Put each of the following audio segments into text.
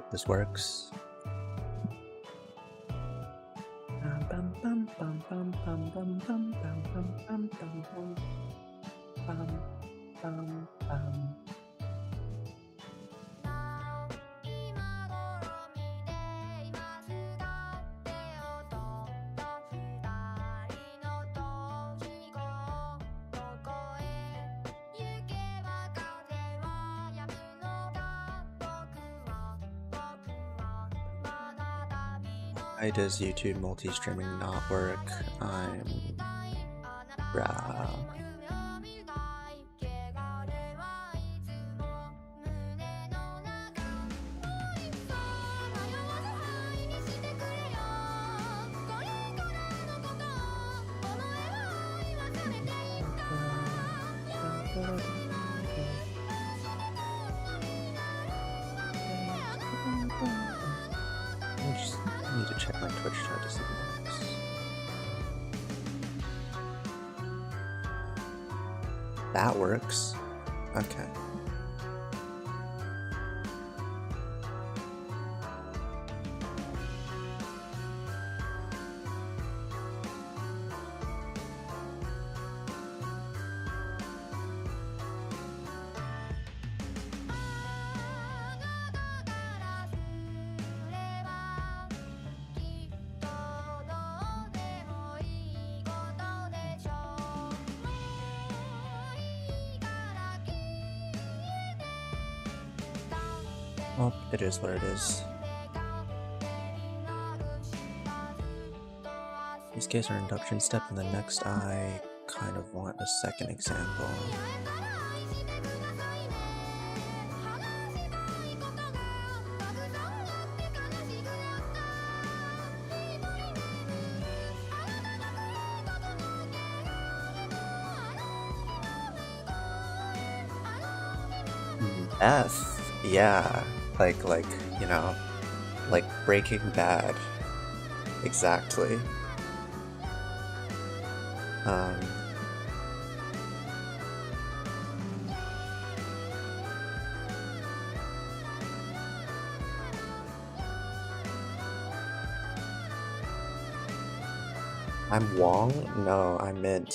hope this works. Why does YouTube multi-streaming not work? I'm I need to check my Twitch chat to see if it works. That works. Okay. Well, it is what it is. These cases are induction step, and the next I kind of want a second example. F, yeah. Like, you know, like Breaking Bad. Exactly. I'm Wong? No, I'm Mint.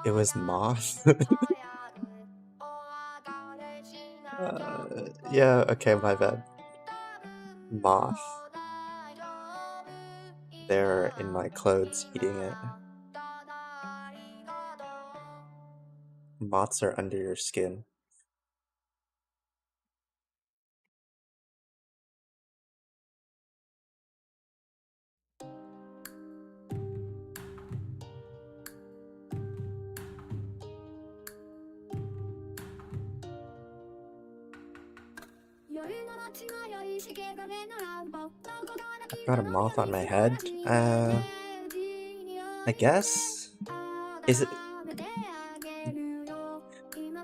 It was Moth? Yeah, okay, my bad. Moth. They're in my clothes eating it. Moths are under your skin. I've got a moth on my head. I guess? Is it?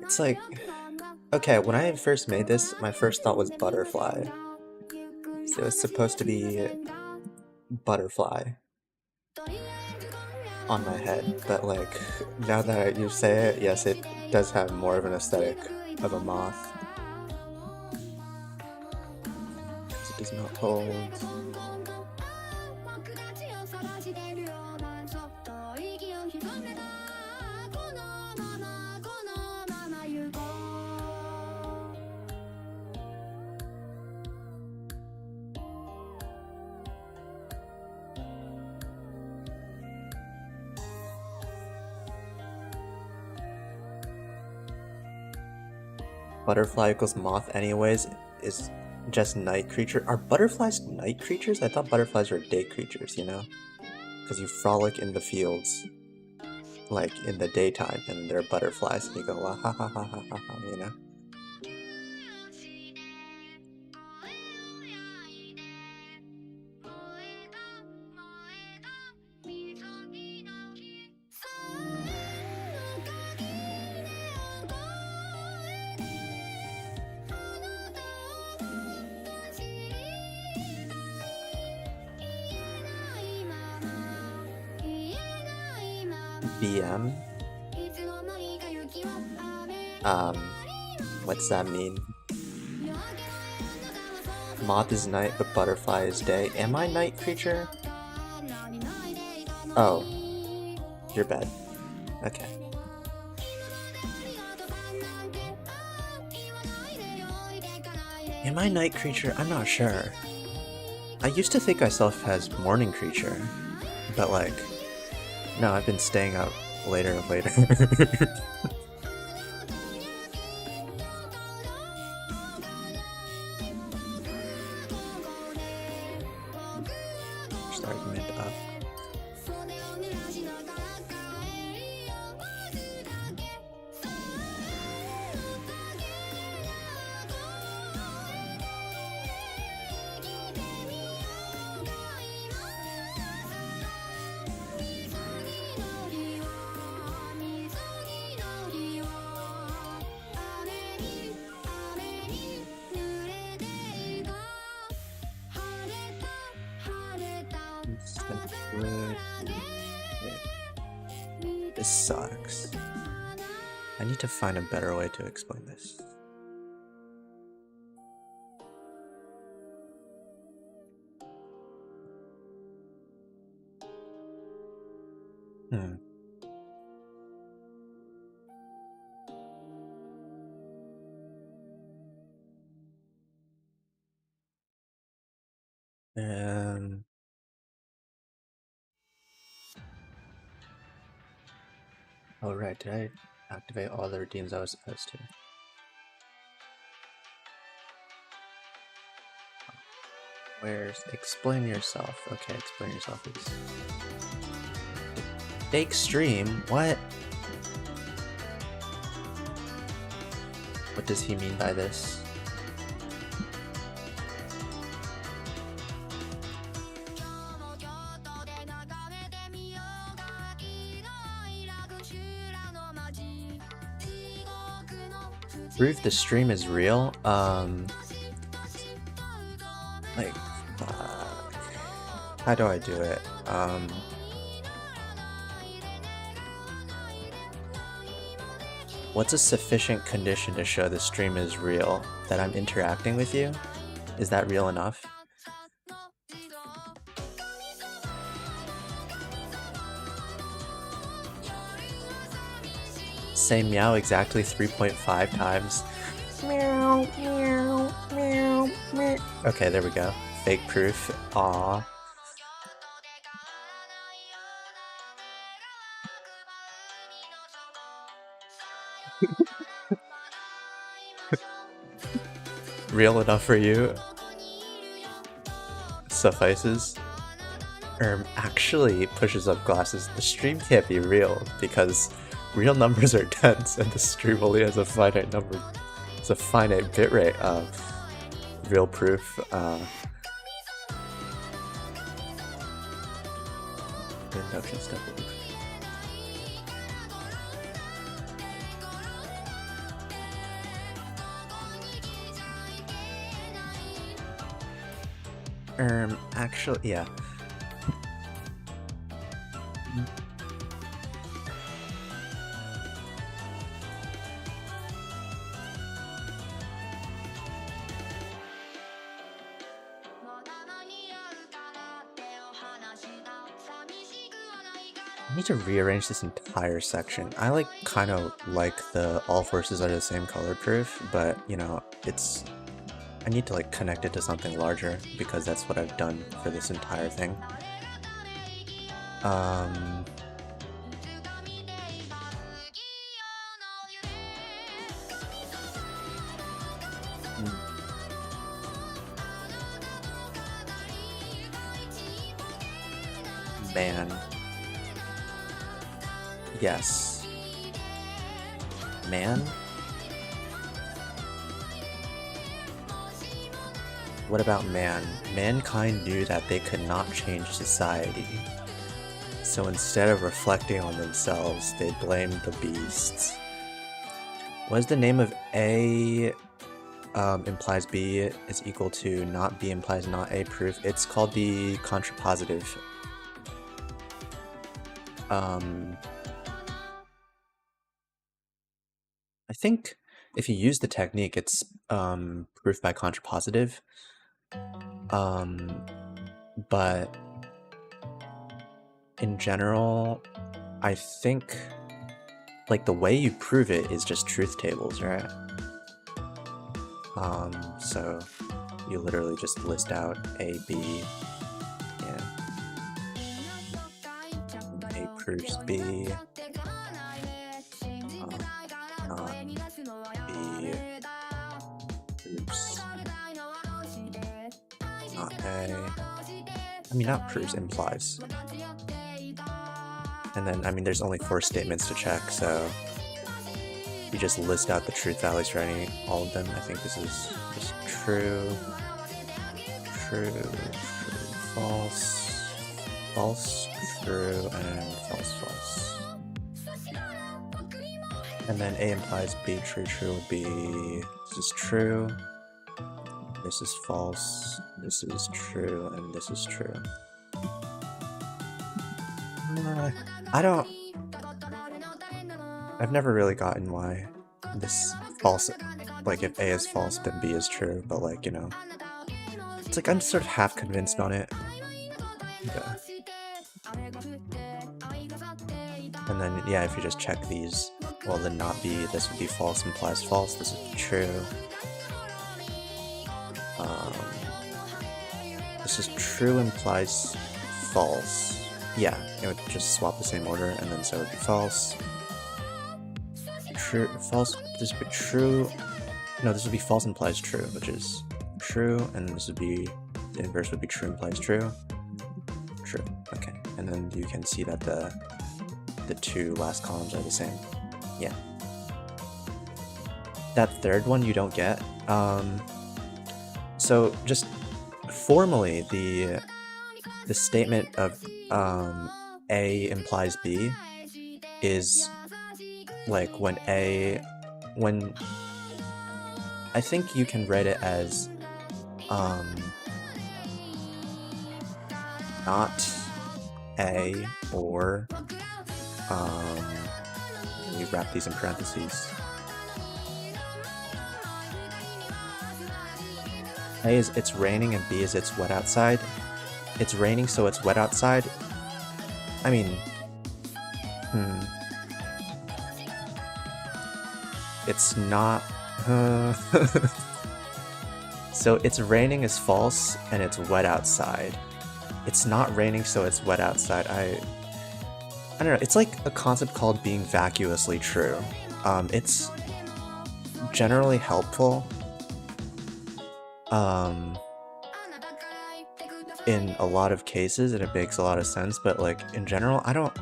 It's like... Okay, when I first made this, my first thought was butterfly. So it's supposed to be butterfly on my head, but like, now that you say it, yes, it does have more of an aesthetic of a moth. It does not hold. Butterfly equals moth anyways is just night creature. Are butterflies night creatures? I thought butterflies were day creatures, you know? Because you frolic in the fields, like in the daytime, and they're butterflies, and you go, ha ha ha ha ha ha, you know? BM? What's that mean? Moth is night, but butterfly is day. Am I night creature? Oh. You're bad. Okay. Am I night creature? I'm not sure. I used to think myself as morning creature, but like, no, I've been staying up later and later. First argument up. This sucks. I need to find a better way to explain this. Oh right, did I activate all the redeems I was supposed to? Where's explain yourself? Okay, explain yourself, please. Fake stream? What? What does he mean by this? Prove the stream is real? Like, how do I do it? What's a sufficient condition to show the stream is real? That I'm interacting with you? Is that real enough? Say meow exactly 3.5 times. Meow, meow, meow, meow. Okay, there we go. Fake proof. Aww. Real enough for you? Suffices? Actually pushes up glasses. The stream can't be real because real numbers are dense and the stream only has a finite number. It's a finite bitrate of real proof. Induction step. Actually, yeah. I need to rearrange this entire section. I like kind of like the all forces are the same color proof, but you know, it's I need to like connect it to something larger because that's what I've done for this entire thing. Man. Yes. Man? What about man? Mankind knew that they could not change society. So instead of reflecting on themselves, they blamed the beasts. What is the name of A implies B is equal to not B implies not A proof? It's called the contrapositive. I think if you use the technique, it's proof by contrapositive. But in general, I think like the way you prove it is just truth tables, right? So you literally just list out A, B, yeah. A proves B, not B proves not A. I mean, not proves, implies. And then, I mean, there's only 4 statements to check, so you just list out the truth values for all of them. I think this is just true, true, false, false, true, and false, false. And then A implies B, true, true would be, this is true, this is false, this is true, and this is true. I've never really gotten why this false, like if A is false then B is true, but like, you know, it's like I'm sort of half convinced on it. Yeah. And then, yeah, if you just check these, well then not B, this would be false implies false, this would be true. This is true implies false. Yeah, it would just swap the same order, and then so it would be false. True, false, this would be true. No, this would be false implies true, which is true, and this would be, the inverse would be true implies true. True, okay. And then you can see that the 2 last columns are the same. Yeah. That third one you don't get. So just formally, the statement of A implies B is like when I think you can write it as not A or you wrap these in parentheses. A is it's raining and B is it's wet outside. It's raining, so it's wet outside. I mean, it's not. So it's raining is false and it's wet outside. It's not raining, so it's wet outside. I don't know. It's like a concept called being vacuously true. It's generally helpful. In a lot of cases, and it makes a lot of sense, but like in general, I don't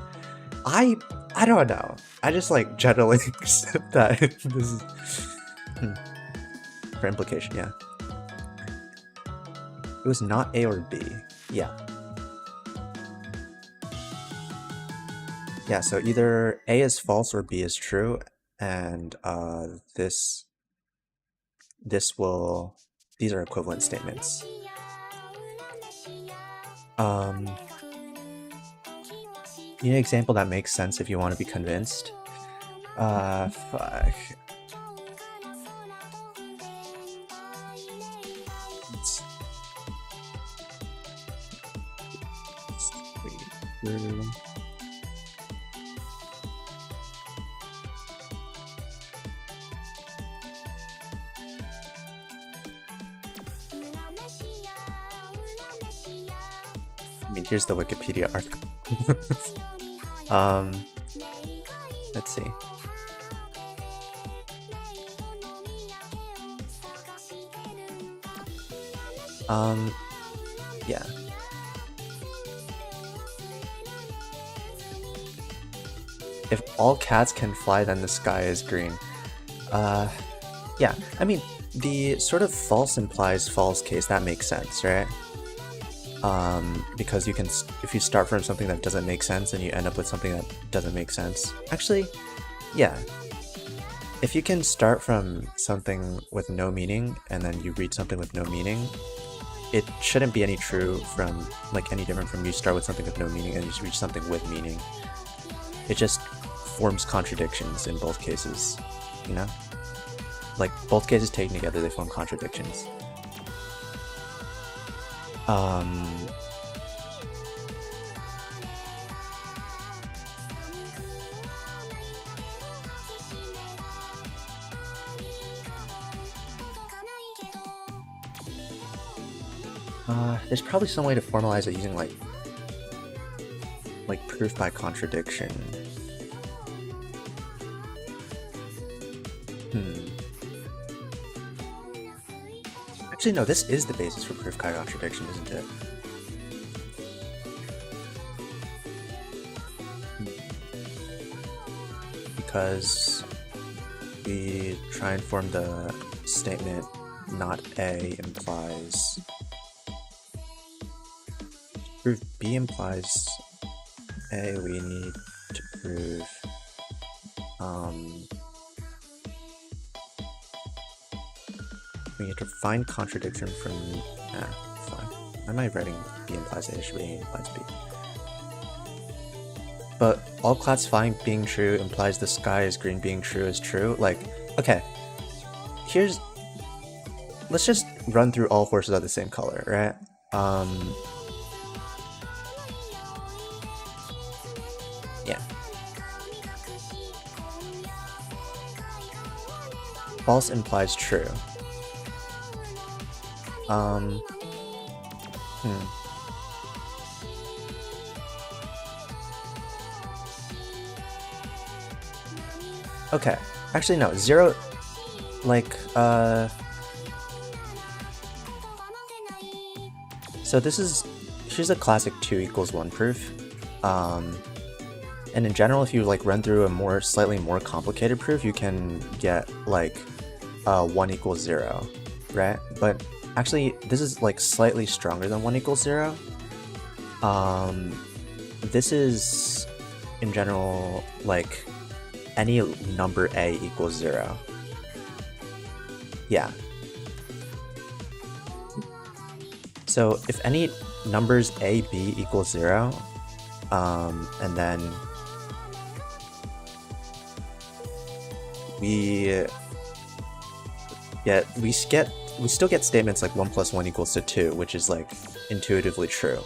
know. I just like generally accept that this is for implication, yeah. It was not A or B, yeah. Yeah, so either A is false or B is true, and these are equivalent statements. You need an example that makes sense if you want to be convinced. Fuck. Let's read through. I mean, here's the Wikipedia article. Let's see. Yeah. If all cats can fly, then the sky is green. Yeah, I mean, the sort of false implies false case, that makes sense, right? Because you can, if you start from something that doesn't make sense and you end up with something that doesn't make sense. Actually, yeah. If you can start from something with no meaning and then you read something with no meaning, it shouldn't be any different from you start with something with no meaning and you reach something with meaning. It just forms contradictions in both cases, you know? Like, both cases taken together, they form contradictions. There's probably some way to formalize it using like proof by contradiction. Actually, no, this is the basis for proof by contradiction, isn't it? Because we try and form the statement not A implies... To prove B implies A, we need to prove... we need to find contradiction from... fine. Why am I writing B implies A? It should be A implies B. But all classifying being true implies the sky is green being true is true. Like, okay, let's just run through all horses are the same color, right? Yeah. False implies true. Okay, actually no, 0, like, so here's a classic 2 equals 1 proof, and in general, if you like run through a slightly more complicated proof, you can get like 1 equals 0, right? But actually, this is like slightly stronger than 1 equals 0. This is, in general, like any number A equals 0. Yeah. So if any numbers A, B equals 0, and then we still get statements like 1 plus 1 equals to 2, which is like intuitively true.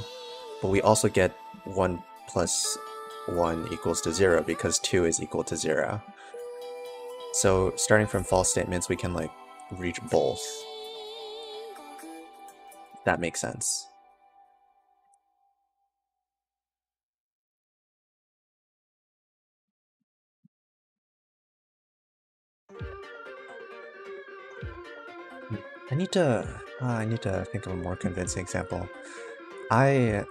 But we also get 1 plus 1 equals to 0 because 2 is equal to 0. So starting from false statements, we can like reach both. That makes sense. I need to think of a more convincing example. I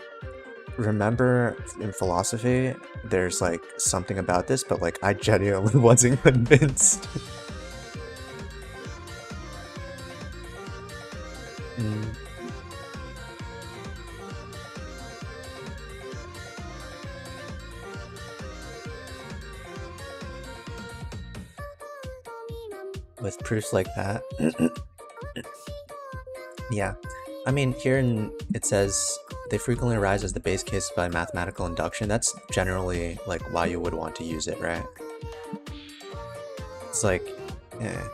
remember in philosophy, there's like something about this, but like I genuinely wasn't convinced. With proofs like that. Yeah. I mean, here it says they frequently arise as the base case by mathematical induction. That's generally like why you would want to use it, right? It's like, yeah.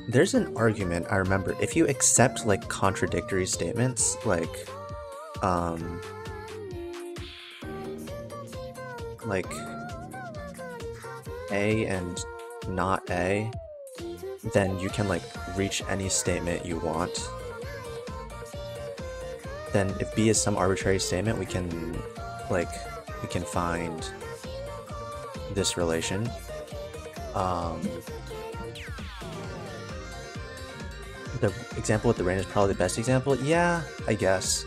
There's an argument, I remember, if you accept like contradictory statements, like A and not A, then you can like reach any statement you want. Then if B is some arbitrary statement, we can find this relation. The example with the rain is probably the best example. Yeah, I guess.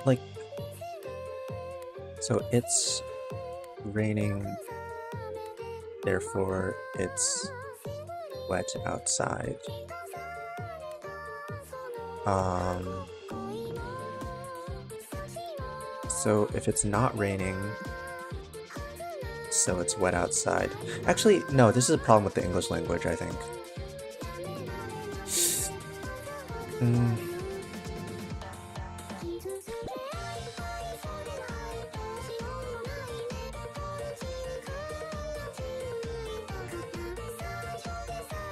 Like, so it's raining, therefore it's wet outside. So if it's not raining, so it's wet outside. Actually, no, this is a problem with the English language, I think. Hmm.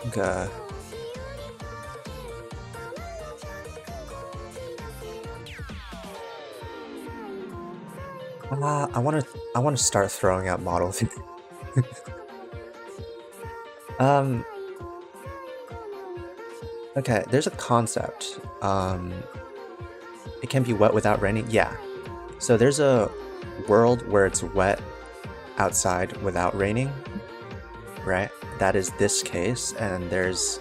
Okay. I wanna start throwing out models. Um, okay, there's a concept. It can be wet without raining. Yeah. So there's a world where it's wet outside without raining, right? That is this case, and there's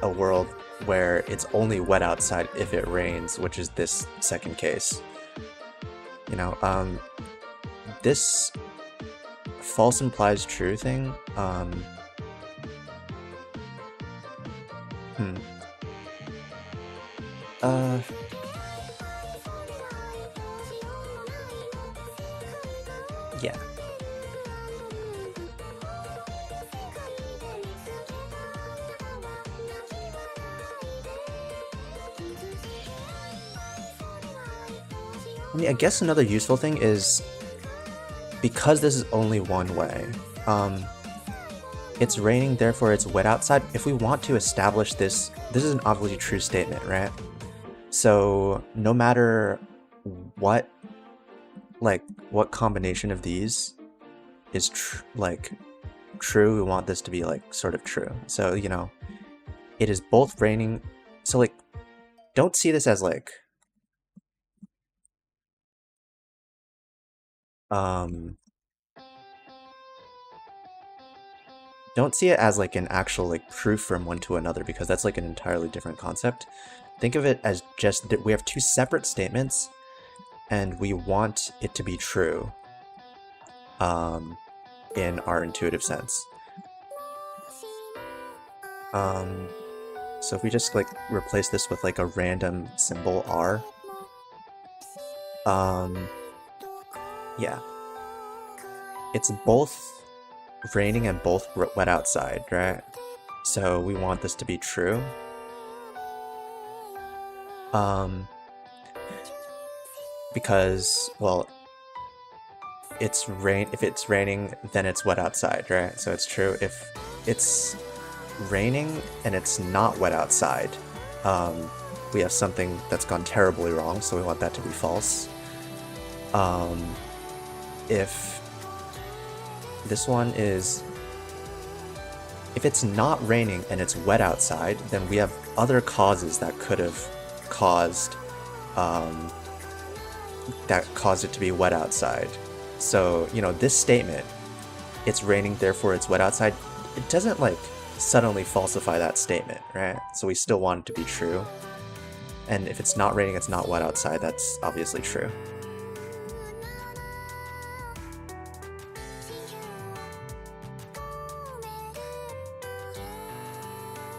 a world where it's only wet outside if it rains, which is this second case. You know, this false implies true thing, yeah. I mean, I guess another useful thing is, because this is only one way, it's raining, therefore it's wet outside. If we want to establish this is an obviously true statement, right? So no matter what, like, what combination of these is true, we want this to be like sort of true. So, you know, it is both raining. So like, don't see this as like, don't see it as like an actual like proof from one to another, because that's like an entirely different concept. Think of it as just that we have two separate statements and we want it to be true in our intuitive sense. So if we just like replace this with like a random symbol R, yeah, it's both raining and both wet outside, right? So we want this to be true. Because, well, if it's raining, then it's wet outside, right? So it's true. If it's raining and it's not wet outside, we have something that's gone terribly wrong, so we want that to be false. If this one is, if it's not raining and it's wet outside, then we have other causes that could have caused it to be wet outside. So, you know, this statement, it's raining, therefore it's wet outside, it doesn't like suddenly falsify that statement, right? So we still want it to be true. And if it's not raining, it's not wet outside, that's obviously true.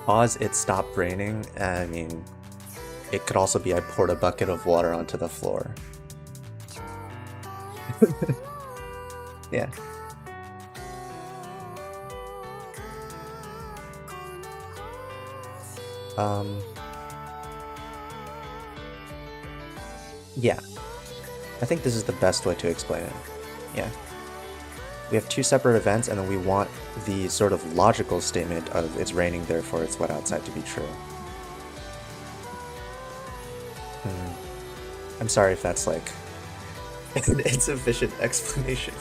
Pause, it stopped raining. I mean, it could also be I poured a bucket of water onto the floor. Yeah. Yeah. I think this is the best way to explain it. Yeah. We have two separate events, and then we want the sort of logical statement of it's raining, therefore it's wet outside to be true. I'm sorry if that's like an insufficient explanation.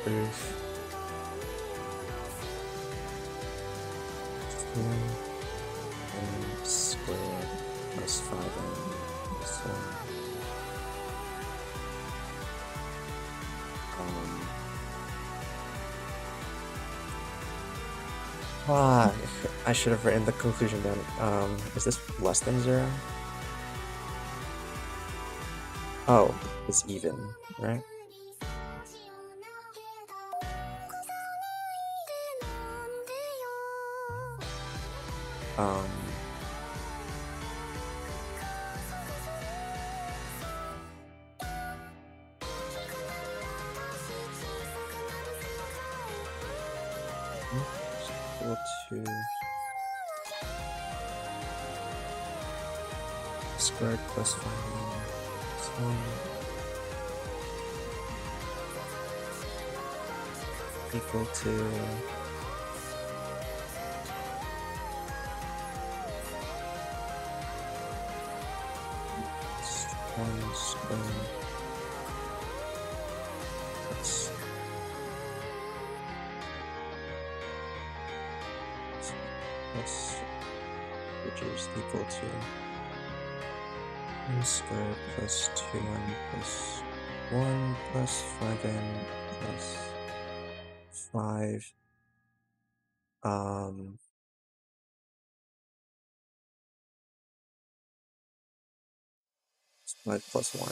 Proof. M squared plus 5m plus 1. I should have written the conclusion down. Is this less than 0? Oh, it's even, right? equal to squared plus 5n plus 1 equal to 1 squared plus which is equal to 1 squared plus 2n plus 1 plus 5n plus 5 5 plus 1.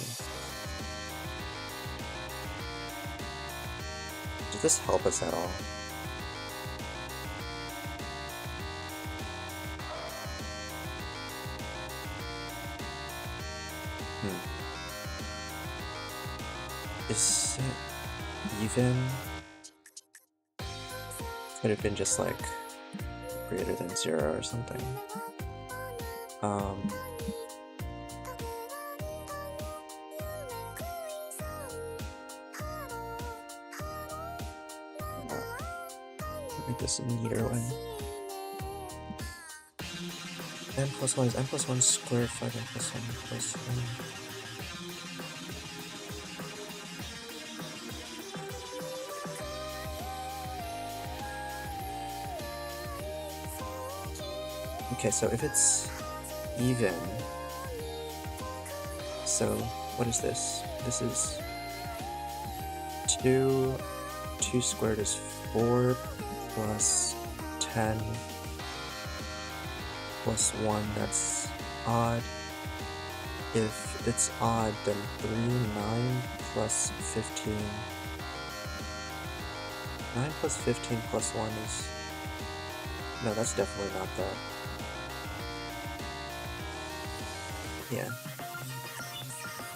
Does this help us at all? Is it even? Could have been just like greater than 0 or something. Make this a neater one. N plus 1 is n plus 1 squared, 5n plus 1 plus 1. Okay, so if it's even, so what is this? This is 2 squared is 4 plus 10 plus 1, that's odd. If it's odd, then 3, 9 plus 15. 9 plus 15 plus 1 is... No, that's definitely not that. Yeah.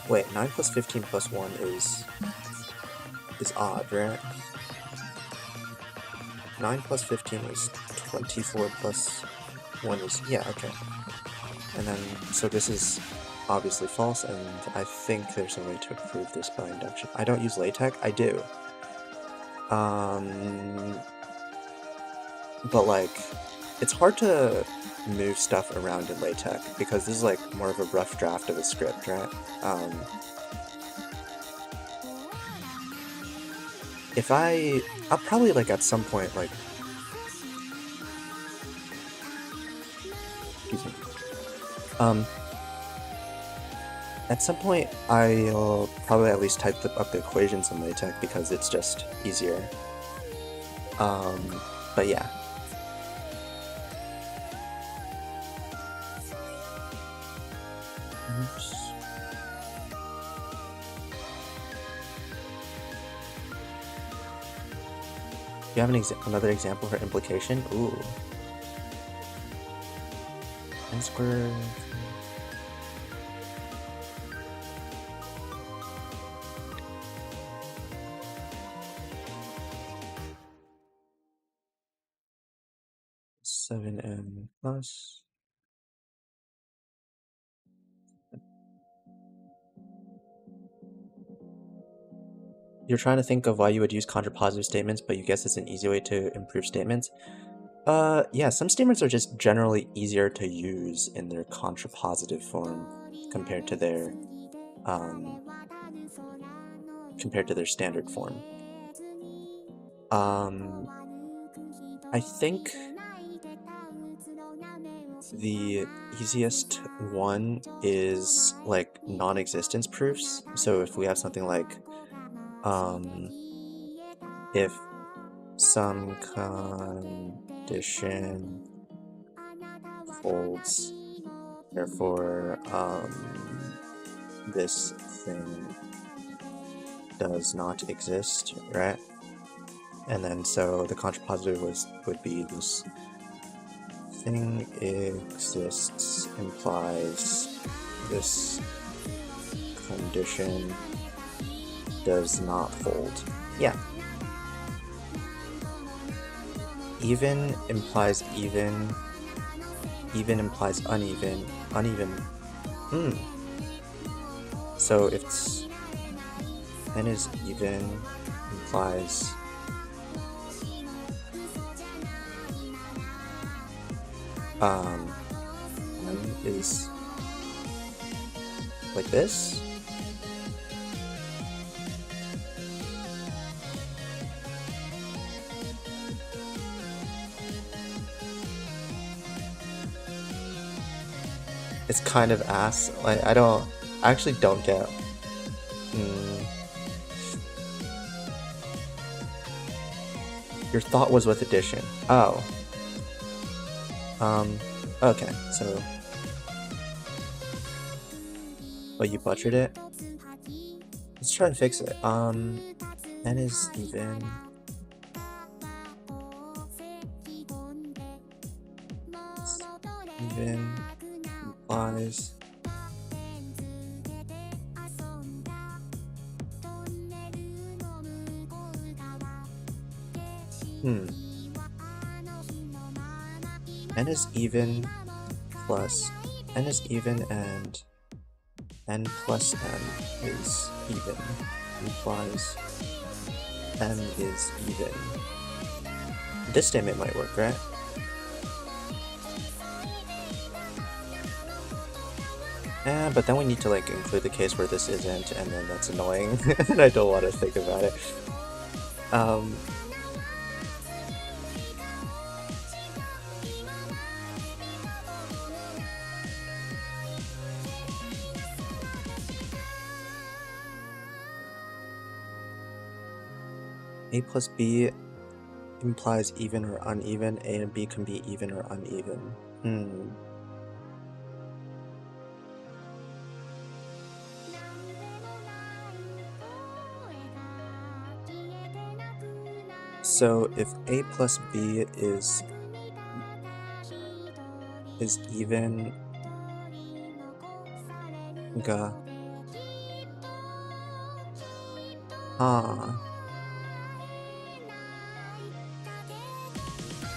Wait, 9 plus 15 plus 1 is odd, right? 9 plus 15 is 24 plus 1 is... yeah, okay. And then, so this is obviously false, and I think there's a way to prove this by induction. I don't use LaTeX? I do. But like, it's hard to move stuff around in LaTeX because this is like more of a rough draft of a script, right? If I'll probably like at some point like, excuse me. At some point I'll probably at least type up the equations in LaTeX because it's just easier. But yeah. Oops. Do you have another example for implication? Ooh. N squared. Seven n plus. You're trying to think of why you would use contrapositive statements, but you guess it's an easy way to improve statements. Yeah, some statements are just generally easier to use in their contrapositive form compared to their standard form. I think the easiest one is like non-existence proofs. So if we have something like if some condition holds, therefore this thing does not exist, right? And then so the contrapositive would be this thing exists implies this condition does not hold. Yeah. even implies even, even implies uneven, uneven. So if n is even implies n is like this. It's kind of ass. Like I actually don't get. Your thought was with addition. Oh. Okay, so. Oh, you butchered it? Let's try to fix it. N is even. Even implies. N is even plus n is even and n plus n is even implies n is even. This statement might work, right? But then we need to like include the case where this isn't, and then that's annoying, and I don't want to think about it. A plus B implies even or uneven. A and B can be even or uneven. So if A plus B is even,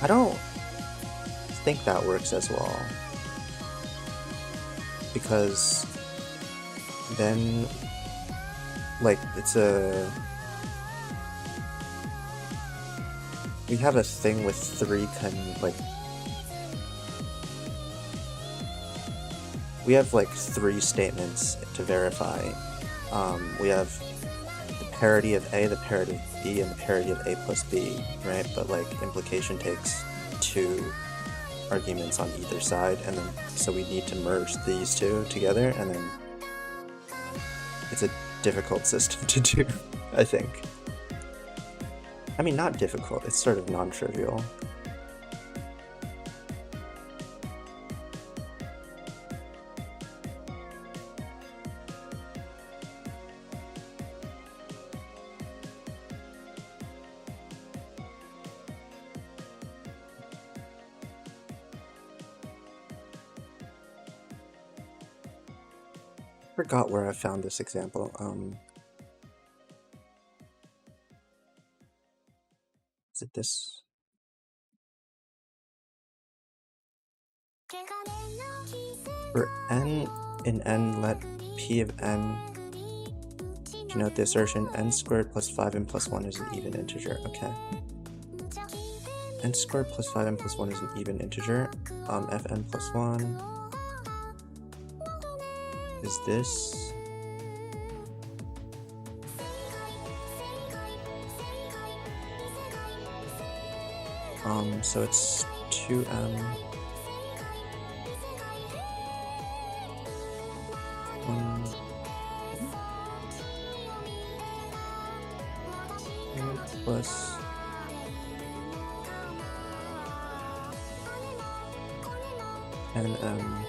I don't think that works as well, because then like we have a thing with 3 like we have like 3 statements to verify. We have the parity of A, the parity of B, and the parity of A plus B, right? But like implication takes 2 arguments on either side, and then so we need to merge these 2 together, and then it's a difficult system to do, I think. I mean, not difficult, it's sort of non-trivial. I forgot where I found this example. Is it this? For n in n, let p of n denote the assertion n squared plus 5n plus 1 is an even integer. Okay. N squared plus 5n plus 1 is an even integer. Fn plus 1 is this. So it's 2m 1 plus nm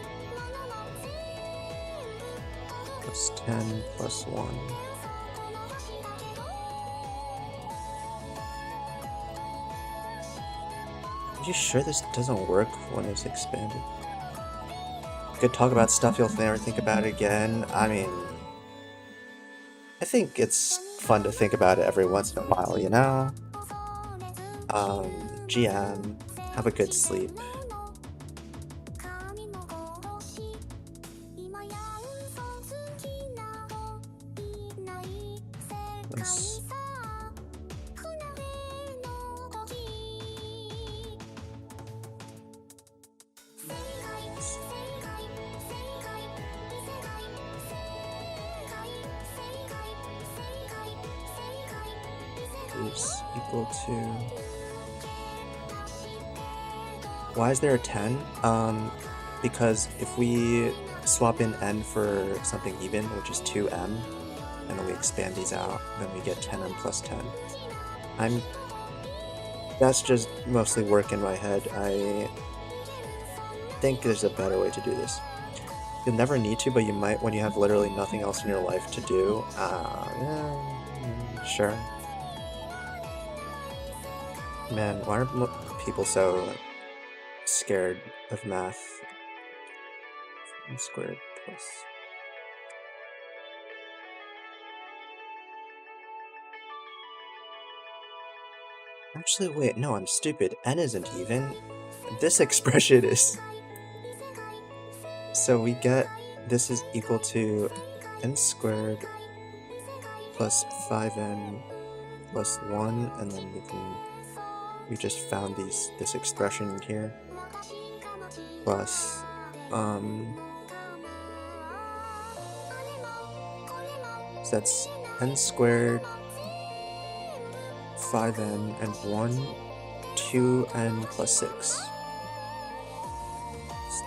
plus 10 plus 1. Are you sure this doesn't work when it's expanded? You could talk about stuff you'll never think about again. I mean, I think it's fun to think about it every once in a while, you know? GM, have a good sleep. Nice. Is equal to... Why is there a 10? Because if we swap in n for something even, which is 2m, and then we expand these out, then we get 10m plus 10. That's just mostly work in my head. I think there's a better way to do this. You'll never need to, but you might when you have literally nothing else in your life to do. Yeah, sure. Man, why are people so scared of math? Squared plus... Actually, wait, no, I'm stupid. N isn't even. This expression is... So we get... This is equal to n squared plus 5n plus 1, and then we just found this expression in here. Plus... So that's n squared, 5n, and 1, 2n plus 6.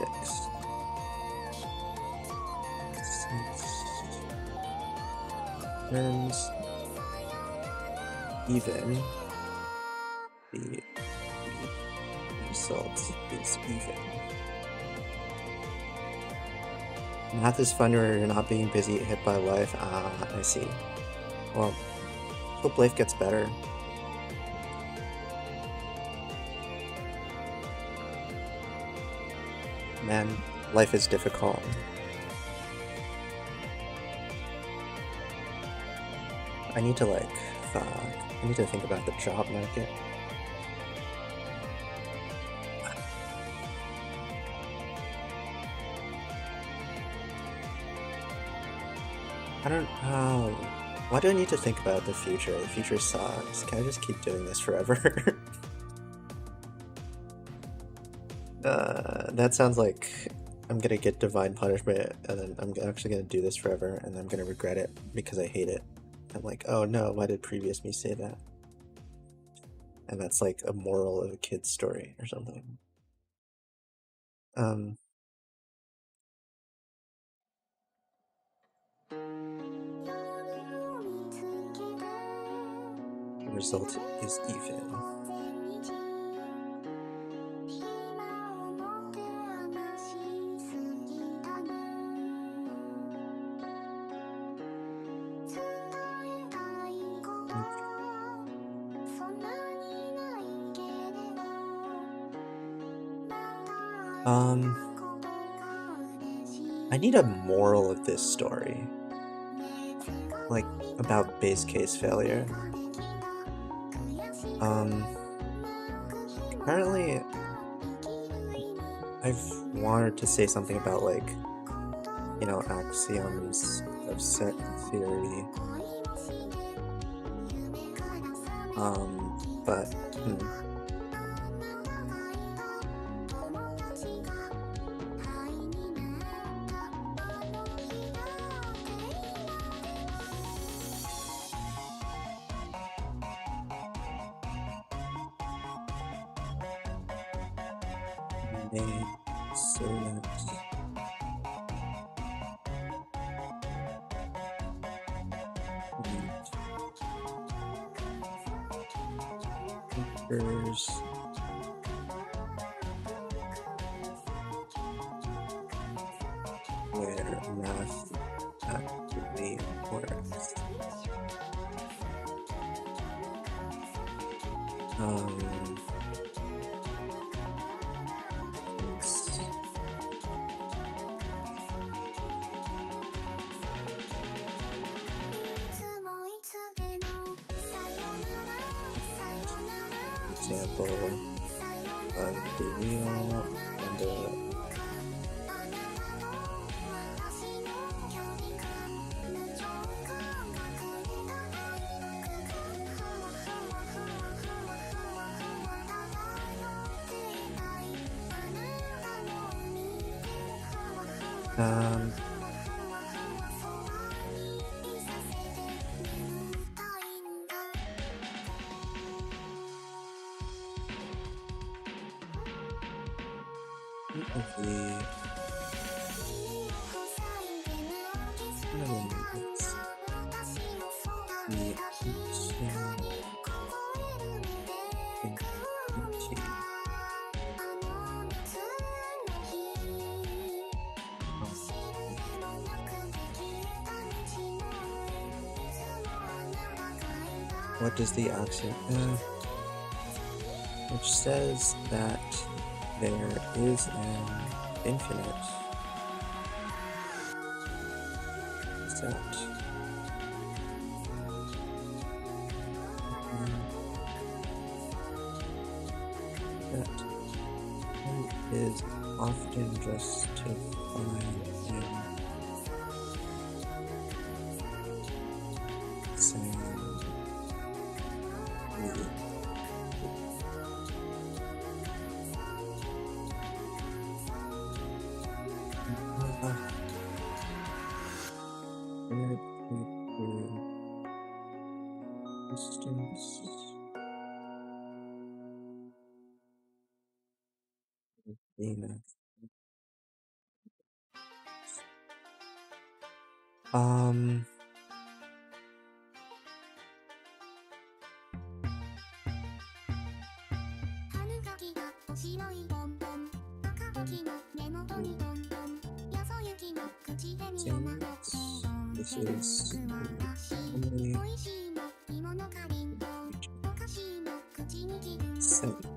6. Turns even. The result is even. Math is fun where you're not being busy hit by life. Ah, I see. Well, hope life gets better. Man, life is difficult. I need to I need to think about the job market. I don't know. Why do I need to think about the future? The future sucks. Can I just keep doing this forever? That sounds like I'm gonna get divine punishment, and then I'm actually gonna do this forever, and I'm gonna regret it because I hate it. I'm like, oh no, why did previous me say that? And that's like a moral of a kid's story or something. The result is even. I need a moral of this story. Like, about base case failure. Apparently, I've wanted to say something about, like, you know, axioms of set theory. But, so factors where math actively works. Example the wheel and the what does the axiom which says that there is an infinite set that is often justified in saying distance Venus. This is only set.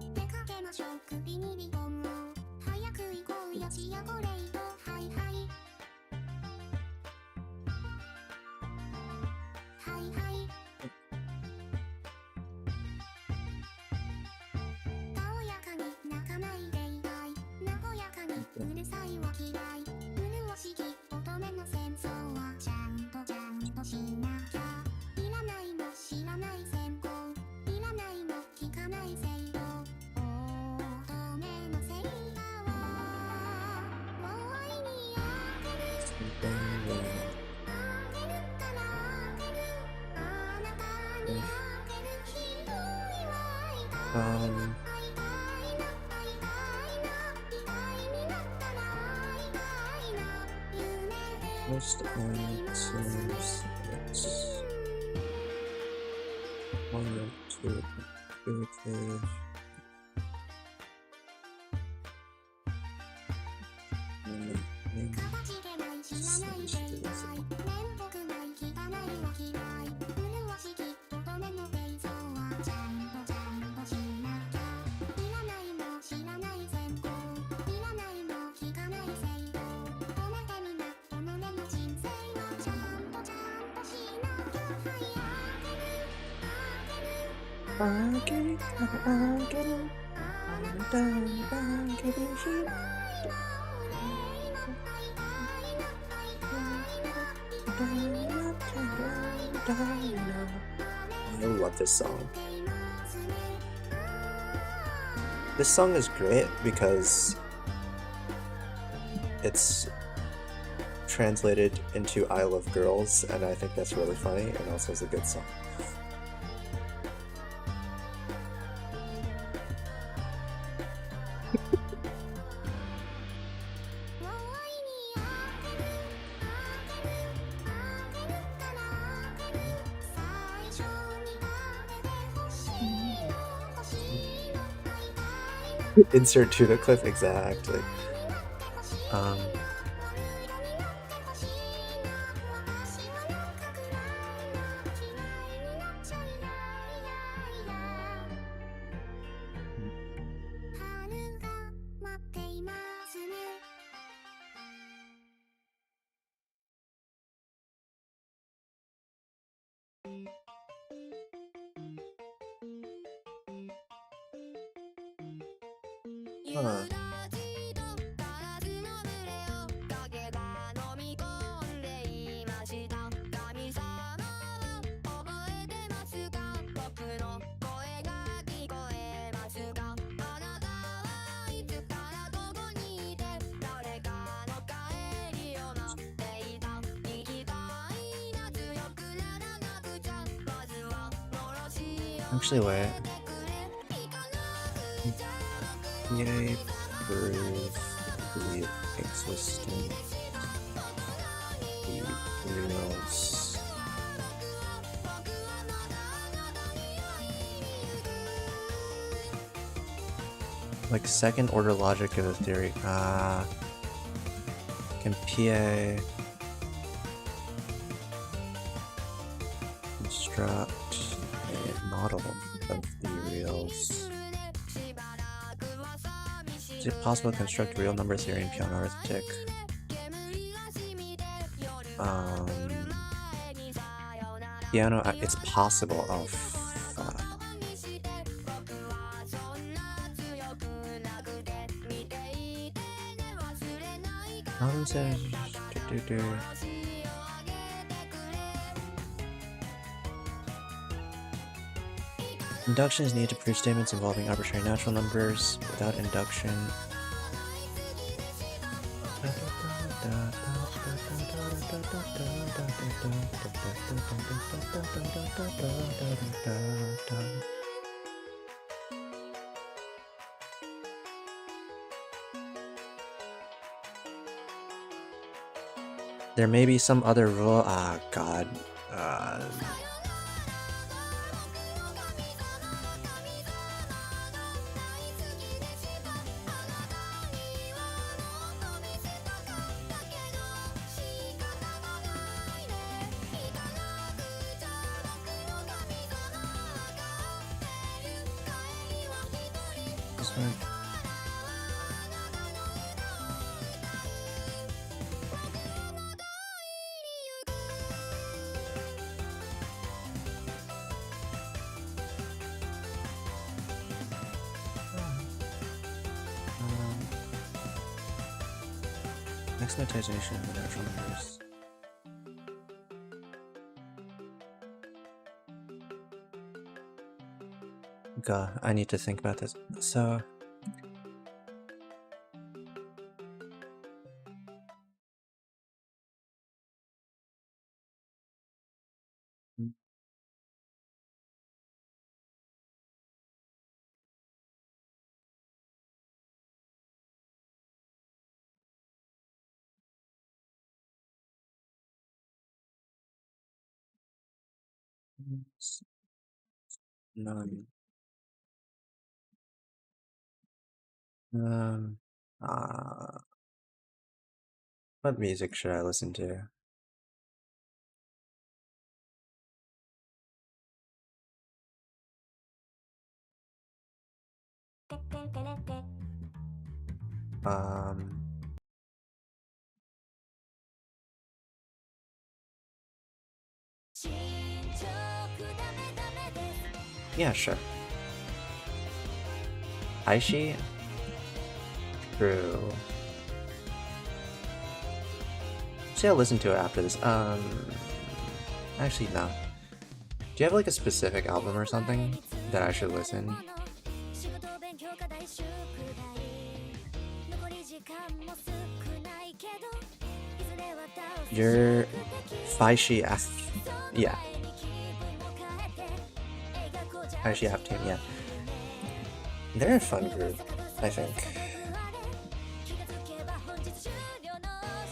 Most items it's one to intuitive. I love this song. This song is great because it's translated into I Love Girls, and I think that's really funny, and also is a good song. Insert tuna clip, exactly. Huh. Actually, wait. Yay, prove the existence of reals. Like second order logic of a theory. Can PA construct a model of the reals? Is it possible to construct real number theory in piano arithmetic? Piano, it's possible. Oh, fuck. How does it do? Induction is needed to prove statements involving arbitrary natural numbers. Without induction, there may be some other rule. Ah, God. This one. Maximization of the natural numbers. God, I need to think about this. So, none. What music should I listen to? Yeah, sure. Aishi? True. See, I'll listen to it after this. Actually, no. Do you have like a specific album or something that I should listen? Your Faishi F. Yeah. Faishi F team, yeah. They're a fun group, I think.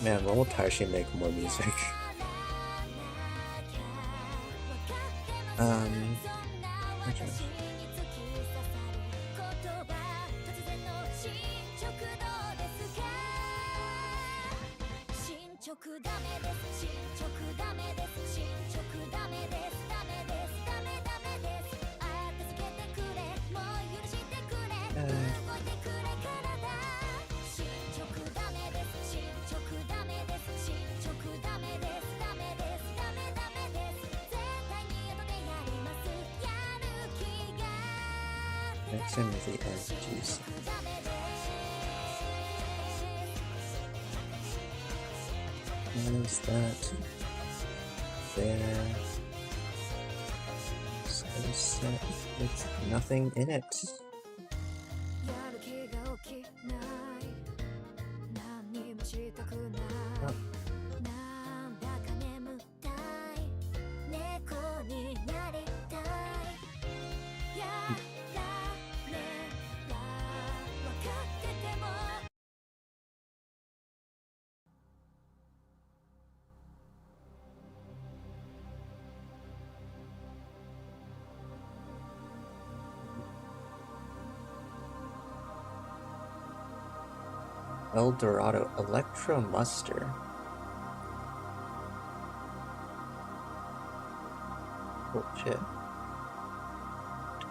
Man, when will Taishi make more music? Next in is the end, jeez. Is that there? So set with nothing in it. Oh. El Dorado Electromuster. Oh shit.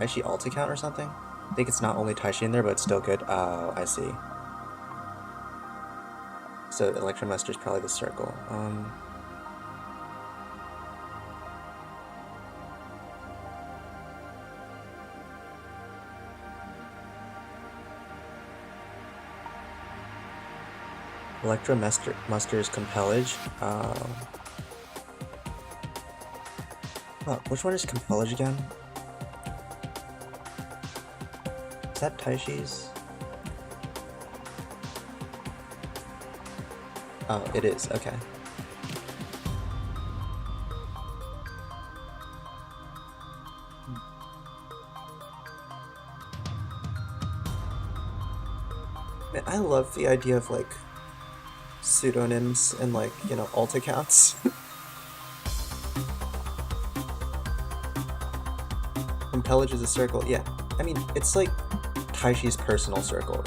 Taishi alt account or something? I think it's not only Taishi in there, but it's still good. Oh, I see. So Electromuster is probably the circle. Electromuster's Compellage. Oh, which one is Compellage again? Is that Taishi's? Oh, it is, okay. Man, I love the idea of like pseudonyms and like, you know, alt accounts. Compellage is a circle, yeah. I mean, it's like Taishi's personal circle.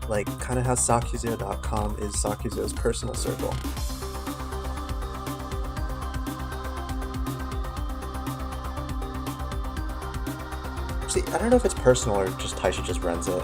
Like, kind of how Sakuzo.com is Sakuzo's personal circle. See, I don't know if it's personal or just Taishi just runs it.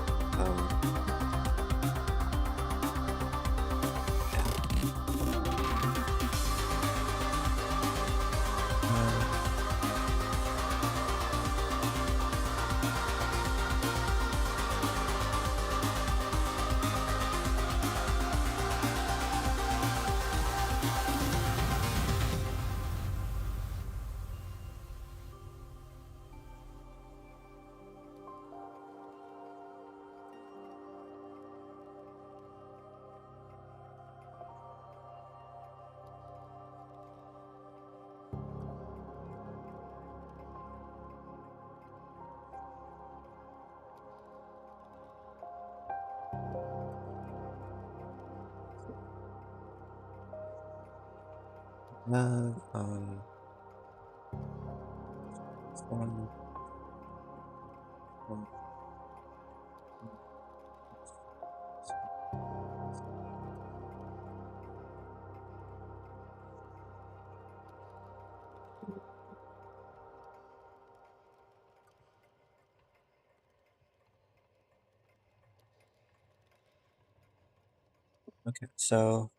Okay, so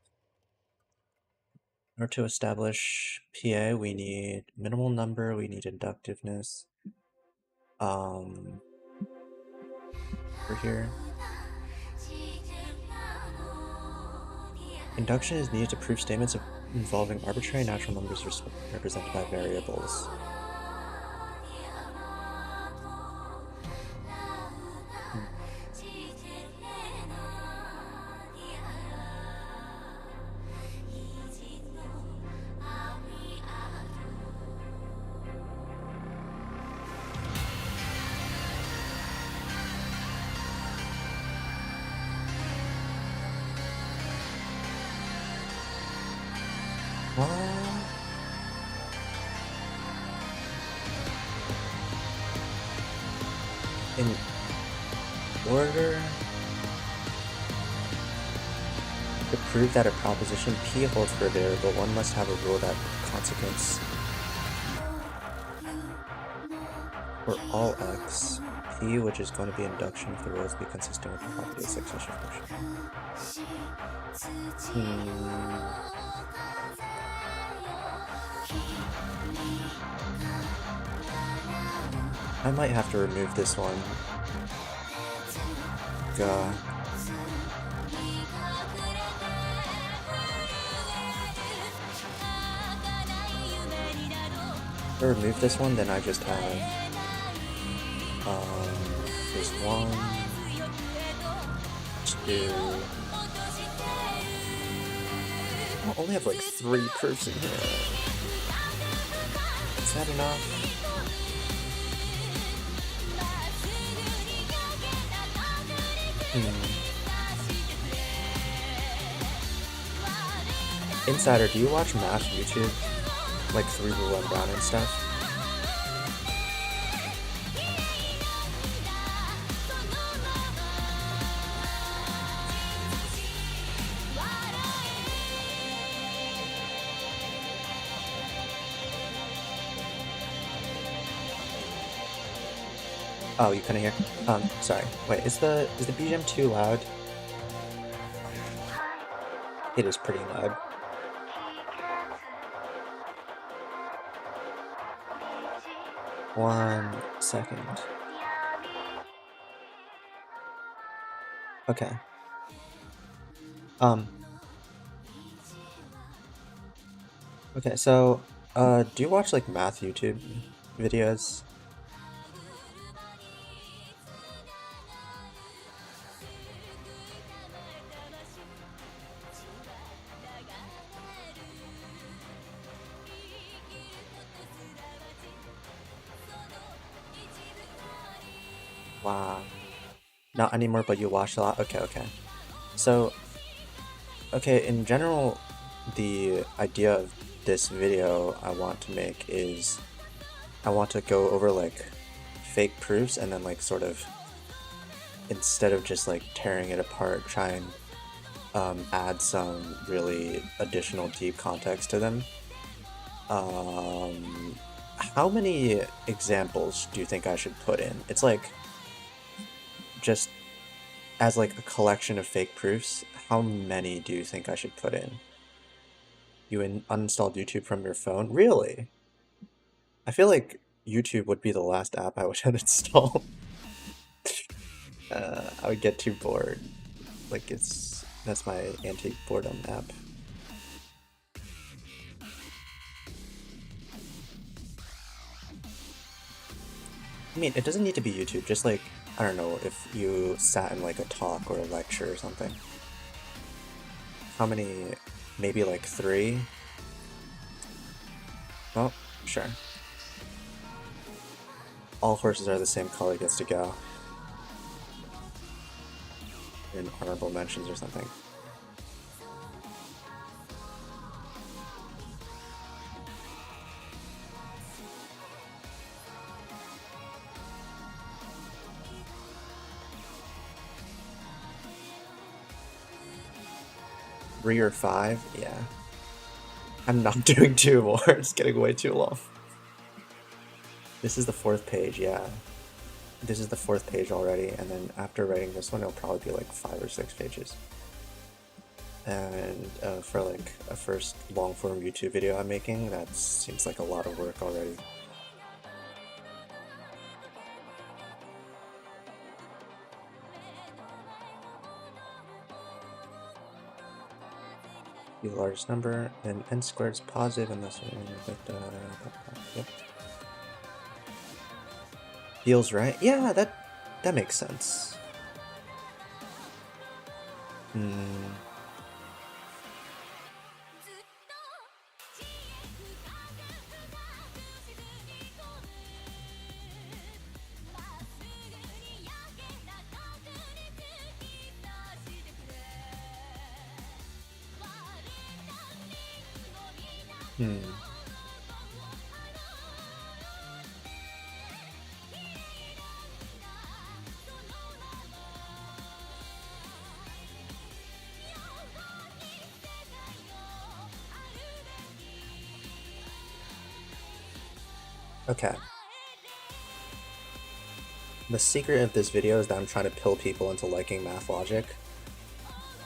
in order to establish PA, we need minimal number, we need inductiveness. Over here. Induction is needed to prove statements involving arbitrary natural numbers represented by variables. In order to prove that a proposition P holds for a variable, one must have a rule that consequence for all x, P, which is going to be induction if the rules be consistent with the property of succession function. I might have to remove this one. I remove this one, then I just have there's 1, 2. I only have like 3 proofs in here. Is that enough? Insider, do you watch math YouTube? Like 3 Rule and Brown and stuff? Oh, you couldn't hear? Sorry. Wait, is the BGM too loud? It is pretty loud. One second. Okay. Okay, so, do you watch, like, math YouTube videos? Wow. Not anymore, but you watch a lot? Okay, okay. So, okay, in general, the idea of this video I want to make is I want to go over, like, fake proofs and then, like, sort of, instead of just, like, tearing it apart, try and add some really additional deep context to them. How many examples do you think I should put in? It's like, just as like a collection of fake proofs, how many do you think I should put in? You uninstalled YouTube from your phone? Really? I feel like YouTube would be the last app I would uninstall. I would get too bored. Like that's my anti-boredom app. I mean, it doesn't need to be YouTube, just like, I don't know, if you sat in like a talk or a lecture or something. How many? Maybe like 3? Oh, sure. All horses are the same color gets to go. In honorable mentions or something. Three or 5? Yeah. I'm not doing 2 more, it's getting way too long. This is the 4th page, yeah. This is the 4th page already, and then after writing this one, it'll probably be like 5 or 6 pages. And for like a first long-form YouTube video I'm making, that seems like a lot of work already. The largest number, and n squared is positive unless yep. Feels right. Yeah, that makes sense. Okay. The secret of this video is that I'm trying to pill people into liking math logic.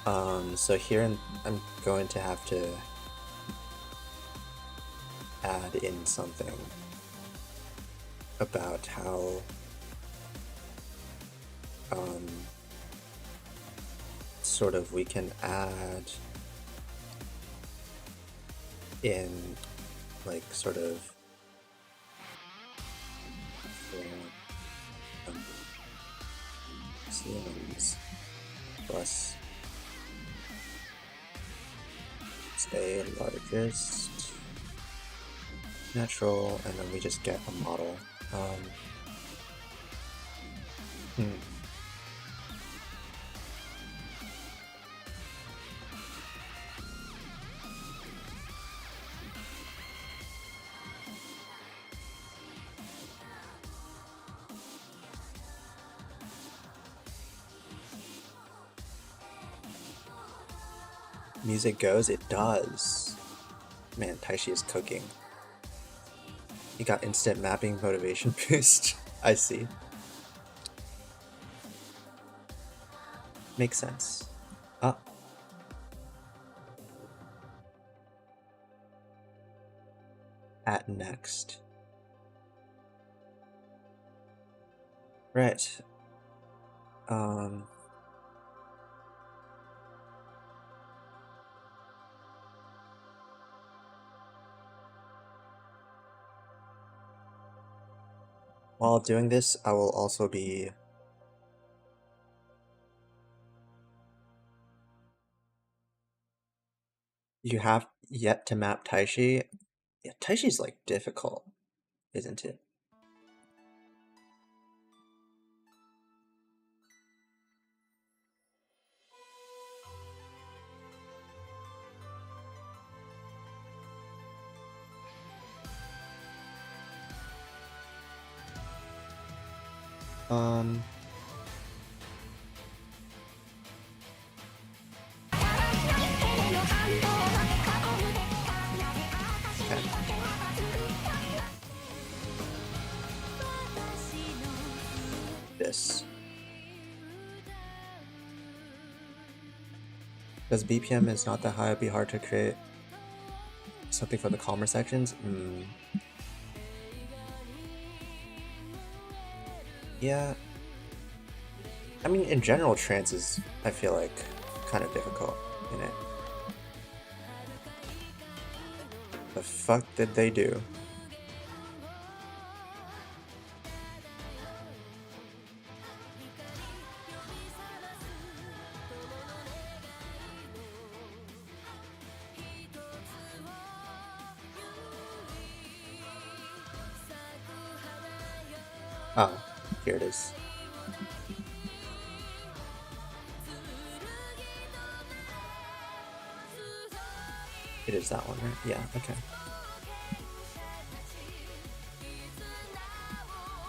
So here I'm going to have to add in something about how sort of we can add in like sort of Siemens plus stay largest natural, and then we just get a model. Hmm. Music goes? It does. Man, Taishi is cooking. You got instant mapping motivation boost. I see. Makes sense. At next. Right. While doing this, I will also be... You have yet to map Taishi? Yeah, Taishi's like difficult, isn't it? Okay. This. Because BPM is not that high, it'd be hard to create something for the calmer sections. Yeah. I mean, in general, trance is, I feel like, kind of difficult in it. The fuck did they do? Oh, here it is. It is that one, right? Yeah, okay.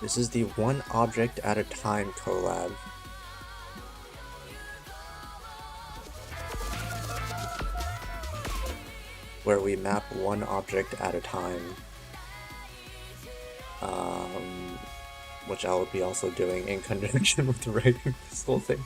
This is the one object at a time collab. Where we map one object at a time. Which I will be also doing in conjunction with writing this whole thing.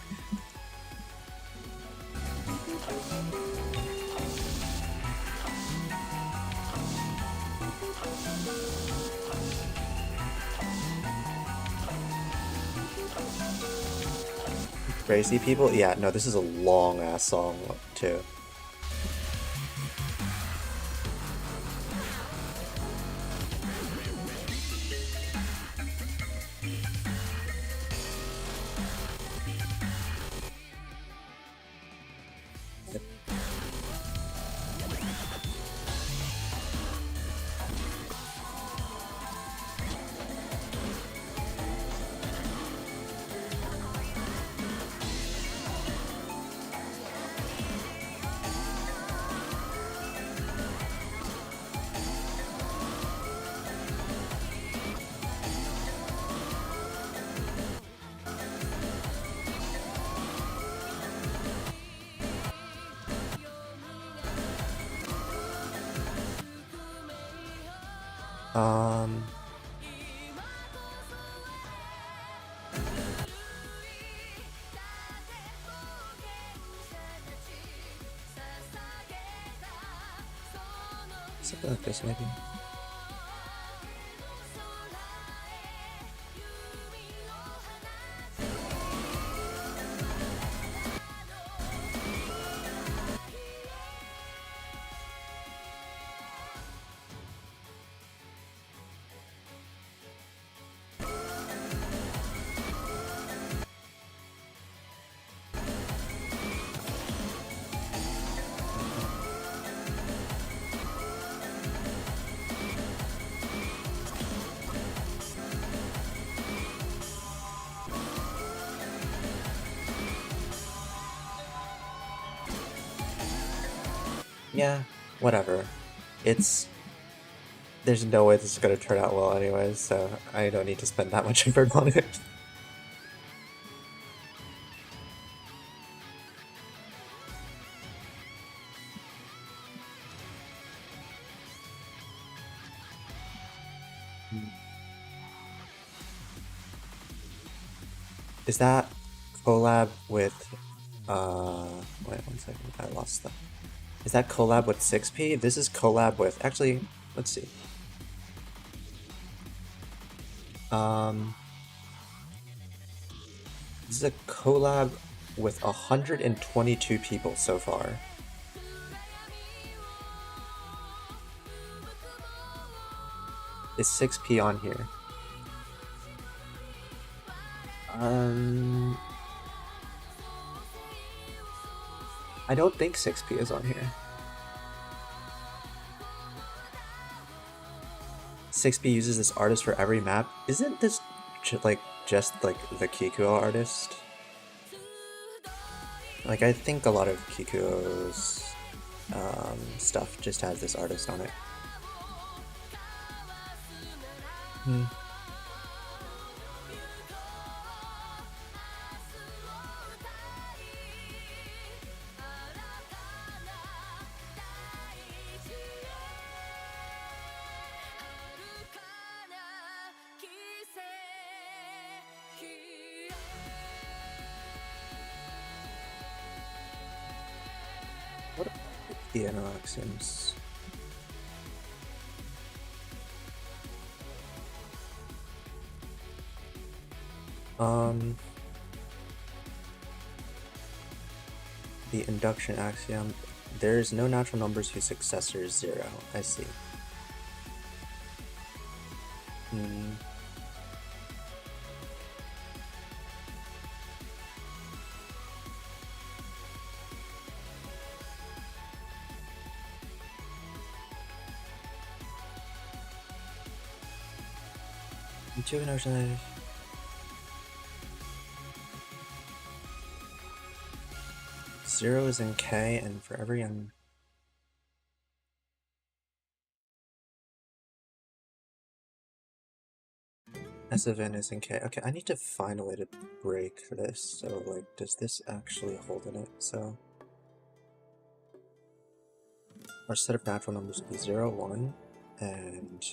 Crazy people? Yeah, no, this is a long ass song too. Something like this, maybe. Yeah, whatever. There's no way this is gonna turn out well anyways, so I don't need to spend that much effort on it. Is that collab with wait 1 second, I lost that. Is that collab with 6P? This is collab with, actually, let's see. This is a collab with 122 people so far. Is 6P on here? I don't think 6P is on here. 6P uses this artist for every map. Isn't this just like the Kikuo artist? Like, I think a lot of Kikuo's stuff just has this artist on it. What are the interactions? The induction axiom. There's no natural numbers whose successor is 0. I see. Two notion. 0 is in K, and for every M. S of N is in K. Okay, I need to find a way to break this. So, like, does this actually hold in it? So, our set of natural numbers would be 0, 1, and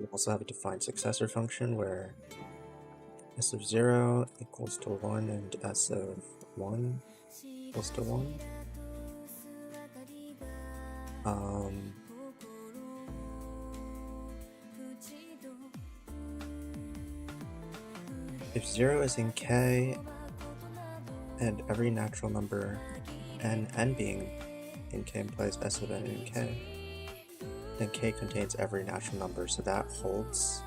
we also have a defined successor function where S of 0 equals to 1 and S of 1 equals to 1. If 0 is in K and every natural number n being in K implies S of n in K, then K contains every natural number, so that holds.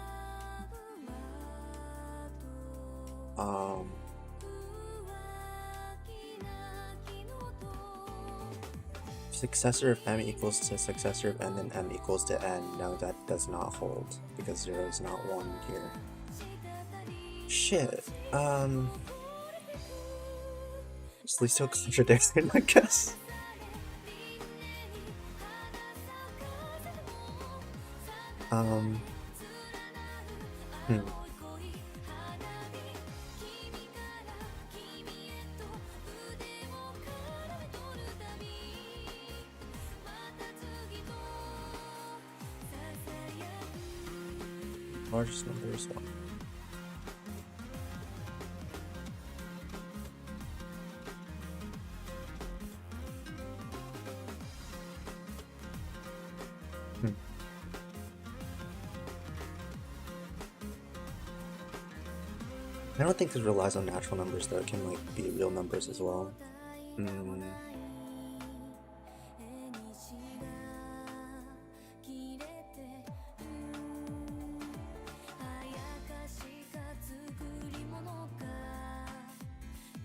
Successor of m equals to successor of n, then m equals to n. No, that does not hold, because 0 is not 1 here. Shit. It's at least so contradicting, I guess. Largest number is 1. I don't think this relies on natural numbers though, it can like be real numbers as well.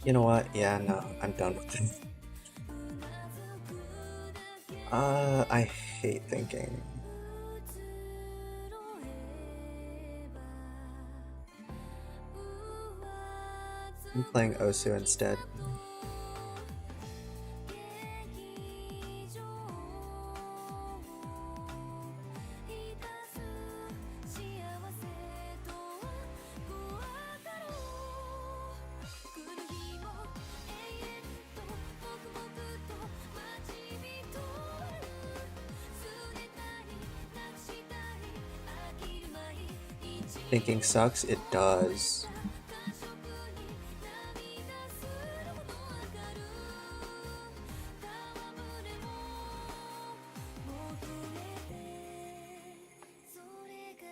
You know what? Yeah, no, I'm done with this. I hate thinking. I'm playing Osu instead. Thinking sucks? It does.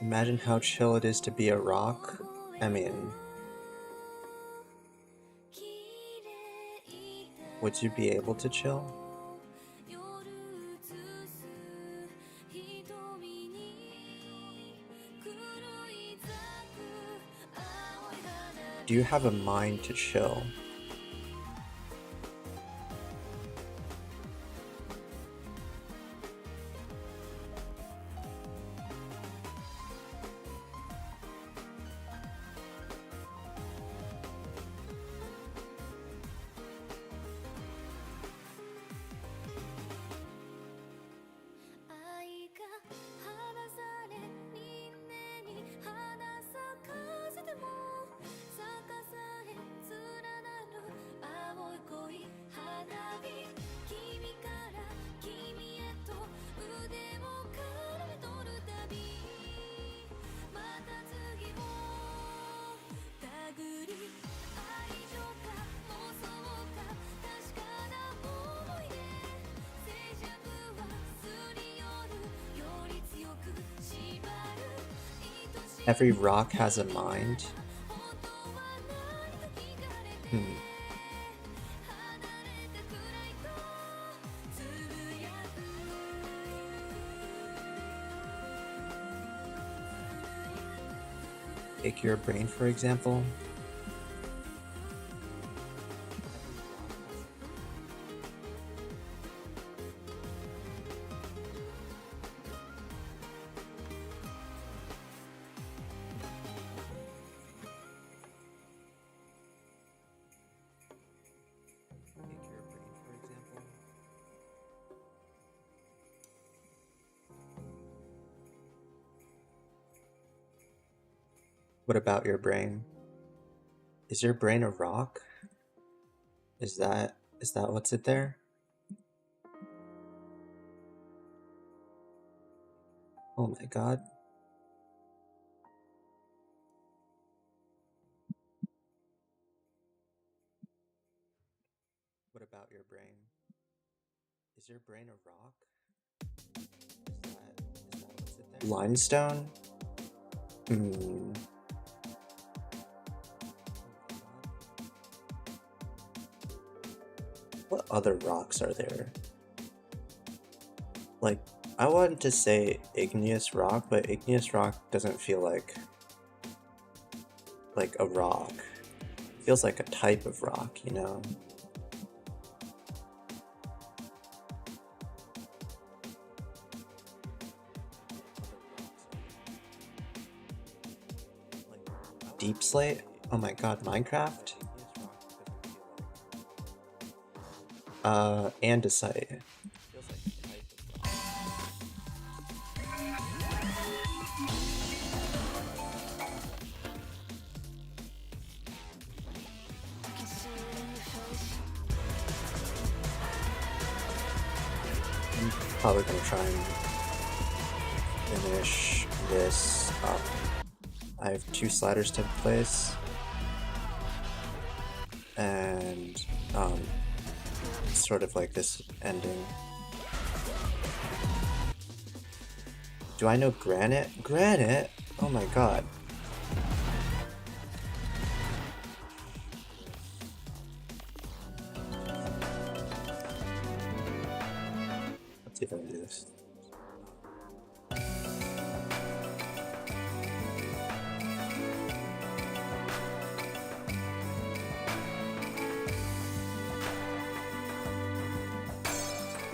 Imagine how chill it is to be a rock. I mean, would you be able to chill? Do you have a mind to chill? Every rock has a mind. Take your brain, for example. What about your brain? Is your brain a rock? Is that what's it there? Oh my god. What about your brain? Is your brain a rock? Is that what's it there? Limestone? What other rocks are there? Like, I wanted to say igneous rock, but igneous rock doesn't feel like a rock. It feels like a type of rock, you know? Deep slate? Oh my god, Minecraft? Andesite. I'm probably gonna try and finish this up. I have 2 sliders to place, and sort of like this ending. Do I know granite? Granite? Oh my god. Let's see if I can do this.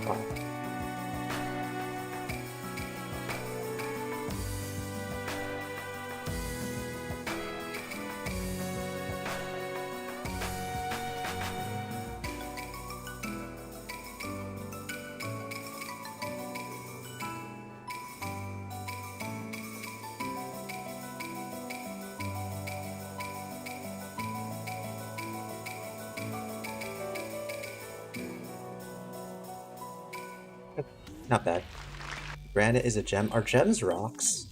Wow. Not bad. Granite is a gem. Are gems rocks?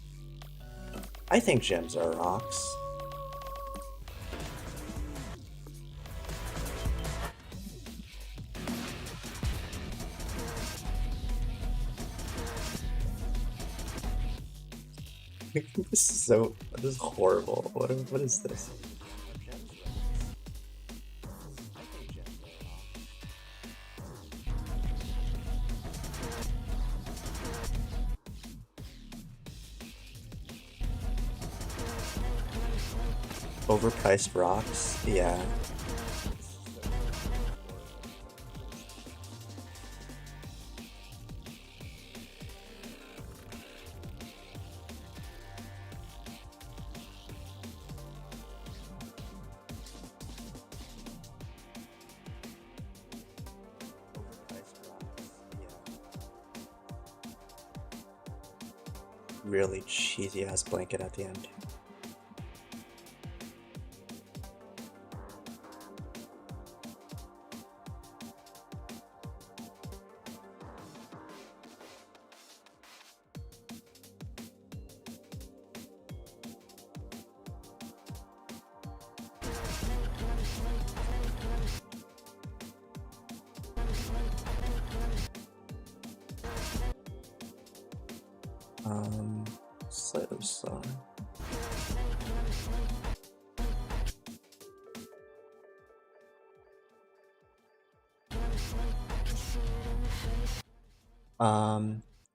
I think gems are rocks. This is horrible. What is this? Overpriced rocks? Yeah. Really cheesy ass blanket at the end. Slightly slower.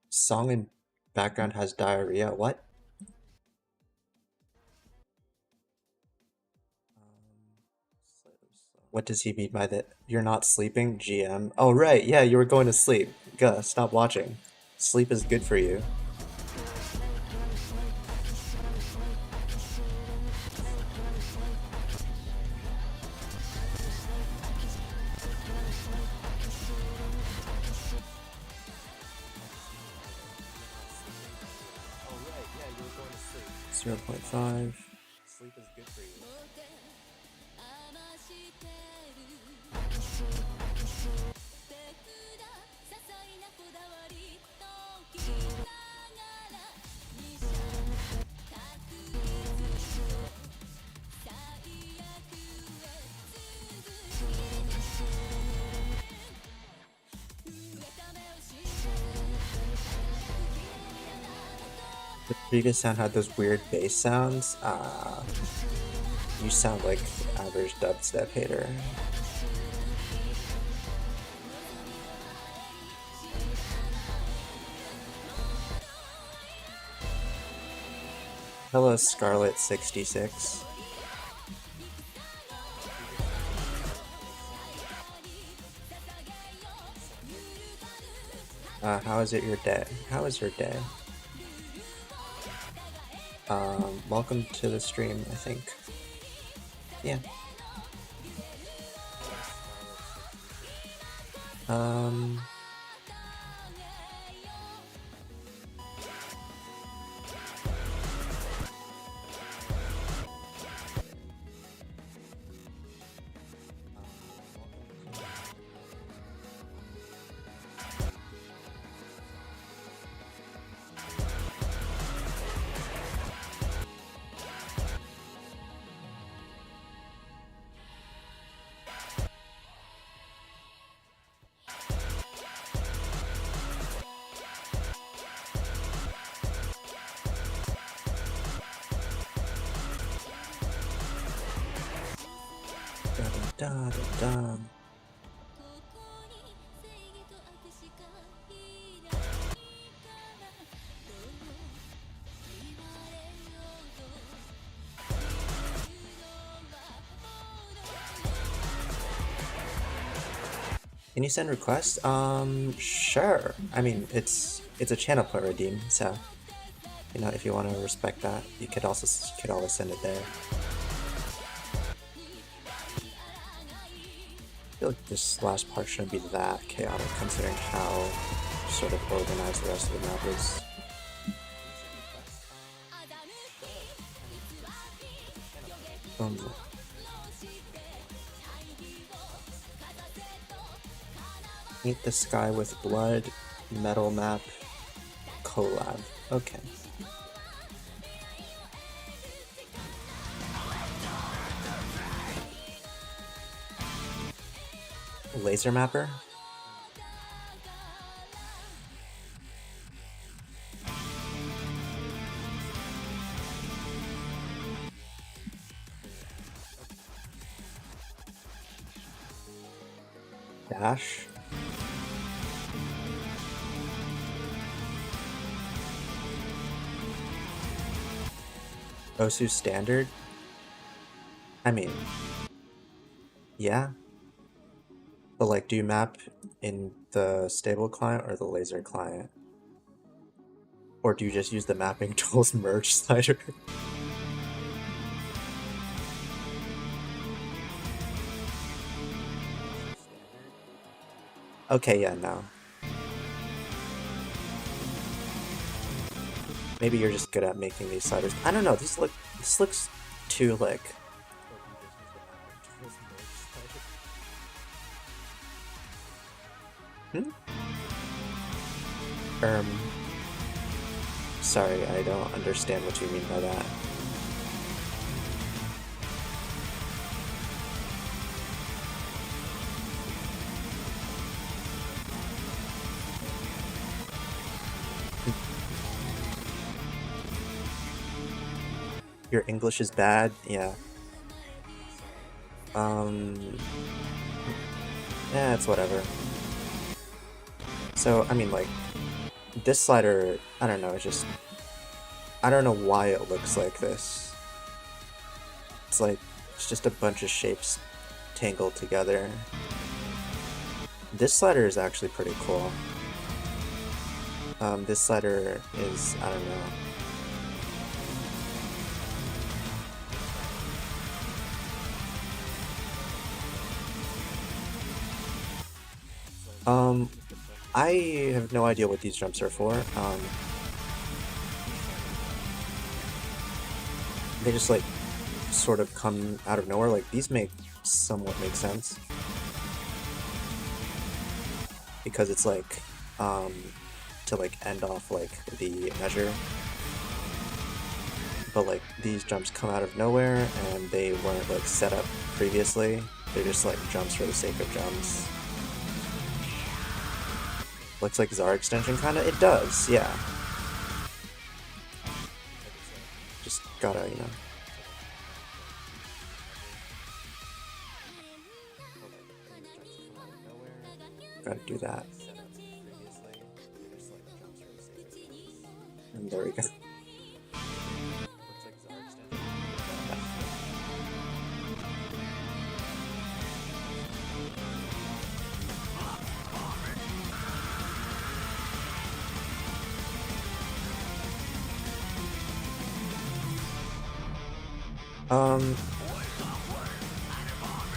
Song in background has diarrhea. What? What does he mean by that? You're not sleeping, GM? Oh, right, yeah, you were going to sleep. Gah, stop watching. Sleep is good for you. Oh, right, yeah, you were going to sleep. 0.5. Sleep is good for you. The previous sound had those weird bass sounds. You sound like average dubstep hater. Hello, Scarlet66. How is it your day? How is your day? Welcome to the stream, I think. Yeah. Da da da da. Can you send requests? Sure. I mean, it's a channel point redeem, so you know if you want to respect that, you could always send it there. I feel like this last part shouldn't be that chaotic, considering how sort of organized the rest of the map is. Paint the sky with blood, metal map, collab. Okay. Laser mapper? Dash? Osu standard? I mean, yeah. But like, do you map in the stable client or the laser client? Or do you just use the mapping tools merge slider? Okay, yeah, no. Maybe you're just good at making these sliders. I don't know, this looks too like... Hmm? Sorry, I don't understand what you mean by that. Your English is bad? Yeah. Yeah, it's whatever. So, I mean, like, this slider, I don't know, it's just... I don't know why it looks like this. It's like, it's just a bunch of shapes tangled together. This slider is actually pretty cool. This slider is, I don't know. I have no idea what these jumps are for. They just like sort of come out of nowhere. Like these somewhat make sense because it's like to like end off like the measure. But like these jumps come out of nowhere and they weren't like set up previously. They're just like jumps for the sake of jumps. Looks like Zara extension kinda? It does, yeah. Just gotta, you know. Gotta do that. And there we go.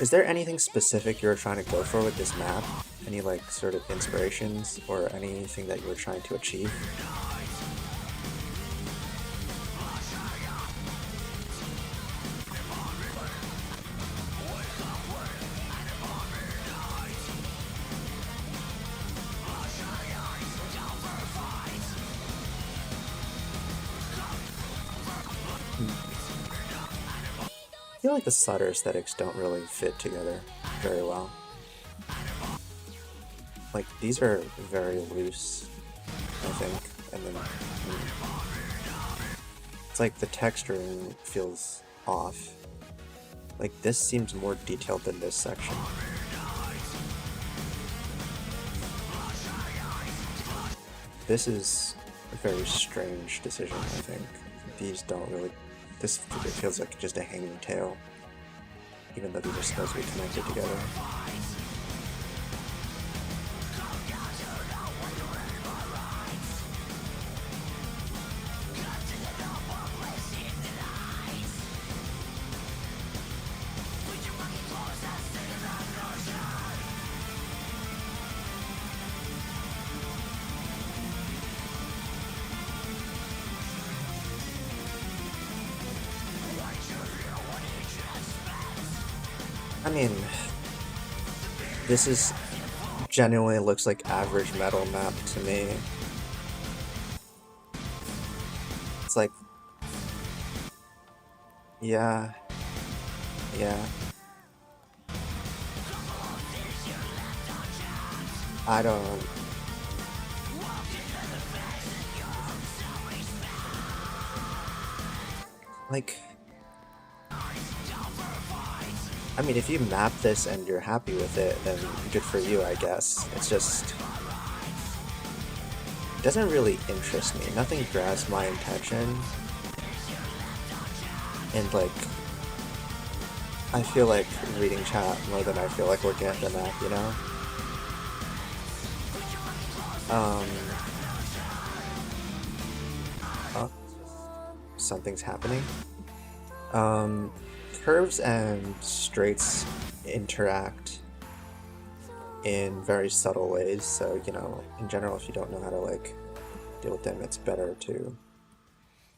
Is there anything specific you were trying to go for with this map? Any like sort of inspirations or anything that you were trying to achieve? I feel like the slider aesthetics don't really fit together very well. Like, these are very loose, I think, and then it's like the texturing feels off. Like, this seems more detailed than this section. This is a very strange decision, I think. These don't really... This feels like just a hanging tail, even though these are supposed to be connected together. I mean, this is genuinely looks like average metal map to me. It's like, yeah. I don't... Like... I mean, if you map this and you're happy with it, then good for you, I guess. It's just... It doesn't really interest me. Nothing grabs my attention. And, like... I feel like reading chat more than I feel like looking at the map, you know? Oh, something's happening. Curves and straights interact in very subtle ways, so, you know, in general, if you don't know how to, like, deal with them, it's better to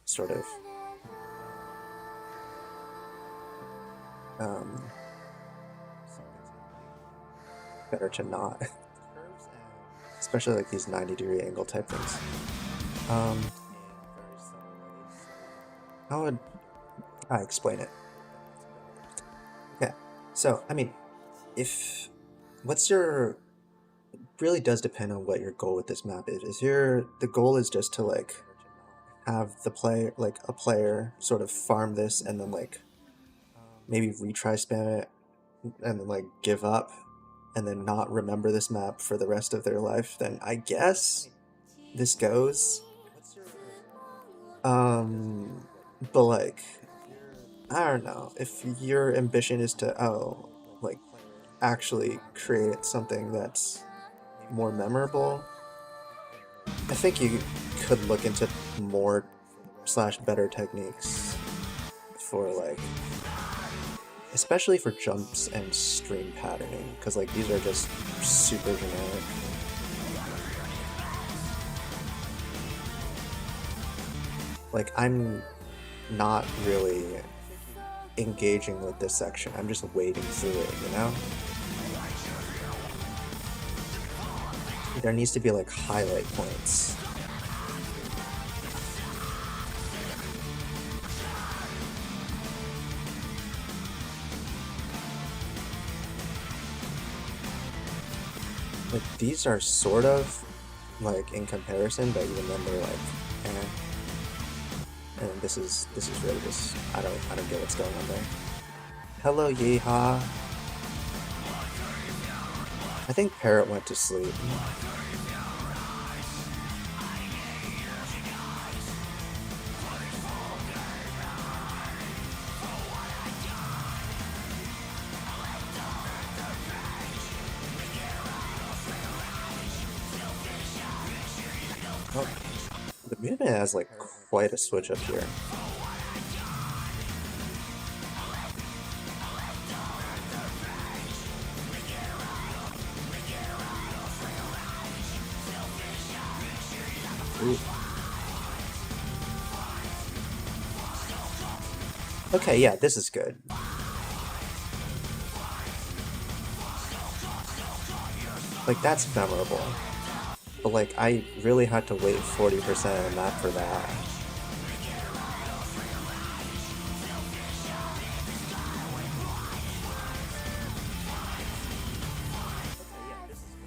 sort of better to not. Especially like these 90-degree angle type things. How would I explain it? Yeah, so, I mean, if... What's your... It really does depend on what your goal with this map is. The goal is just to, like, have the player, like, a player sort of farm this and then, like, maybe retry spam it and then, like, give up and then not remember this map for the rest of their life, then I guess this goes. But, like, I don't know, if your ambition is to, like, actually create something that's more memorable, I think you could look into more / better techniques for, like, especially for jumps and stream patterning, because, like, these are just super generic. Like, I'm not really engaging with this section, I'm just wading through it, you know? There needs to be, like, highlight points. Like, these are sort of, like, in comparison, but even then they're, like, eh. And this is really just, I don't get what's going on there. Hello, Yeehaw. I think Parrot went to sleep. Oh, the movement has, like, quite a switch up here. Ooh. Okay, yeah, this is good. Like, that's memorable. But, like, I really had to wait 40% of the map for that.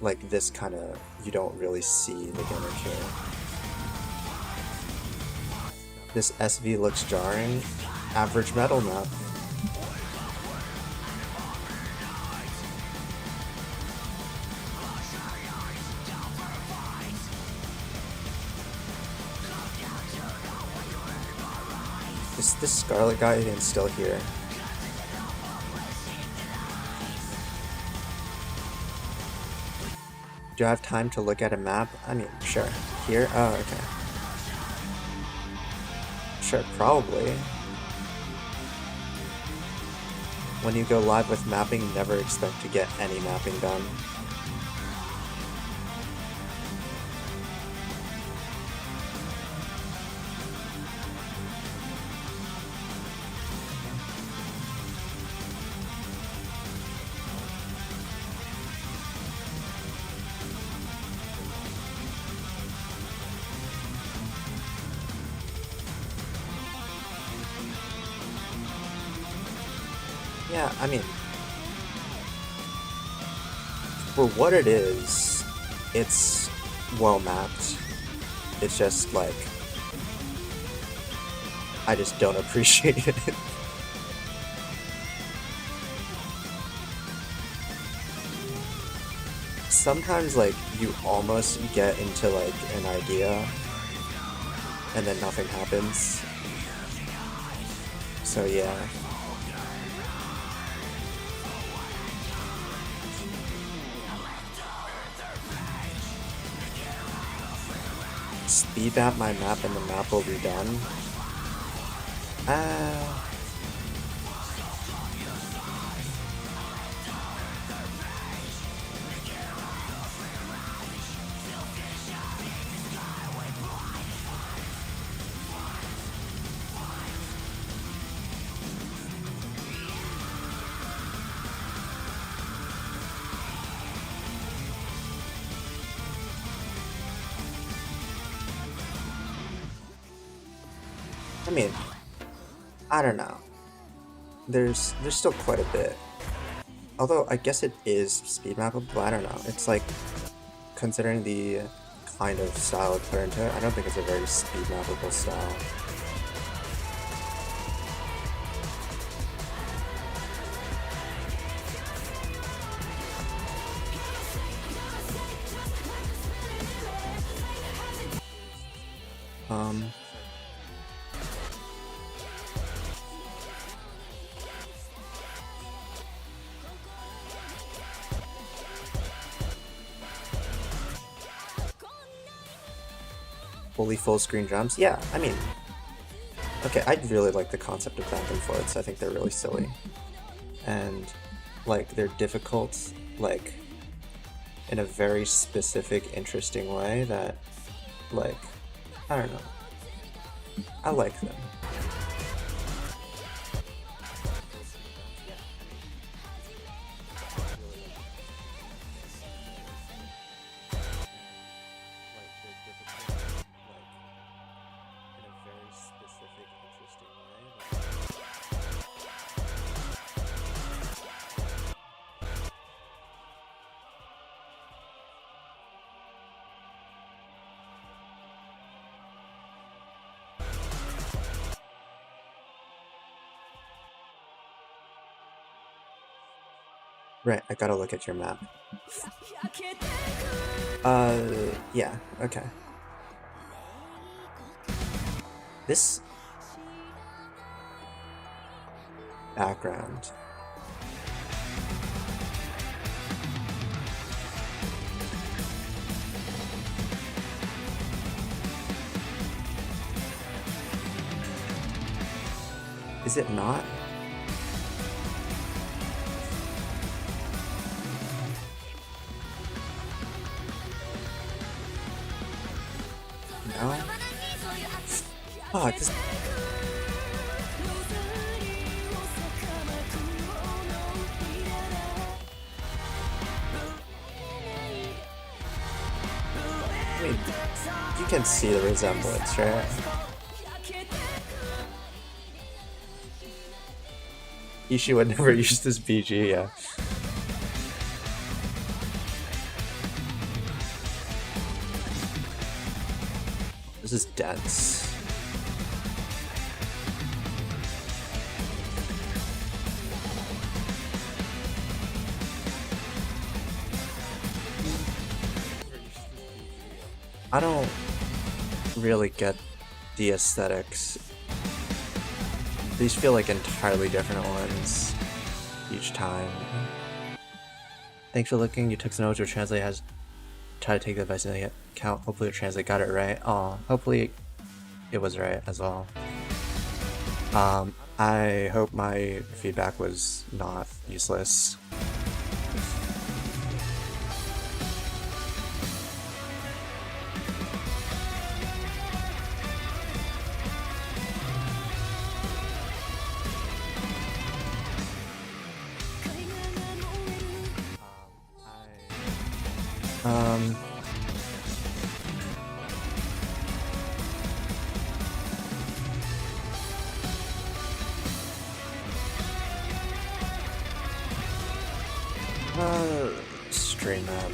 Like, this kind of, you don't really see the gimmick here. This SV looks jarring. Average metal map. Is this Scarlet guy even still here? Do I have time to look at a map? I mean, sure. Here? Oh, okay. Sure, probably. When you go live with mapping, never expect to get any mapping done. Yeah, I mean, for what it is, it's well mapped. It's just like I just don't appreciate it. Sometimes like you almost get into like an idea and then nothing happens. So yeah. Speed map my map and the map will be done. I mean, I don't know. There's still quite a bit. Although I guess it is speed mappable, but I don't know. It's like, considering the kind of style it put into it, I don't think it's a very speed mappable style. Fully full screen jumps? Yeah, I mean, okay, I really like the concept of phantom floats. I think they're really silly. And, like, they're difficult, like, in a very specific, interesting way that, like, I don't know. I like them. Right, I gotta look at your map. Yeah, okay. This background. Is it not? No? Oh, this... I mean, you can see the resemblance, right? Ishii would never use this BG, yeah. This is dense. I don't really get the aesthetics. These feel like entirely different ones each time. Thanks for looking. You took some notes. Your translate has tried to take the advice into account. Hopefully your translate got it right. Oh, hopefully it was right as well. I hope my feedback was not useless. Stream that.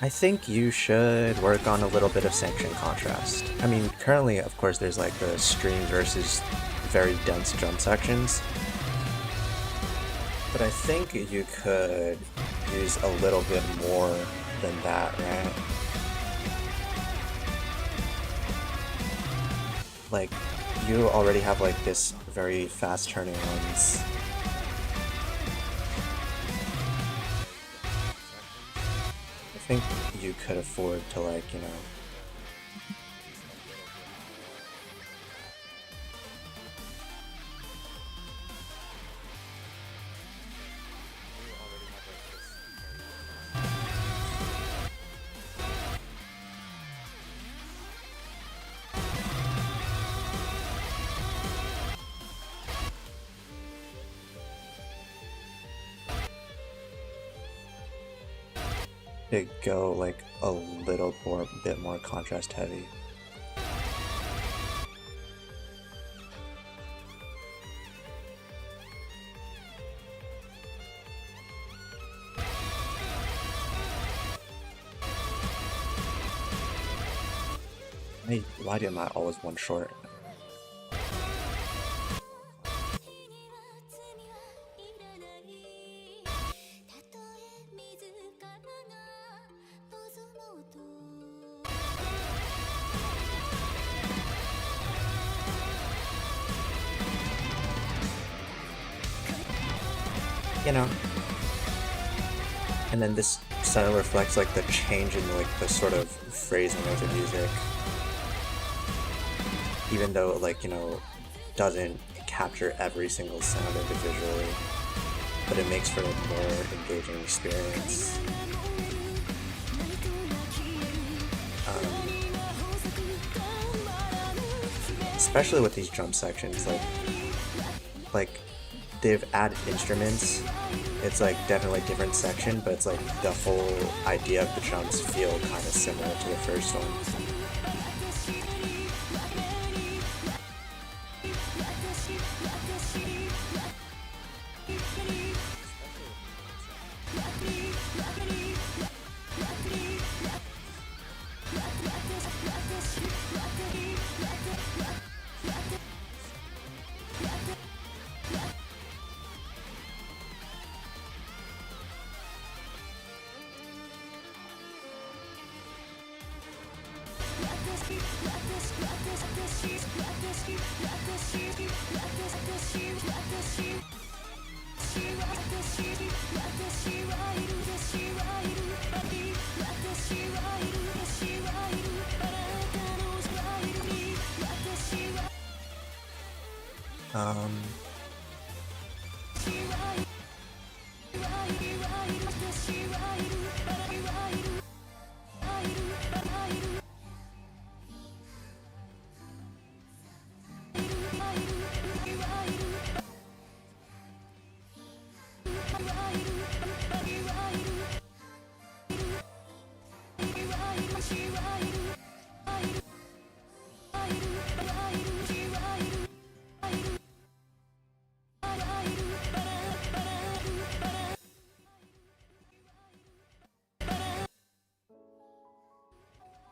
I think you should work on a little bit of sanction contrast. I mean, currently, of course, there's like the stream versus very dense drum sections, but I think you could use a little bit more than that, right? Like, you already have like this very fast turning ones. I think you could afford to, like, you know, to go like a little more, bit more contrast heavy. Why am I always one short? You know? And then this kind of reflects like the change in like the sort of phrasing of the music. Even though it, like, you know, doesn't capture every single sound individually, but it makes for a more engaging experience. Especially with these drum sections, like they've added instruments. It's like definitely a different section, but it's like the whole idea of the drums feel kind of similar to the first one.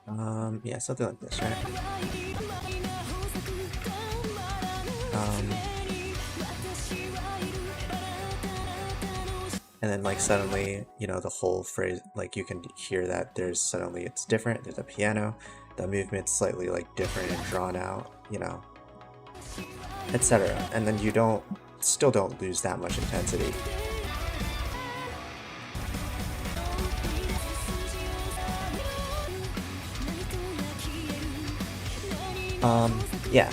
Um, yeah, something like this, right? And then like suddenly, you know, the whole phrase, like you can hear that there's suddenly it's different. There's a piano, the movement's slightly like different and drawn out, you know, etc. And then you still don't lose that much intensity. Yeah.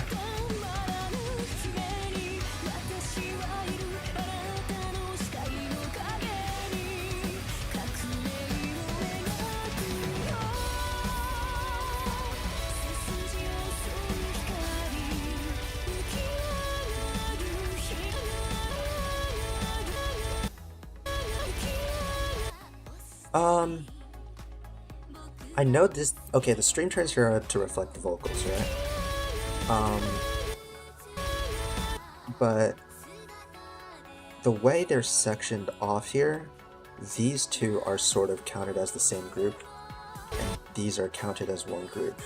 I know this. Okay, the string turns here to reflect the vocals, right? But the way they're sectioned off here, these two are sort of counted as the same group. these are counted as one group.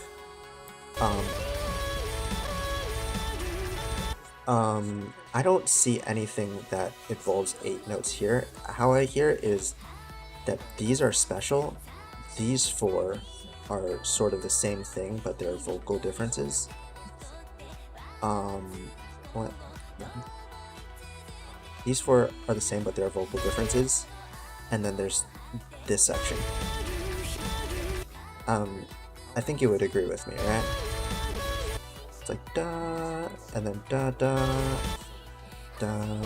I don't see anything that involves 8 notes here. How I hear is that these are special. These 4 are sort of the same thing, but they're vocal differences. What? These 4 are the same, but they're vocal differences. And then there's this section. I think you would agree with me, right? It's like da, and then da da, da.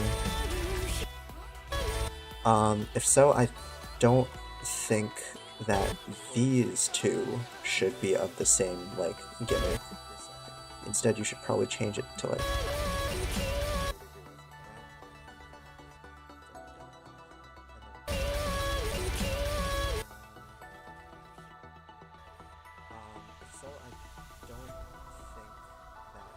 If so, I don't think that these 2 should be of the same, like, gimmick. Instead, you should probably change it to, like... So I don't think that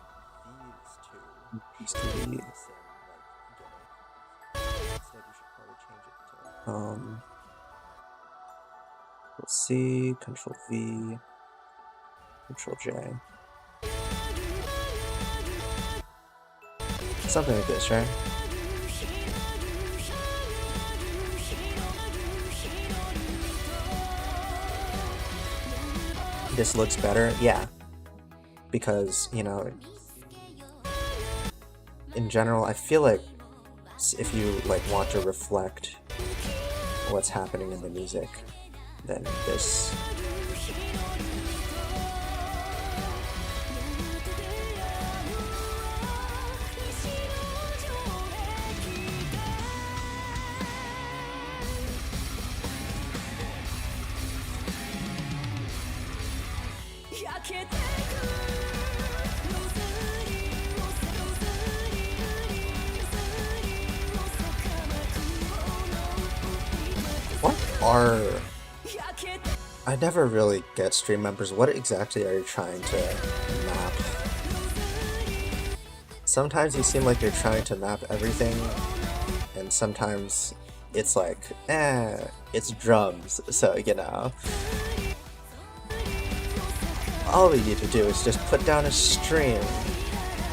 these 2 should be the same, like, gimmick. Instead, you should probably change it to, like... Let's see, Control V, Control J. Something like this, right? This looks better, yeah. Because, you know, in general, I feel like if you, like, want to reflect what's happening in the music, then this... What are... I never really get stream members. What exactly are you trying to map? Sometimes you seem like you're trying to map everything, and sometimes it's like, it's drums, so, you know. All we need to do is just put down a stream,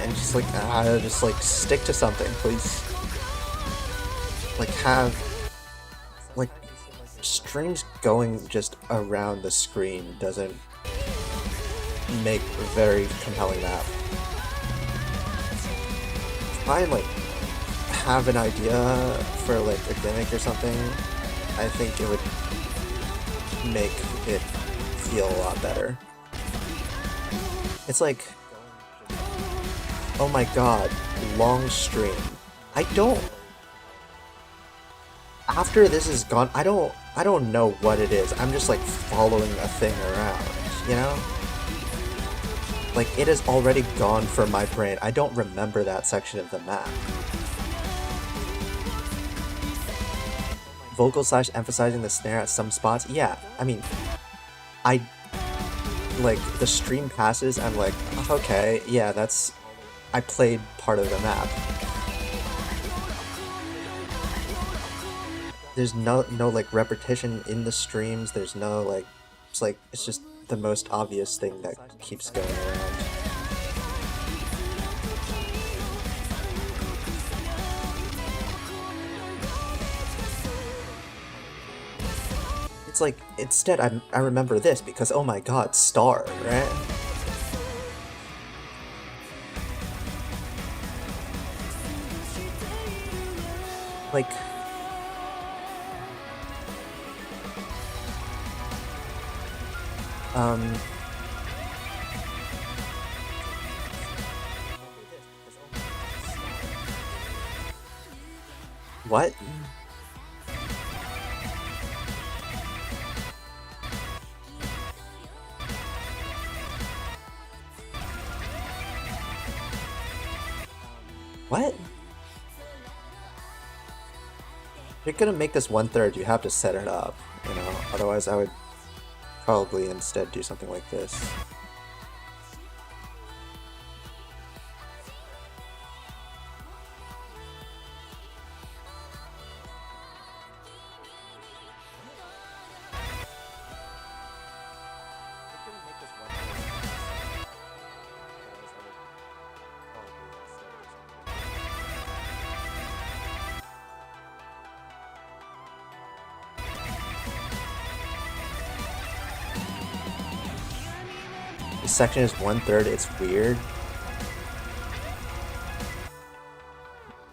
and just like, stick to something, please. Like, have, like, streams going just around the screen doesn't make a very compelling map. Try and, like, have an idea for, like, a gimmick or something. I think it would make it feel a lot better. It's like, oh my god, long stream. After this is gone, I don't know what it is. I'm just, like, following a thing around, you know? Like, it is already gone from my brain. I don't remember that section of the map. Vocal / emphasizing the snare at some spots? Yeah, I mean, like, the stream passes, I'm like, okay, yeah, I played part of the map. There's no like repetition in the streams. There's no like, it's just the most obvious thing that keeps going around. It's like, instead I remember this because, oh my god, star, right? Like, what? What? If you're gonna make this 1/3, you have to set it up, you know? Otherwise I would probably instead do something like this. section is 1/3, it's weird.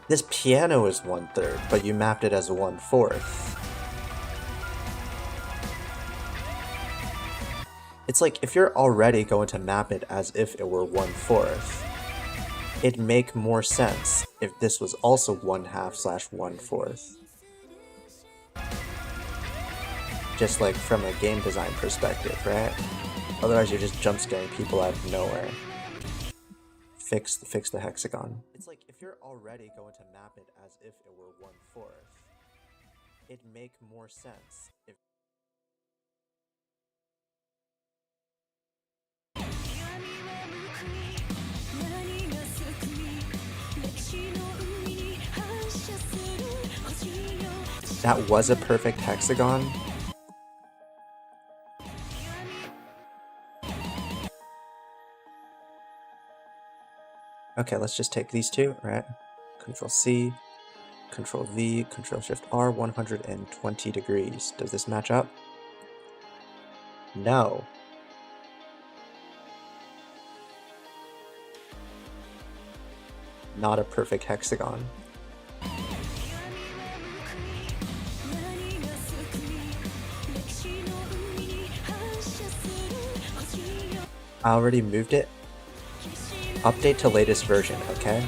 This piano is 1/3, but you mapped it as 1/4. It's like, if you're already going to map it as if it were 1/4, it'd make more sense if this was also 1/2/1/4. Just like from a game design perspective, right? Otherwise you're just jump scaring people out of nowhere. Fix the hexagon. It's like, if you're already going to map it as if it were 1/4, it'd make more sense if that was a perfect hexagon. Okay, let's just take these two, right? Control C, Control V, Control Shift R, 120 degrees. Does this match up? No. Not a perfect hexagon. I already moved it. Update to latest version, okay?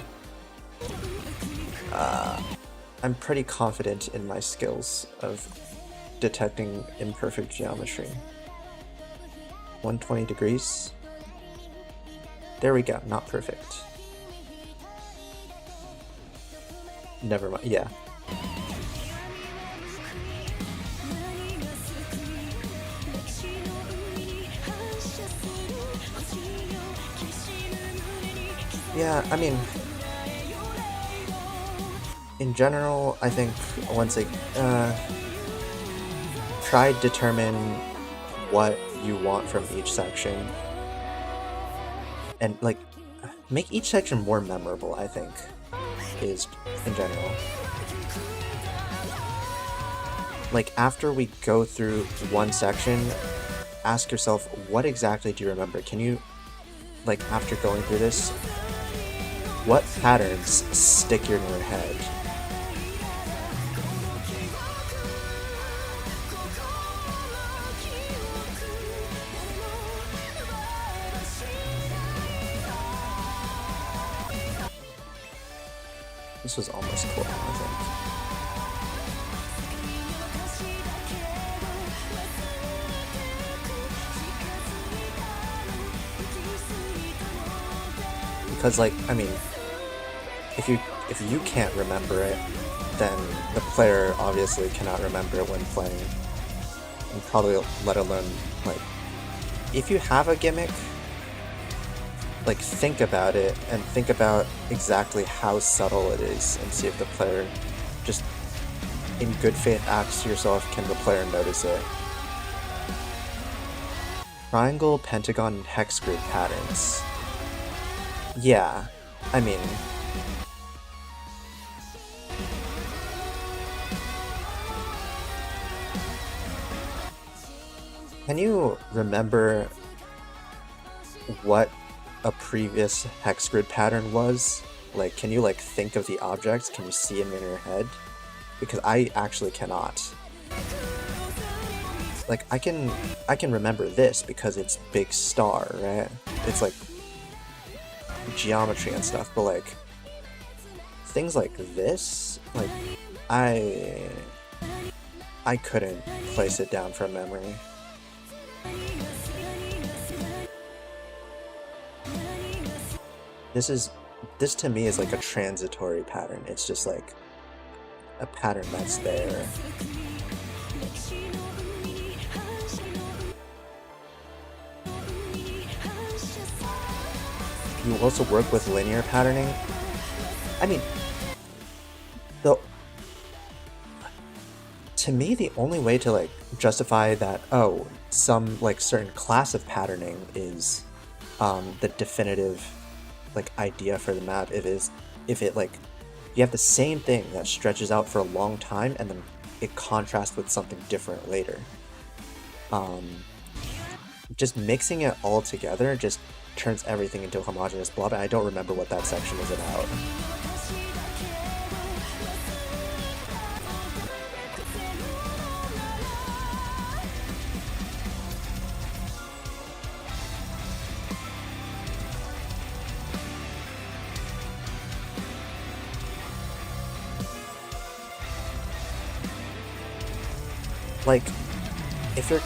I'm pretty confident in my skills of detecting imperfect geometry. 120 degrees. There we go, not perfect. Never mind, yeah. Yeah, I mean, in general, I think once it, try to determine what you want from each section, and like, make each section more memorable, I think, is in general. Like, after we go through one section, ask yourself, what exactly do you remember? Can you, like, after going through this, what patterns stick in your head? This was almost cool, I think. Because, like, I mean, if you can't remember it, then the player obviously cannot remember it when playing. And probably let alone, like, if you have a gimmick, like, think about it and think about exactly how subtle it is and see if the player just in good faith asks yourself, can the player notice it? Triangle, pentagon, and hex grid patterns. Yeah, I mean, can you remember what a previous hex grid pattern was? Like, can you, like, think of the objects? Can you see them in your head? Because I actually cannot. Like, I can remember this because it's big star, right? It's like geometry and stuff, but like things like this, like I couldn't place it down from memory. This to me is like a transitory pattern. It's just like a pattern that's there. You also work with linear patterning. I mean, to me, the only way to like justify that, oh, some like certain class of patterning is the definitive like idea for the map, if it like you have the same thing that stretches out for a long time and then it contrasts with something different later. just mixing it all together just turns everything into a homogeneous blob, and I don't remember what that section is about. Like, if your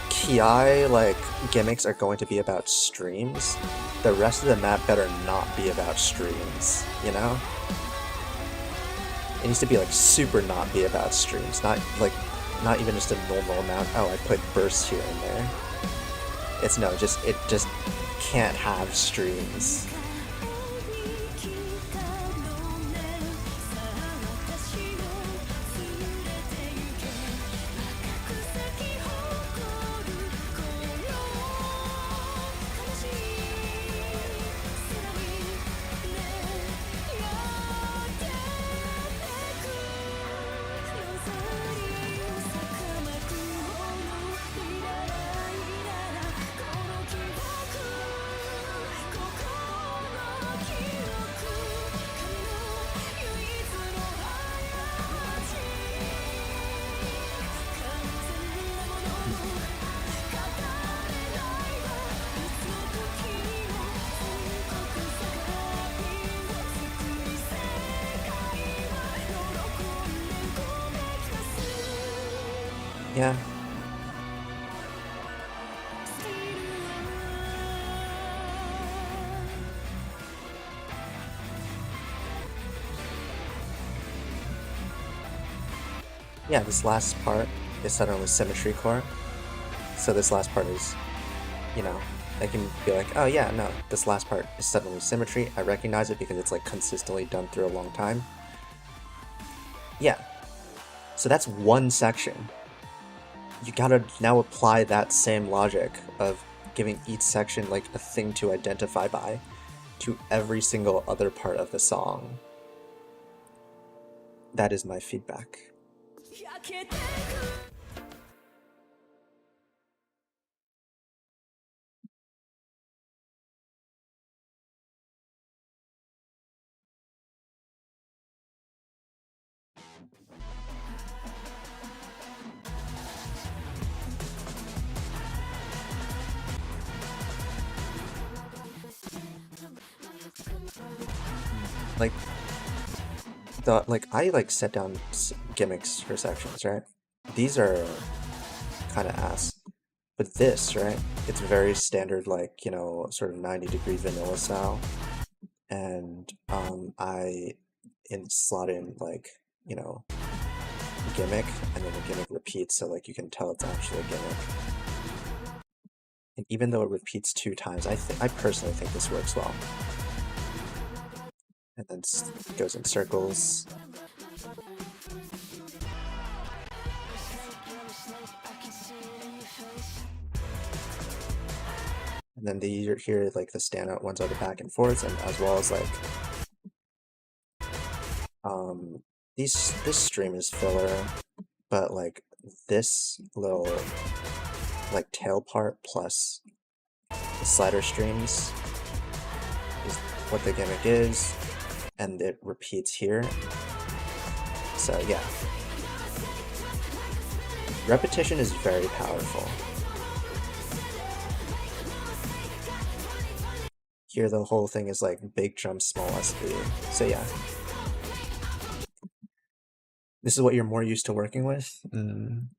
Ki like gimmicks are going to be about streams, the rest of the map better not be about streams, you know? It needs to be like super not be about streams, not even just a normal amount. Oh, I put bursts here and there. It's no, it just can't have streams. Yeah. Yeah, this last part is suddenly symmetry core. So this last part is, you know, I can be like, oh yeah, no, this last part is suddenly symmetry. I recognize it because it's like consistently done through a long time. Yeah. So that's one section. You gotta now apply that same logic of giving each section like a thing to identify by to every single other part of the song. That is my feedback. I set down gimmicks for sections, right? These are kind of ass, but this, right? It's very standard, like, you know, sort of 90-degree vanilla style, and I slot in like, you know, gimmick, and then the gimmick repeats, so like you can tell it's actually a gimmick. And even though it repeats 2 times, I personally think this works well. And then goes in circles. And then you hear like the standout ones are the back and forths, and as well as like this stream is filler, but like this little like tail part plus the slider streams is what the gimmick is, and it repeats here. So yeah, repetition is very powerful. Here the whole thing is like big jump, small SB. So yeah. This is what you're more used to working with?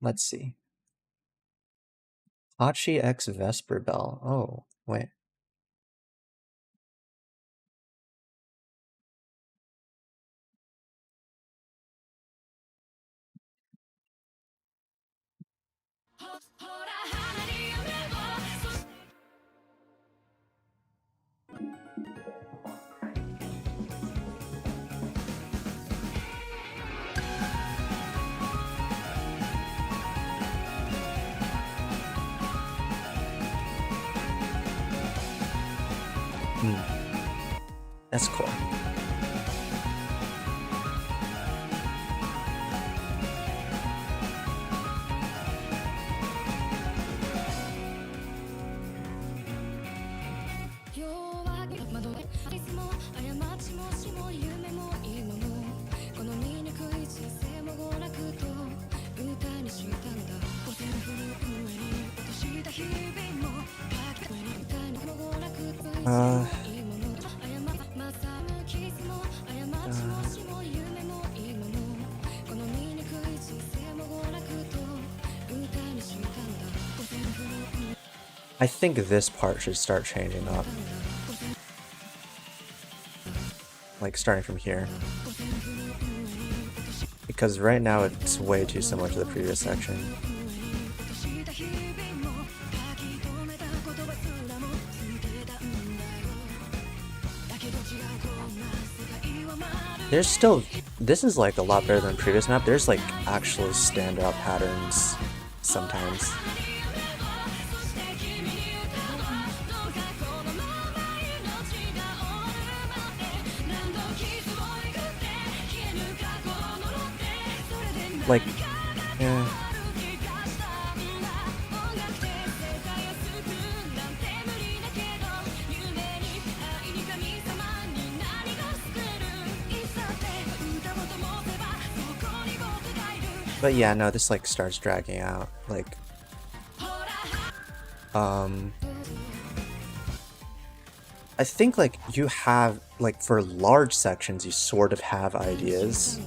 Let's see. Hachi X Vesper Bell. Oh, wait. That's cool. Uh, I think this part should start changing up. Like starting from here. Because right now it's way too similar to the previous section. There's still, this is like a lot better than the previous map. There's like actually standout patterns sometimes. Like, yeah. But yeah, no, this like starts dragging out. Like, I think like you have, like for large sections, you sort of have ideas,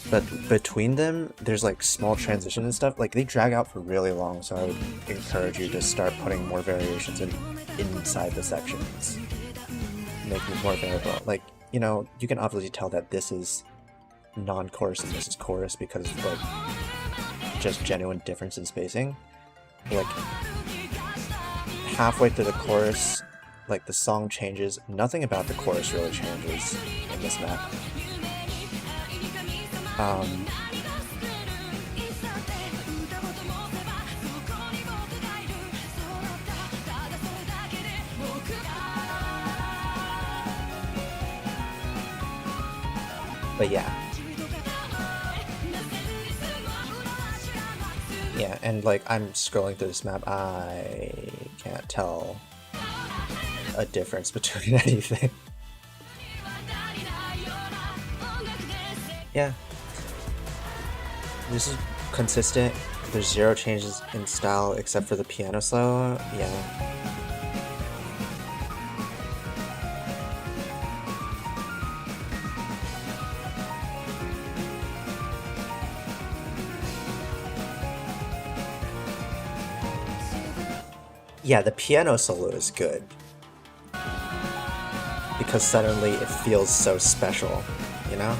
but between them, there's like small transitions and stuff. Like they drag out for really long, so I would encourage you to start putting more variations inside the sections, making it more variable. Like, you know, you can obviously tell that this is non-chorus and this is chorus because of like just genuine difference in spacing. Like halfway through the chorus, like the song changes. Nothing about the chorus really changes in this map. But yeah. Yeah, and like I'm scrolling through this map, I can't tell a difference between anything. Yeah. This is consistent. There's zero changes in style except for the piano solo. Yeah. Yeah, the piano solo is good. Because suddenly it feels so special, you know?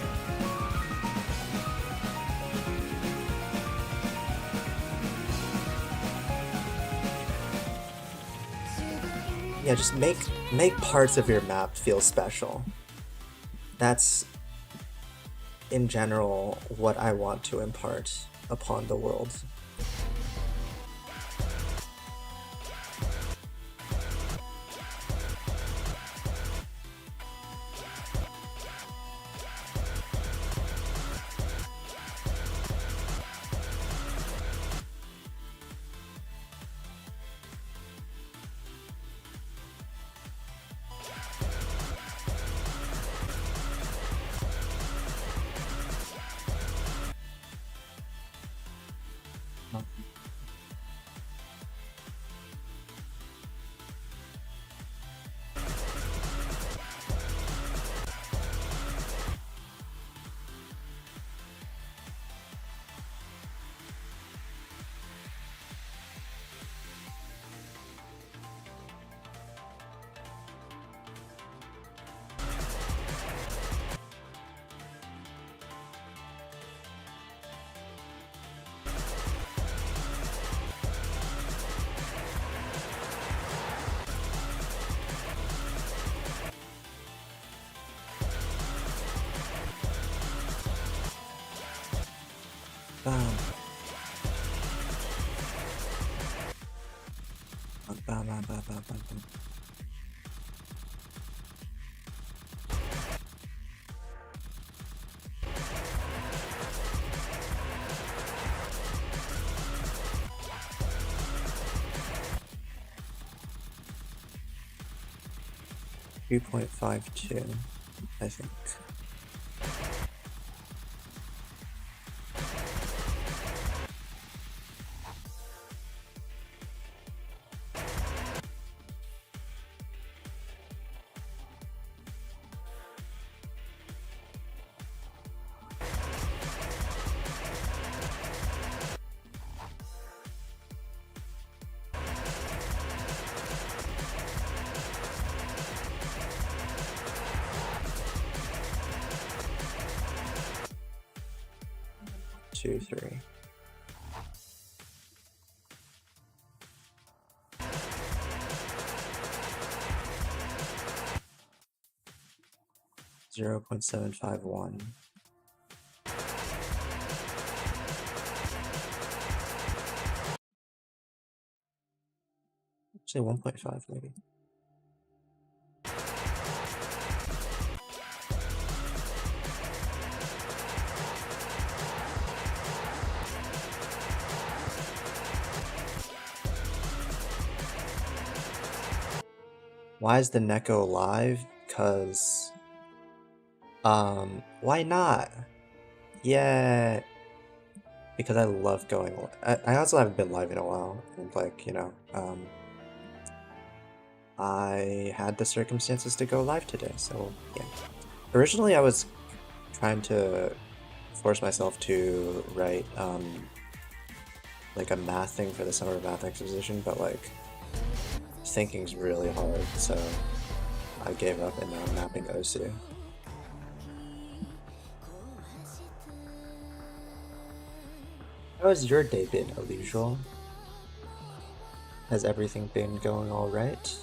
Yeah, just make parts of your map feel special. That's, in general, what I want to impart upon the world. Bam. Bam, bam, bam, bam, bam, bam. .52, I think. 2, 3. $0.751. Say 1.5 maybe. Why is the Neko live? Cause why not? Yeah, because I love going. I also haven't been live in a while, and like, you know, I had the circumstances to go live today, so yeah. Originally, I was trying to force myself to write like a math thing for the summer math exposition, but like thinking's really hard, so I gave up and now I'm mapping OSU. How has your day been, Unusual? Has everything been going all right?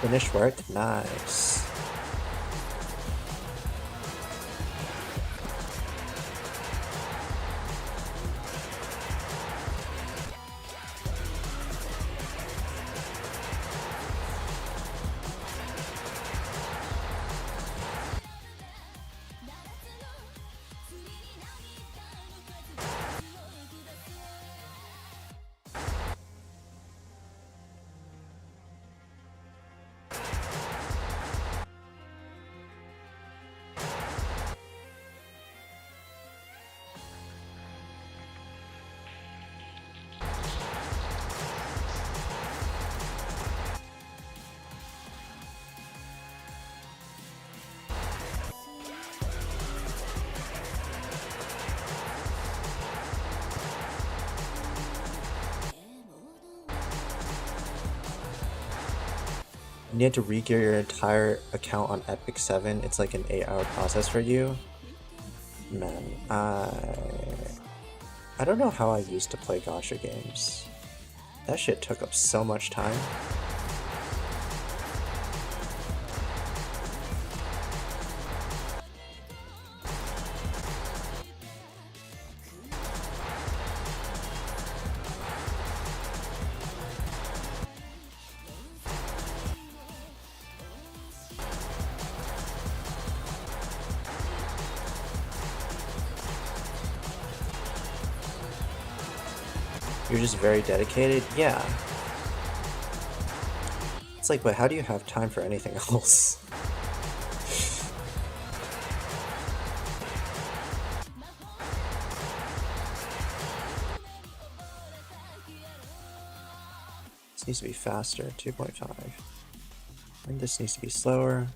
Finished work? Nice. You need to re-gear your entire account on Epic 7. It's like an 8-hour process for you. Man, I don't know how I used to play gacha games. That shit took up so much time. You're just very dedicated? Yeah. It's like, but how do you have time for anything else? This needs to be faster, 2.5. And this needs to be slower.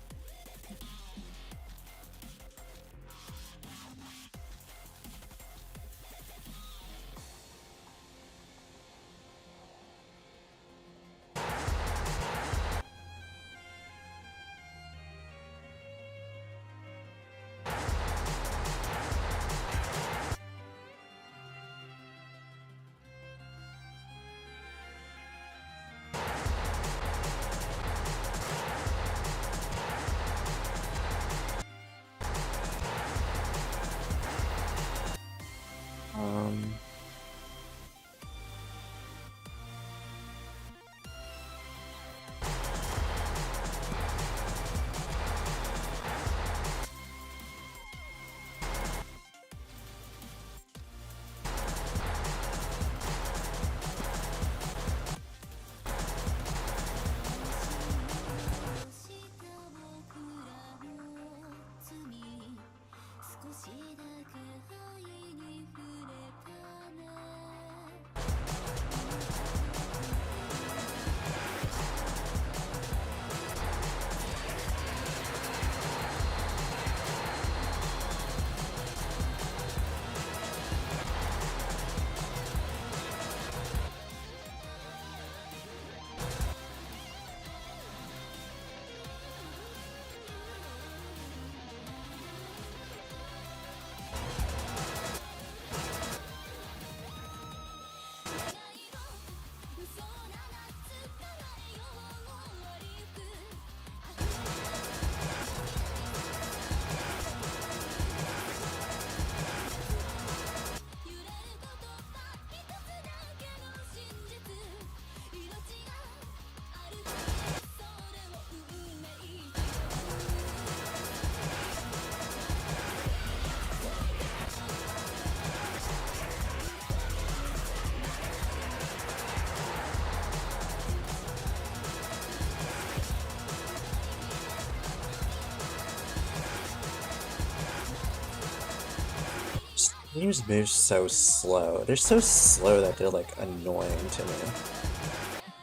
Teams move so slow. They're so slow that they're like annoying to me.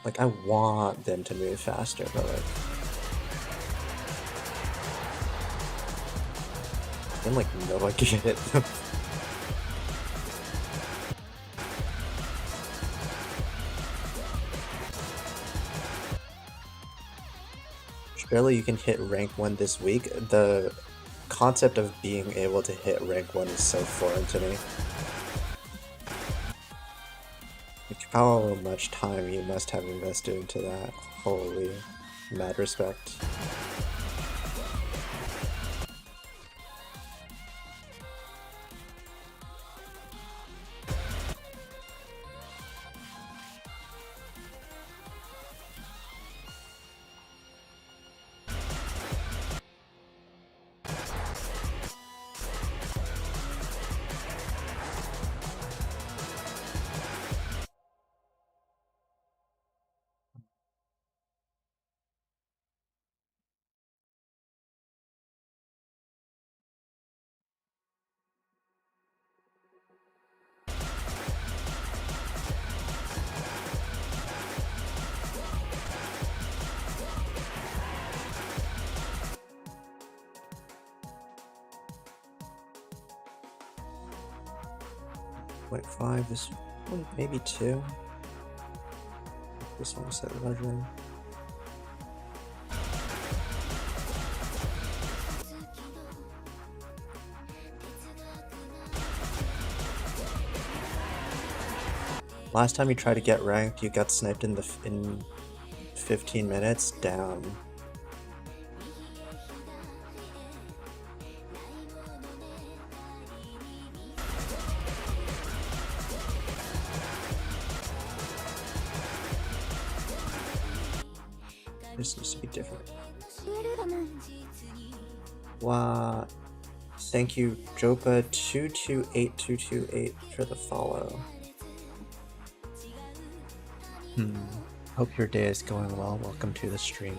Like I want them to move faster, but like then like no I can hit them. Surely you can hit rank 1 this week. The concept of being able to hit rank 1 is so foreign to me. Like how much time you must have invested into that. Holy mad respect. Like 5, this one, maybe 2. This one's set larger. Last time you tried to get ranked, you got sniped in 15 minutes. Down. This needs to be different. Wow. Thank you, Jopa228228 for the follow. Hope your day is going well. Welcome to the stream.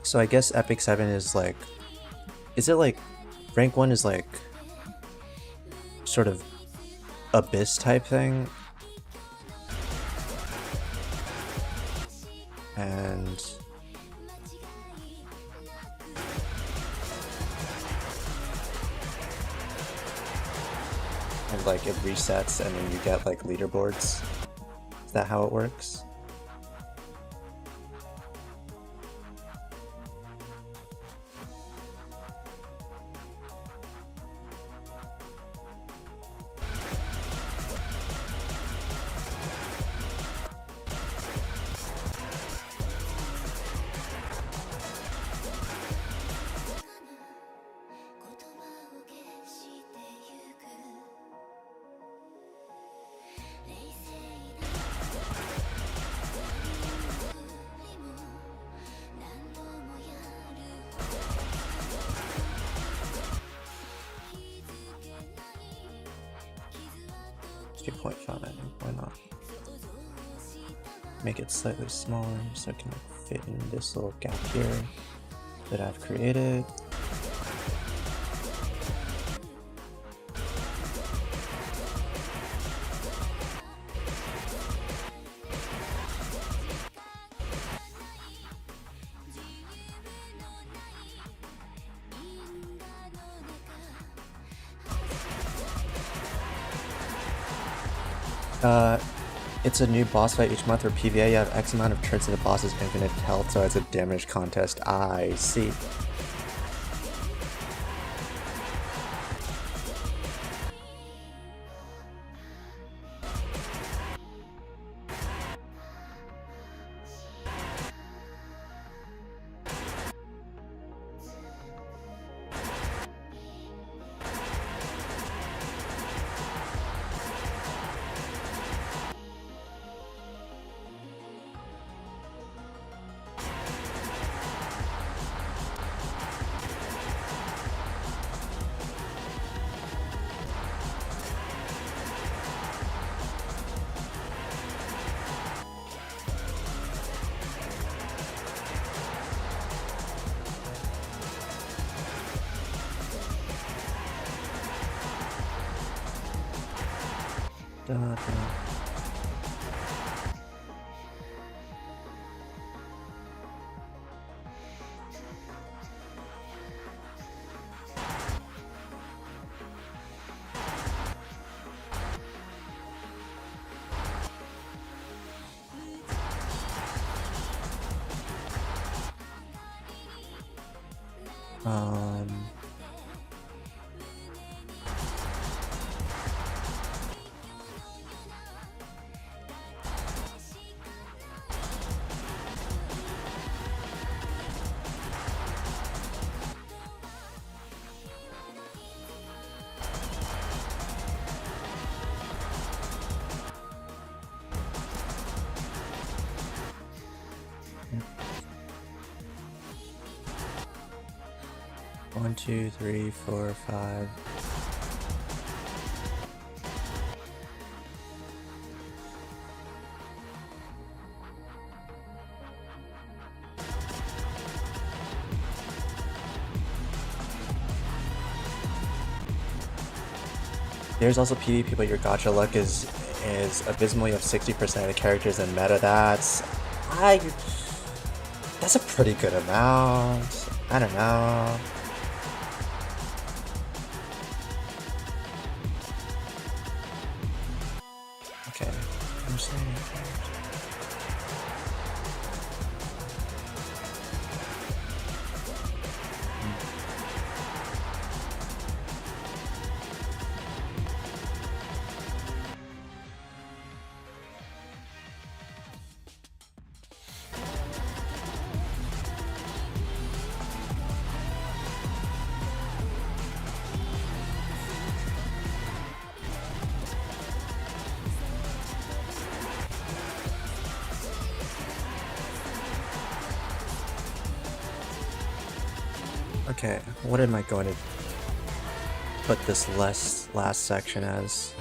So I guess Epic 7 is like... Is it like... Rank 1 is like... Sort of... Abyss type thing? And... like it resets and then you get like leaderboards. Is that how it works? Why not? Make it slightly smaller so it can fit in this little gap here that I've created. It's a new boss fight each month for PvA. You have X amount of turns to the boss's infinite health, so it's a damage contest. I see. Da, da. Um... 1, 2, 3, 4, 5. There's also PvP, but your gacha luck is abysmal. You have 60% of the characters in meta. That's a pretty good amount. I don't know. Okay, I'm saying. Okay, what am I going to put this last section as?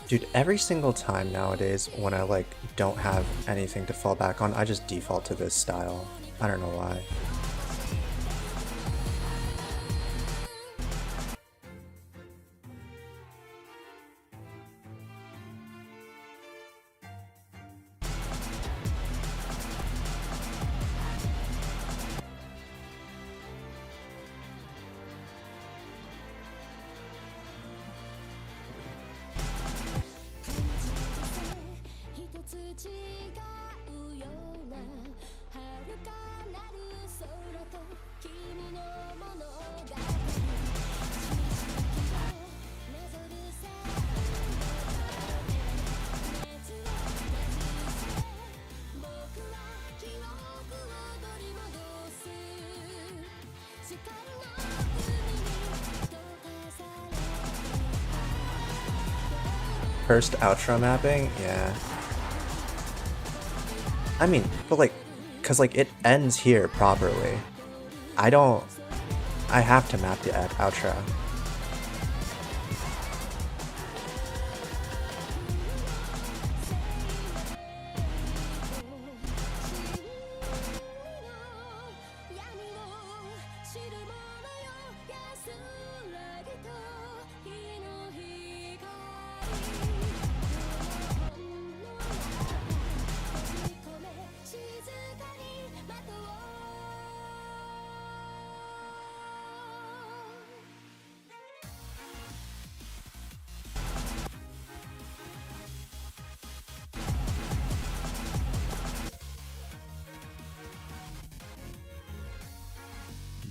Dude, every single time nowadays when I like don't have anything to fall back on, I just default to this style. I don't know why. First outro mapping? Yeah. I mean, but like, cause like it ends here properly. I have to map the outro.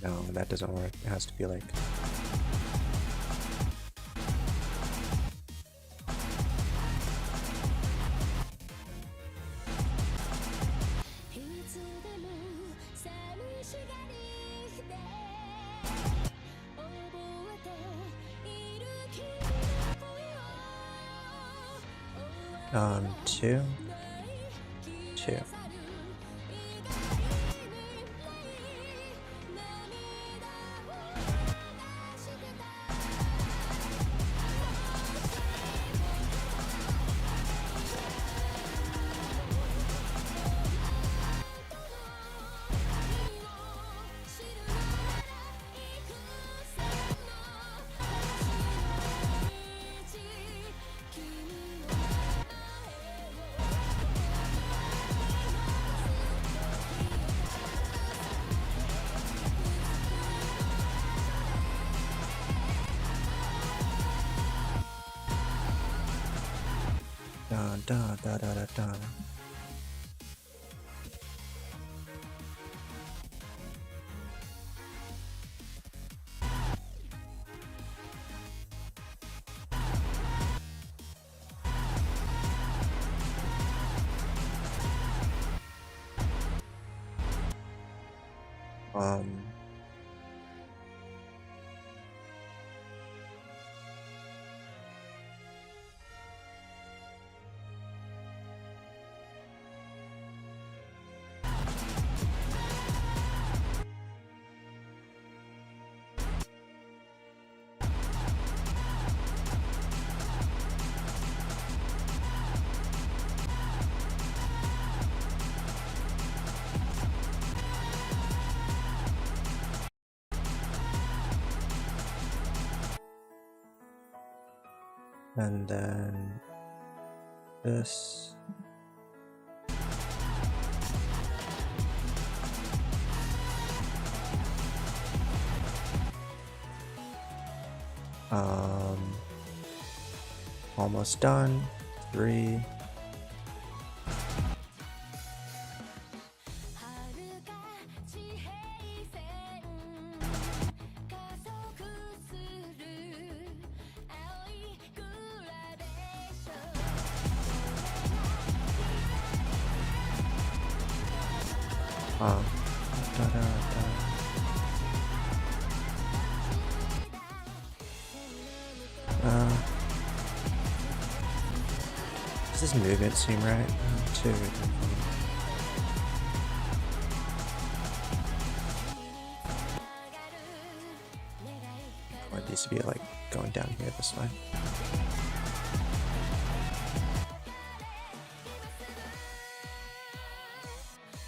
No, that doesn't work. It has to be like... 2, 2. Dun, dun, dun, dun, dun, dun. And then this. Almost done. 3. Da, da, da. Does this movement seem right? 2. It needs to be like going down here this way.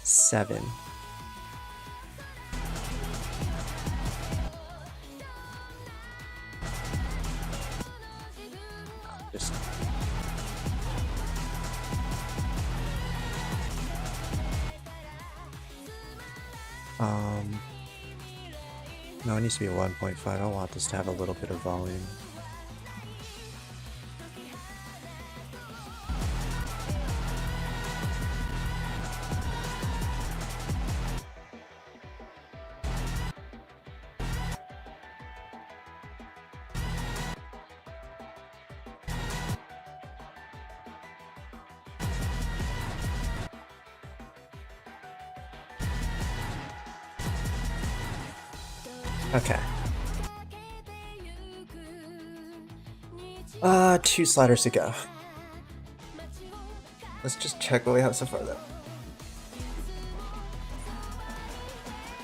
Seven. Just no, it needs to be 1.5. I want this to have a little bit of volume. Okay. 2 sliders to go. Let's just check what we have so far though.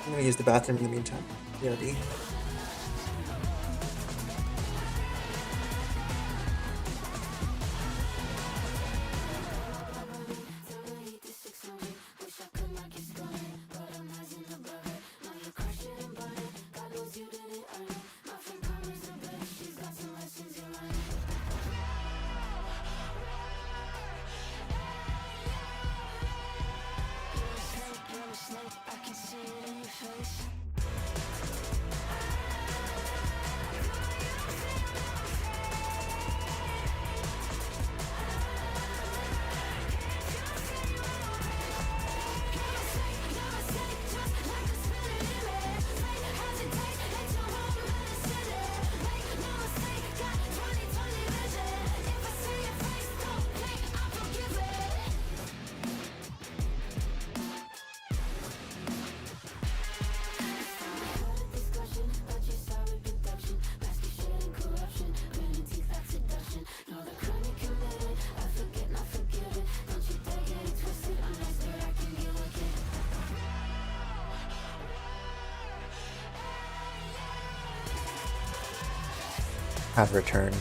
I'm gonna use the bathroom in the meantime. BRB. have returned.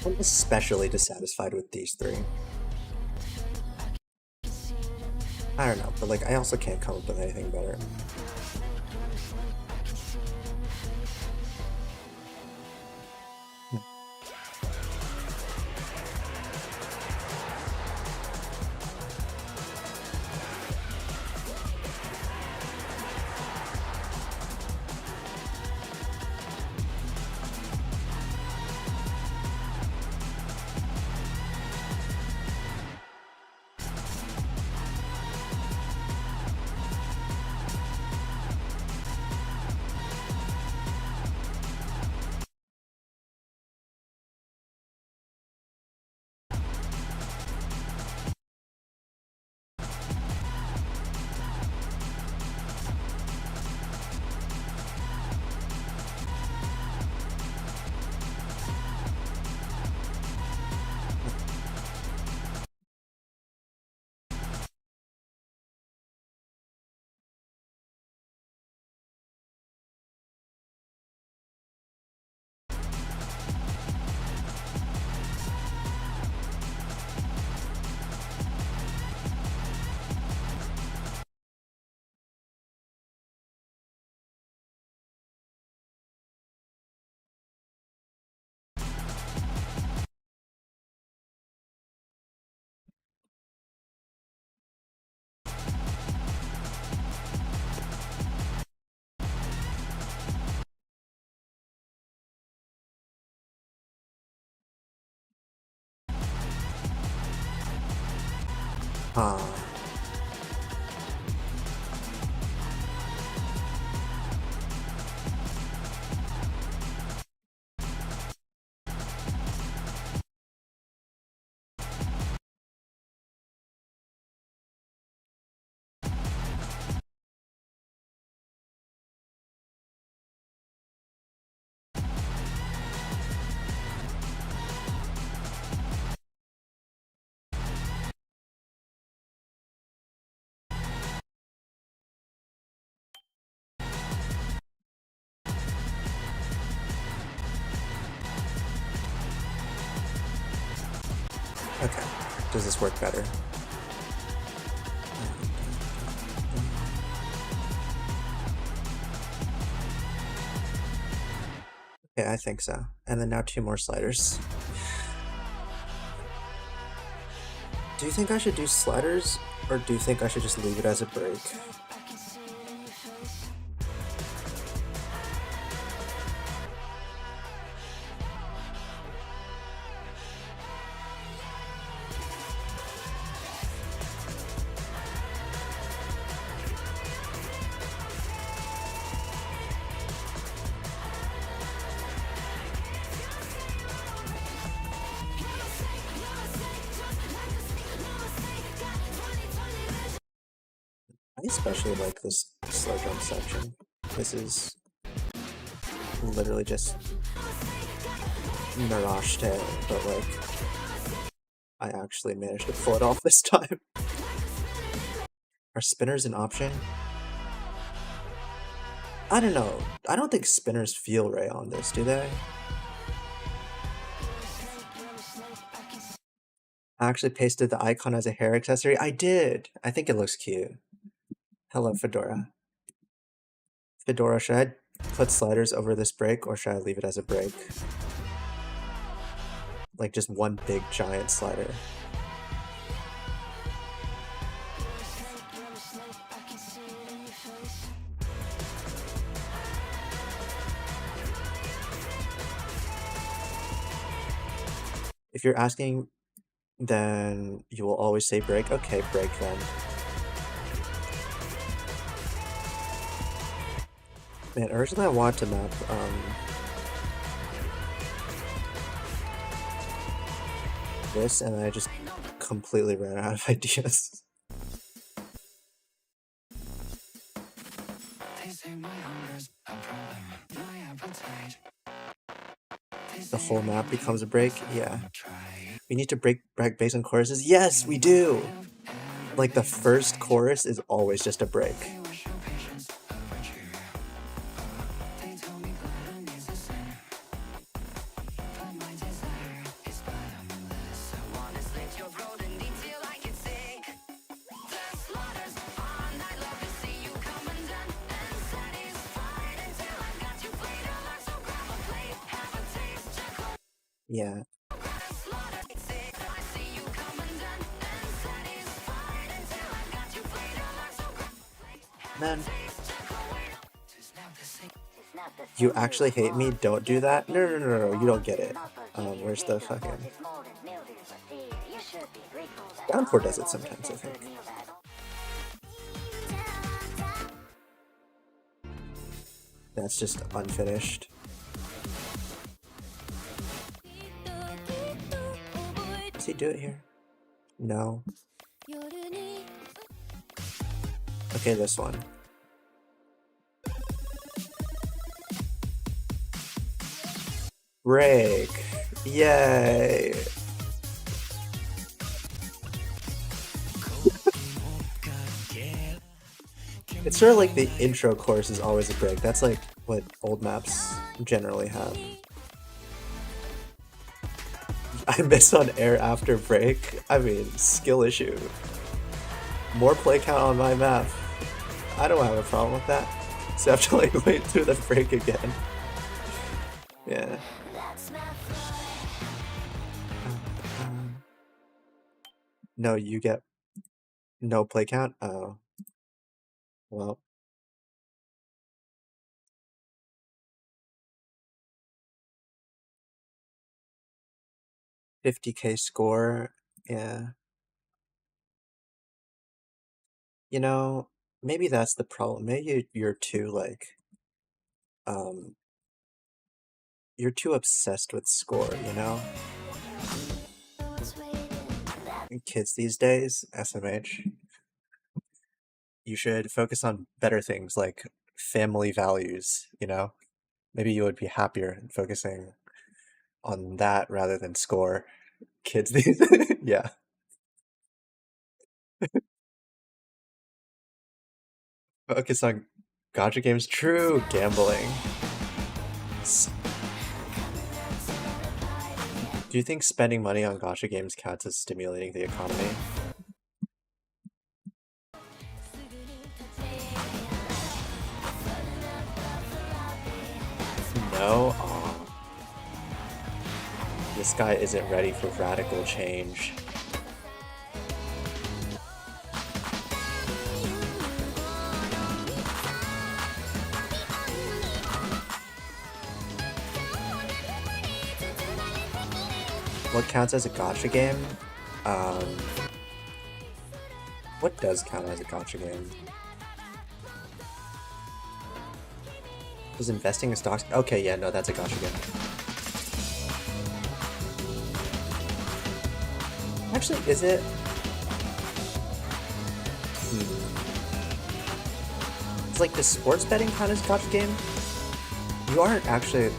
I'm especially dissatisfied with these three. I don't know, but like I also can't come up with anything better. Ah. Okay. Does this work better? Okay, I think so. And then now 2 more sliders. Do you think I should do sliders, or do you think I should just leave it as a break? I especially like this slow jump section. This is literally just Mirage Tail, but like I actually managed to pull it off this time. Are spinners an option? I don't know. I don't think spinners feel right on this, do they? I actually pasted the icon as a hair accessory. I did! I think it looks cute. Hello, Fedora. Fedora, should I put sliders over this break, or should I leave it as a break? Like just one big giant slider. If you're asking then you will always say break. Okay, break then. Man, originally I wanted to map this, and I just completely ran out of ideas. The whole map becomes a break? Yeah. We need to break based on choruses? Yes, we do! Like, the first chorus is always just a break. Yeah. Man. You actually hate me? Don't do that? No, you don't get it. Where's the fucking... Downpour does it sometimes, I think. That's just unfinished. Does he do it here? No. Okay, this one. Break! Yay! It's sort of like the intro course is always a break. That's like what old maps generally have. I miss on air after break? I mean, skill issue. More play count on my map. I don't have a problem with that. So I have to like wait through the break again. Yeah. No, you get no play count? Oh. Well. $50K score, yeah. You know, maybe that's the problem. Maybe you're too like, you're too obsessed with score, you know? Kids these days, SMH, you should focus on better things like family values, you know? Maybe you would be happier focusing on that rather than score. Kids these yeah. Focus on gacha games. True, gambling. Do you think spending money on gacha games counts as stimulating the economy? No? Aw. This guy isn't ready for radical change. What counts as a gacha game? What does count as a gacha game? Is investing in stocks? Okay, yeah, no, that's a gacha game. Actually, is it? It's like, does sports betting count as a gacha game? You aren't actually...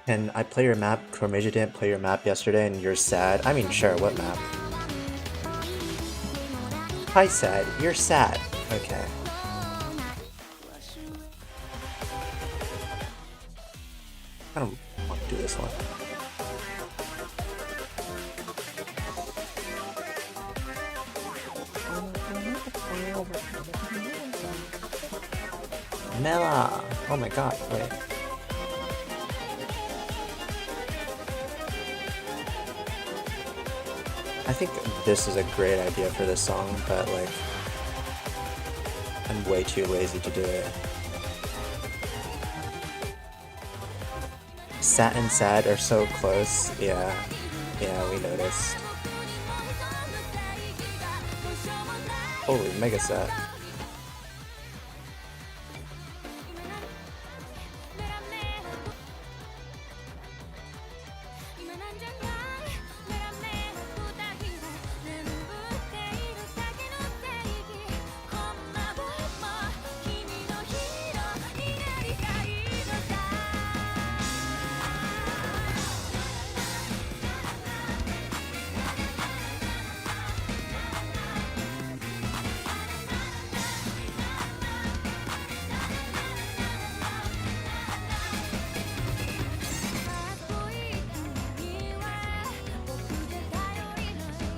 And I play your map, Chromasia didn't play your map yesterday and you're sad. I mean, sure, what map? Hi, sad. You're sad. Okay. I don't want to do this one. Mela! Oh my god, wait. I think this is a great idea for this song, but like, I'm way too lazy to do it. Sat and sad are so close. Yeah, we noticed. Holy mega set.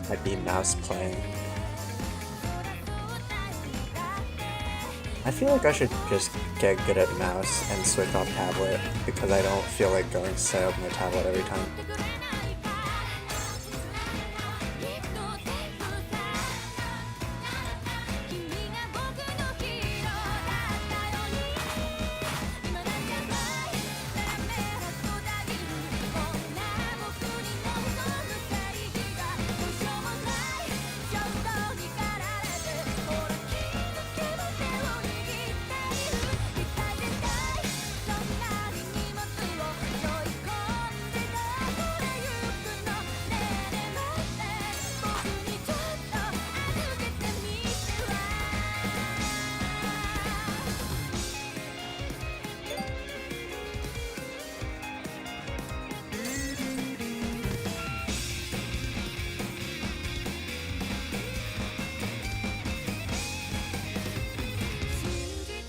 Might be mouse playing. I feel like I should just get good at mouse and switch off tablet because I don't feel like going to set up my tablet every time.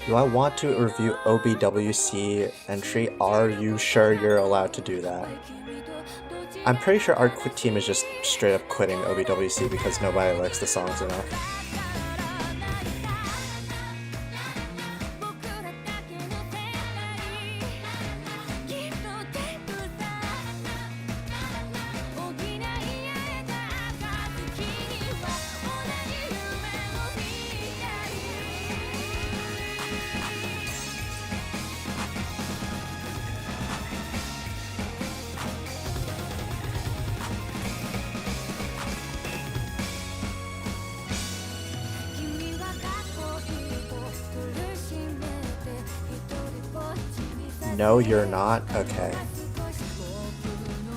Do I want to review OBWC entry? Are you sure you're allowed to do that? I'm pretty sure our team is just straight up quitting OBWC because nobody likes the songs enough. No, you're not? Okay.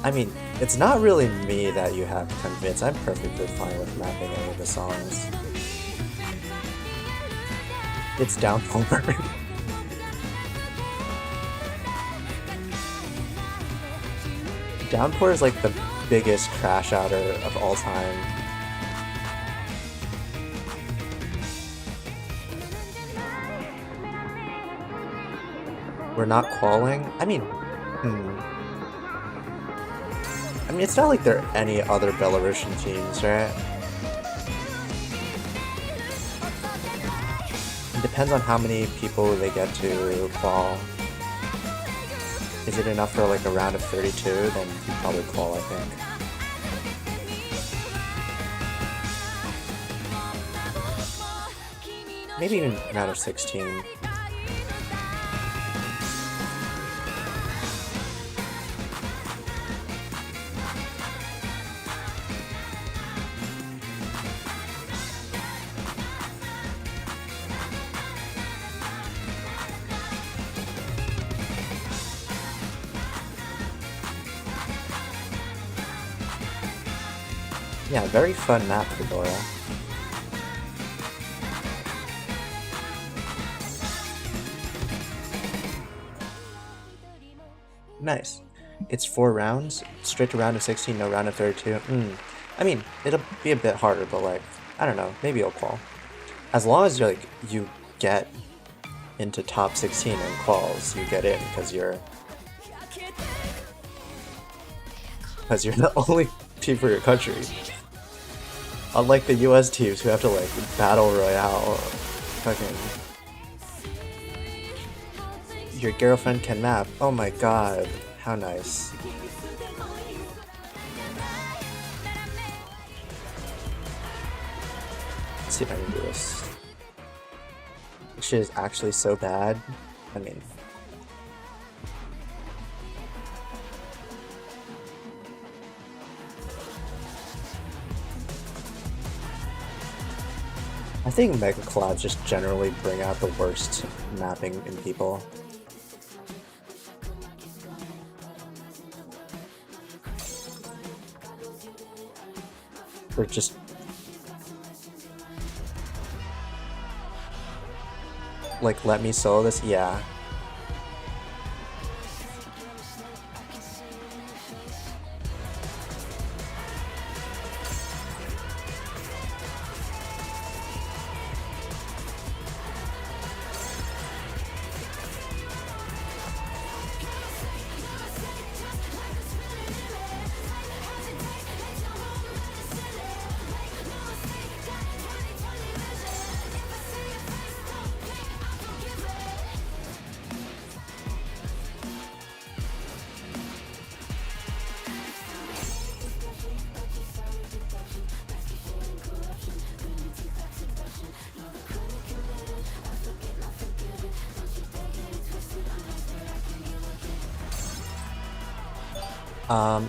I mean, it's not really me that you have to convince. I'm perfectly fine with mapping any of the songs. It's Downpour. Downpour is like the biggest crash outer of all time. We're not qualing? I mean, it's not like there are any other Belarusian teams, right? It depends on how many people they get to qual. Is it enough for like a round of 32? Then you probably qual, I think. Maybe even a round of 16. Yeah, very fun map for Dora. Nice. It's 4 rounds, straight to round of 16, no round of 32. I mean, it'll be a bit harder, but like, I don't know, maybe it'll qual. As long as you're like, you get into top 16 in quals, you get in because you're the only team for your country. Unlike the US teams who have to like battle royale, fucking. Your girlfriend can map. Oh my god, how nice. Let's see if I can do this. This shit is actually so bad. I mean... I think Mega Collabs just generally bring out the worst mapping in people. Or just... like, let me solo this? Yeah.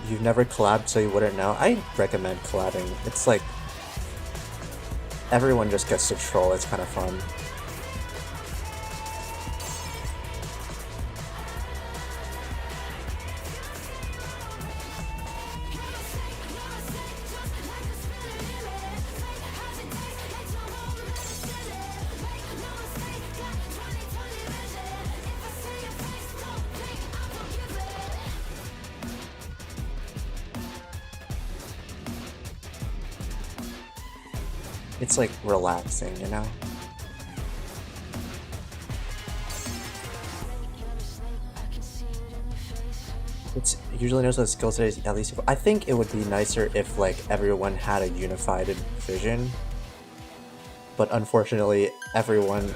You've never collabed so you wouldn't know? I recommend collabing. It's like... everyone just gets to troll, it's kind of fun. It's like relaxing, you know? It's usually knows what skills it is, at least. I think it would be nicer if like everyone had a unified vision, but unfortunately everyone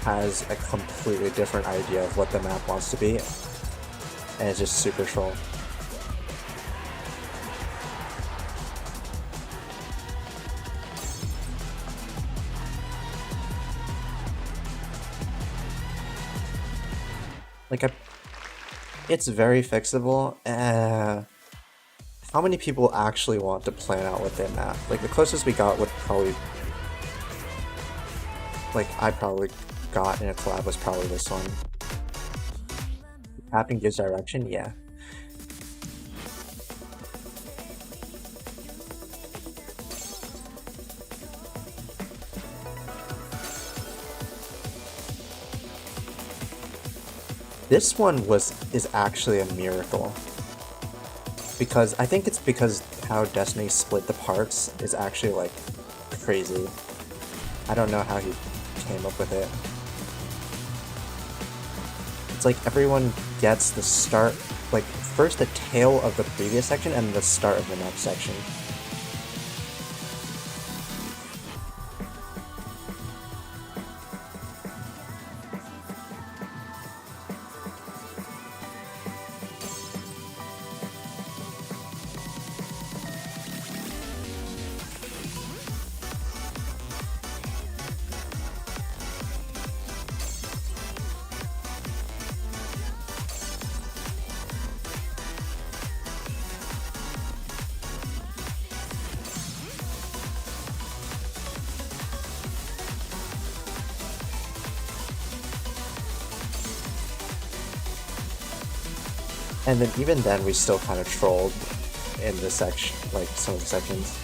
has a completely different idea of what the map wants to be, and it's just super troll. Like, it's very fixable. How many people actually want to plan out what they map? Like, the closest we got would probably... like, I probably got in a collab was probably this one. Tapping gives direction? Yeah. This one is actually a miracle, because I think it's because how Destiny split the parts is actually like crazy. I don't know how he came up with it. It's like everyone gets the start, like first the tail of the previous section and the start of the next section. And then even then we still kind of trolled in the section, like some of the sections.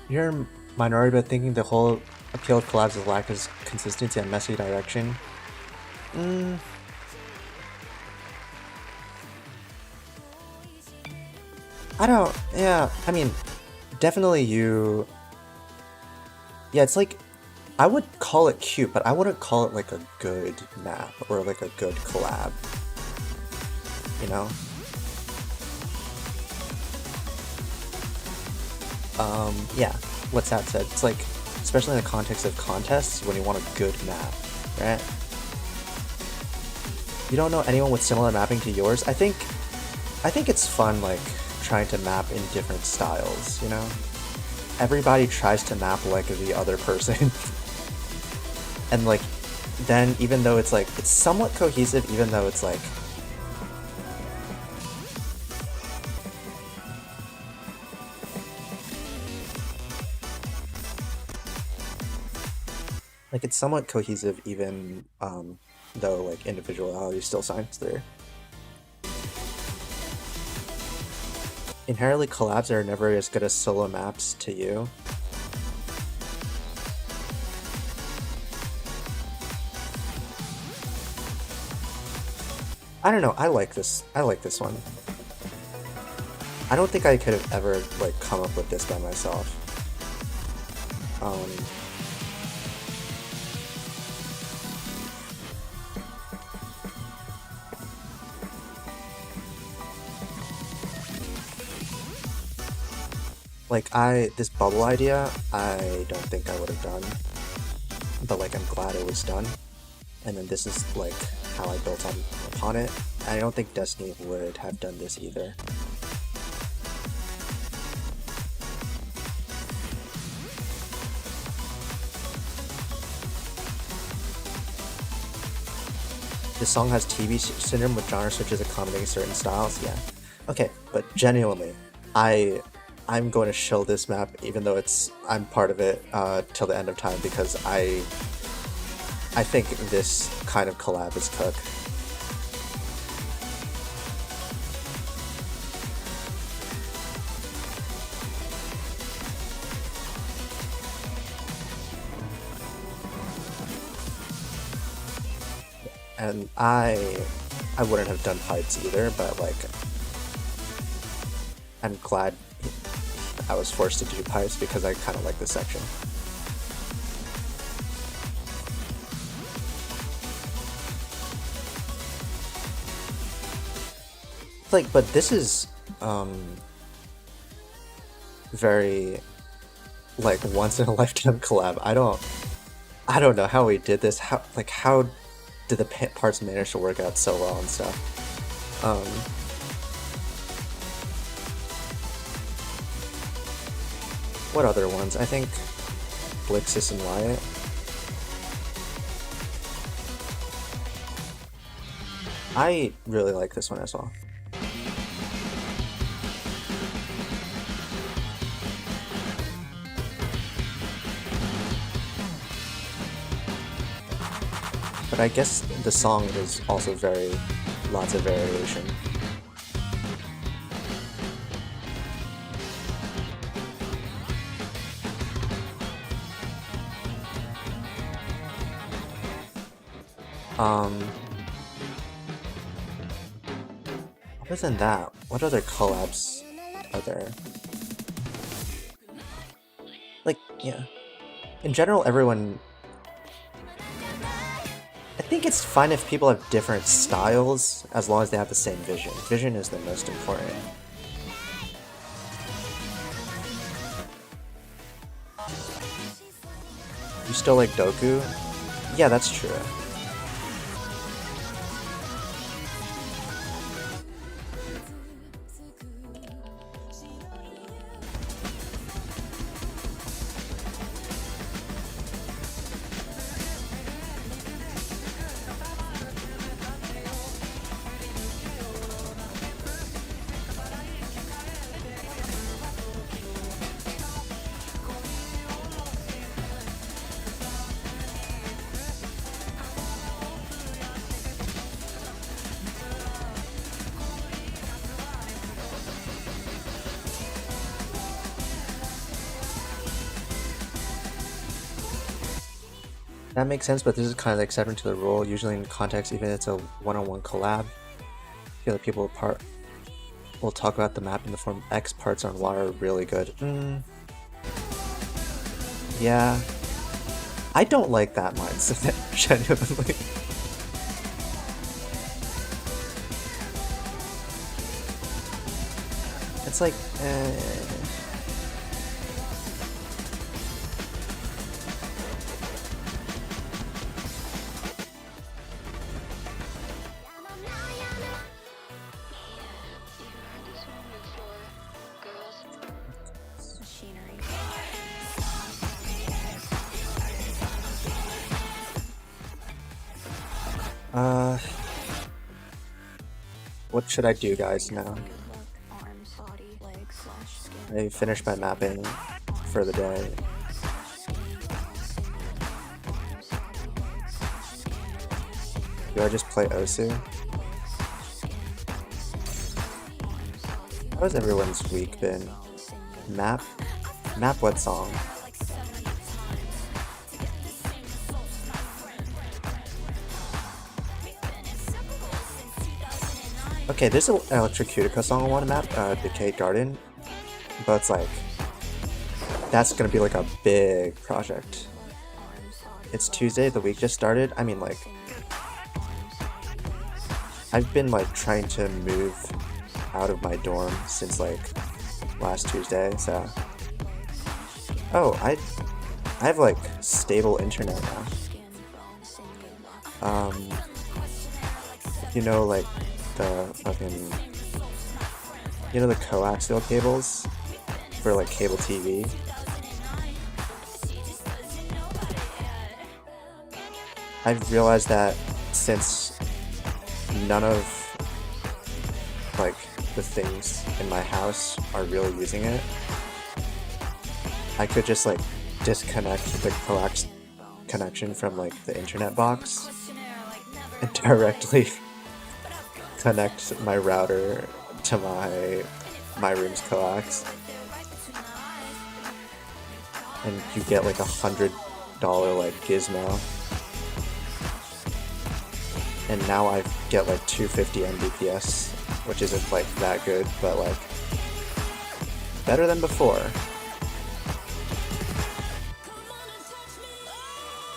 You're a minority, but thinking the whole appeal of collabs is lack of consistency and messy direction. Mm, I don't. Yeah, I mean, definitely you. Yeah, it's like I would call it cute, but I wouldn't call it like a good map or like a good collab. You know? Yeah. What's that said? It's like, especially in the context of contests, when you want a good map, right? You don't know anyone with similar mapping to yours? I think it's fun, like, trying to map in different styles, you know? Everybody tries to map like the other person. And like, then even though it's like, it's somewhat cohesive, even though it's like it's somewhat cohesive even though like individuality still shines through. Inherently collabs are never as good as solo maps to you. I don't know, I like this one. I don't think I could have ever like come up with this by myself. Um, like this bubble idea, I don't think I would have done, but like I'm glad it was done. And then this is like how I built upon it. I don't think Destiny would have done this either. This song has TV syndrome with genre switches accommodating certain styles. Yeah. Okay, but genuinely, I'm going to shill this map even though I'm part of it till the end of time because I think this kind of collab is cooked. And I wouldn't have done fights either, but like I'm glad I was forced to do pipes because I kind of like this section. Like, but this is very like once in a lifetime collab. I don't know how we did this. How did the parts manage to work out so well and stuff? What other ones? I think Blixis and Wyatt. I really like this one as well. But I guess the song is also lots of variation. Other than that, what other collabs are there? Like, yeah. In general, everyone... I think it's fine if people have different styles, as long as they have the same vision. Vision is the most important. You still like Doku? Yeah, that's true. That makes sense, but this is kind of the exception to the rule. Usually in context, even if it's a one-on-one collab, the other people will talk about the map in the form X parts on Y are really good. Yeah. I don't like that mindset, genuinely. It's like, what should I do, guys, now? I finished my mapping for the day. Do I just play Osu? How has everyone's week been? Map what song? Okay, there's an Electrocutica song I want to map, Decayed Garden, but it's like, that's gonna be like a big project. It's Tuesday, the week just started. I mean, like, I've been like trying to move out of my dorm since like last Tuesday, so. Oh, I have like stable internet now. You know, like the fucking, you know, the coaxial cables for like cable TV. I've realized that since none of like the things in my house are really using it, I could just like disconnect the coax connection from like the internet box and directly connect my router to my room's coax, and you get like $100 like gizmo, and now I get like 250 Mbps, which isn't like that good, but like better than before.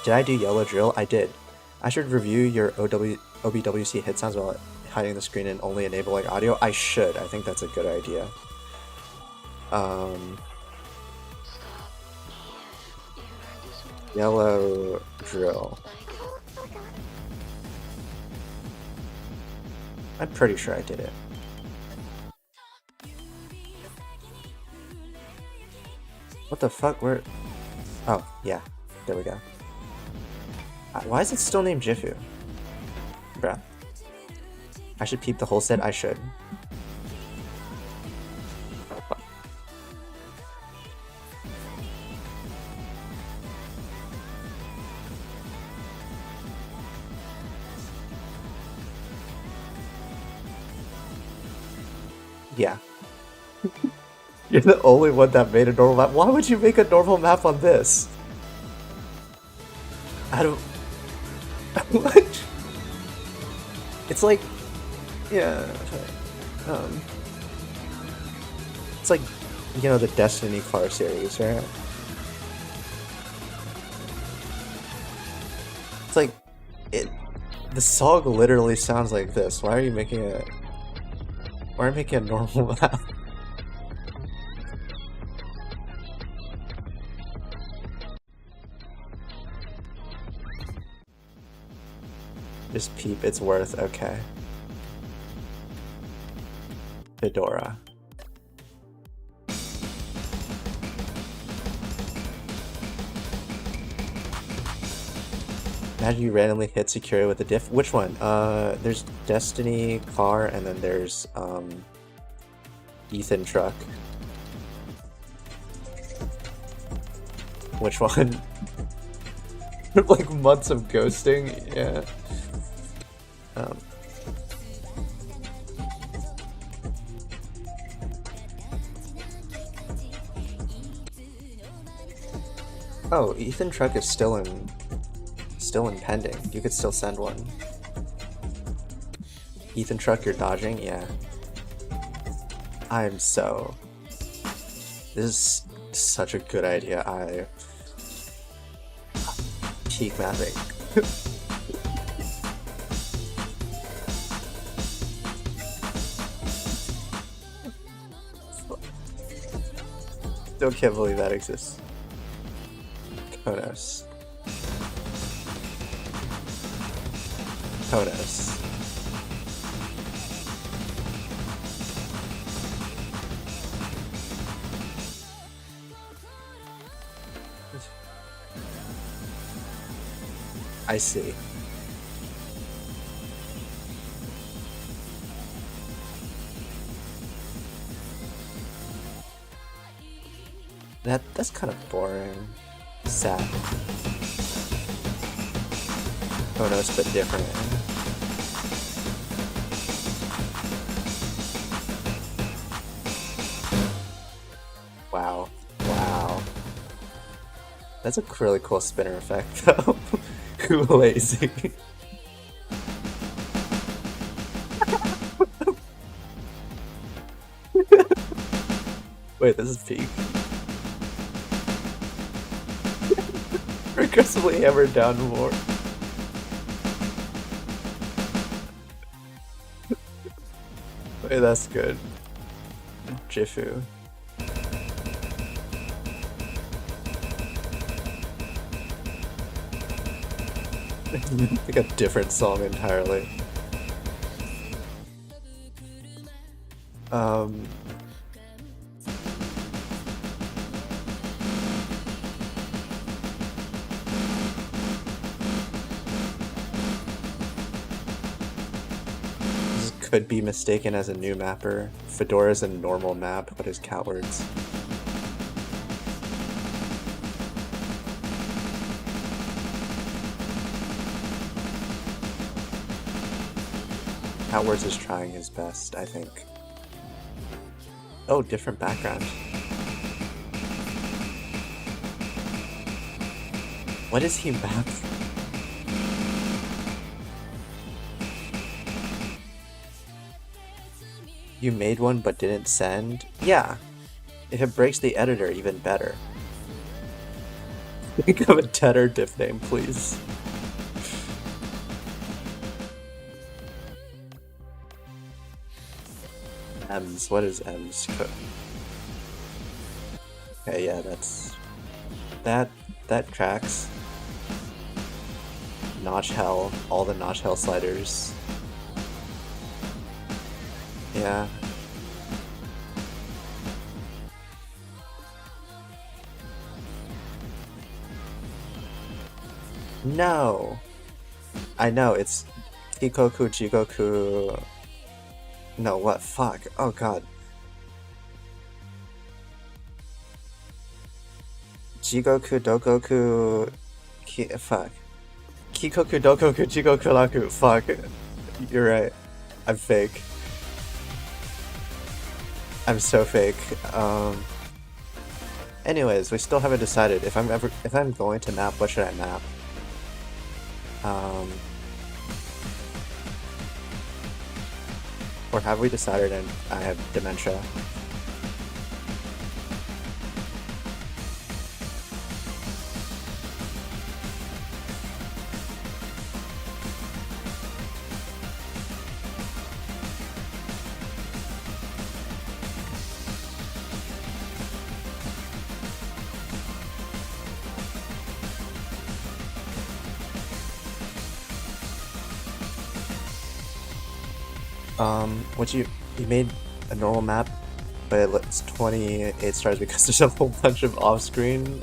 Did I do Yellow Drill? I did. I should review your OBWC hit sounds while hiding the screen and only enabling audio. I should. I think that's a good idea. Yellow Drill. I'm pretty sure I did it. What the fuck? Where? Oh, yeah. There we go. Why is it still named Jifu? Bruh. I should peep the whole set? I should. Yeah. You're the only one that made a normal map. Why would you make a normal map on this? I don't... What? It's like... Yeah... It's like, you know, the Destiny car series, right? It's like... The song literally sounds like this. Why are you making it... Why are you making a normal map? Just peep, it's worth, okay. Fedora. Imagine you randomly hit security with a diff. Which one? There's Destiny car, and then there's Ethan truck. Which one? Like months of ghosting, yeah. Oh, Ethan truck is still in still impending. You could still send one. Ethan Truck, you're dodging? Yeah. I'm so... This is such a good idea. Peak mapping. Still can't believe that exists. Konos. Konos. I see. That's kind of boring. Sad. Konos, but different. Wow. Wow. That's a really cool spinner effect, though. Who lazy? Wait, this is peak. Recursively hammered down more. Wait, that's good. Jifu. Like a different song entirely. This could be mistaken as a new mapper. Fedora is a normal map, but is Catwords. Catwords is trying his best, I think. Oh, different background. What is he mapped? You made one but didn't send? Yeah. If it breaks the editor, even better. Think of a Tedder diff name, please. M's. What is M's? Okay, yeah, that's... That tracks. Notch Hell. All the Notch Hell sliders. Yeah. No! I know, it's Kikoku, Jigoku... No, what? Fuck. Oh god. Jigoku, Dokoku... Fuck. Kikoku, Dokoku, Jigoku, Laku. Fuck. You're right. I'm fake. I'm so fake. Anyways, we still haven't decided if I'm going to map, what should I map? Or have we decided and I have dementia? What you made a normal map, but it's 28 stars because there's a whole bunch of off-screen.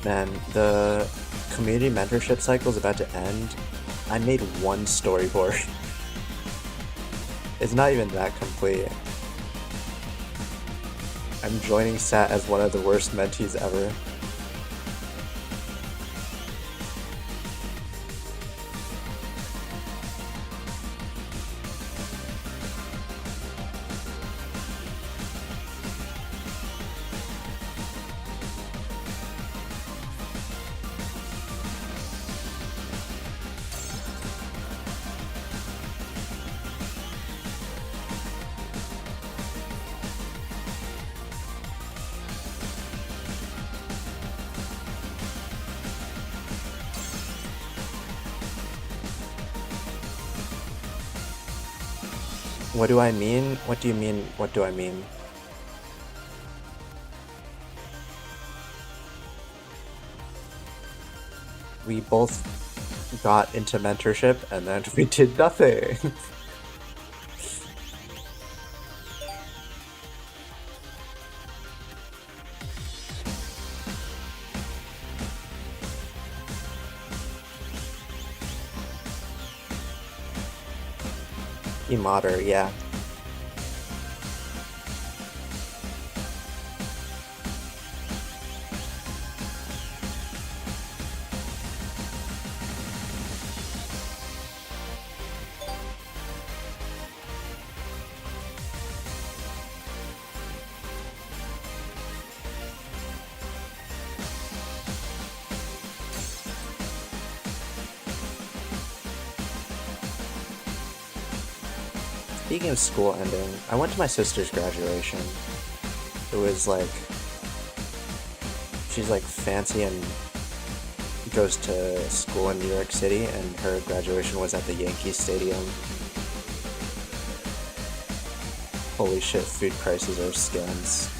Man, the community mentorship cycle is about to end. I made one storyboard. It's not even that complete. I'm joining SAT as one of the worst mentees ever. What do I mean? What do you mean, what do I mean? We both got into mentorship and then we did nothing. Emotter, yeah. Speaking of school ending, I went to my sister's graduation. It was like, she's like fancy and goes to school in New York City, and her graduation was at the Yankee Stadium. Holy shit, food prices are scams.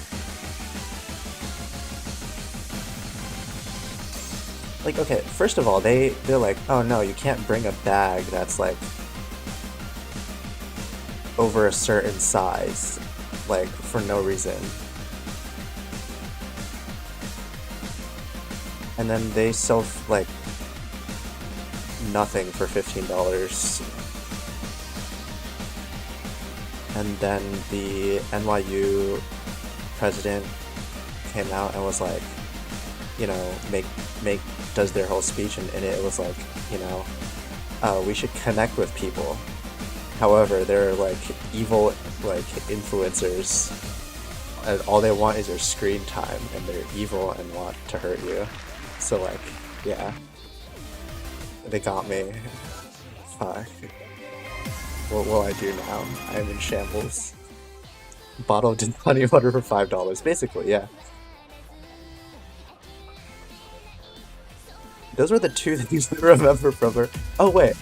Like, okay, first of all, they're like, oh no, you can't bring a bag that's like over a certain size, like, for no reason. And then they sell, like, nothing for $15. And then the NYU president came out and was like, you know, does their whole speech, and in it was like, you know, we should connect with people. However, they're like evil, like, influencers, and all they want is your screen time, and they're evil and want to hurt you. So, like, yeah, they got me. Fuck. What will I do now? I am in shambles. Bottled in honey water for $5, basically, yeah. Those were the two things I remember from her. Oh wait,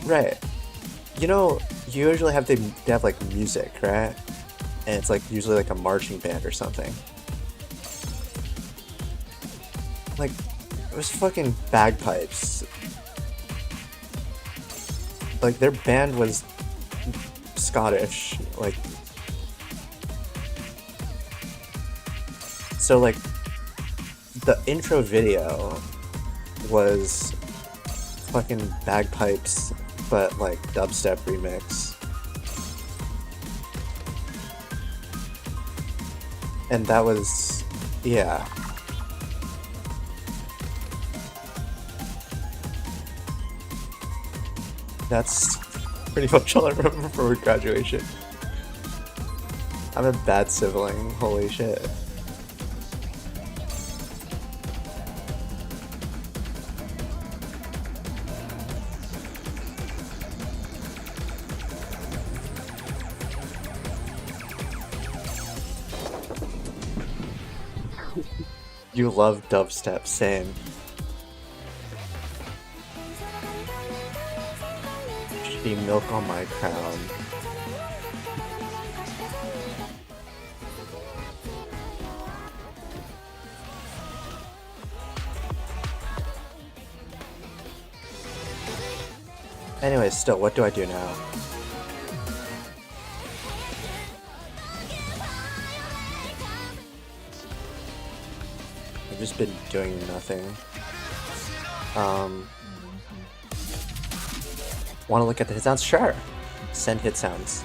right. You know, you usually have they have like music, right? And it's like usually like a marching band or something. Like, it was fucking bagpipes. Like, their band was Scottish, like, so like the intro video was fucking bagpipes, but like dubstep remix. And that was, yeah. That's pretty much all I remember from her graduation. I'm a bad sibling, holy shit. You love dubstep, same. She milk on my crown. Anyway, still, what do I do now? I've just been doing nothing. Want to look at the hit sounds? Sure. Send hit sounds.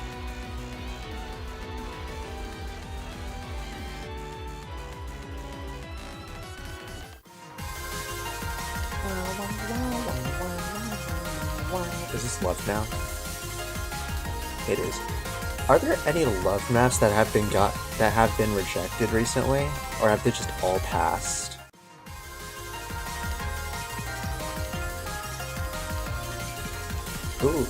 Is this love now? It is. Are there any love maps that have been rejected recently, or have they just all passed? Ooh.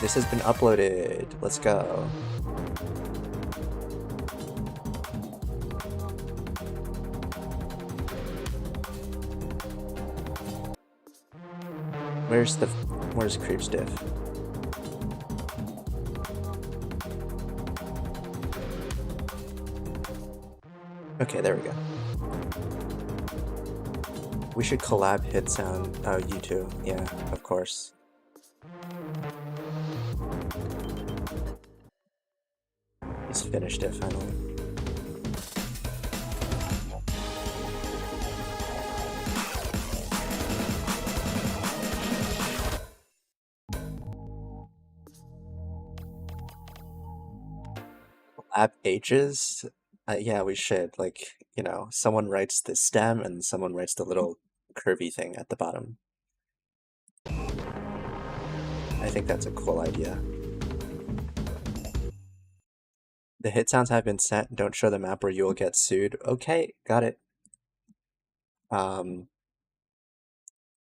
This has been uploaded. Let's go. Where's creeps diff? Okay, there we go. We should collab hit sound. Oh, you too. Yeah, of course. He's finished it finally. Collab H's? Yeah, we should. Like, you know, someone writes the stem and someone writes the little curvy thing at the bottom. I think that's a cool idea. The hit sounds have been sent. Don't show the map or you will get sued. Okay, got it.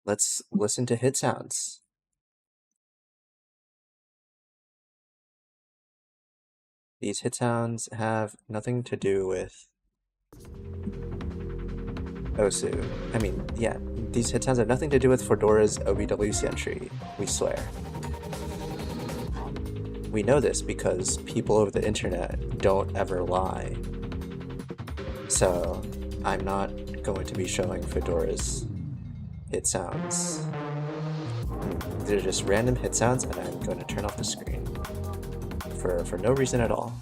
Let's listen to hit sounds. These hit sounds have nothing to do with Osu. I mean, yeah, these hit sounds have nothing to do with Fedora's OBWC entry, we swear. We know this because people over the internet don't ever lie. So, I'm not going to be showing Fedora's hit sounds. They're just random hit sounds, and I'm going to turn off the screen. For no reason at all.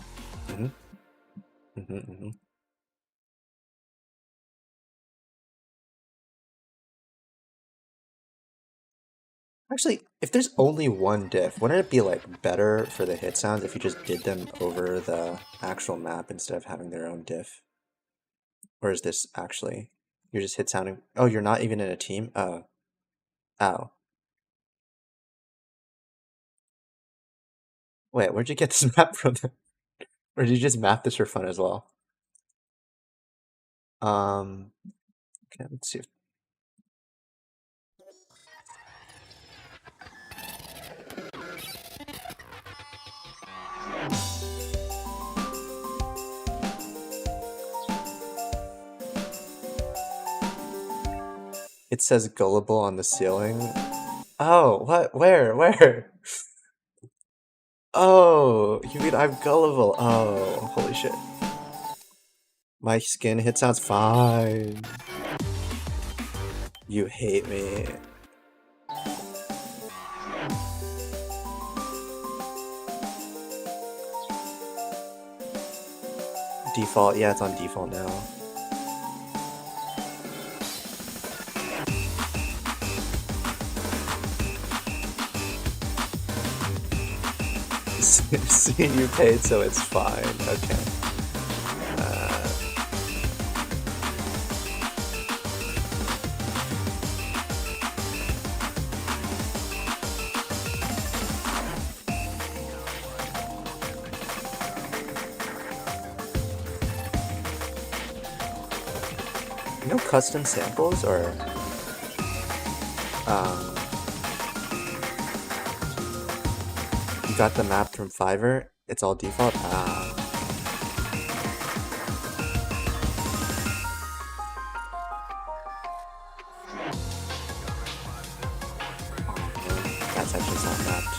Actually, if there's only one diff, wouldn't it be like better for the hit sounds if you just did them over the actual map instead of having their own diff? Or is this actually you're just hit sounding? Oh, you're not even in a team? Oh. Wait, where'd you get this map from? Or did you just map this for fun as well? Okay, let's see if it says gullible on the ceiling. Oh, what? Where? Oh, you mean I'm gullible? Oh, holy shit. My skin hit sounds fine. You hate me. Default, yeah, it's on default now. See, you paid, so it's fine. Okay. No custom samples or you got the map from Fiverr? It's all default? Ah. Oh man, that's actually not mapped.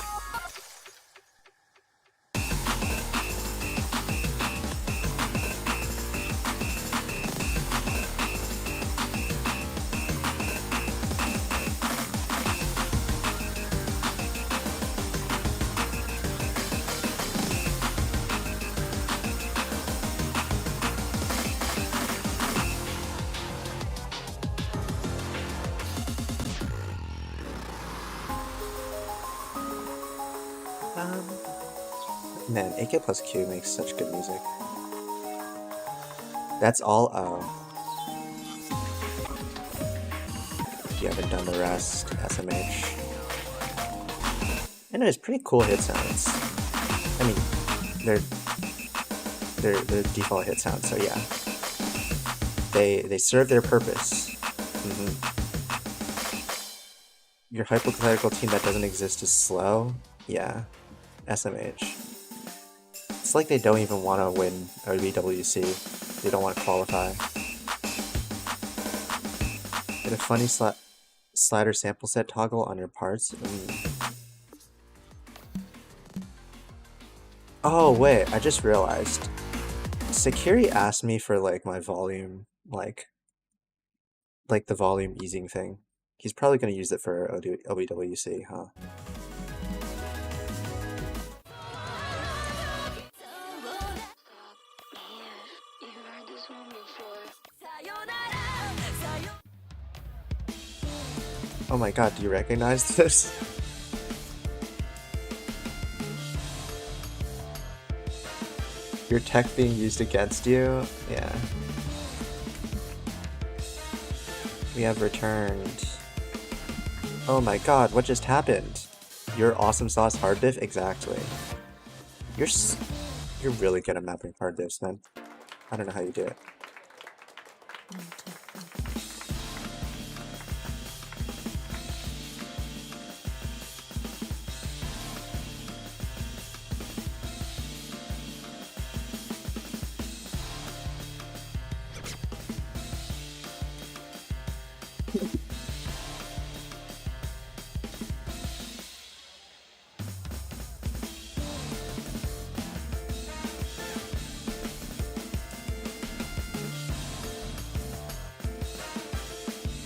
Man, AK plus Q makes such good music. That's all. Oh. You haven't done the rest. SMH. And it's pretty cool hit sounds. I mean, they're default hit sounds, so yeah. They serve their purpose. Your hypothetical team that doesn't exist is slow? Yeah. SMH. It's like they don't even want to win OBWC. They don't want to qualify. In a funny slider sample set toggle on your parts. Oh wait, I just realized. Sakiri asked me for like my volume, like the volume easing thing. He's probably gonna use it for OBWC, huh? Oh my god, do you recognize this? Your tech being used against you? Yeah. We have returned. Oh my god, what just happened? Your awesome sauce hard diff? Exactly. You're really good at mapping hard diffs, man. I don't know how you do it.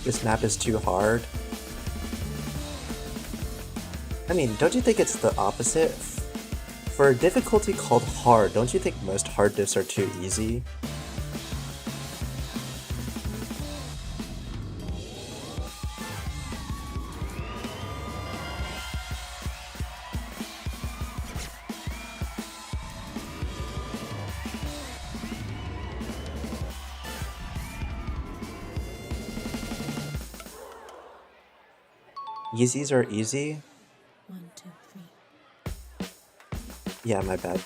This map is too hard. I mean, don't you think it's the opposite? For a difficulty called hard, don't you think most hard diffs are too easy? Yeezys are easy? 1, 2, 3. Yeah, my bad.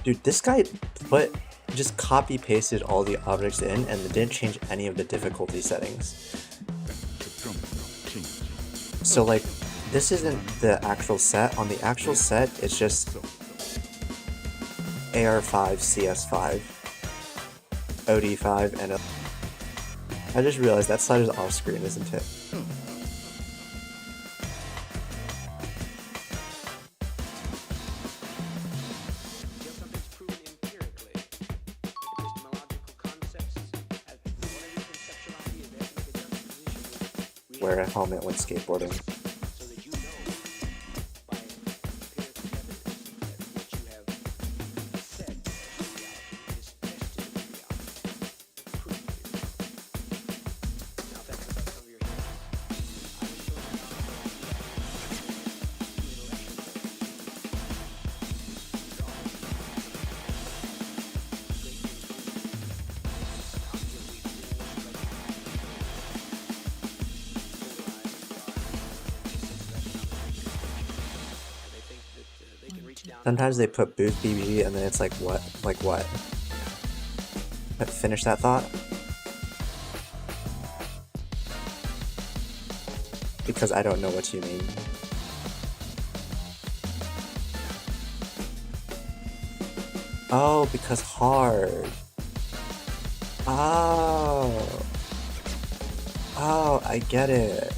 Dude, this guy just copy pasted all the objects in and didn't change any of the difficulty settings. So like, this isn't the actual set. On the actual set, it's just AR5, CS5, OD5, and I just realized that slide is off screen, isn't it? Wear a helmet when skateboarding. Sometimes they put booth BBG and then it's like, what? Like what? Finish that thought? Because I don't know what you mean. Oh, because hard. Oh. Oh, I get it.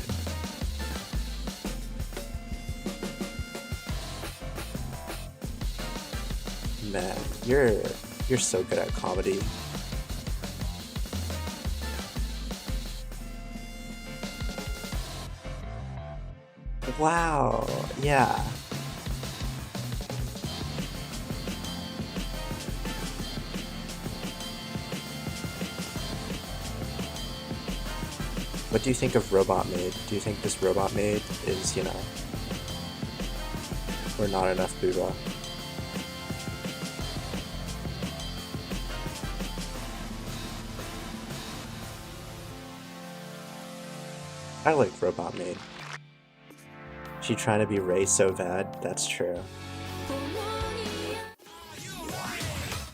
Man, you're so good at comedy. Wow, yeah. What do you think of Robot Maid? Do you think this Robot Maid is, you know, or not enough booba? I like Robot Maid. She trying to be Ray so bad, that's true.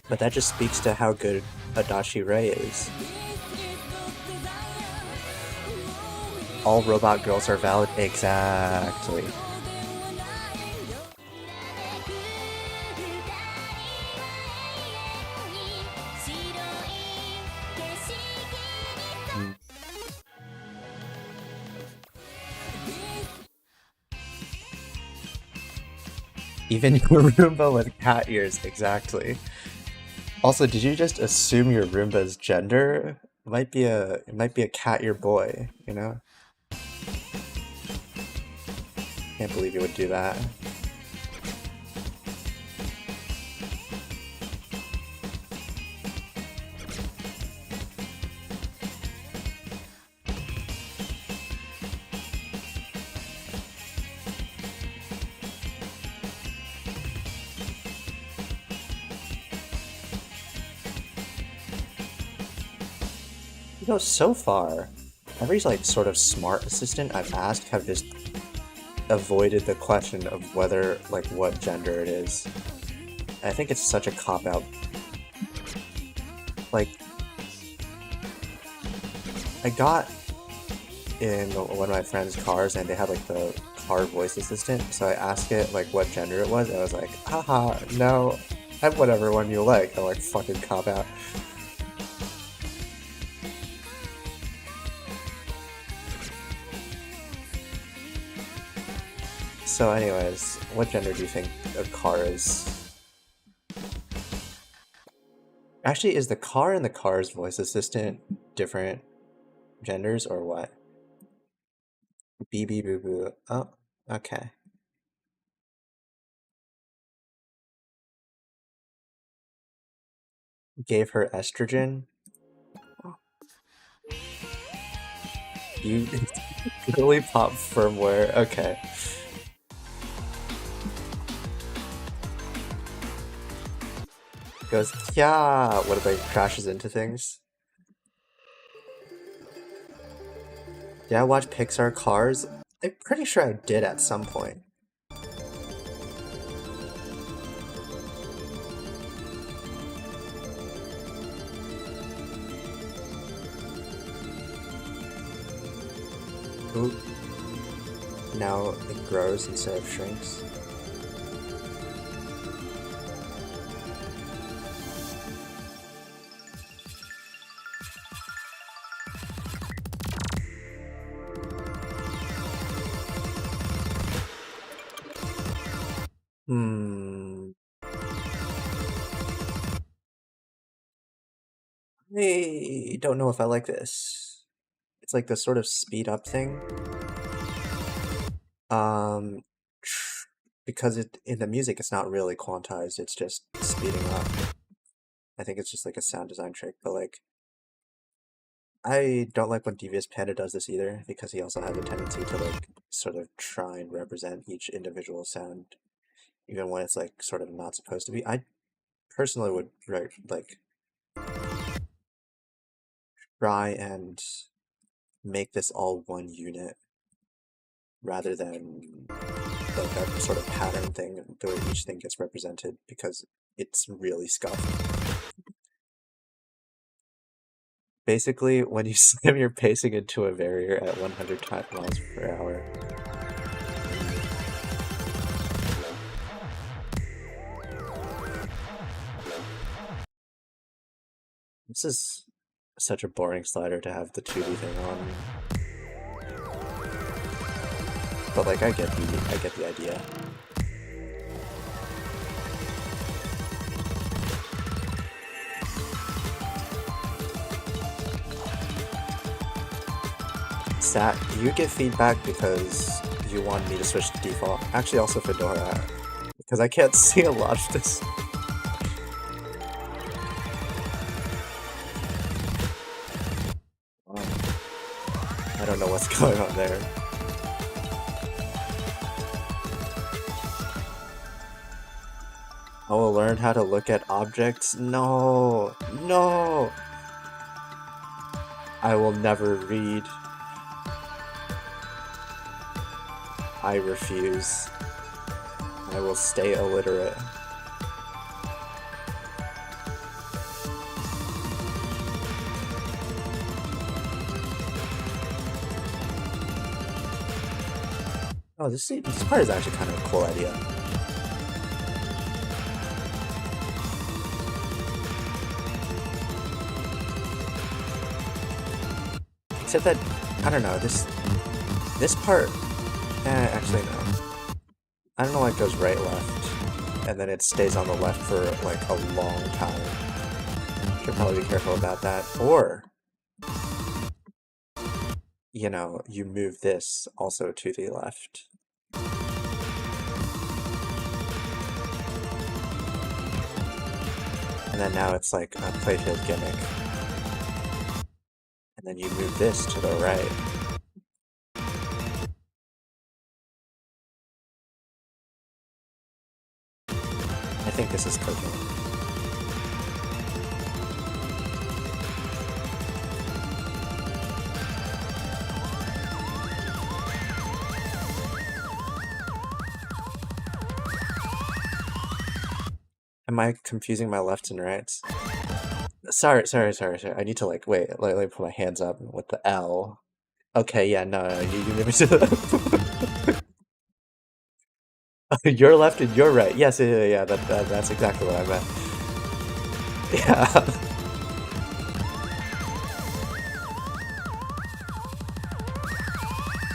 But that just speaks to how good Adachi Ray is. All robot girls are valid? Exactly. Even your Roomba with cat ears, exactly. Also, did you just assume your Roomba's gender? It might be a cat ear boy, you know? Can't believe you would do that. You know, so far, every like sort of smart assistant I've asked have just avoided the question of whether like what gender it is. I think it's such a cop out. Like I got in one of my friend's cars and they had like the car voice assistant, so I asked it like what gender it was, and I was like, haha, no, have whatever one you like. I like fucking cop out. So anyways, what gender do you think a car is? Actually, is the car and the car's voice assistant different genders or what? Bee bee boo boo. Oh, okay. Gave her estrogen? You really pop firmware. Okay. Goes, yeah. What if it crashes into things? Did I watch Pixar Cars? I'm pretty sure I did at some point. Ooh. Now it grows instead of shrinks. Hmm. I don't know if I like this. It's like the sort of speed up thing. Um, because it in the music it's not really quantized, it's just speeding up. I think it's just like a sound design trick, but like I don't like when Devious Panda does this either, because he also has a tendency to like sort of try and represent each individual sound, even when it's like sort of not supposed to be. I personally would like try and make this all one unit rather than like a sort of pattern thing the way each thing gets represented, because it's really scuffed. Basically, when you slam your pacing into a barrier at 100 miles per hour. This is such a boring slider to have the 2D thing on. But like I get the idea. Sat, do you get feedback because you want me to switch to default? Actually, also Fedora, because I can't see a lot of this. Wow. I don't know what's going on there. I will learn how to look at objects. No, no. I will never read. I refuse. I will stay illiterate. Oh, this part is actually kind of a cool idea. Except that, I don't know, this part, actually no. I don't know why it goes right, left. and then it stays on the left for like a long time. Should probably be careful about that. Or, you know, you move this also to the left. And then now it's like a playfield gimmick. And then you move this to the right. I think this is cooking. Am I confusing my lefts and rights? Sorry. I need to like, wait, let me put my hands up with the L. Okay, yeah, no, you made me do that. Your left and your right. Yes, yeah, that's exactly what I meant. Yeah.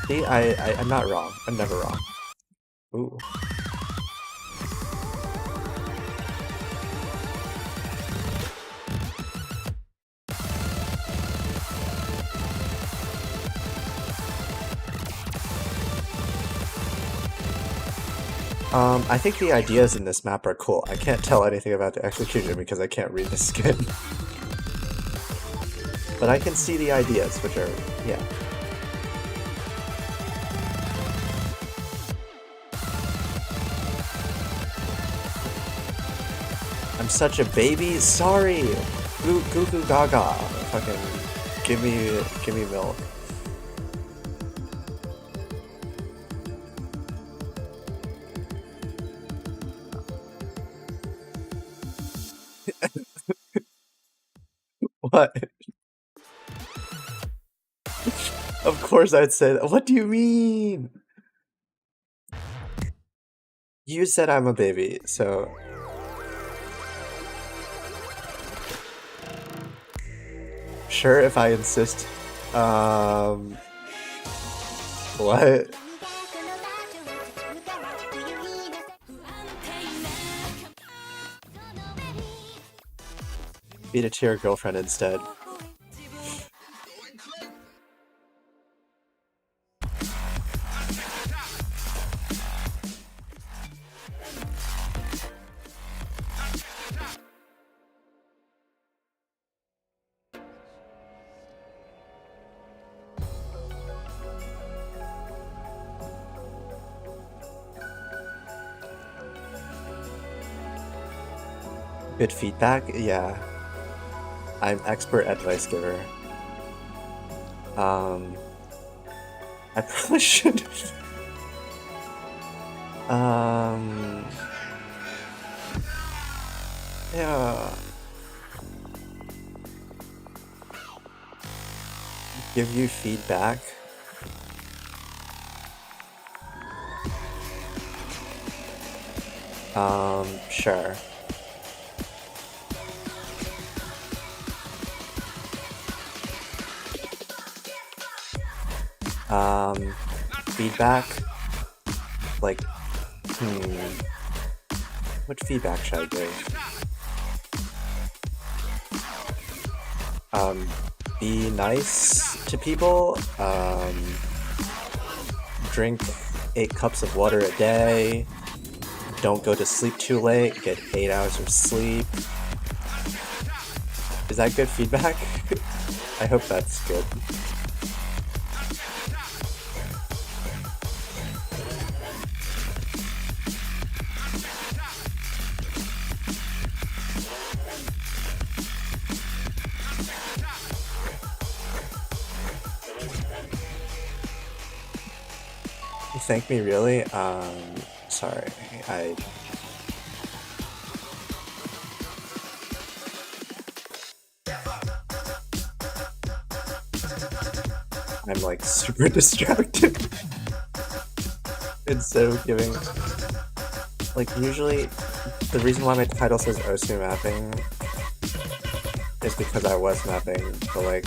See, I'm not wrong. I'm never wrong. Ooh. I think the ideas in this map are cool. I can't tell anything about the execution because I can't read the skin. But I can see the ideas, which are, yeah. I'm such a baby. Sorry. Goo goo gaga. Fucking give me milk. What? Of course I'd say that. What do you mean? You said I'm a baby, so... Sure, if I insist. What? Beat it to your girlfriend instead. Good feedback? Yeah. I'm expert advice giver. I probably should... Yeah. Give you feedback? Sure. Feedback? Like, what feedback should I give? Be nice to people, drink 8 cups of water a day, don't go to sleep too late, get 8 hours of sleep. Is that good feedback? I hope that's good. You thank me, really? Sorry, I'm like super distracted. Instead of giving... Like, usually, the reason why my title says OSU mapping is because I was mapping, but like,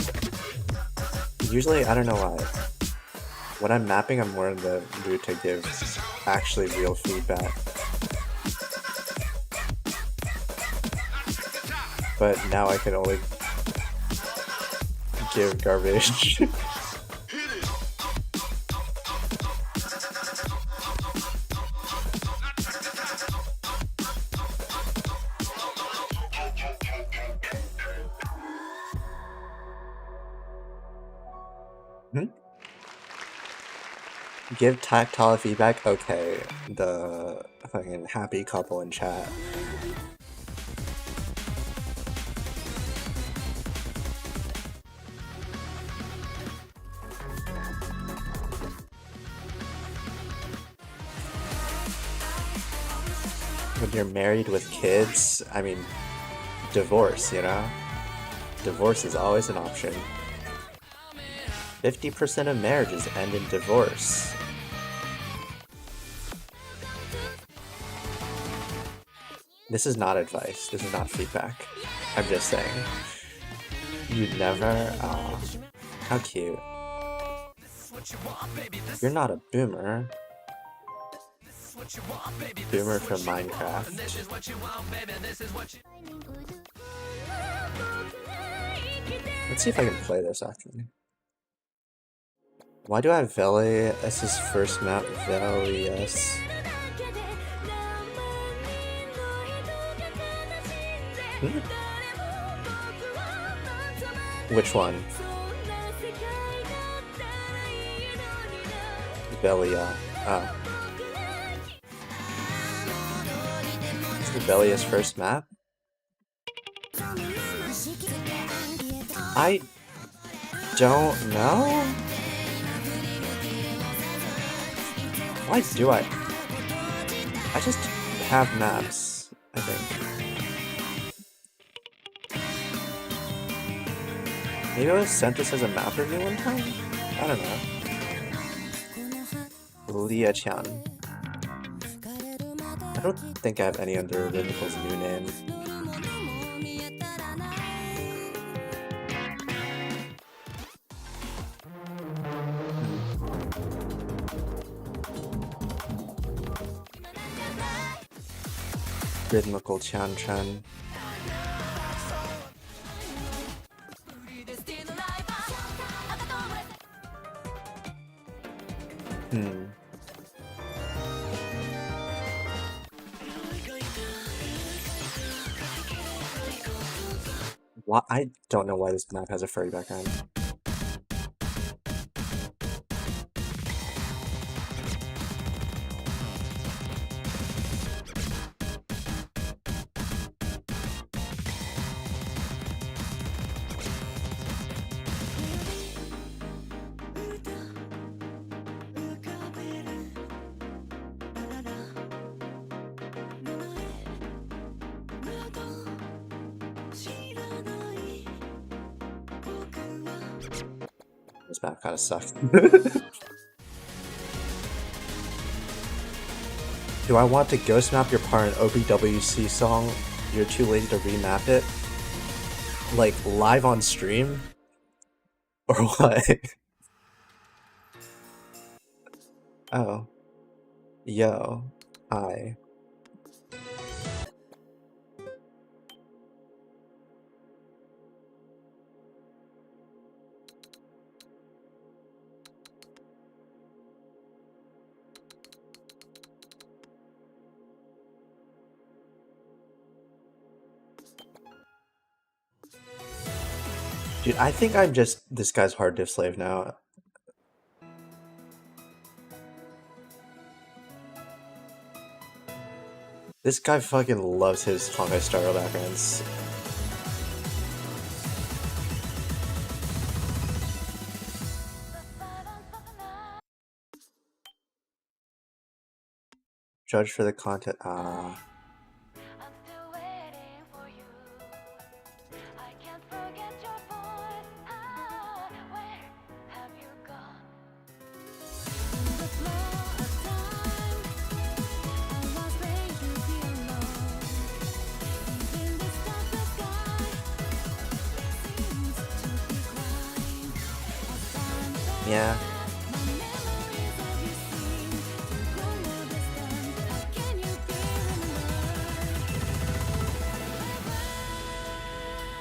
usually, I don't know why. When I'm mapping, I'm more in the mood to give actually real feedback. but now I can only give garbage. Give tactile feedback? Okay, the fucking happy couple in chat. When you're married with kids, I mean, divorce, you know? Divorce is always an option. 50% of marriages end in divorce. This is not advice. This is not feedback. I'm just saying. You'd never... Aw. How cute. You're not a boomer. Boomer from Minecraft. Let's see if I can play this actually. Why do I have Veli as his first map? Velius. Which one? Velia. Oh. Is the Velius first map? I don't know. Why do I? I just have maps, I think. Maybe I was sent this as a map review one time? I don't know. Leah-chan. I don't think I have any under Rhythmical's new name. Rhythmical Chan-chan. Why? I don't know why this map has a furry background. This map kind of sucks. Do I want to ghost map your part in OPWC song? You're too lazy to remap it? Like, live on stream? Or what? Oh. Yo. Hi. Dude, I think I'm just this guy's hard diff slave now. This guy fucking loves his Honkai Star Rail backgrounds. Judge for the content. Yeah.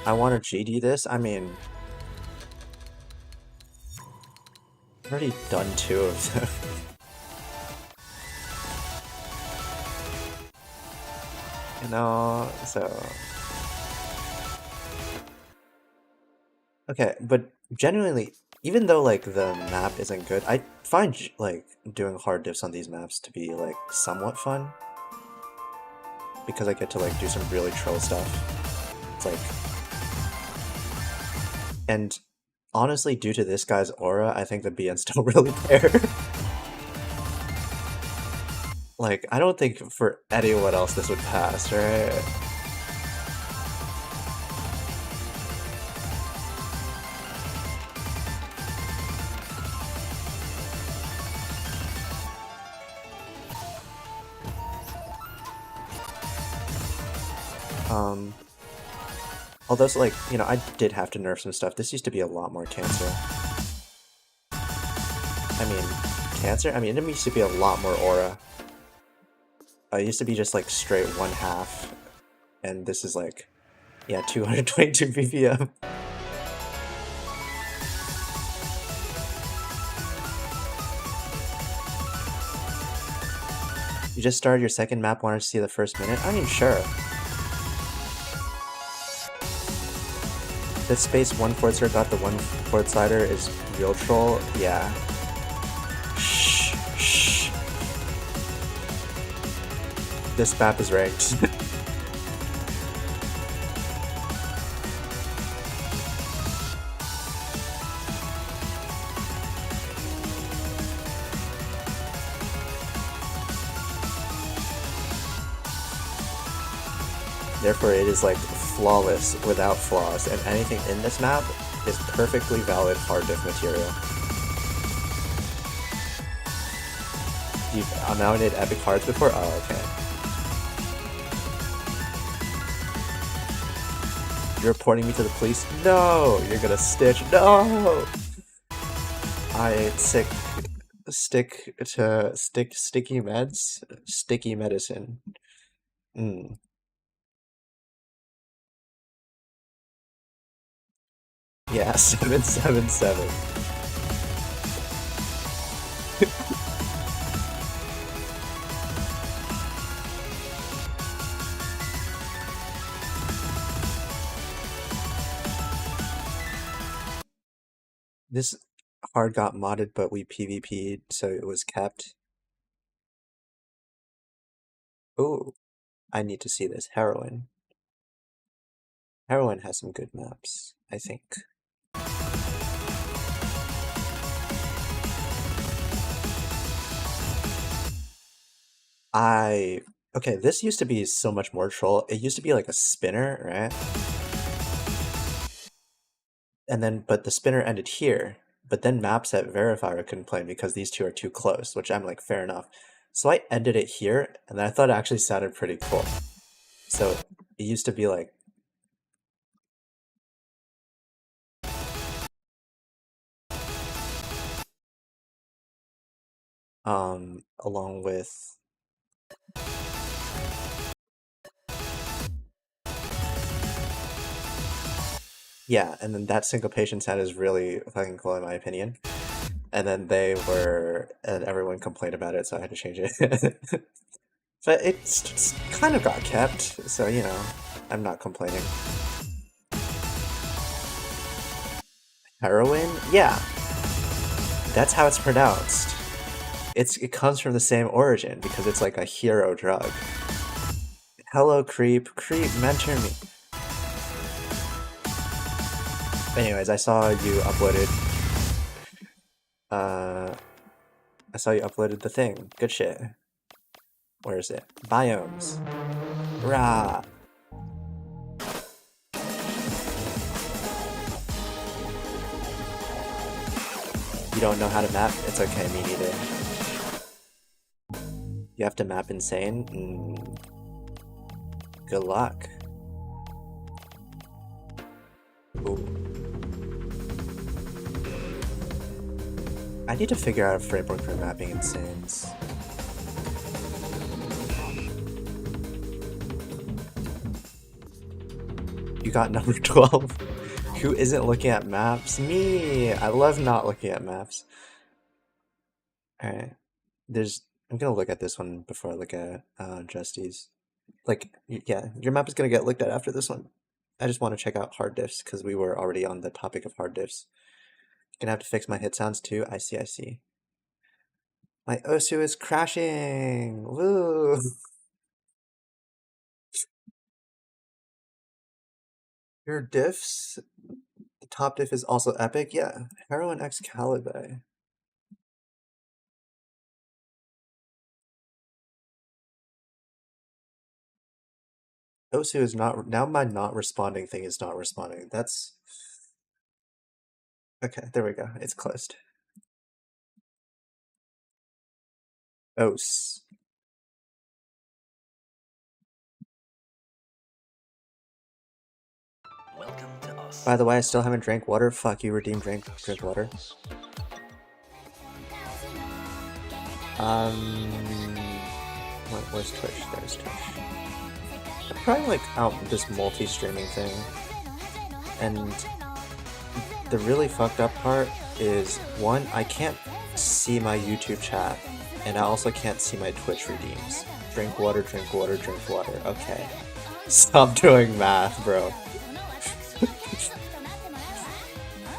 I want to GD this. I mean, I've already done 2 of them. You know, so... Okay, but genuinely, even though, like, the map isn't good, I find, like, doing hard diffs on these maps to be, like, somewhat fun. Because I get to, like, do some really troll stuff. It's like... And honestly, due to this guy's aura, I think the BNs don't really care. Like, I don't think for anyone else this would pass, right? Although, like, you know, I did have to nerf some stuff. This used to be a lot more cancer. I mean, cancer? I mean, it used to be a lot more aura. It used to be just, like, straight 1/2. And this is, like, yeah, 222 ppm. You just started your second map, wanted to see the first minute? I mean, sure. This space 1 forward slider got the 1 forward slider is real troll? Yeah. Shh. Shh. This map is ranked. Therefore, it is, like, flawless without flaws, and anything in this map is perfectly valid hard diff material. You've mounted epic cards before? Oh, okay. You're reporting me to the police? No! You're gonna stitch? No! I sticky meds? Sticky medicine. Yeah, 777. This hard got modded, but we PvP'd, so it was kept. Ooh, I need to see this. Heroin. Heroin has some good maps, I think. Okay, this used to be so much more troll. It used to be like a spinner, right? And then, but the spinner ended here. But then Mapset Verifier couldn't play because these two are too close, which I'm like, fair enough. So I ended it here, and I thought it actually sounded pretty cool. So it used to be like... along with... Yeah, and then that syncopation sound is really fucking cool in my opinion. And then and everyone complained about it, so I had to change it. But it's kind of got kept, so, you know, I'm not complaining. Heroin? Yeah. That's how it's pronounced. It comes from the same origin, because it's like a hero drug. Hello, Creep. Creep, mentor me. Anyways, I saw you uploaded... I saw you uploaded the thing. Good shit. Where is it? Biomes. Rah! You don't know how to map? It's okay, me neither. You have to map insane? Good luck. Ooh. I need to figure out a framework for mapping insanes. You got number 12. Who isn't looking at maps? Me! I love not looking at maps. Alright. I'm gonna look at this one before I look at Justy's. Like, yeah, your map is gonna get looked at after this one. I just want to check out hard diffs because we were already on the topic of hard diffs. Gonna have to fix my hit sounds too. I see, I see. My Osu is crashing! Woo! Your diffs? The top diff is also epic? Yeah. Heroin Excalibur. Osu is not. Now my not responding thing is not responding. That's. Okay, there we go. It's closed. Os. Welcome to us. By the way, I still haven't drank water. Fuck you, redeem drink water. Where's Twitch? There's Twitch. I'm trying like out this multi-streaming thing, and the really fucked up part is one, I can't see my YouTube chat, and I also can't see my Twitch redeems. Drink water, drink water, drink water. Okay. Stop doing math, bro.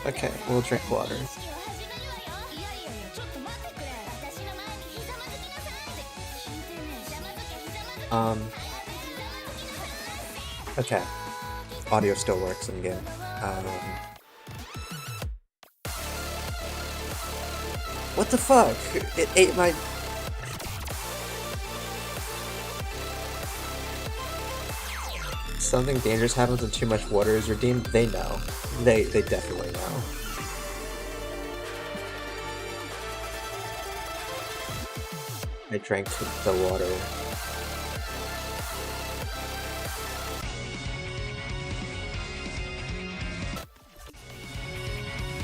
Okay, we'll drink water. Okay. Audio still works in game. What the fuck? It ate my... Something dangerous happens when too much water is redeemed? They know. They definitely know. I drank the water.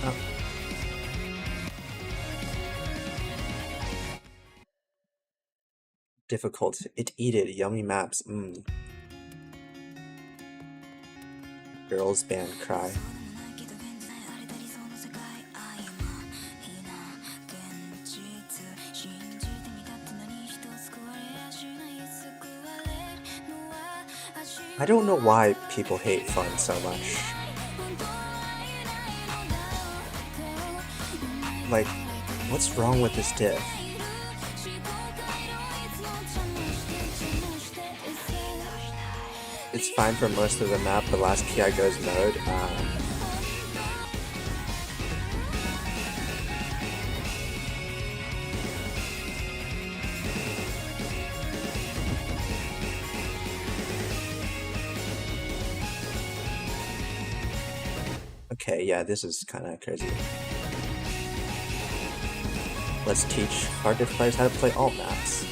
Oh. Difficult. It eat it. Yummy maps. Girls band cry. I don't know why people hate fun so much. Like, what's wrong with this diff? It's fine for most of the map, the last key I goes mode. Okay, yeah, this is kind of crazy. Let's teach hard diff players how to play all maps.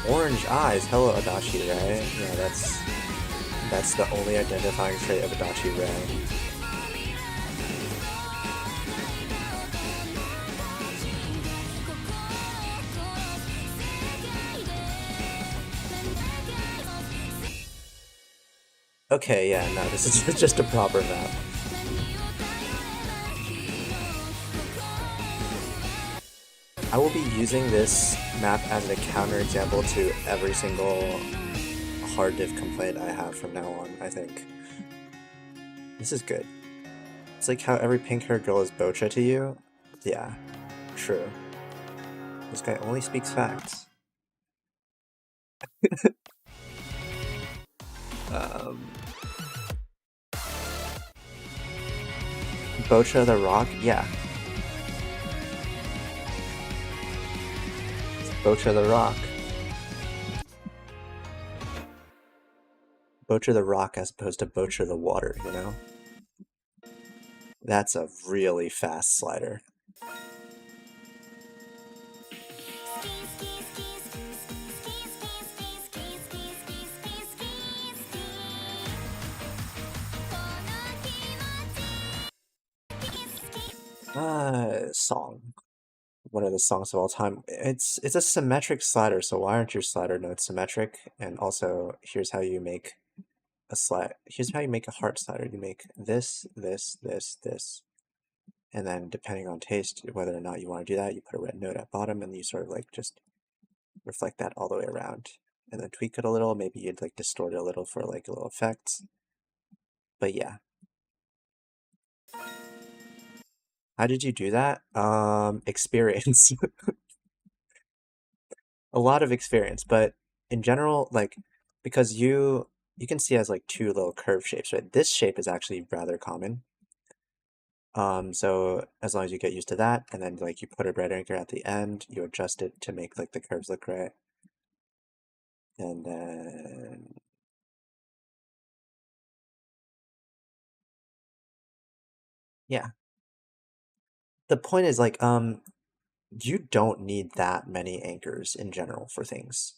Orange eyes, hello Adachi Ray. Yeah, that's the only identifying trait of Adachi Ray. Okay, yeah, no, this is just a proper map. I will be using this map as a counterexample to every single hard diff complaint I have from now on, I think. This is good. It's like how every pink-haired girl is Bocha to you. Yeah, true. This guy only speaks facts. Bocha the Rock? Yeah. It's Bocha the Rock. Bocha the Rock as opposed to Bocha the Water, you know? That's a really fast slider. Song. one of the songs of all time. It's a symmetric slider, so why aren't your slider notes symmetric? And also, here's how you make a slide. Here's how you make a heart slider. You make this, this, this, this, and then depending on taste, whether or not you want to do that, you put a red note at bottom, and you sort of like just reflect that all the way around, and then tweak it a little. Maybe you'd like distort it a little for like a little effect. But yeah. How did you do that? Experience. A lot of experience, but in general, like, because you can see it as like two little curve shapes, right? This shape is actually rather common. So as long as you get used to that, and then like you put a red anchor at the end, you adjust it to make like the curves look right. And then yeah. The point is like you don't need that many anchors in general for things,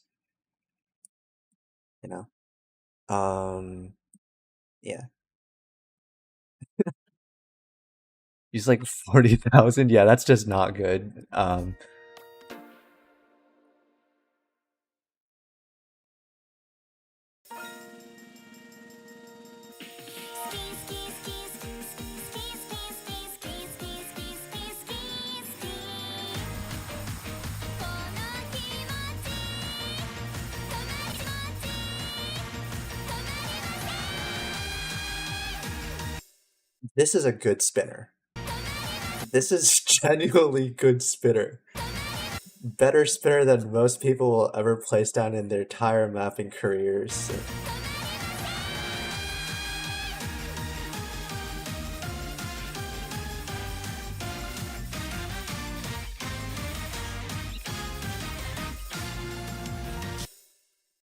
you know? Yeah. Use like 40,000. Yeah, that's just not good. This is a good spinner. This is genuinely good spinner. Better spinner than most people will ever place down in their entire mapping careers.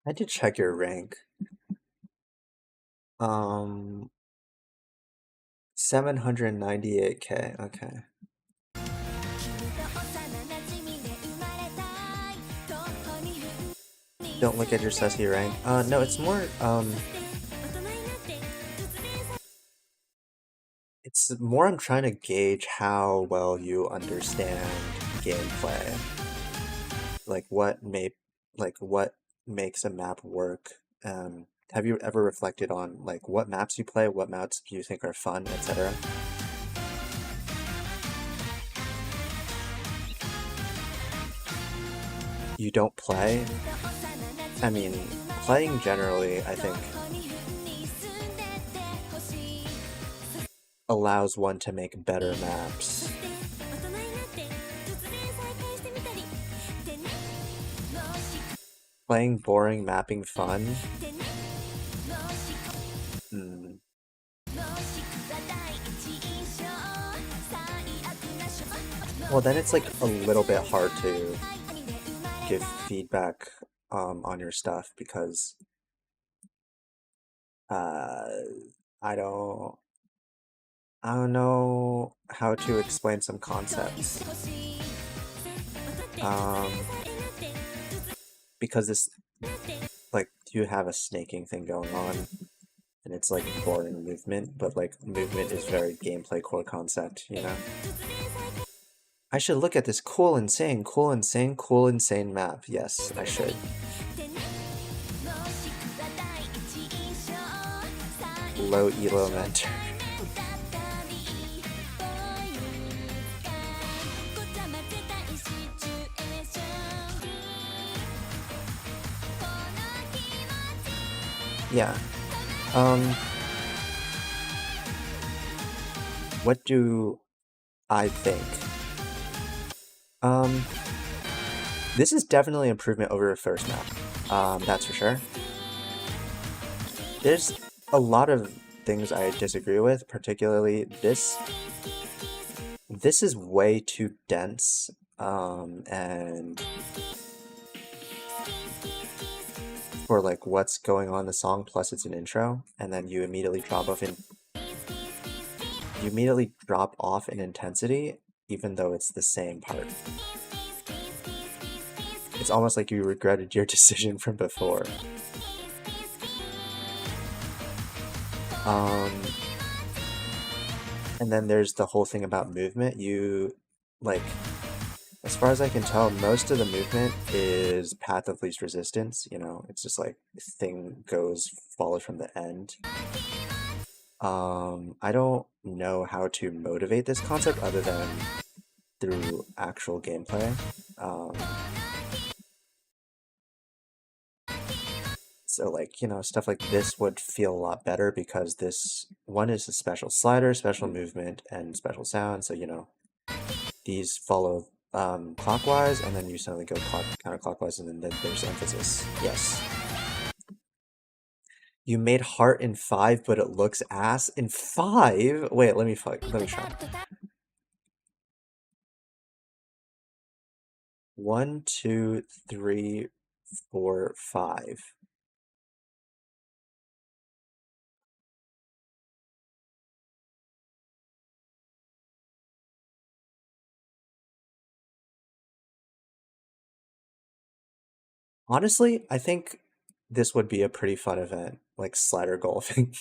I had to check your rank. 798K, okay. Don't look at your sussy rank. No, it's more, it's more I'm trying to gauge how well you understand gameplay. Like what makes a map work. Have you ever reflected on like what maps you play, what maps you think are fun, etc.? You don't play? I mean, playing generally, I think, allows one to make better maps. Playing boring, mapping fun? Hmm. Well, then it's like a little bit hard to give feedback on your stuff because I don't know how to explain some concepts. Because this, like, you have a snaking thing going on, and it's like boring movement, but like movement is very gameplay core concept, you know? I should look at this cool, insane map. Yes, I should. Low elo mentor. Yeah. What do I think? This is definitely improvement over the first map. That's for sure. There's a lot of things I disagree with, particularly this. This is way too dense, and for like what's going on in the song, plus it's an intro, and then you immediately drop off in intensity, even though it's the same part. It's almost like you regretted your decision from before. And then there's the whole thing about movement. You, like, As far as I can tell, most of the movement is path of least resistance. You know, it's just like thing goes, follows from the end. I don't know how to motivate this concept other than through actual gameplay. Um, so like, you know, stuff like this would feel a lot better because this one is a special slider, special movement, and special sound. So, you know, these follow clockwise, and then you suddenly go counterclockwise, and then there's emphasis. Yes. You made heart in 5, but it looks ass in 5? Wait, let me try. 1, 2, 3, 4, 5. Honestly, I think this would be a pretty fun event, like slider golfing.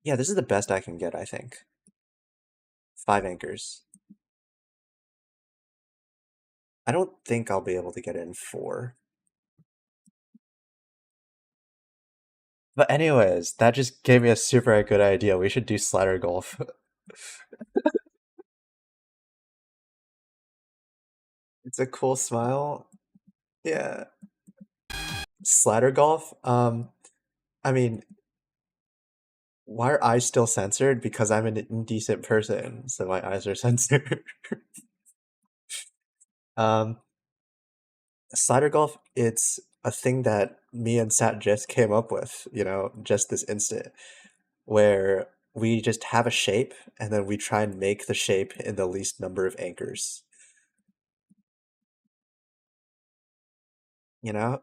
Yeah, this is the best I can get, I think. 5 anchors. I don't think I'll be able to get it in 4. But anyways, that just gave me a super good idea. We should do slider golf. It's a cool smile. Yeah. Slider golf. I mean, why are eyes still censored? Because I'm an indecent person, so my eyes are censored. um, Slider golf, it's a thing that me and Sat just came up with, you know, just this instant, where we just have a shape and then we try and make the shape in the least number of anchors, you know?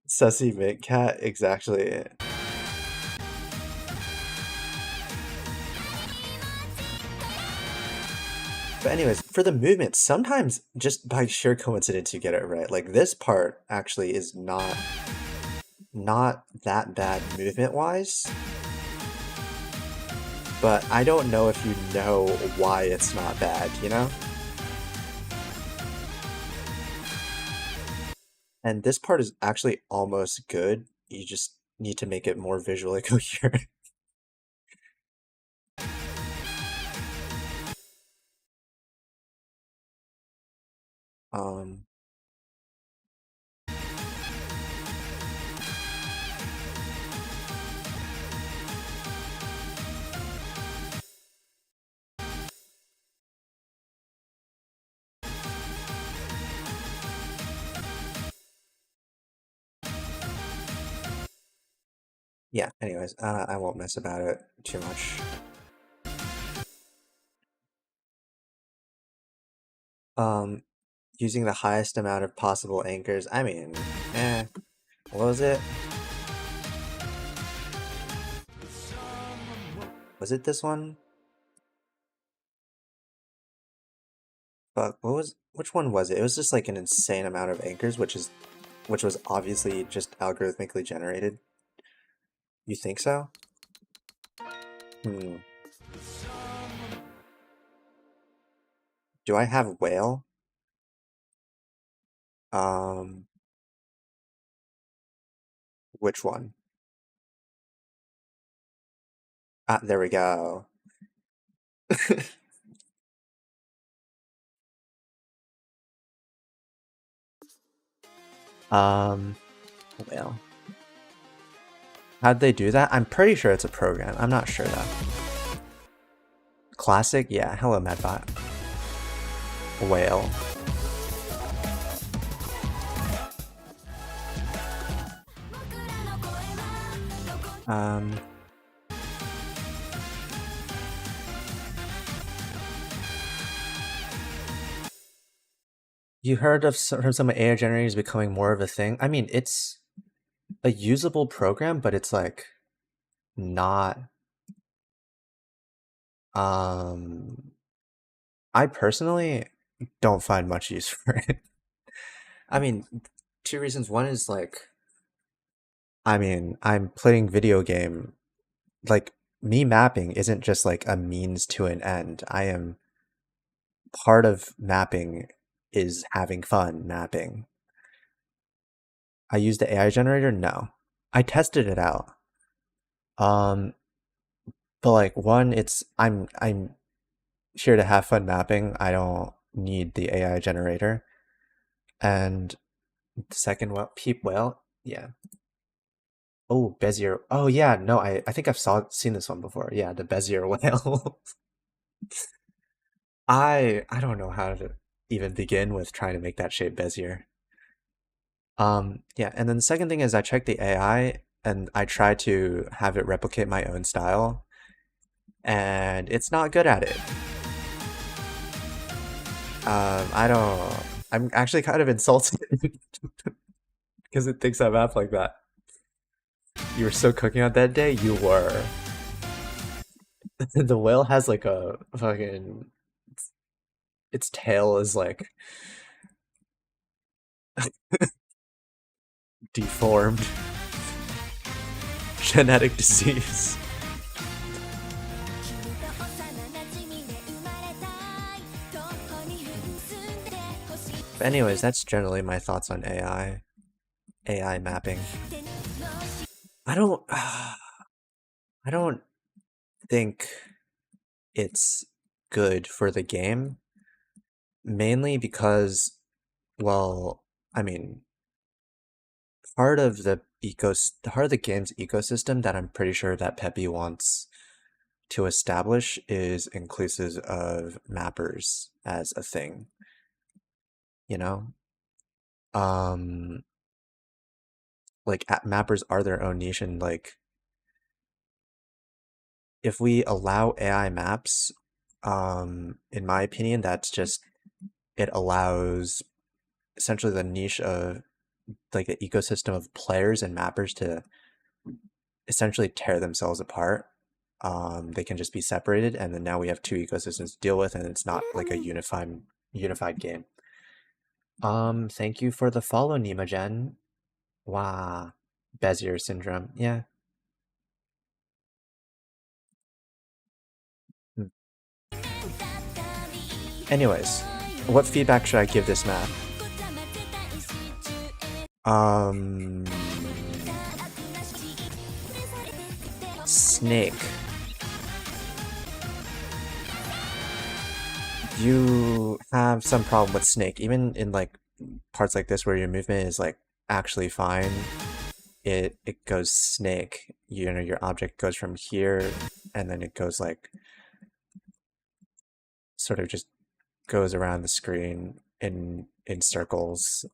Sussy Mint Cat, exactly. But anyways, for the movement, sometimes just by sheer coincidence you get it right. Like this part actually is not that bad movement wise, but I don't know if you know why it's not bad, you know? And this part is actually almost good. You just need to make it more visually coherent. Um, yeah, anyways, I won't mess about it too much. Um, Using the highest amount of possible anchors, I mean, what was it? Was it this one? But which one was it? It was just like an insane amount of anchors, which was obviously just algorithmically generated. You think so? Hmm. Do I have whale? Um, which one? Ah, there we go. Um, whale. How'd they do that? I'm pretty sure it's a program. I'm not sure though. Classic? Yeah. Hello, Medbot. Whale. Um, you heard of some AI generators becoming more of a thing? I mean, it's a usable program, but it's like not. Um, I personally don't find much use for it. I mean, two reasons. One is like, I mean, I'm playing video game. Like, me mapping isn't just like a means to an end. I am part of mapping is having fun mapping. I used the AI generator? No. I tested it out. Um, but like one, I'm here to have fun mapping. I don't need the AI generator. And the second, well, peep whale, yeah. Oh, Bezier. Oh yeah, no, I think I've seen this one before. Yeah, the Bezier whale. I don't know how to even begin with trying to make that shape Bezier. Yeah, and then the second thing is I checked the AI and I try to have it replicate my own style, and it's not good at it. I don't. I'm actually kind of insulted because it thinks I map like that. You were so cooking on that day. You were. The whale has like a fucking. Its tail is like deformed. Genetic disease. But anyways, that's generally my thoughts on AI mapping. I don't I don't think it's good for the game, mainly because, well, I mean, part of the game's ecosystem that I'm pretty sure that Peppy wants to establish is inclusive of mappers as a thing, you know? Um, like mappers are their own niche, and like if we allow AI maps, in my opinion, that's just it allows essentially the niche of like the ecosystem of players and mappers to essentially tear themselves apart. They can just be separated, and then now we have two ecosystems to deal with, and it's not like a unified game. Thank you for the follow, Nimagen. Wow, Bezier syndrome. Yeah. Hmm. Anyways, what feedback should I give this map? Um, Snake. You have some problem with Snake, even in like parts like this where your movement is like actually fine. It goes snake. You know, your object goes from here, and then it goes like sort of just goes around the screen in circles.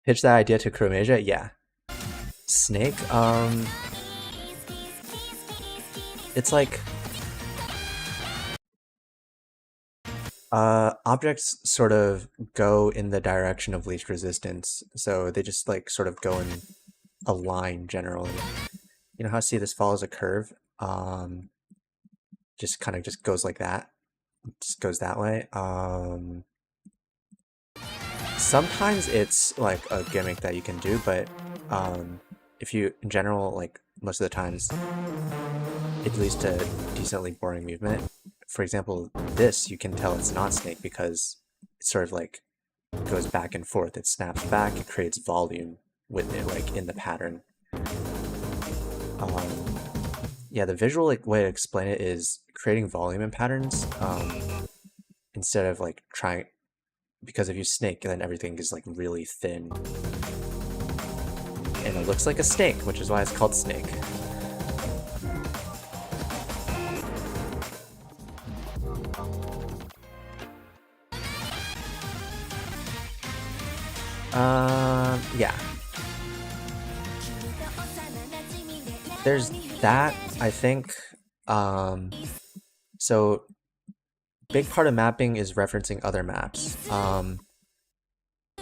Pitch that idea to Chromasia? Yeah. Snake, it's like objects sort of go in the direction of least resistance, so they just like sort of go in a line generally. You know how see this follows a curve? Just kind of just goes like that. Just goes that way. Sometimes it's like a gimmick that you can do, but if you, in general, like most of the times, it leads to decently boring movement. For example, this, you can tell it's not Snake because it sort of like goes back and forth. It snaps back, it creates volume with it, like in the pattern. Um, yeah, the visual like way to explain it is creating volume in patterns instead of like trying, because if you snake, then everything is like really thin. And it looks like a snake, which is why it's called Snake. Yeah. There's that, I think. So big part of mapping is referencing other maps.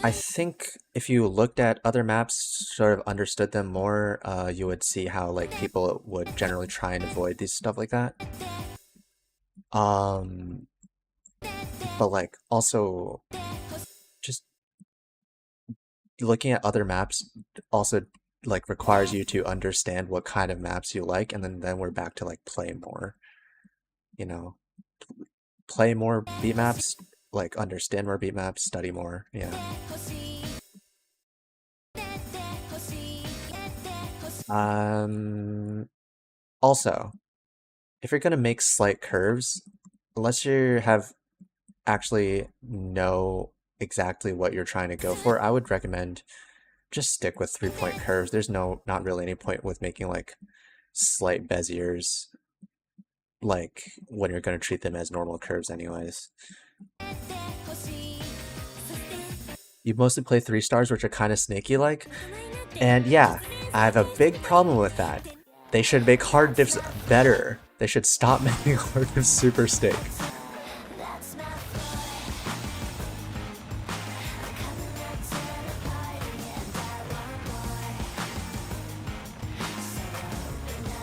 I think if you looked at other maps, sort of understood them more, you would see how like people would generally try and avoid these stuff like that. Um, but like also just looking at other maps also like requires you to understand what kind of maps you like, and then we're back to like play more, you know, play more beat maps, like understand more beat maps, study more. Yeah. Um, Also, if you're gonna make slight curves, unless you have actually know exactly what you're trying to go for, I would recommend just stick with 3-point curves. There's not really any point with making like slight beziers, like when you're gonna treat them as normal curves anyways. You mostly play 3 stars, which are kind of snaky like, and yeah, I have a big problem with that. They should make hard diffs better. They should stop making hard diffs super stake.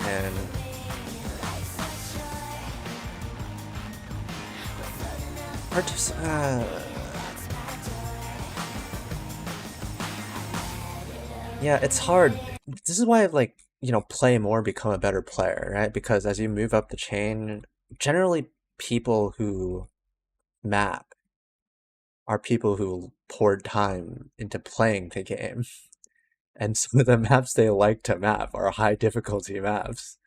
And hard diffs, yeah, it's hard. This is why I've like, play more, become a better player, right? Because as you move up the chain, generally people who map are people who poured time into playing the game. And some of the maps they like to map are high difficulty maps,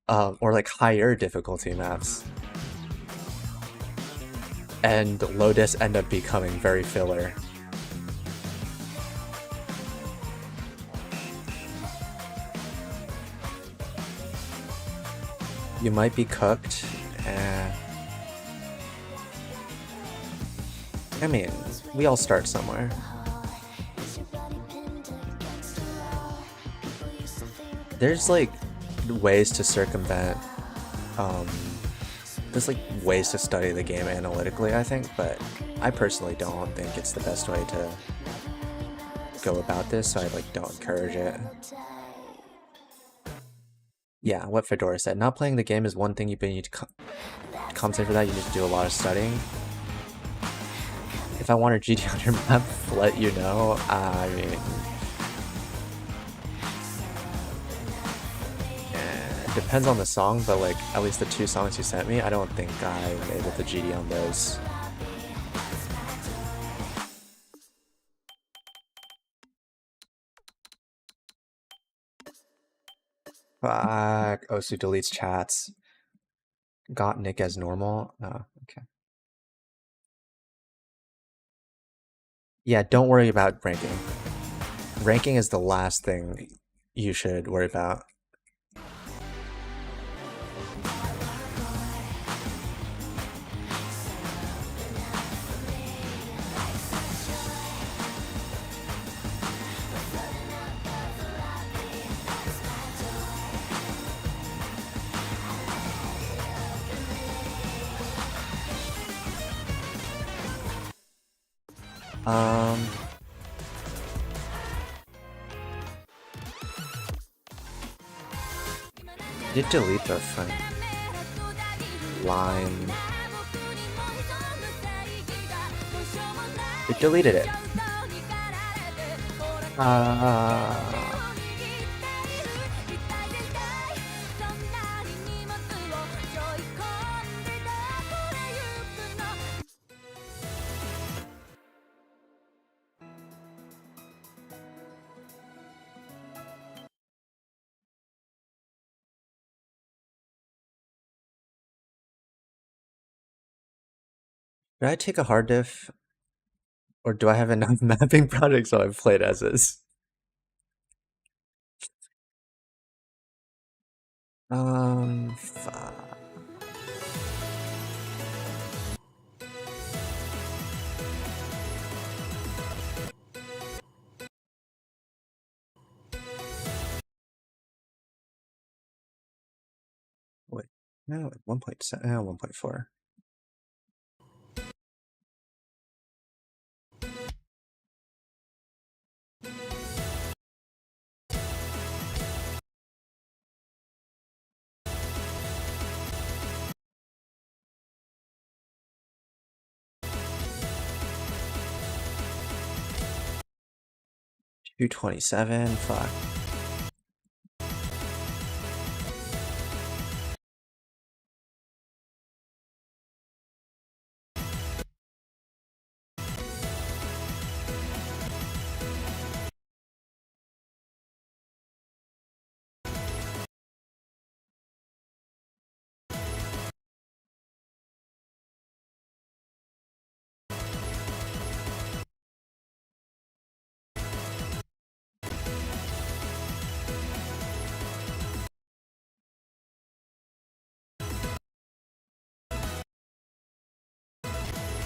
or like higher difficulty maps. And low dis end up becoming very filler. You might be cooked. I mean, we all start somewhere. There's like ways to circumvent. Um, there's like ways to study the game analytically, I think, but I personally don't think it's the best way to go about this, so I like don't encourage it. Yeah, what Fedora said. Not playing the game is one thing you need to compensate for that. You need to do a lot of studying. If I wanted GD on your map, let you know. I mean, it depends on the song, but like at least the 2 songs you sent me, I don't think I'm able to GD on those. Fuck. Osu deletes chats. Got Nick as normal. Oh, okay. Yeah, don't worry about ranking. Ranking is the last thing you should worry about. Um, did delete the thing. Line. It deleted it. Uh, did I take a hard diff? Or do I have enough mapping projects so I've played as is? Fuck. Wait, no, 1.7, 1.4. 227, fuck.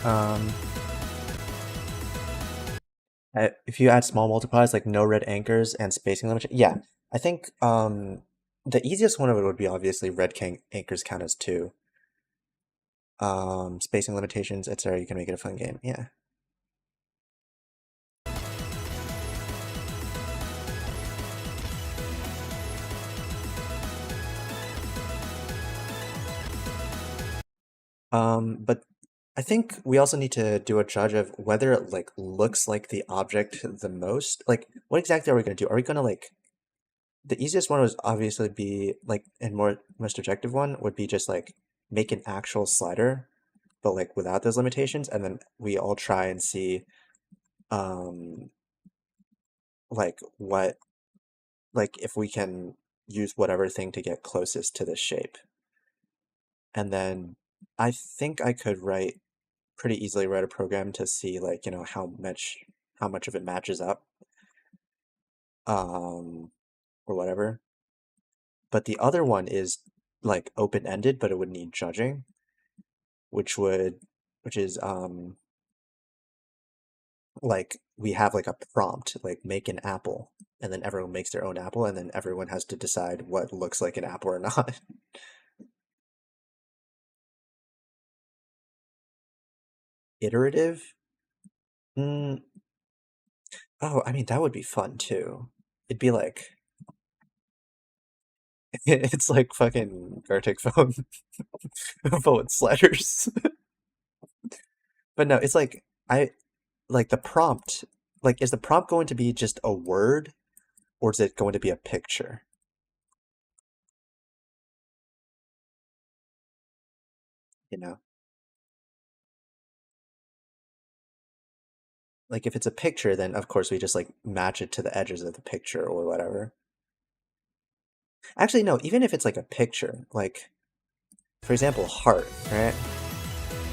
Um, if you add small multipliers like no red anchors and spacing limitation, yeah, I think the easiest one of it would be obviously anchors count as 2. Spacing limitations, etc. You can make it a fun game. Yeah. But I think we also need to do a judge of whether it like looks like the object the most. Like, what exactly are we gonna do? Are we gonna like the easiest one would obviously be like, and most objective one would be just like make an actual slider, but like without those limitations, and then we all try and see um like what like if we can use whatever thing to get closest to this shape. And then I think I could pretty easily write a program to see like, how much of it matches up um or whatever. But the other one is like open-ended, but it would need judging, which would which is like we have like a prompt, like make an apple, and then everyone makes their own apple, and then everyone has to decide what looks like an apple or not. Iterative? Mm, oh, I mean that would be fun too. It'd be like it's like fucking Gartic phone but with sliders. But no, it's like I like the prompt. Like, is the prompt going to be just a word, or is it going to be a picture? You know, like if it's a picture, then of course we just like match it to the edges of the picture or whatever. Actually, no, even if it's like a picture, like for example, heart, right?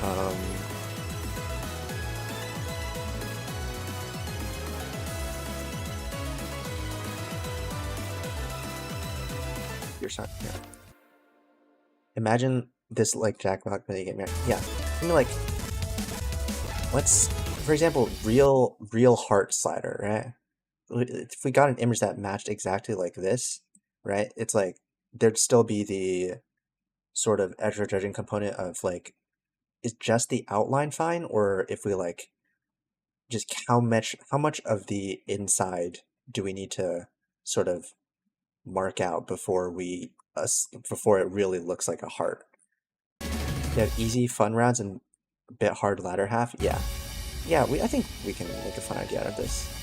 Um, your son. Yeah. Imagine this like jackpot minigame. Yeah. I mean, like, let's, for example, real heart slider, right? If we got an image that matched exactly like this, right? It's like there'd still be the sort of edge judging component of like, is just the outline fine, or if we like just how much of the inside do we need to sort of mark out before it really looks like a heart? You have easy fun rounds and a bit hard latter half. Yeah, yeah. I think we can make a fun idea out of this.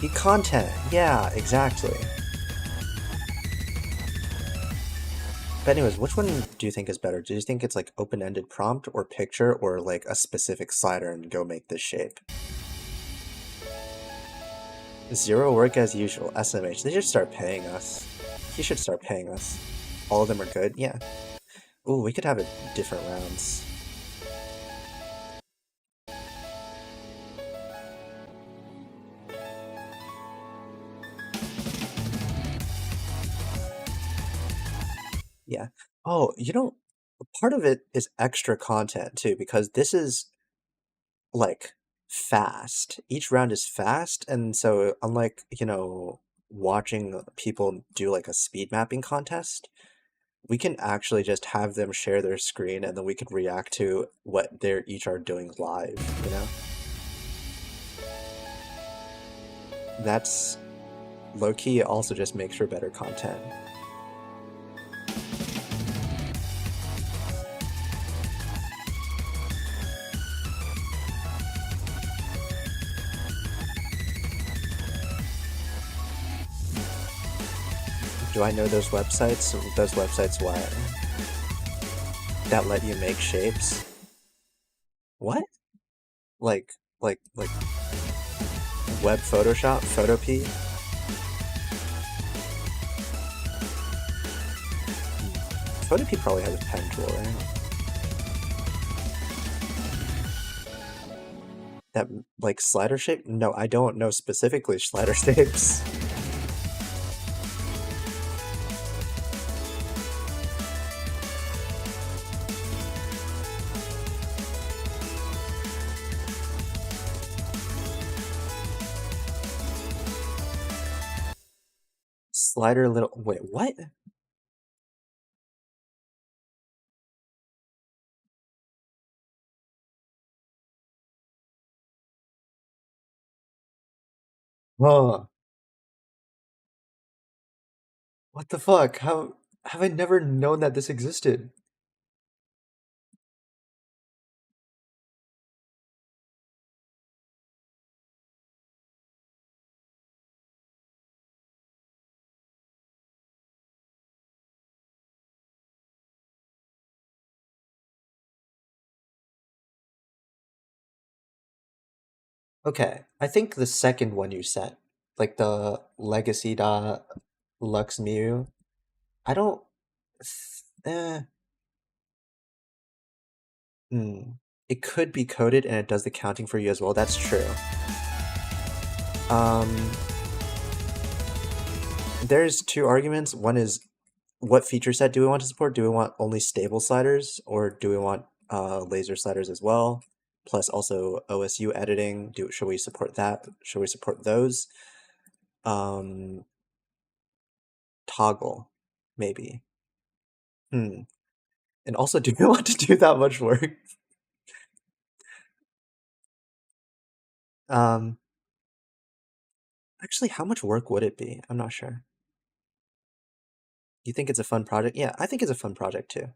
The content, yeah, exactly. But anyways, which one do you think is better? Do you think it's like open-ended prompt or picture or like a specific slider and go make this shape? Zero work as usual, SMH. They should start paying us. He should start paying us. All of them are good? Yeah. Ooh, we could have it different rounds. Yeah. Oh, part of it is extra content too, because this is like fast. Each round is fast, and so unlike, watching people do like a speed mapping contest, we can actually just have them share their screen and then we can react to what they each are doing live, you know? That's low-key, it also just makes for better content. Do I know those websites? Those websites what? That let you make shapes? What? Like web Photoshop? Photopea? Photopea probably has a pen tool, right? That, like, slider shape? No, I don't know specifically slider shapes. Slider little... Wait, what? Huh. What the fuck? How have I never known that this existed? Okay, I think the second one you sent, like the Legacy dot Lux Mew, I don't... Eh, hmm. It could be coded and it does the counting for you as well. That's true. Um, there's two arguments. One is, what feature set do we want to support? Do we want only stable sliders, or do we want laser sliders as well? Plus also OSU editing. Should we support that? Should we support those? Toggle, maybe. And also, do we want to do that much work? Actually, how much work would it be? I'm not sure. You think it's a fun project? Yeah, I think it's a fun project too.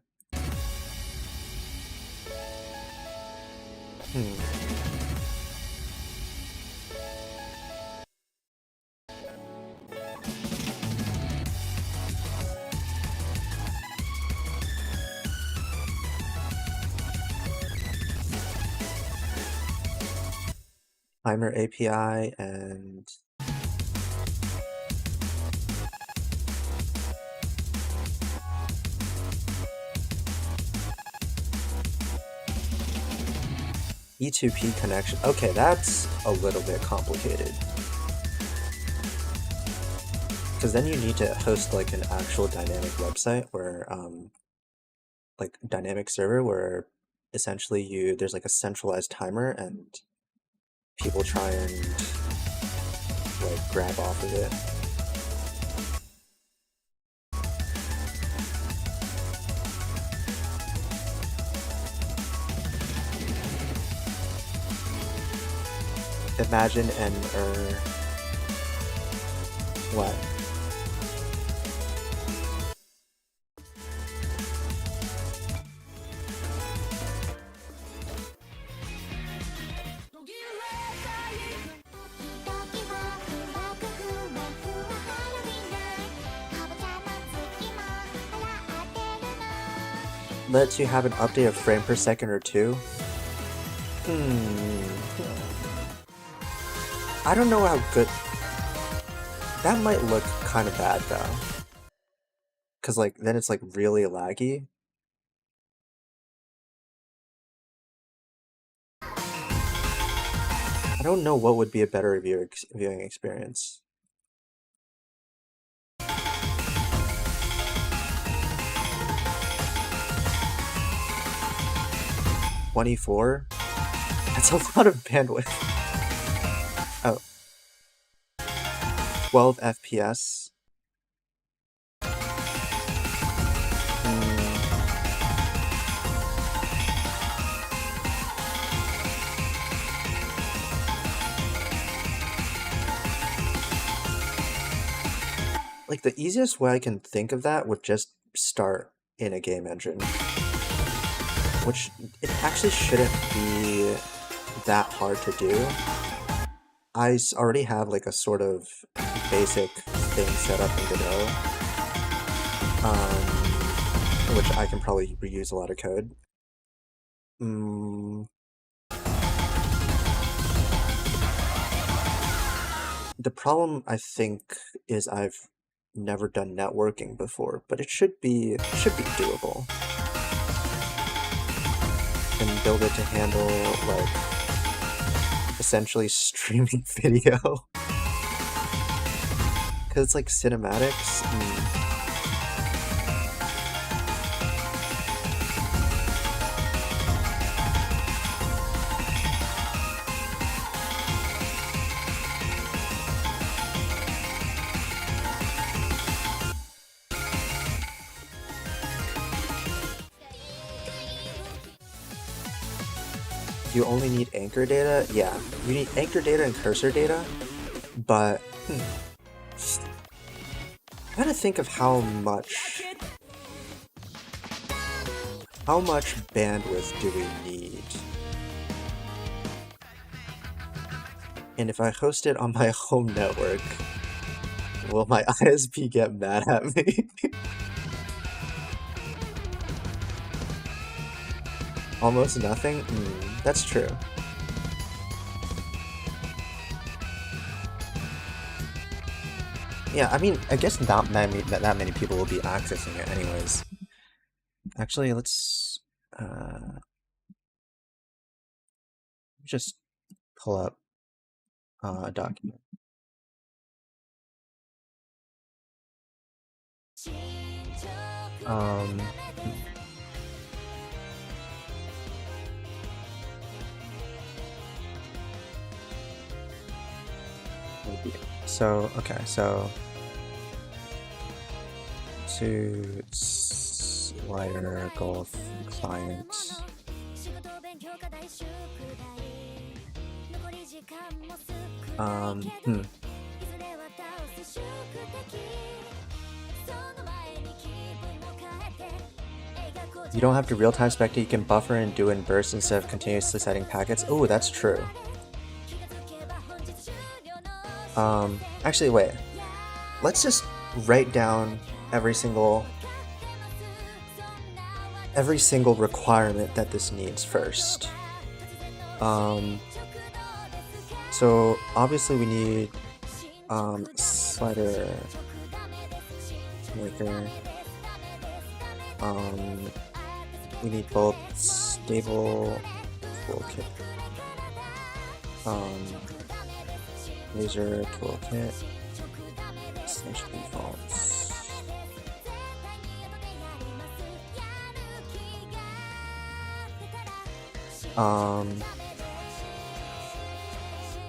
Timer API and E2P connection. Okay, that's a little bit complicated. Because then you need to host like an actual dynamic website where, like dynamic server where essentially there's like a centralized timer and people try and like grab off of it. Imagine an what? Lets you have an update of frame per second or two. I don't know how good... That might look kind of bad though. Cause like, then it's like really laggy. I don't know what would be a better viewing experience. 24? That's a lot of bandwidth. Oh. 12 FPS. Like, the easiest way I can think of that would just start in a game engine. Which, it actually shouldn't be that hard to do. I already have like a sort of basic thing set up in Godot, which I can probably reuse a lot of code. The problem, I think, is I've never done networking before, but it should be doable. And build it to handle like essentially streaming video. Cause it's like cinematics. You only need anchor data? Yeah, you need anchor data and cursor data, but I gotta think of how much bandwidth do we need? And if I host it on my home network, will my ISP get mad at me? Almost nothing? That's true. Yeah, I mean, I guess not that many people will be accessing it anyways. Actually, let's just pull up a document. So, okay, so to slider golf client. You don't have to real-time spectate, you can buffer and do in bursts instead of continuously setting packets. Oh, that's true. Actually, wait. Let's just write down every single requirement that this needs first. So obviously we need slider maker. We need both stable toolkit, laser toolkit, slash defaults.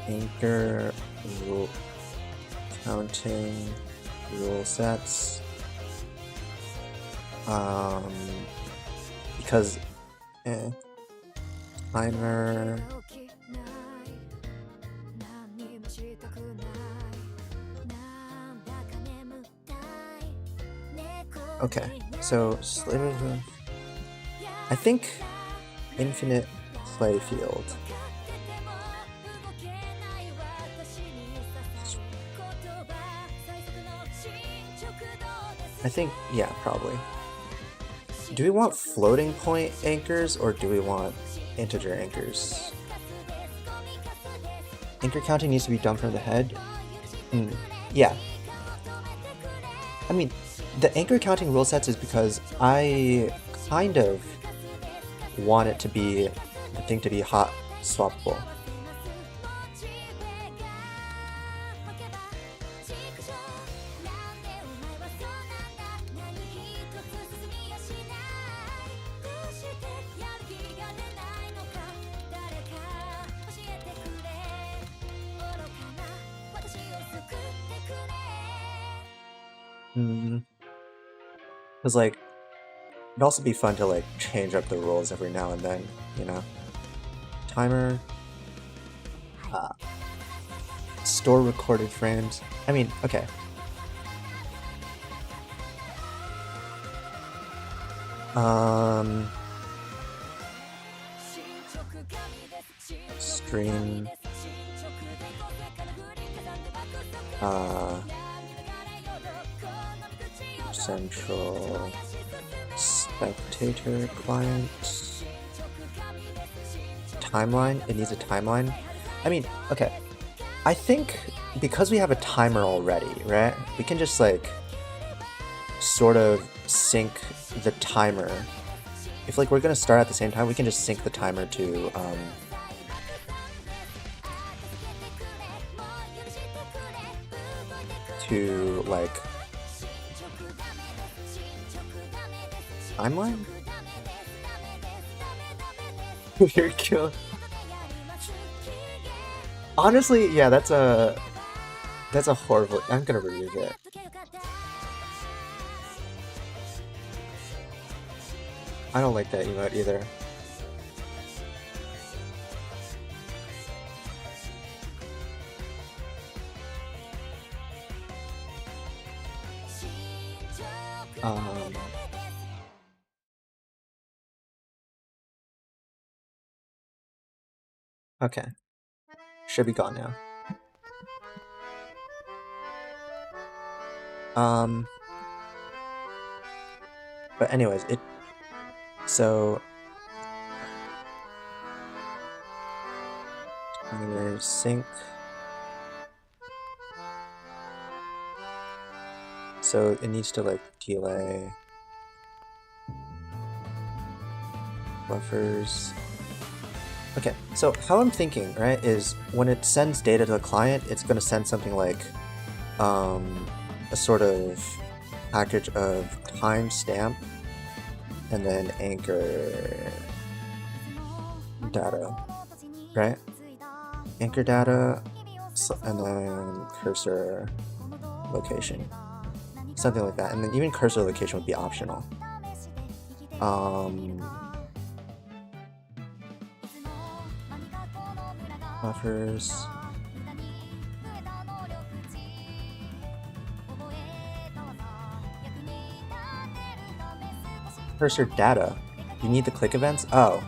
Anchor rule counting rule sets. Because timer. Okay, so I think infinite playfield. I think, yeah, probably. Do we want floating point anchors or do we want integer anchors? Anchor counting needs to be done from the head? Yeah. I mean, the anchor counting rule sets is because I kind of want it to be, the thing to be hot swappable. Because, like, it'd also be fun to, like, change up the rules every now and then, you know? Timer. Store recorded frames. I mean, okay. Stream. Central spectator client. Timeline? It needs a timeline? I mean, okay. I think because we have a timer already, right? We can just like sort of sync the timer. If like we're gonna start at the same time, we can just sync the timer to like timeline? You're killed. Honestly, yeah, that's a horrible. I'm gonna remove it. I don't like that emote either. Okay. Should be gone now. But anyways, so timer sync. So it needs to like delay buffers. Okay, so how I'm thinking, right, is when it sends data to the client, it's going to send something like a sort of package of timestamp and then anchor data, right? Anchor data and then cursor location, something like that. And then even cursor location would be optional. Buffers. Cursor data. You need the click events? Oh.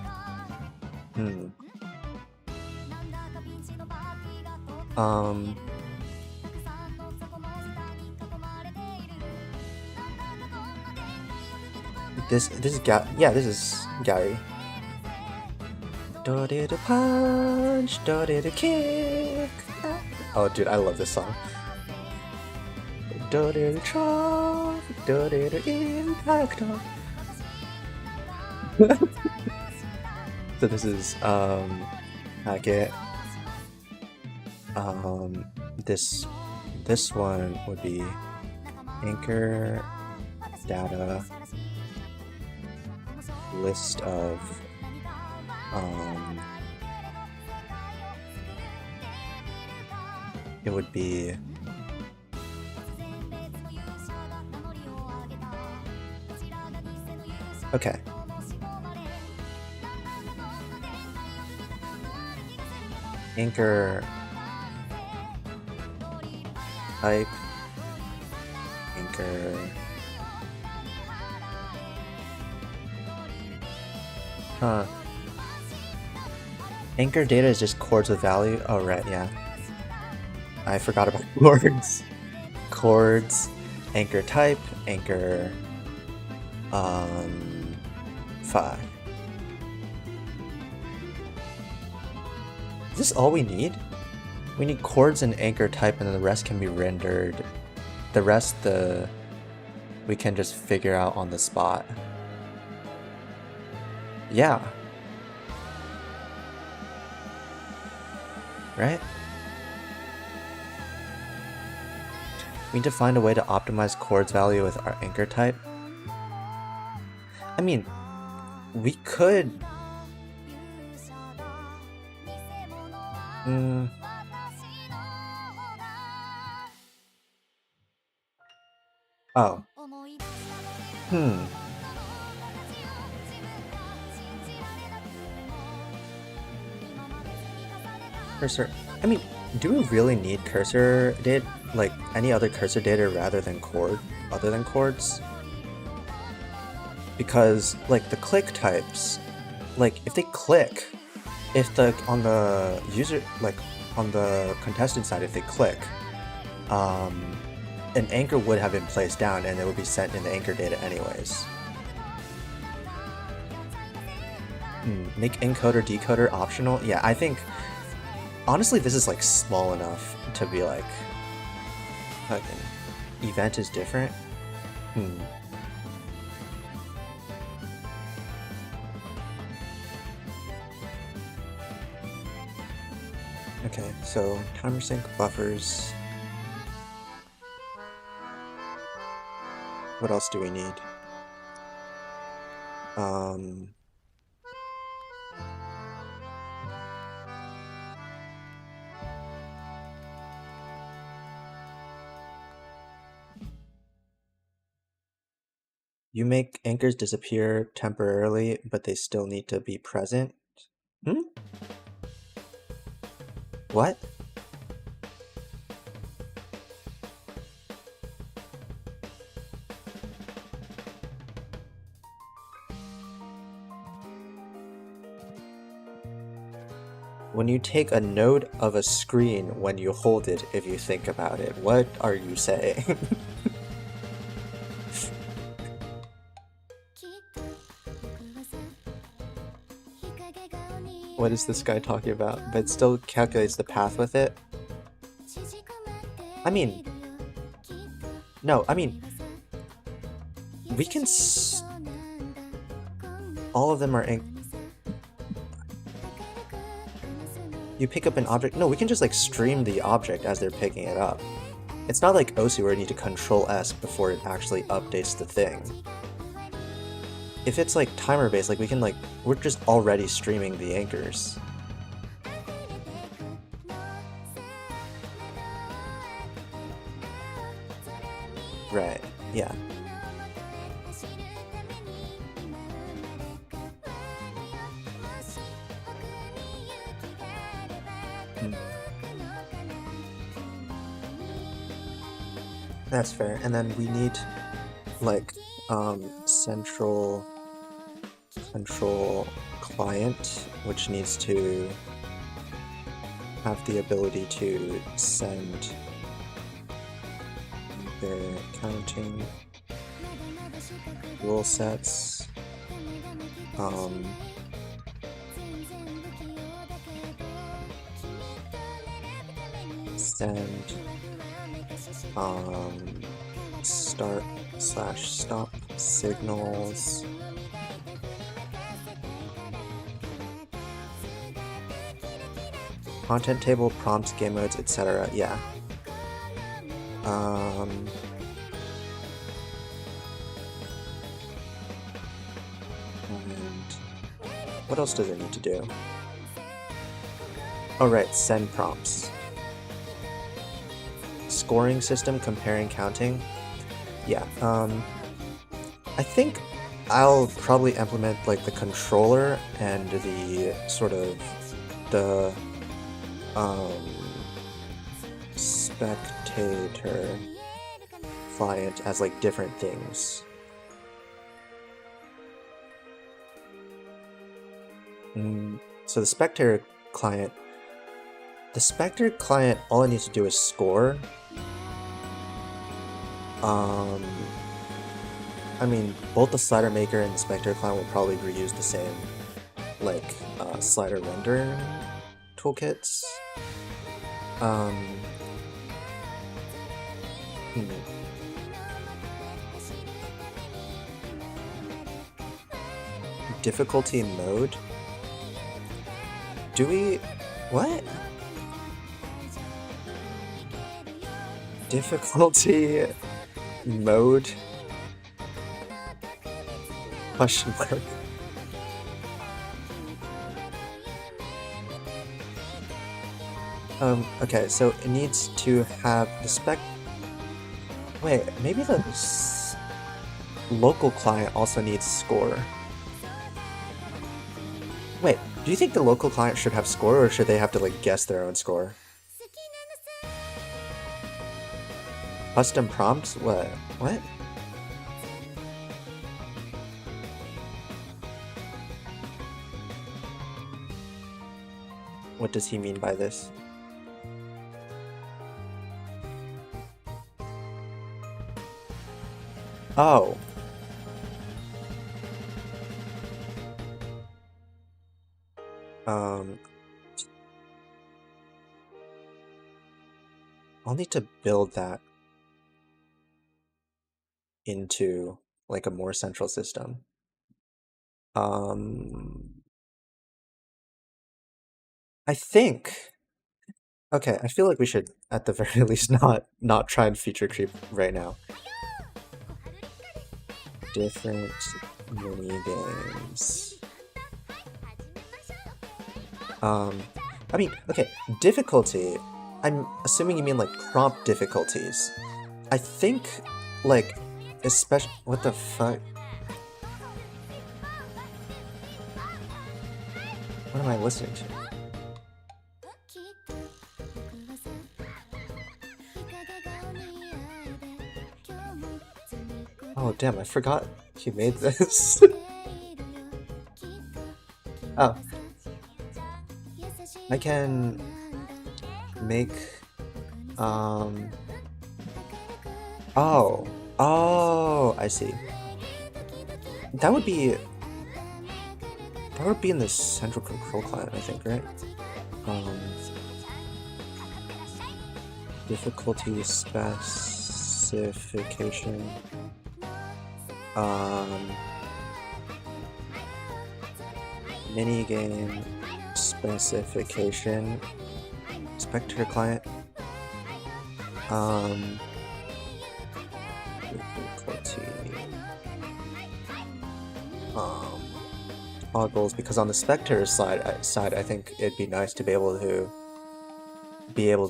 This is this is Gary. Do-de to punch, do-de to kick. Oh, dude, I love this song. Do-de to chop, do-de to impact. So this is packet. This one would be anchor data list of it would be okay. Anchor type anchor anchor data is just chords with value. Oh right, yeah. I forgot about chords. Chords, anchor type, anchor 5. Is this all we need? We need chords and anchor type, and then the rest can be rendered. The rest we can just figure out on the spot. Yeah. Right? We need to find a way to optimize chords value with our anchor type. I mean, we could... Oh. Cursor. I mean, do we really need cursor data? Like any other cursor data rather than chords? because like the click types, like if they click, if the on the user like on the contestant side, if they click, an anchor would have been placed down and it would be sent in the anchor data anyways. Make encoder decoder optional. Yeah, I think honestly this is like small enough to be like an event is different. Okay, so timer sync buffers. What else do we need? You make anchors disappear temporarily, but they still need to be present. What? When you take a note of a screen when you hold it, if you think about it, what are you saying? What is this guy talking about? But it still calculates the path with it? I mean... No, I mean... We can all of them are you pick up an object. No, we can just like stream the object as they're picking it up. It's not like OSI where you need to Control S before it actually updates the thing. If it's like timer based, like we can like, we're just already streaming the anchors. Right, yeah. That's fair. And then we need like central control client, which needs to have the ability to send the counting rule sets, send start/stop signals, content table, prompts, game modes, etc. Yeah. And what else does it need to do? Oh right, send prompts. Scoring system, comparing, counting. Yeah, I think I'll probably implement like the controller and the sort of the spectator client as like different things. So the spectator client, all it needs to do is score. I mean, both the slider maker and the spectator client will probably reuse the same, like, slider render toolkits. Difficulty mode? Do we... what? Difficulty mode? Question mark. Okay, so it needs to have the spec... Wait, maybe the local client also needs score. Wait, do you think the local client should have score, or should they have to, like, guess their own score? Custom prompts? What? What does he mean by this? Oh. I'll need to build that into like a more central system. I think. Okay, I feel like we should, at the very least, not try and feature creep right now. Different mini games. I mean, okay, difficulty. I'm assuming you mean like prompt difficulties. I think, like, especially what the fuck? What am I listening to? Oh damn, I forgot you made this. Oh. I can make oh. Oh, I see. That would be in the central control client, I think, right? Difficulty specification. Minigame specification. Spectre client. Difficulty. Toggles, because on the Spectre side, I think it'd be nice to be able to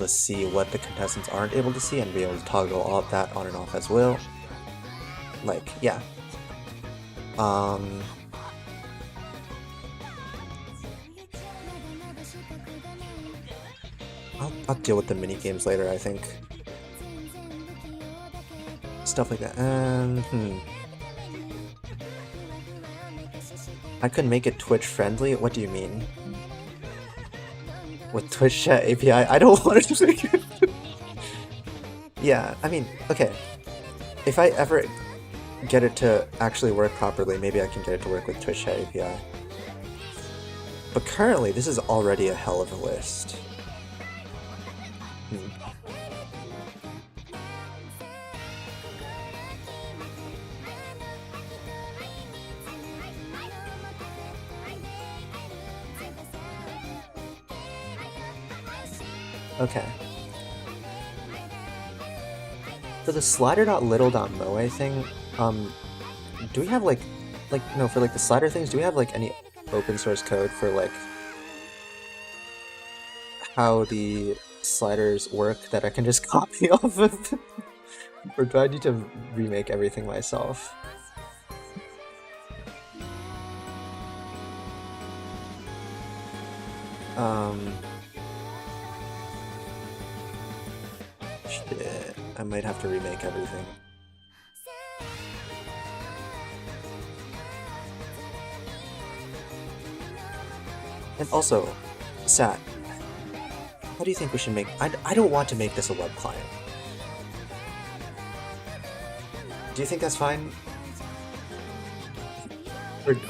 see what the contestants aren't able to see and be able to toggle all of that on and off as well. Like, yeah. I'll deal with the mini games later, I think. Stuff like that. I could make it Twitch friendly? What do you mean? With Twitch chat API? I don't want to make it. Yeah, I mean, okay. If I ever get it to actually work properly, maybe I can get it to work with Twitch chat API. But currently, this is already a hell of a list. Okay. For the slider.little.moe thing, do we have like no, for like the slider things, do we have like any open source code for like how the sliders work that I can just copy off of? Or do I need to remake everything myself? Shit, I might have to remake everything. And also, Sat, how do you think we should make... I don't want to make this a web client. Do you think that's fine?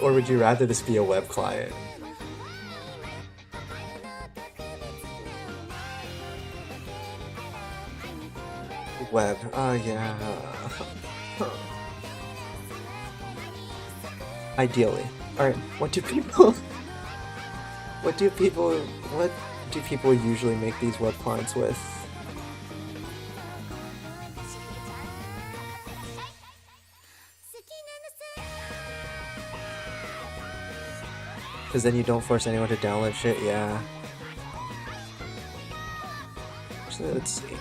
Or would you rather this be a web client? Web. Oh, yeah. Ideally. Alright, what do people usually make these web clients with? Because then you don't force anyone to download shit, yeah. Actually, let's see.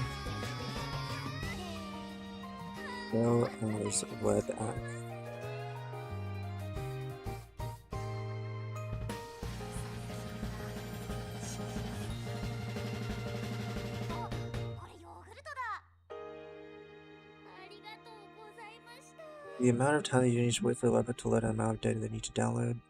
Well, as web app. The amount of time that you need to wait for Leopard to let an amount of data they need to download.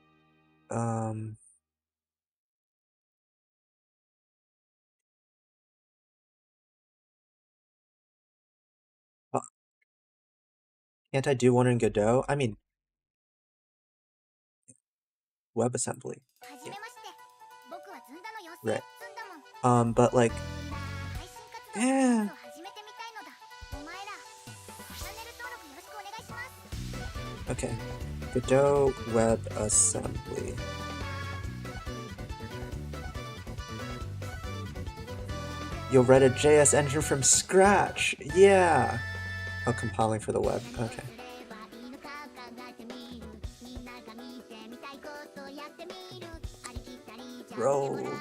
Can't I do one in Godot? I mean, WebAssembly. Yeah. Right. But like, yeah. Okay. Godot WebAssembly. You'll write a JS engine from scratch. Yeah. Oh, compiling for the web. Okay. Bro.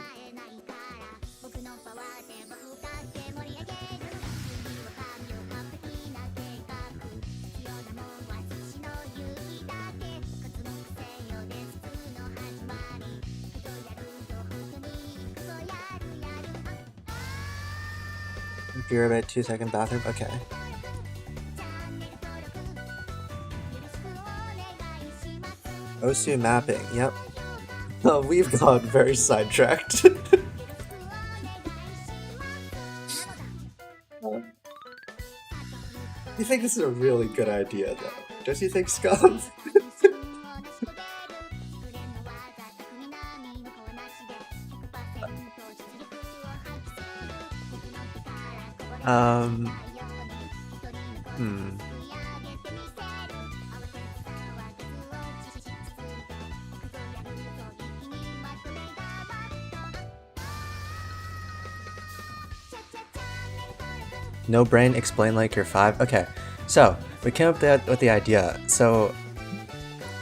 Be right back, 2-second bathroom. Okay. OSU mapping. Yep. Oh, we've gone very sidetracked. You think this is a really good idea, though? Don't you think, Scum? Hmm. No brain, explain like you're 5. Okay, so we came up with the idea. So,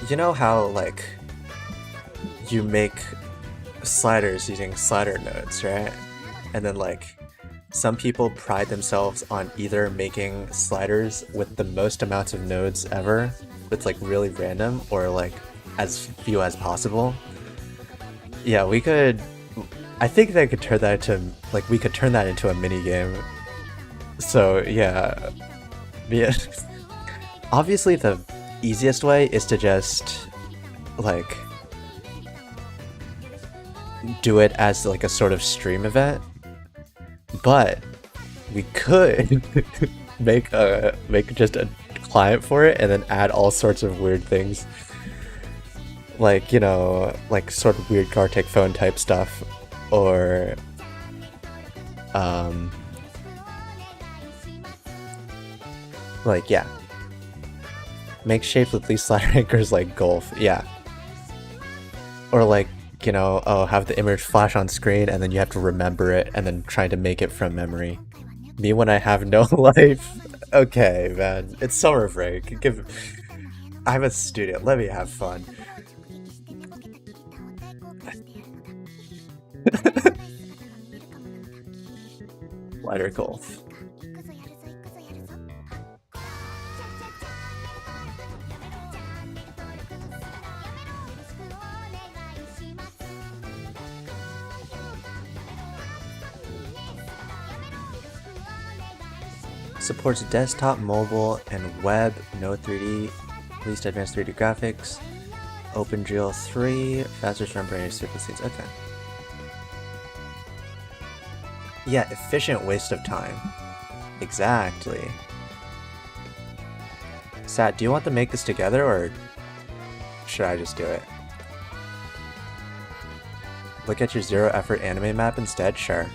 you know how, like, you make sliders using slider nodes, right? And then, like, some people pride themselves on either making sliders with the most amounts of nodes ever, that's like really random, or like as few as possible. Yeah, we could. I think they could turn that into, like, we could turn that into a mini game. So yeah, obviously the easiest way is to just like do it as like a sort of stream event, but we could make just a client for it and then add all sorts of weird things, like, you know, like sort of weird Gartic phone type stuff, or like, yeah, make shapes with these slider anchors like golf, yeah, or like, you know, oh, have the image flash on screen and then you have to remember it and then trying to make it from memory. Me when I have no life. Okay, man, it's summer break. I'm a student. Let me have fun. Lighter golf. Supports desktop, mobile, and web. No 3D, least advanced 3D graphics. OpenGL 3, fastest run super scenes. Okay. Yeah, efficient waste of time. Exactly. Sat, do you want to make this together, or should I just do it? Look at your zero effort anime map instead? Sure.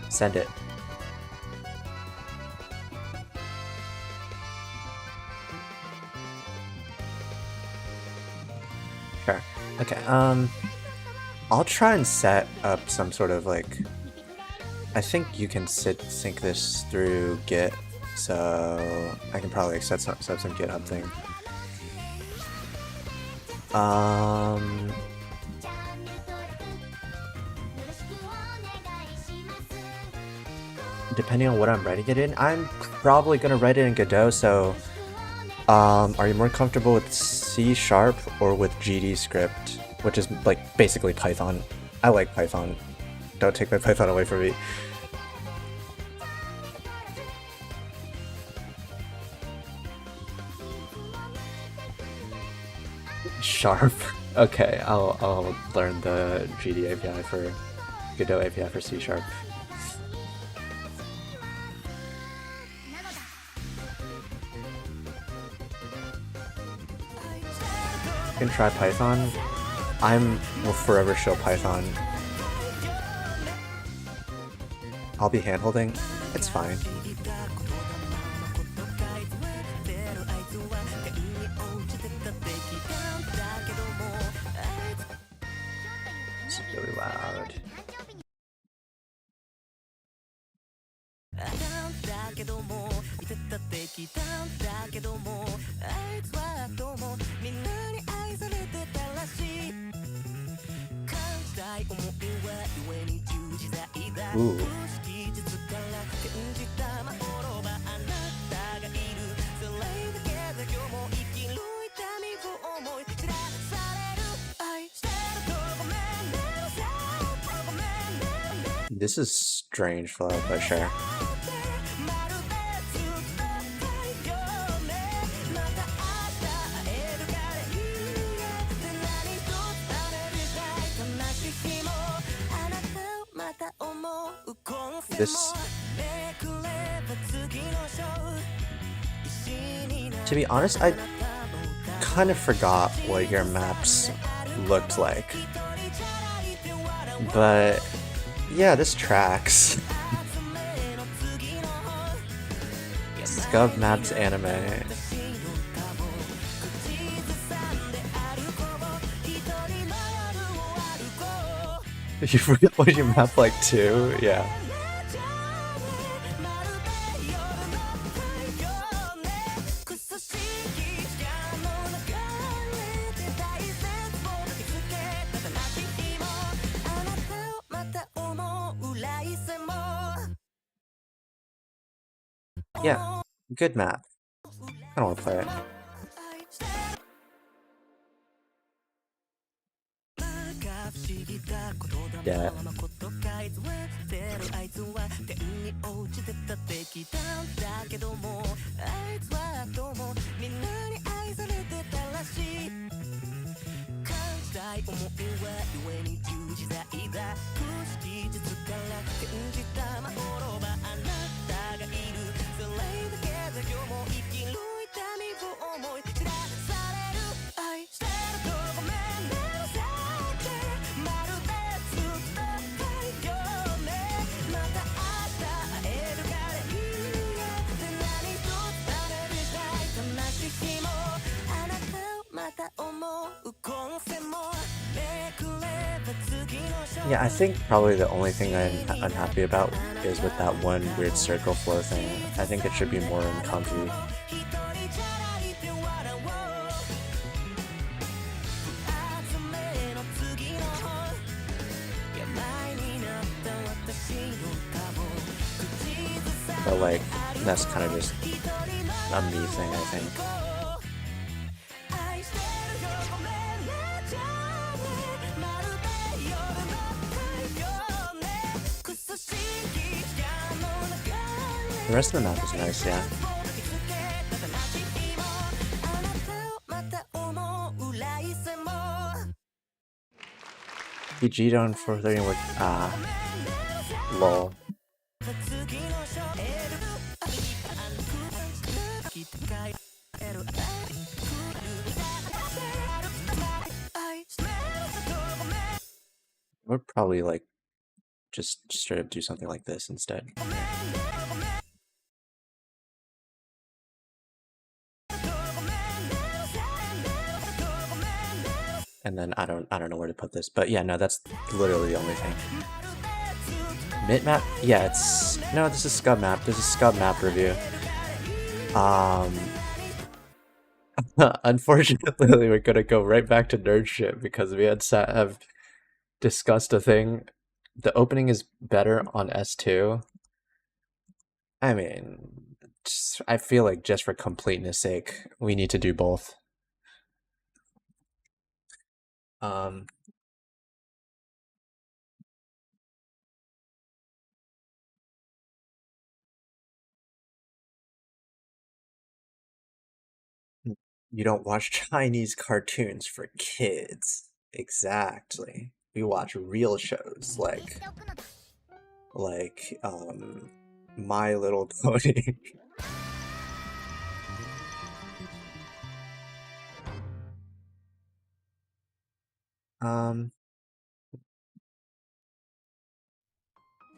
Send it. Sure. Okay, I'll try and set up some sort of, like, I think you can sync this through Git, so I can probably set some GitHub thing. Depending on what I'm writing it in, I'm probably gonna write it in Godot, so are you more comfortable with C# or with GD script, which is like basically Python? I like Python. Don't take my Python away from me. Sharp. Okay, I'll learn the GD API for Godot API for C#. can try Python. Will forever show Python. I'll be handholding. It's fine. It's really loud. Ooh. This is strange flow, but sure. This, to be honest, I kind of forgot what your maps looked like. But yeah, this tracks. Scub maps anime. You forget what you map like too? Yeah. Yeah, good map. I don't want to play it. Yeah. Yeah, I think probably the only thing I'm unhappy about is with that one weird circle flow thing. I think it should be more in comfy. But like, that's kind of just a me thing, I think. The rest of the map is nice, yeah. PG on 430 with lol. We'd probably like just straight up do something like this instead. And then I don't know where to put this, but yeah, no, that's literally the only thing. Mid map? Yeah, no, this is Scub map. This is Scub map review. Unfortunately, we're gonna go right back to nerd shit because we have discussed a thing. The opening is better on S2. I mean, I feel like just for completeness sake, we need to do both. You don't watch Chinese cartoons for kids. Exactly. We watch real shows like My Little Pony. Um,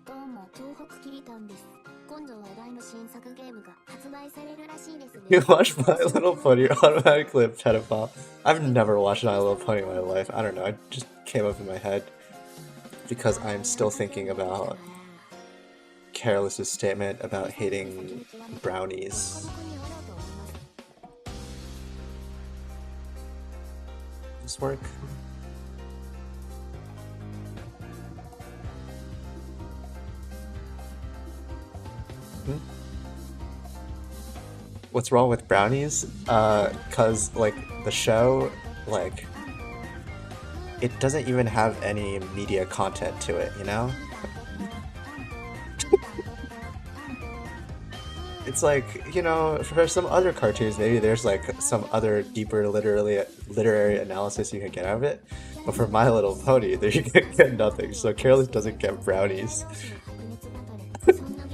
どうも東北キリタンです。今度話題の新作ゲームが発売されるらしいですね。 you watch My Little Pony, you're automatically a pedophile. I've never watched My Little Pony in my life. I don't know, it just came up in my head because I'm still thinking about Careless's statement about hating brownies. Does this work? What's wrong with brownies? Cause like the show, like it doesn't even have any media content to it, you know? It's like, you know, for some other cartoons, maybe there's like some other deeper literary analysis you can get out of it. But for My Little Pony, there you can get nothing. So Careless doesn't get brownies.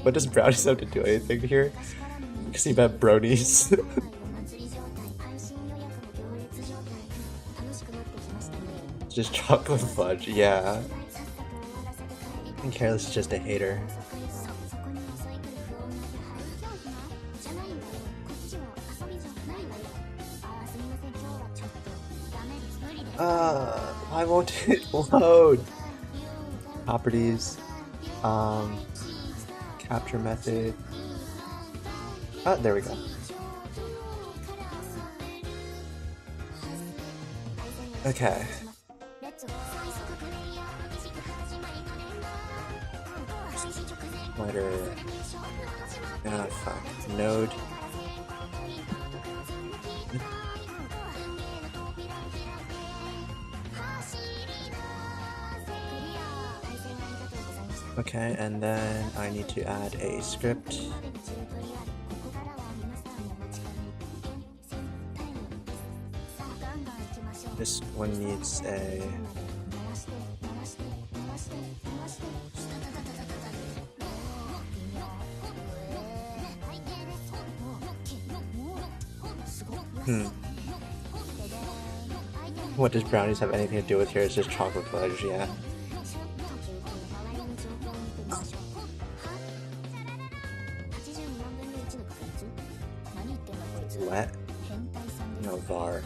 What does brownies have to do anything here? Because he meant bronies. Just chocolate fudge, yeah. And Careless is just a hater. Why won't it load? Properties. Capture method. Oh, there we go. Okay. Slider. Ah, fuck. Node. Okay, and then I need to add a script. This one needs a... What does brownies have anything to do with here? It's just chocolate fudge, yeah. What? No, var.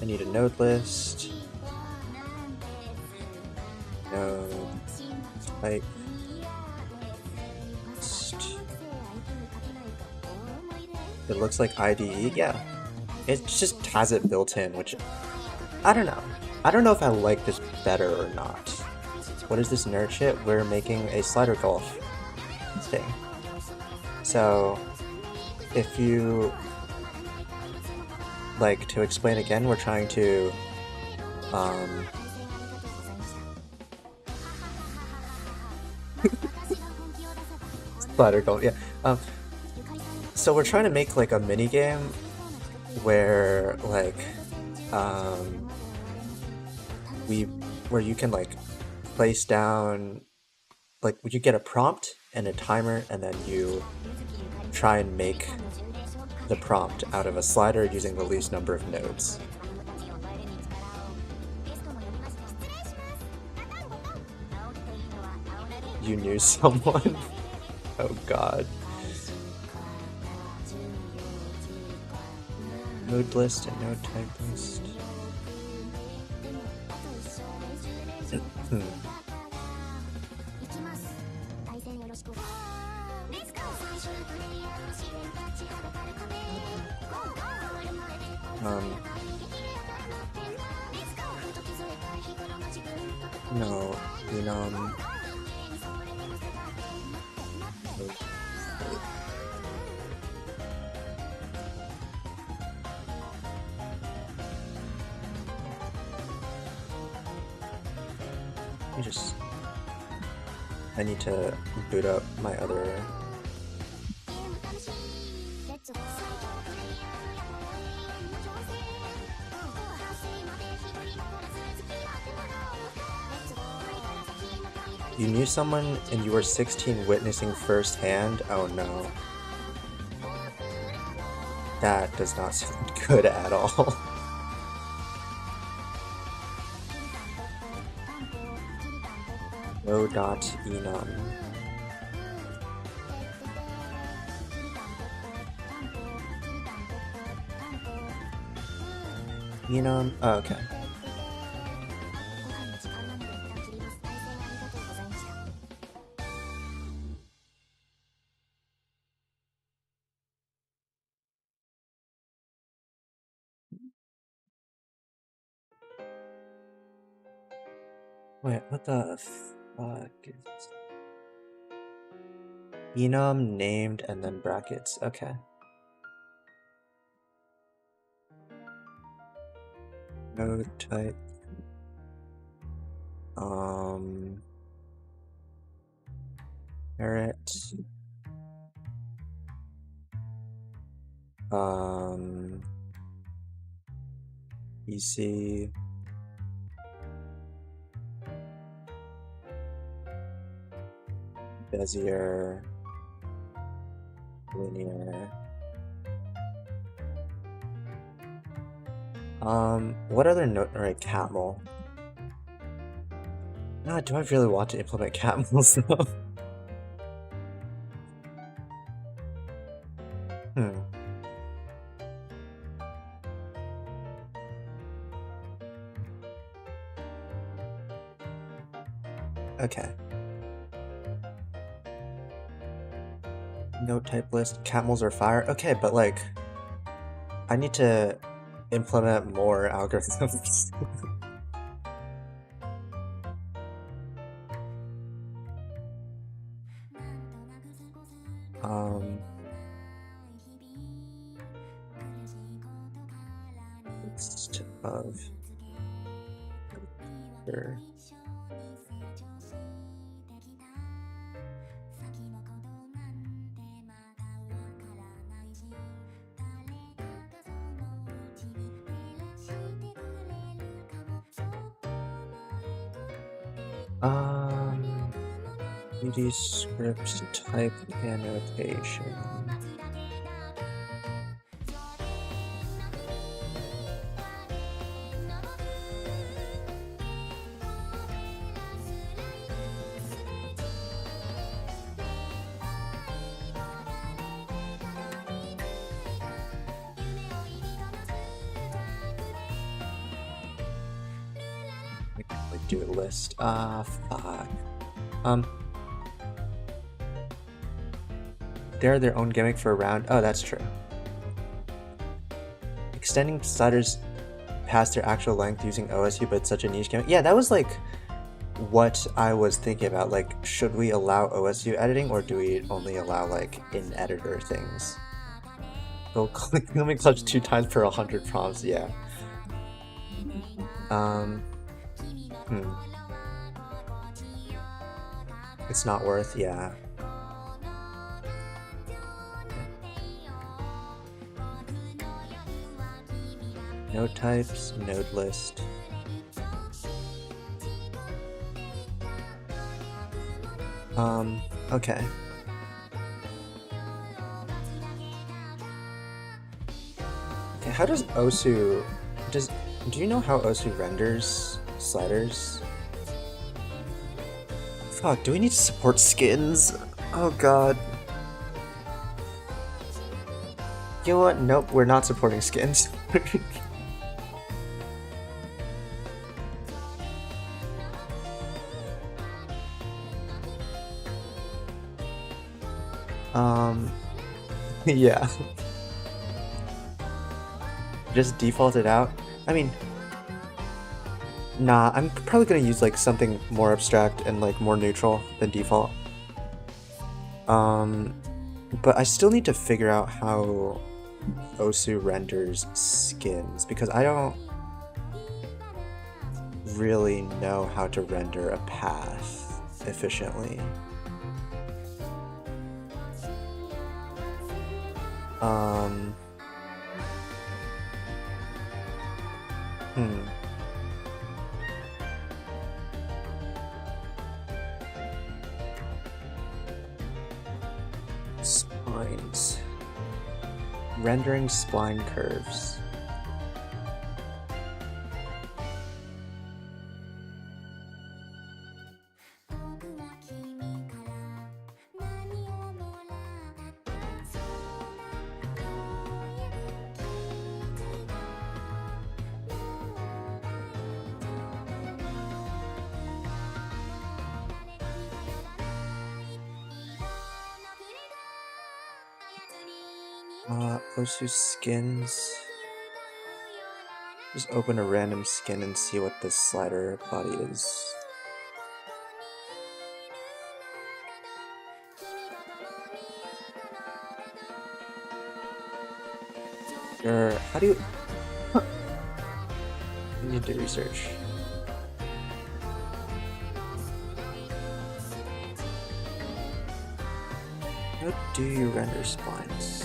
I need a node list. Node type. It looks like IDE, yeah. It just has it built in, which I don't know. I don't know if I like this better or not. What is this nerd shit? We're making a slider golf thing. So if you like to explain again, we're trying to slider golf, yeah. So we're trying to make like a mini game where like where you can like place down, like you get a prompt and a timer, and then you try and make the prompt out of a slider using the least number of nodes. You knew someone? Oh god. Node list and node type list. No, enum. I need to boot up my other... You knew someone and you were 16 witnessing firsthand? Oh no. That does not sound good at all. No dot enum. Enum? Oh, okay. ご飯の時間なので一旦切ります。対戦ありがとうございました。 Wait, what the fuck is... Enum named and then brackets. Okay. Node type. Parrot. EC. Bezier. Linear. What other note? Alright, camel. No, do I really want to implement camels though? Okay. Note type list. Camels are fire. Okay, but like, I need to implement more algorithms. List of sure. UD script type annotation. I can only do a list. Fuck. They're their own gimmick for a round. Oh, that's true. Extending sliders past their actual length using OSU, but it's such a niche gimmick. Yeah, that was like what I was thinking about. Like, should we allow OSU editing or do we only allow like in-editor things? Go click limit clutch 2 times per 100 prompts. Yeah. It's not worth, yeah. Node types, node list. Okay. Okay, how does OSU... Do you know how OSU renders sliders? Fuck, do we need to support skins? Oh god. You know what? Nope, we're not supporting skins. Yeah. Just default it out. I mean, nah, I'm probably gonna use like something more abstract and like more neutral than default. But I still need to figure out how OSU renders skins because I don't really know how to render a path efficiently. Spines. rendering spline curves. Osu skins. Just open a random skin and see what the slider body is. Sure. How do you... I need to research. How do you render splines?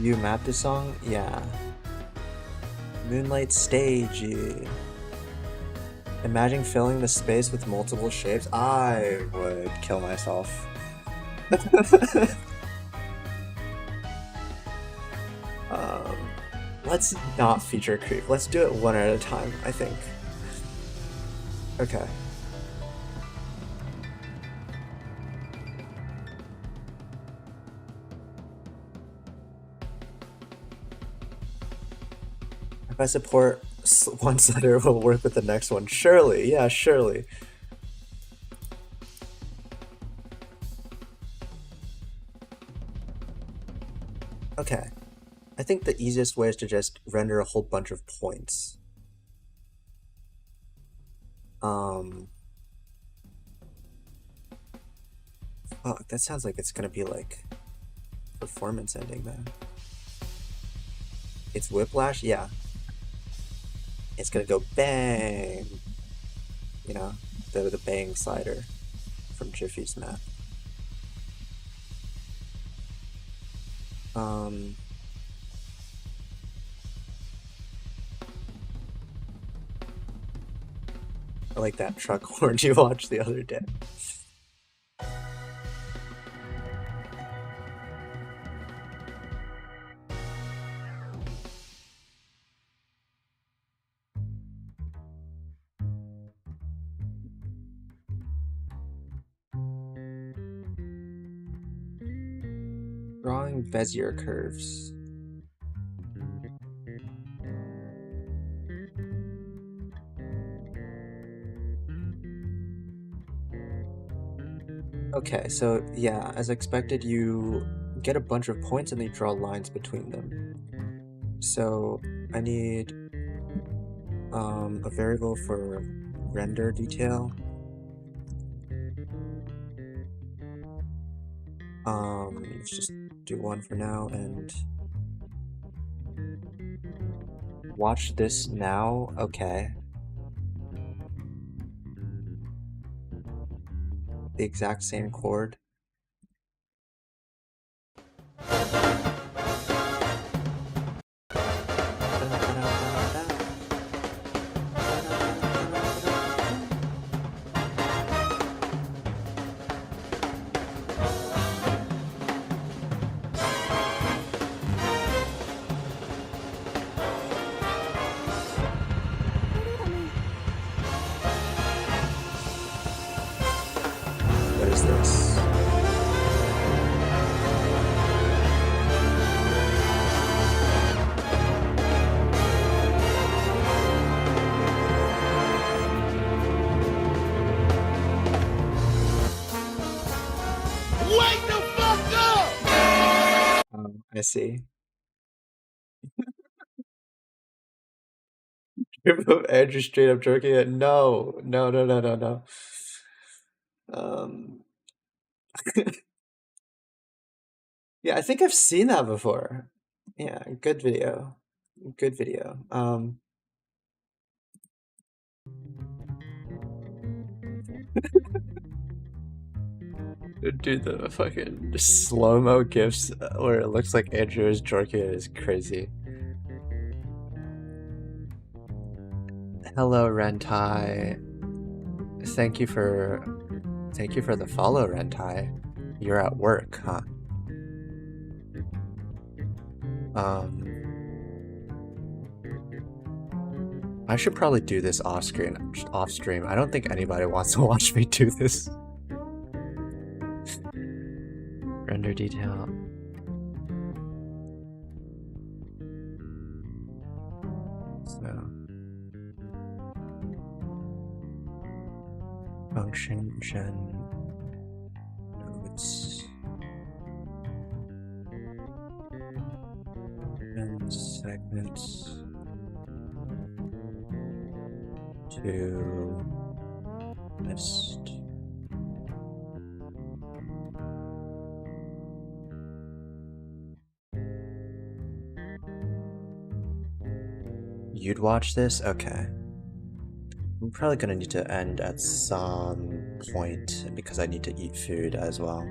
You map this song? Yeah. Moonlight Stage. Imagine filling the space with multiple shapes. I would kill myself. Let's not feature creep. Let's do it one at a time, I think. Okay. If I support one slider, will work with the next one. Surely, yeah, surely. Okay. I think the easiest way is to just render a whole bunch of points. Fuck, that sounds like it's gonna be like performance ending then. It's whiplash? Yeah. It's gonna go bang. You know, the bang slider from Jiffy's map. I like that truck horn you watched the other day. Drawing Bezier curves. Okay, so yeah, as expected, you get a bunch of points and they draw lines between them. So I need a variable for render detail. Let's just do one for now and watch this now. Okay. The exact same chord. What is this? Wake the fuck up! I see. Andrew straight up jerking it. No, no, no, no, no, no. Yeah, I think I've seen that before. Yeah, good video. Good video. Dude, the fucking slow-mo gifs where it looks like Andrew is jerking it is crazy. Hello, Rentai. Thank you for the follow, Rentai. You're at work, huh? I should probably do this off stream. I don't think anybody wants to watch me do this. Render detail. So function gen nodes and segments to list. You'd watch this? Okay. I'm probably gonna need to end at some point because I need to eat food as well.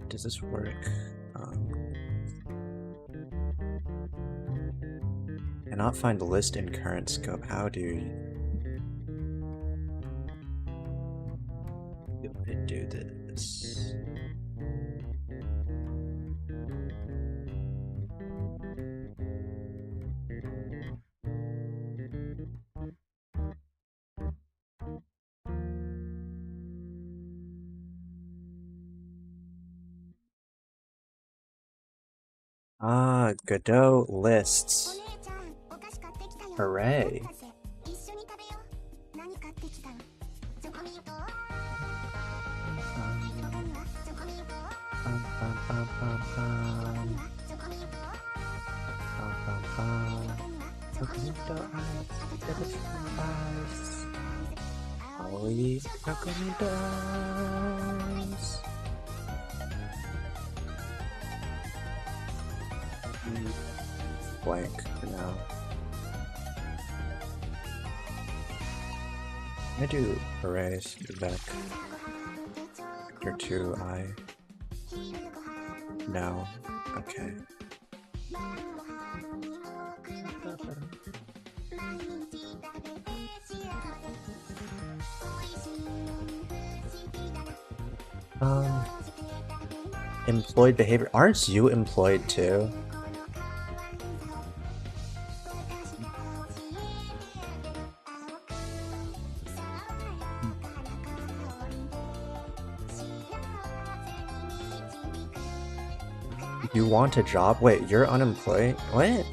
Does this work? Cannot find the list in current scope. How do I do this? Ah, Godot lists. Hooray. Holy Chocomitos. Blank for now. I do arrays, Vec, or 2I. No, okay. Employed behavior. Aren't you employed too? You want a job? Wait, you're unemployed? What?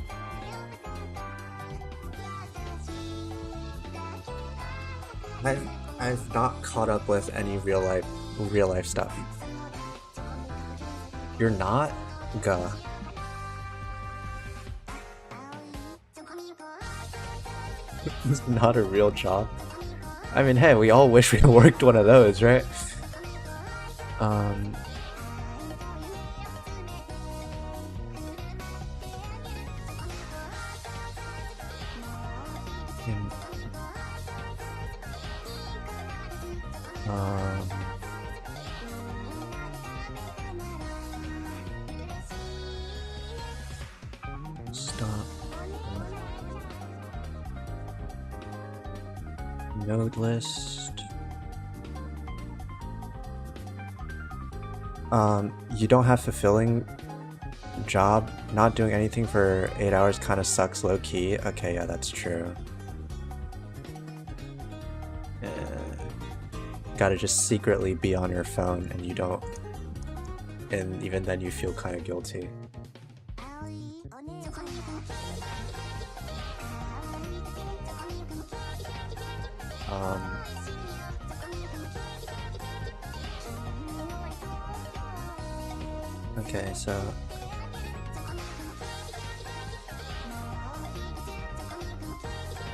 I've not caught up with any real life stuff. You're not? Gah. It's not a real job. I mean, hey, we all wish we worked one of those, right? Stop. Node list. You don't have fulfilling job. Not doing anything for 8 hours kind of sucks low key. Okay, yeah, that's true. Gotta just secretly be on your phone and you don't, and even then you feel kind of guilty. Okay, so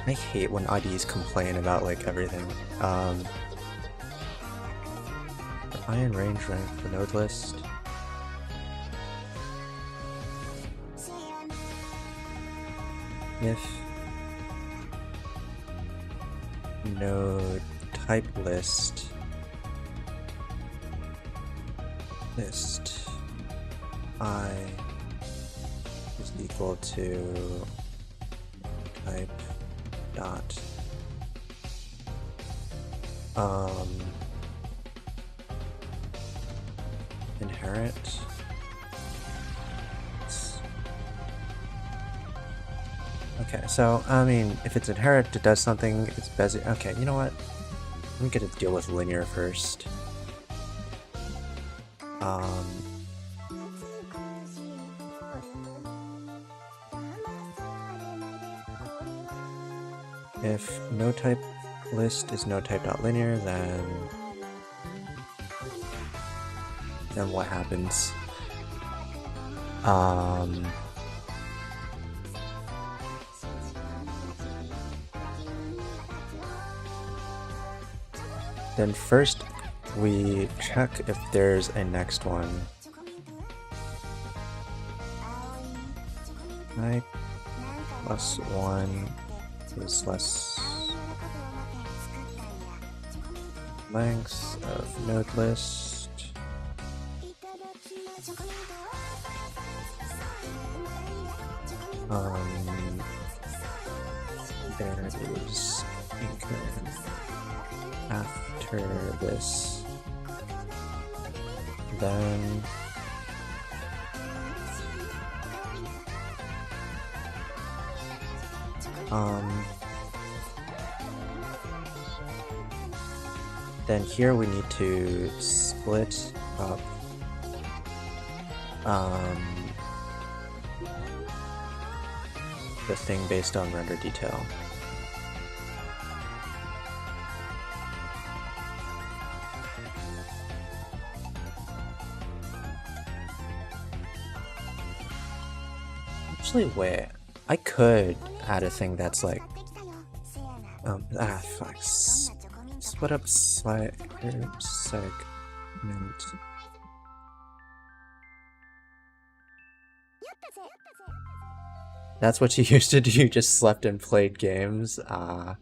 I hate when IDs complain about like everything. Iron range rank for node list. if node type list I is equal to type dot inherit. Okay, so I mean, if it's inherit, it does something. It's busy. Okay, you know what? I'm gonna deal with linear first. If no type list is no type.linear, then what happens? Then first we check if there's a next one. Type plus 1 is less length of node list. There is anchor after this. Then then here we need to split up the thing based on render detail. Actually, wait. I could add a thing that's like fuck. Split up segment. That's what you used to do, you just slept and played games? Okay.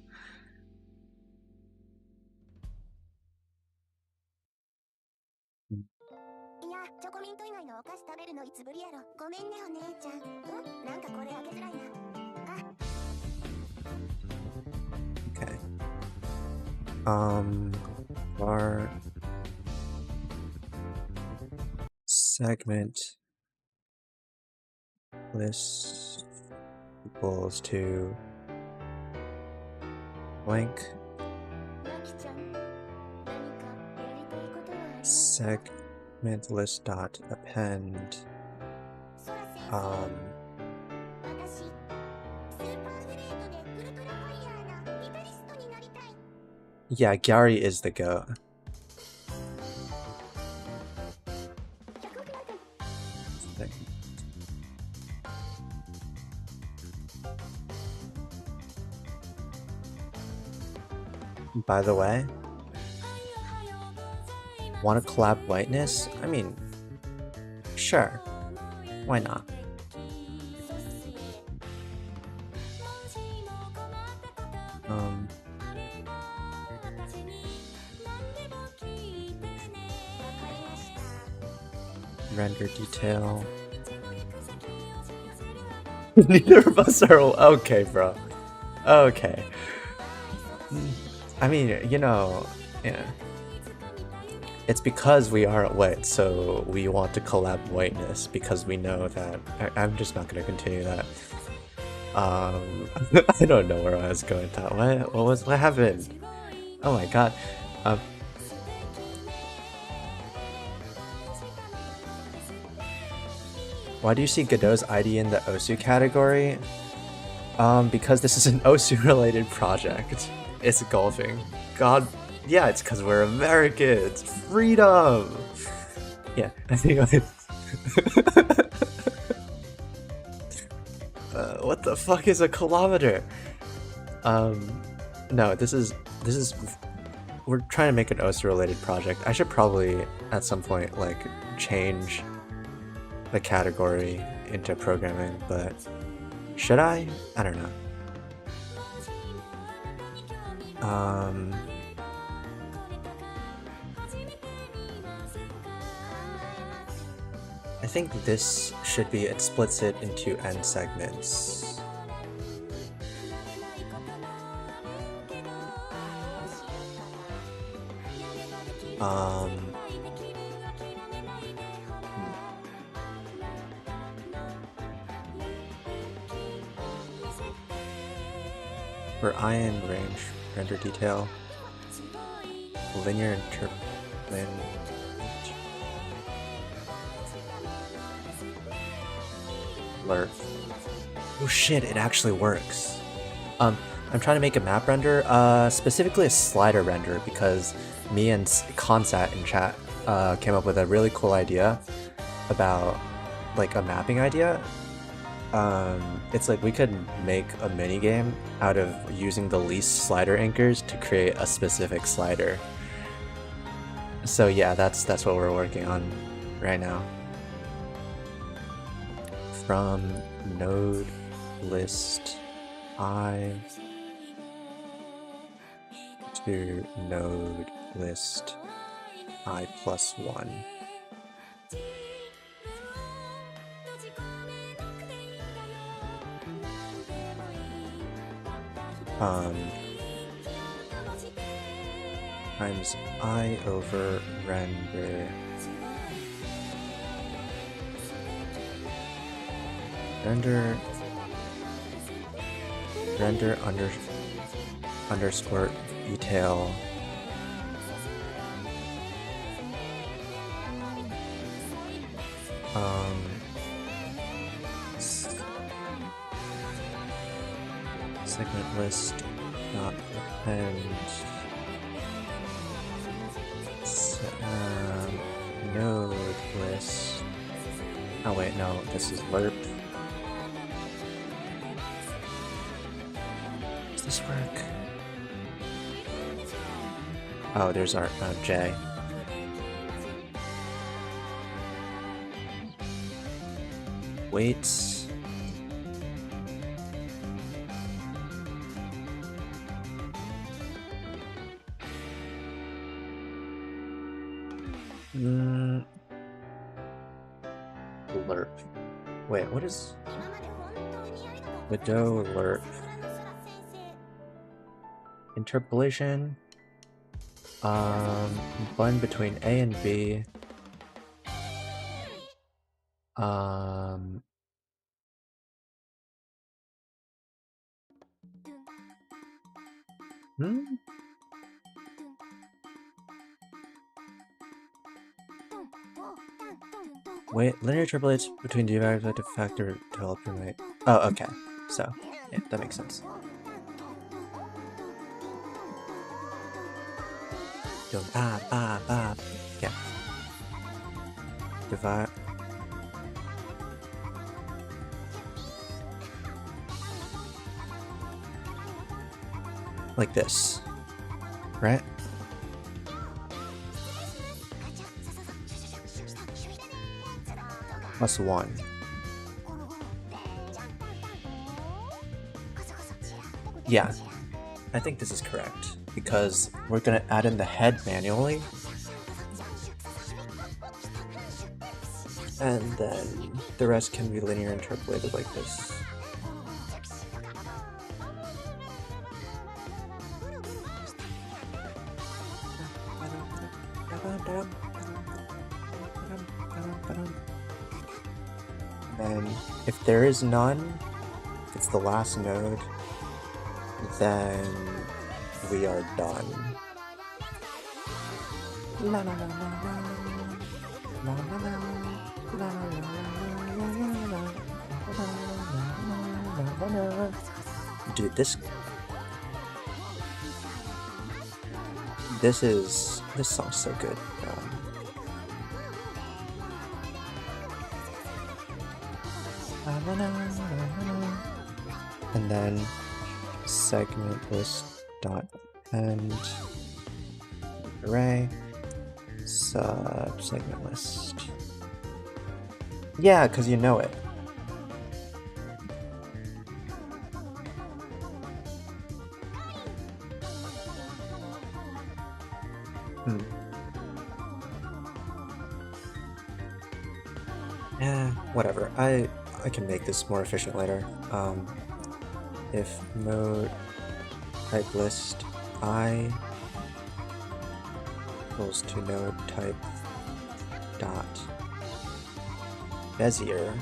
Var segment list equals to blank segment list dot append yeah, Gary is the goat. By the way, want to collab whiteness? I mean, sure, why not? Render detail. Neither of us are okay, bro. Okay. I mean, you know, yeah. It's because we aren't white, so we want to collab whiteness because we know that. I'm just not gonna continue that. I don't know where I was going with that. What happened? Oh my god. Why do you see Godot's ID in the Osu category? Because this is an Osu related project. It's golfing. God, yeah, it's because we're Americans. Freedom! Yeah, I think what the fuck is a kilometer? No, this is we're trying to make an Osu related project. I should probably at some point like change the category into programming, but Should I? I don't know. I think this should be, it splits it into n segments. For ion range render detail, linear lerp. Oh shit, it actually works. I'm trying to make a map render, specifically a slider render, because me and Consat in chat came up with a really cool idea about like a mapping idea. It's like we could make a mini game out of using the least slider anchors to create a specific slider. So yeah, that's what we're working on right now. From node list I to node list I plus 1. Times I over render underscore detail segment list dot append node list. Oh wait, no, this is lerp. Does this work? Oh, there's our J. Weights. Lerp. Wait, what is Widow lerp? Interpolation. Blend between A and B. Wait, linear interpolates between devalued to factor developer rate. Oh, okay. So, yeah, that makes sense. Yeah. Divide. Like this, right? Plus 1. Yeah, I think this is correct, because we're gonna add in the head manually, and then the rest can be linear interpolated like this. And if there is none, if it's the last node, then we are done. Dude, this song's so good. And then segment list dot end array sub segment list. Yeah, because you know it. Whatever. I can make this more efficient later. If node type list I equals to node type dot Bezier,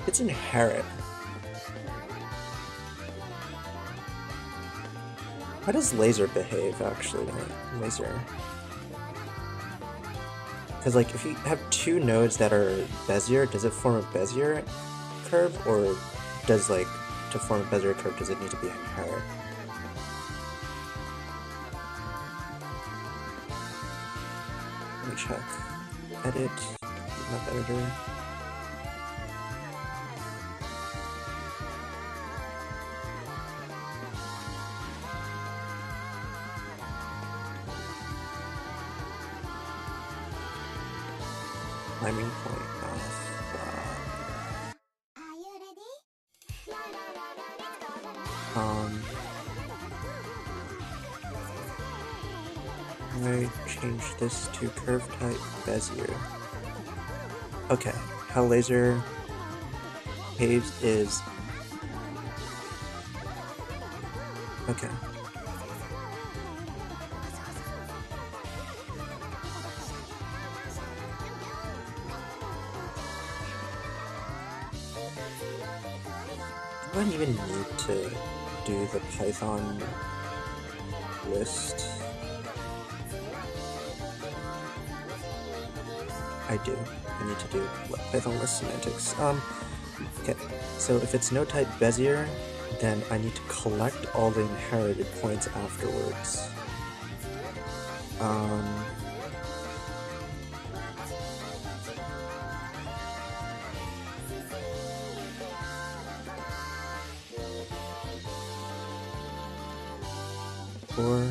it's inherit. How does laser behave, actually? Laser. Because, like, if you have two nodes that are Bezier, does it form a Bezier curve? Or does, like, to form a Bezier curve, does it need to be inherit? Let me check. Edit. Not editor. Timing point off. I change this to curve type Bezier. Okay, how laser behaves is okay. Do I even need to do the Python list? I do. I need to do Python list semantics. Okay, so if it's node type Bezier, then I need to collect all the inherited points afterwards. Or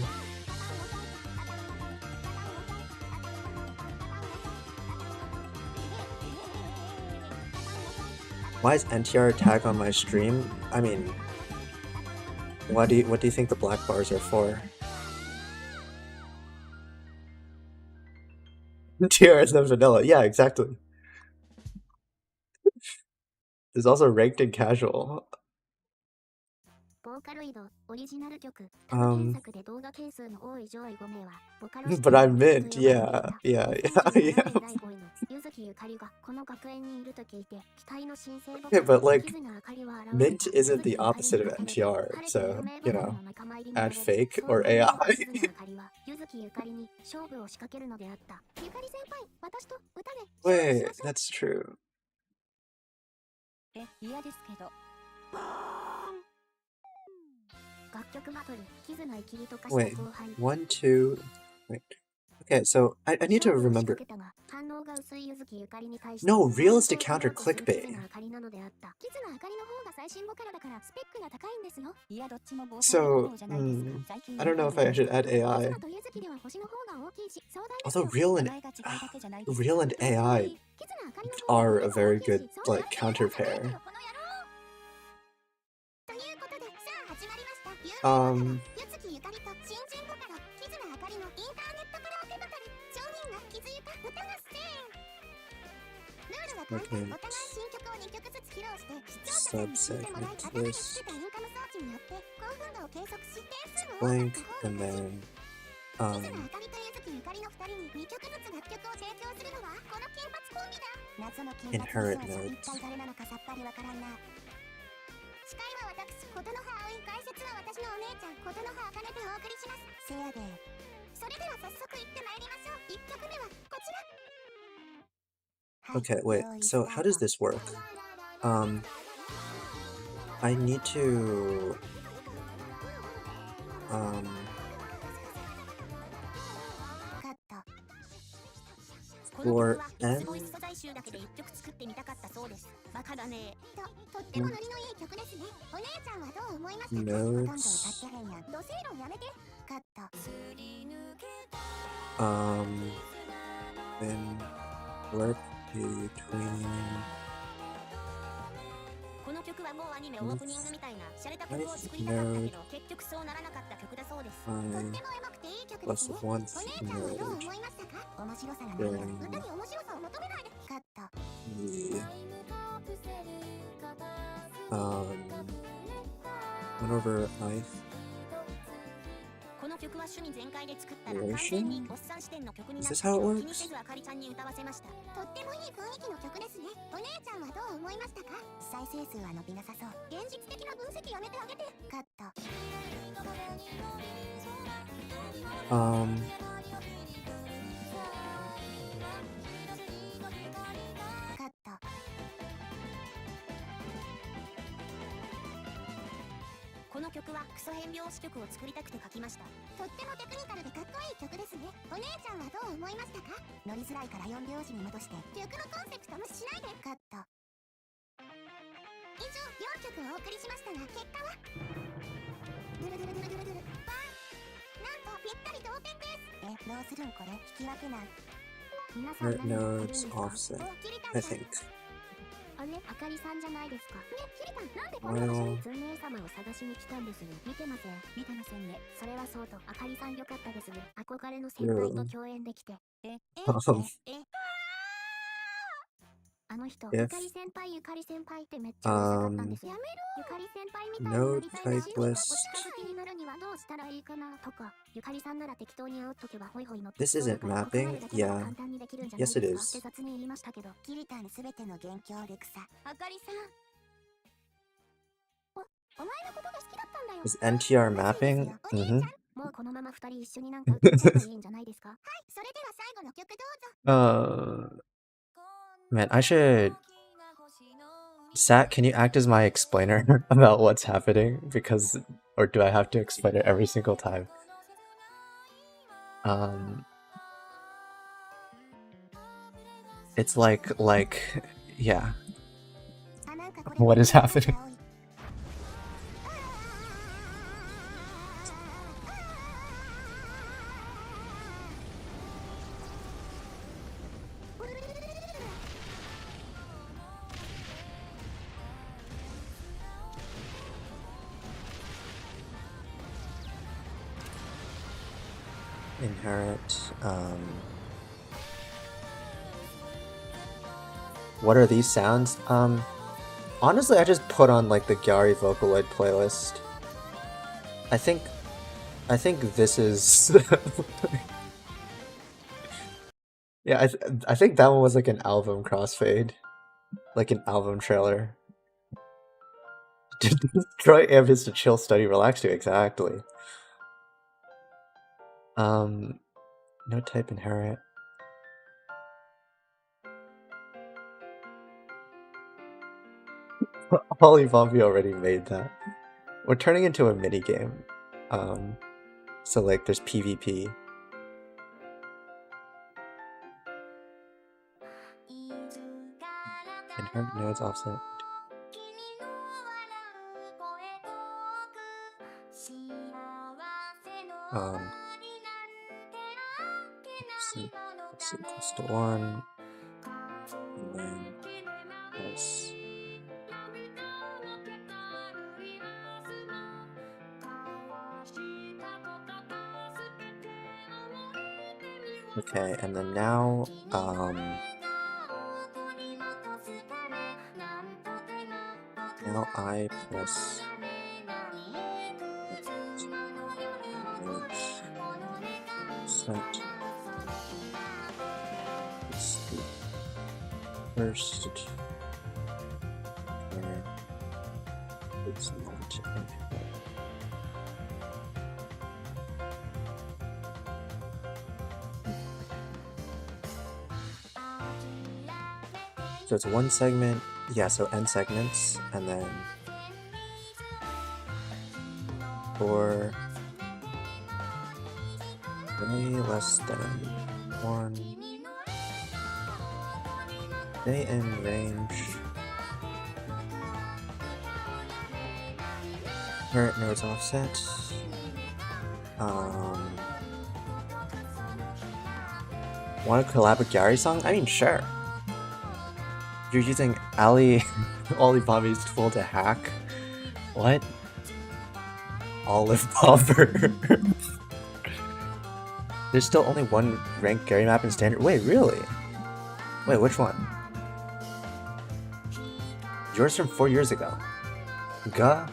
why is NTR tag on my stream? I mean, what do you think the black bars are for? NTR is not vanilla. Yeah, exactly. There's also ranked and casual. But I meant, yeah. Yeah, but like, mint isn't the opposite of NTR, so, you know, add fake or AI. Wait, that's true. Wait, 1, 2, wait. Okay, so I need to remember. No, realistic counter clickbait. So, I don't know if I should add AI. Although real and AI are a very good, like, counter pair. Subsegment list blank, and then inherit nodes. Okay, wait, so how does this work? I need to For N, ボイス素材集だけで1曲作ってみたかったそうです。バカだね。とってもノリのいい曲ですね。お姉ちゃんはどう思いますか？ほとんど歌ってへんやん。土星論やめて。カット。then work between この曲はもうアニメオープニングみたいな洒落た曲を作りたかったけど結局そうならなかった曲だそうです。とってもエモくていい曲ですね。お姉ちゃんはどう思いましたか？面白さがないやん。歌に面白さを求めないで。カット。went over I この曲は趣味全開で作ったら完全におっさん視点の曲になったけ Is this how it ど works? 気にせずあかりちゃんに歌わせました。とってもいい雰囲気の曲ですね。お姉ちゃんはどう思いましたか？再生数は伸びなさそう。現実的な分析やめてあげて。カット。カット。この曲はクソ変拍子曲を作りたくて書きました。とってもテクニカルでかっこいい曲ですね。お姉ちゃんはどう思いましたか？乗りづらいから4拍子に戻して曲のコンセプト無視しないで。カット。以上4曲お送りしましたが結果はドゥルドゥルドゥルドゥルドゥルバーン。なんとぴったり同点です。どうするんこれ引き分けなん。皆さん Art 何をやってるんです nodes か？ offset, おキリタ I ンさん。 think. あれあかりさんじゃないですか。ねキリタンなんでこんな場所に？ツン姉様を探しに来たんです。見てませんね。それはそうとあかりさんよかったですね。憧れの先輩と共演できて。あの人、ゆ If かり先輩ってめっちゃうるさかったんですよ。やめろ。ゆかり先輩みたいにな node りたいな。 type お list. 近づきになるにはどうしたらいいかなとか。ゆかりさんなら適当に煽っとけばホイホイ乗って This そうだ isn't から断 mapping. るだけなら Yeah. 簡単にできるんじゃない Yes, で it すかって is. 雑に言いましたけど、キリタンすべての元凶ルクサ。あかりさん。お前のことが好きだったんだよ。 Is NTR mapping? お兄ちゃん、もうこのまま二人一緒になんか歌っちゃえばいいんじゃないですか？はい、それでは最後の曲どうぞ。Man, I should. Sat, can you act as my explainer about what's happening? Because, or do I have to explain it every single time? It's yeah. What is happening? Inherit, what are these sounds? Honestly, I just put on like the Gyari Vocaloid playlist. I think this is yeah, I think that one was like an album crossfade, like an album trailer. Destroy amp is to chill, study, relax to. Exactly. No type inherit. Holly Bombi already made that. We're turning into a mini game. So like there's PvP. Inherent nodes offset. X equals to 1. And then plus. Okay, and then now, now I plus set. First, it's not inherit. So it's one segment, yeah, so n segments, and then 4 way less than 1 Stay in range. Current nodes offset. Want to collab with Gary song? I mean, sure. You're using Alibami's tool to hack? What? Olive Popper. There's still only one ranked Gary map in standard. Wait, really? Wait, which one? Yours from 4 years ago. Gah?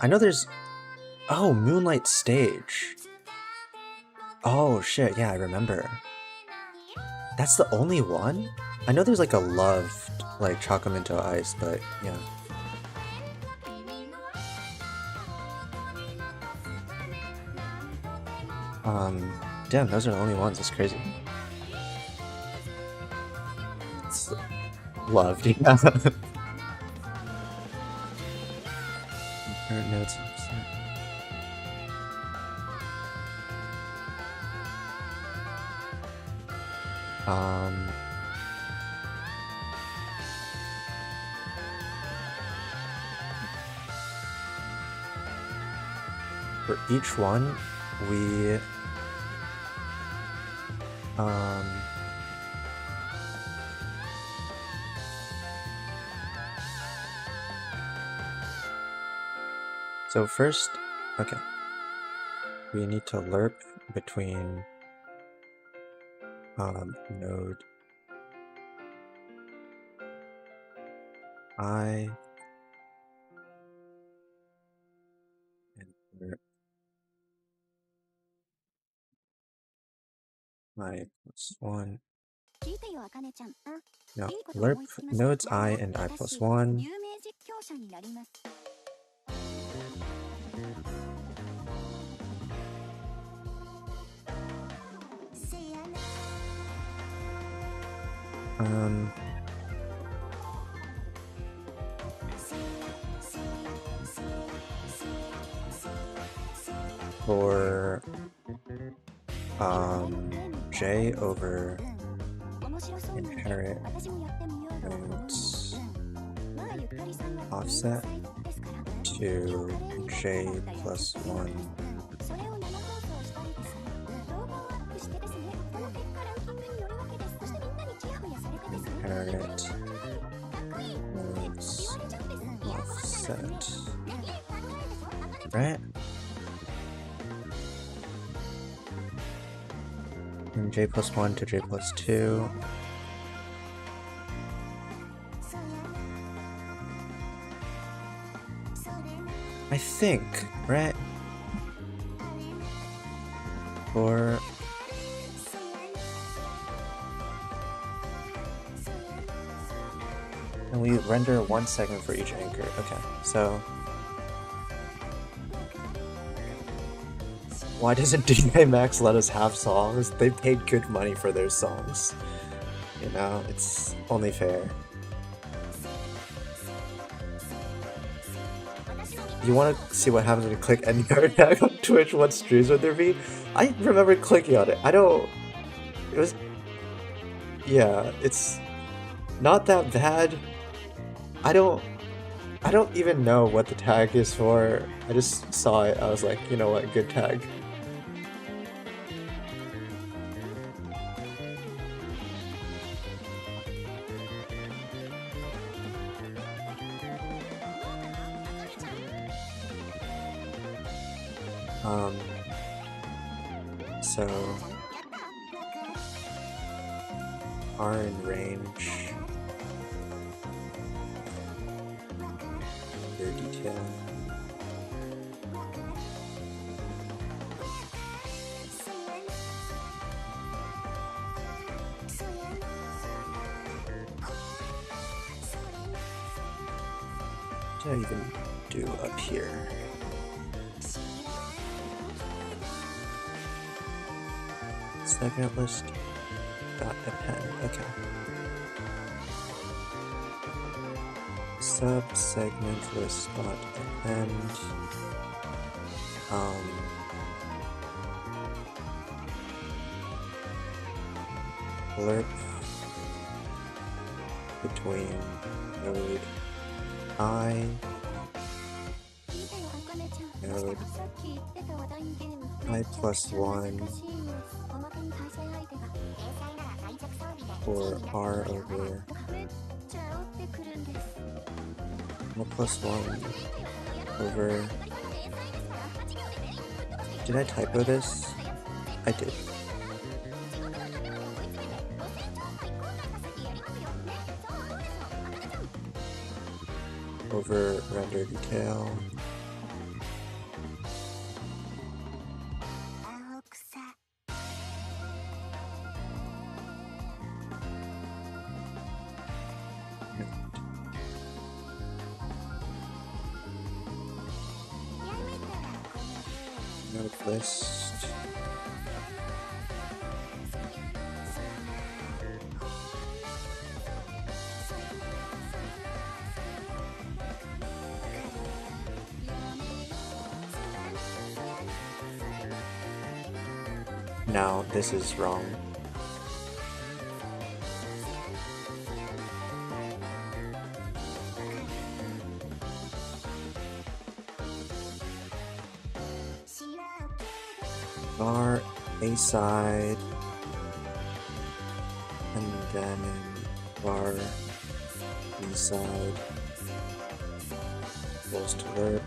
I know there's... Oh, Moonlight Stage. Oh, shit, yeah, I remember. That's the only one? I know there's like a loved, like, Chocominto Ice, but yeah. Damn, those are the only ones, that's crazy. It's loved, yeah. Current notes. For each one, we so first, okay, we need to lerp between node I and lerp I plus 1. No, lerp nodes I and I plus 1. For J over inherit nodes offset to J plus 1 inherit nodes offset, right? And J plus 1 to J plus 2. I think, right? For and we render 1 segment for each anchor. Okay, so why doesn't DJ Max let us have songs? They paid good money for their songs. You know, it's only fair. You want to see what happens when you click any card tag on Twitch? What streams would there be? I remember clicking on it. I don't... It was... Yeah, it's not that bad. I don't even know what the tag is for. I just saw it. I was like, you know what? Good tag. So are in range under detail. What did I even do up here? Segment list dot append. Okay. Sub segment list dot append. lerp between node I, node I plus 1 for R over R plus 1 over... Did I typo this? I did. Over render detail. Node list. Now this is wrong. Var A side, and then var B side goes to lerp.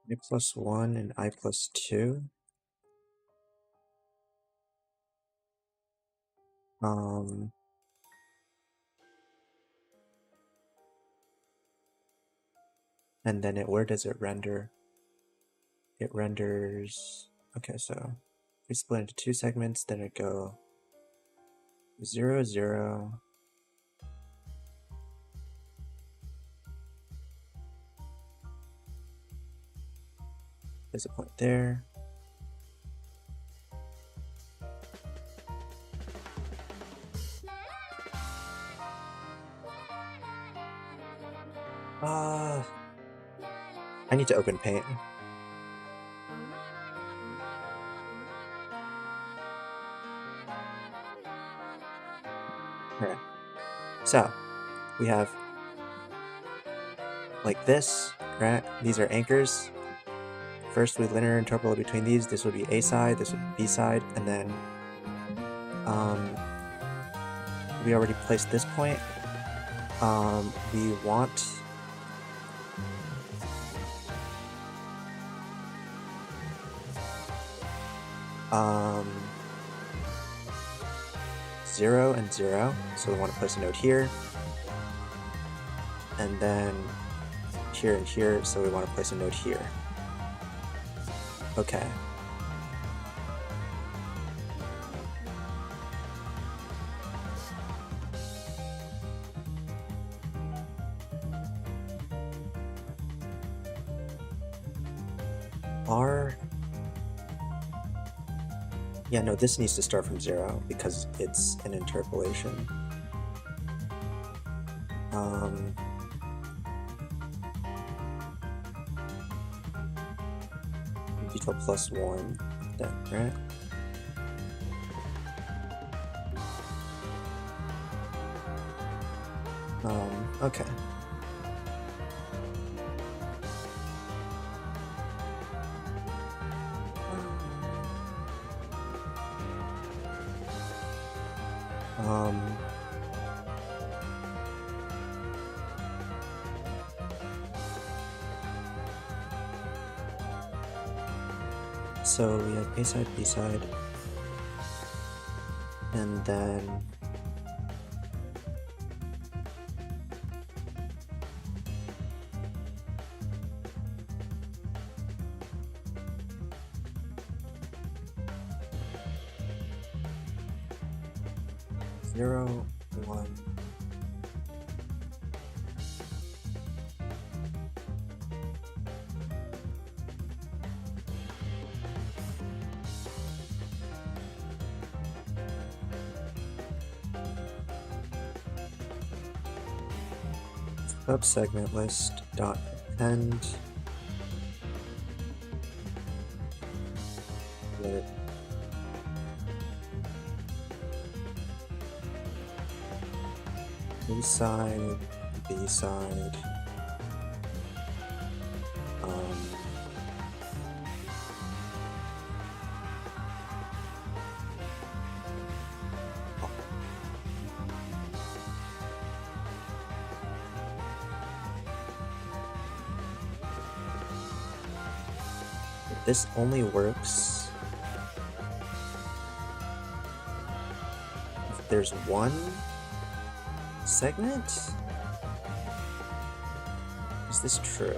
I plus 1 and I plus 2. And then where does it render? It renders, okay, so we split into 2 segments, then it go 0, 0. There's a point there. I need to open Paint. Alright. So, we have like this, right? These are anchors. First, we linear interpolate between these. This would be A side, this would be B side, and then we already placed this point. We want 0 and 0, so we want to place a node here, and then here and here, so we want to place a node here. Okay. Yeah, no, this needs to start from 0 because it's an interpolation. Detail plus 1, then, right? Okay. So we have A side, B side, and then zero, 1. subsegment list dot append with A side, B side, this only works if there's one segment? Is this true?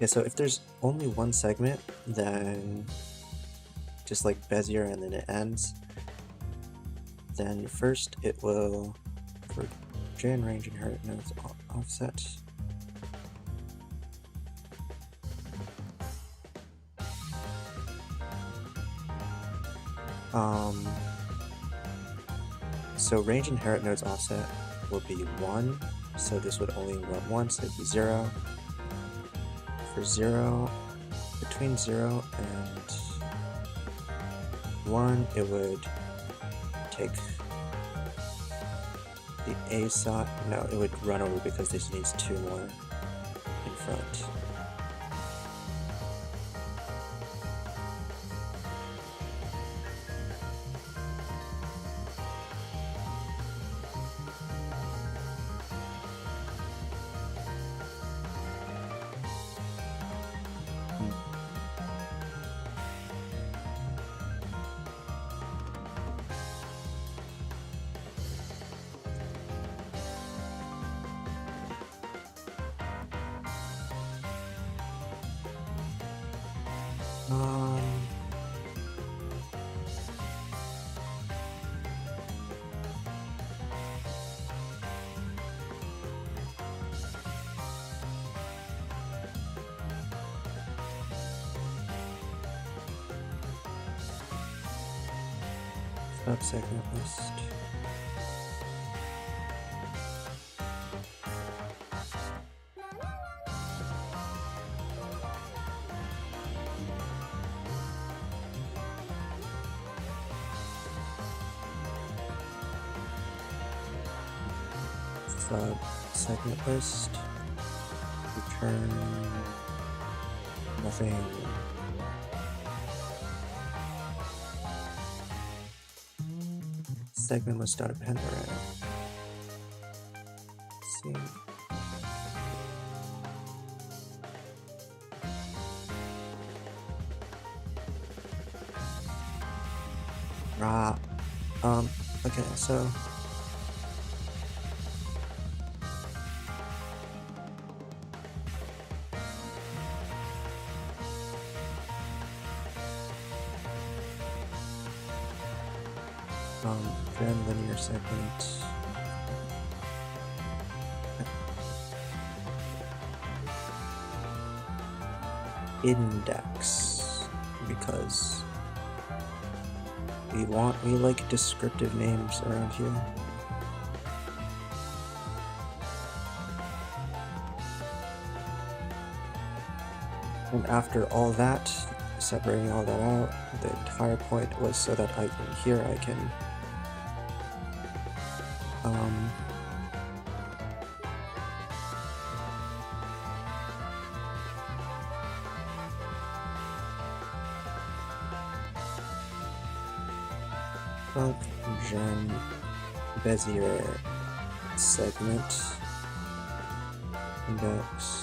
Yeah, so if there's only one segment, then just like Bezier and then it ends, then first it will, for gen range inherit nodes offset, so range inherit nodes offset will be 1, so this would only run once, it'd be 0. For 0, between 0 and 1, it would take the A side. No, it would run over because this needs 2 more in front. Subsegment list. Subsegment list. Return nothing. Segment list dot append array. Let's see. Okay, so gen linear segment. Index, because we like descriptive names around here. And after all that, separating all that out, the entire point was so that I can gen Bezier segment index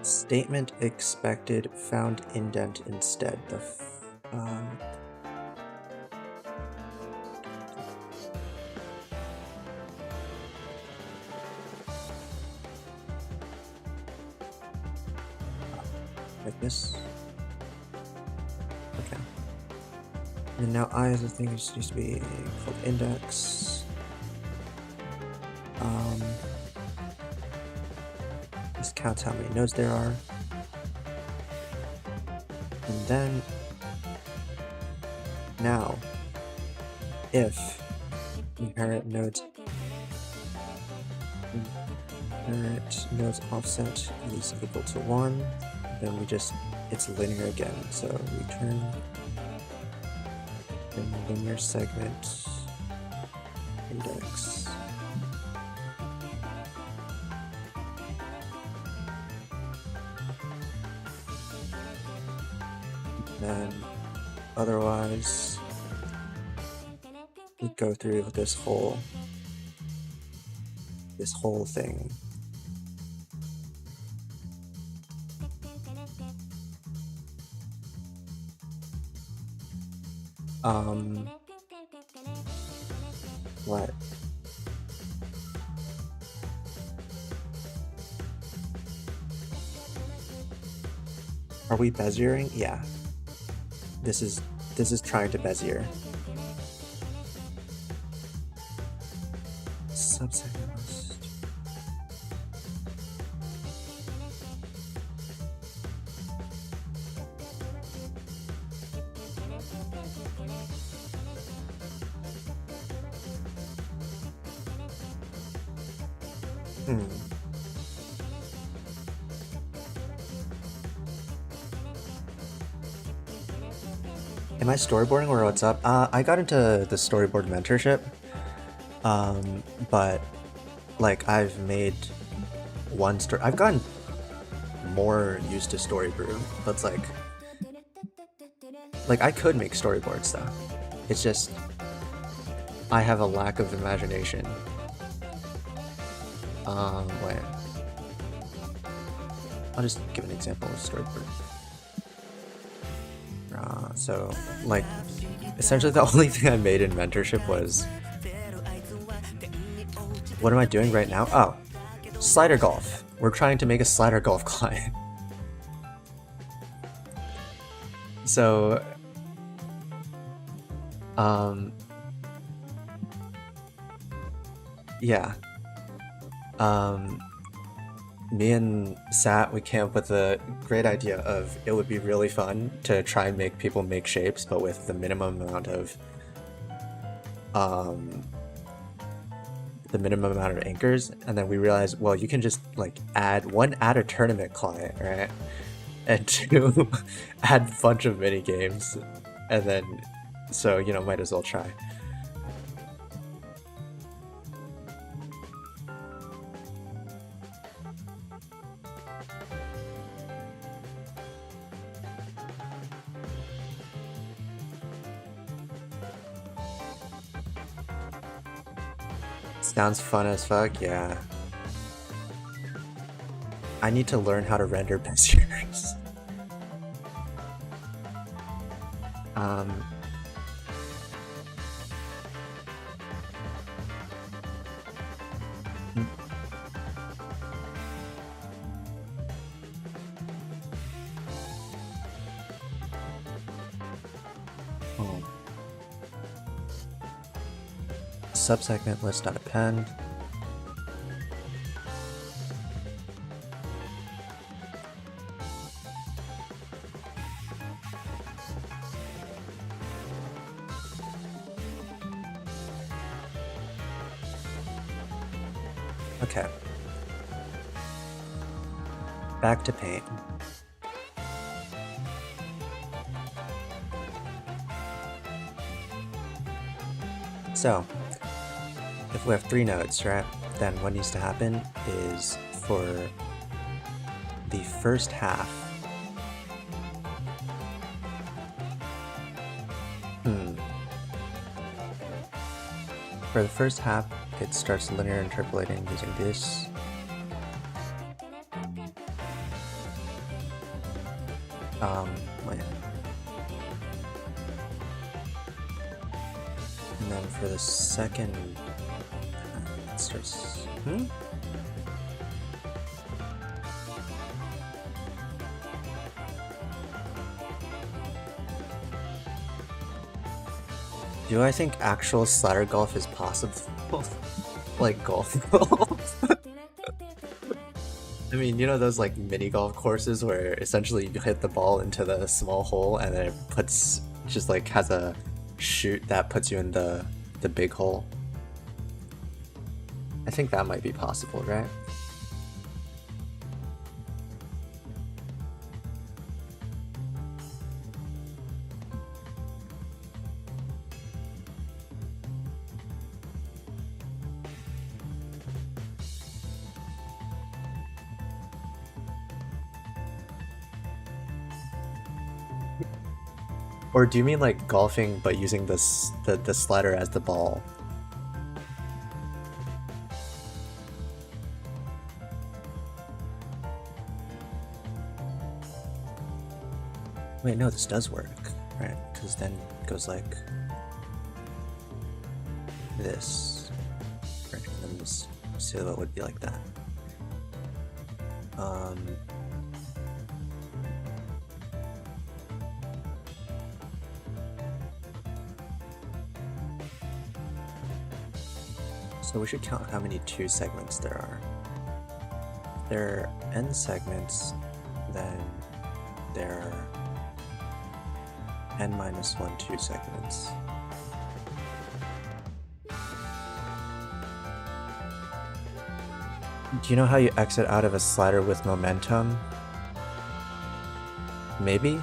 statement expected found indent instead. Like this. Okay. And now I as a thing just needs to be called index. This counts how many nodes there are. And then now if inherit nodes offset is equal to 1, then it's linear again. So return the linear segment index. And otherwise, we go through this whole thing. What? Are we Beziering? Yeah. This is trying to Bezier. Subsegment list. Am I storyboarding or what's up? I got into the storyboard mentorship, but like I've made one story. I've gotten more used to Storybrew, but it's like I could make storyboards though. It's just I have a lack of imagination. Wait. I'll just give an example of storyboard. So, like, essentially the only thing I made in mentorship was... What am I doing right now? Oh, slider golf. We're trying to make a slider golf client. So, yeah. Me and Sat, we came up with a great idea of it would be really fun to try and make people make shapes, but with the minimum amount of anchors. And then we realized, well, you can just like add a tournament client, right? And two, add a bunch of mini games, and then so might as well try. Sounds fun as fuck, yeah. I need to learn how to render Beziers. Subsegment list.append. Okay. Back to paint. So, if we have 3 nodes, right, then what needs to happen is for the first half, it starts linear interpolating using this. Wait. And then for the second, it starts. Do I think actual slider golf is possible? Like golf? I mean, you know those like mini golf courses where essentially you hit the ball into the small hole and then it puts just like has a chute that puts you in the big hole. I think that might be possible, right? Or do you mean like golfing but using the slider as the ball? Wait, no, this does work, right? Because then it goes like this. Right, and then this silhouette would be like that. So we should count how many 2 segments there are. If there are n segments, then there are n minus 1 2 segments. Do you know how you exit out of a slider with momentum? Maybe?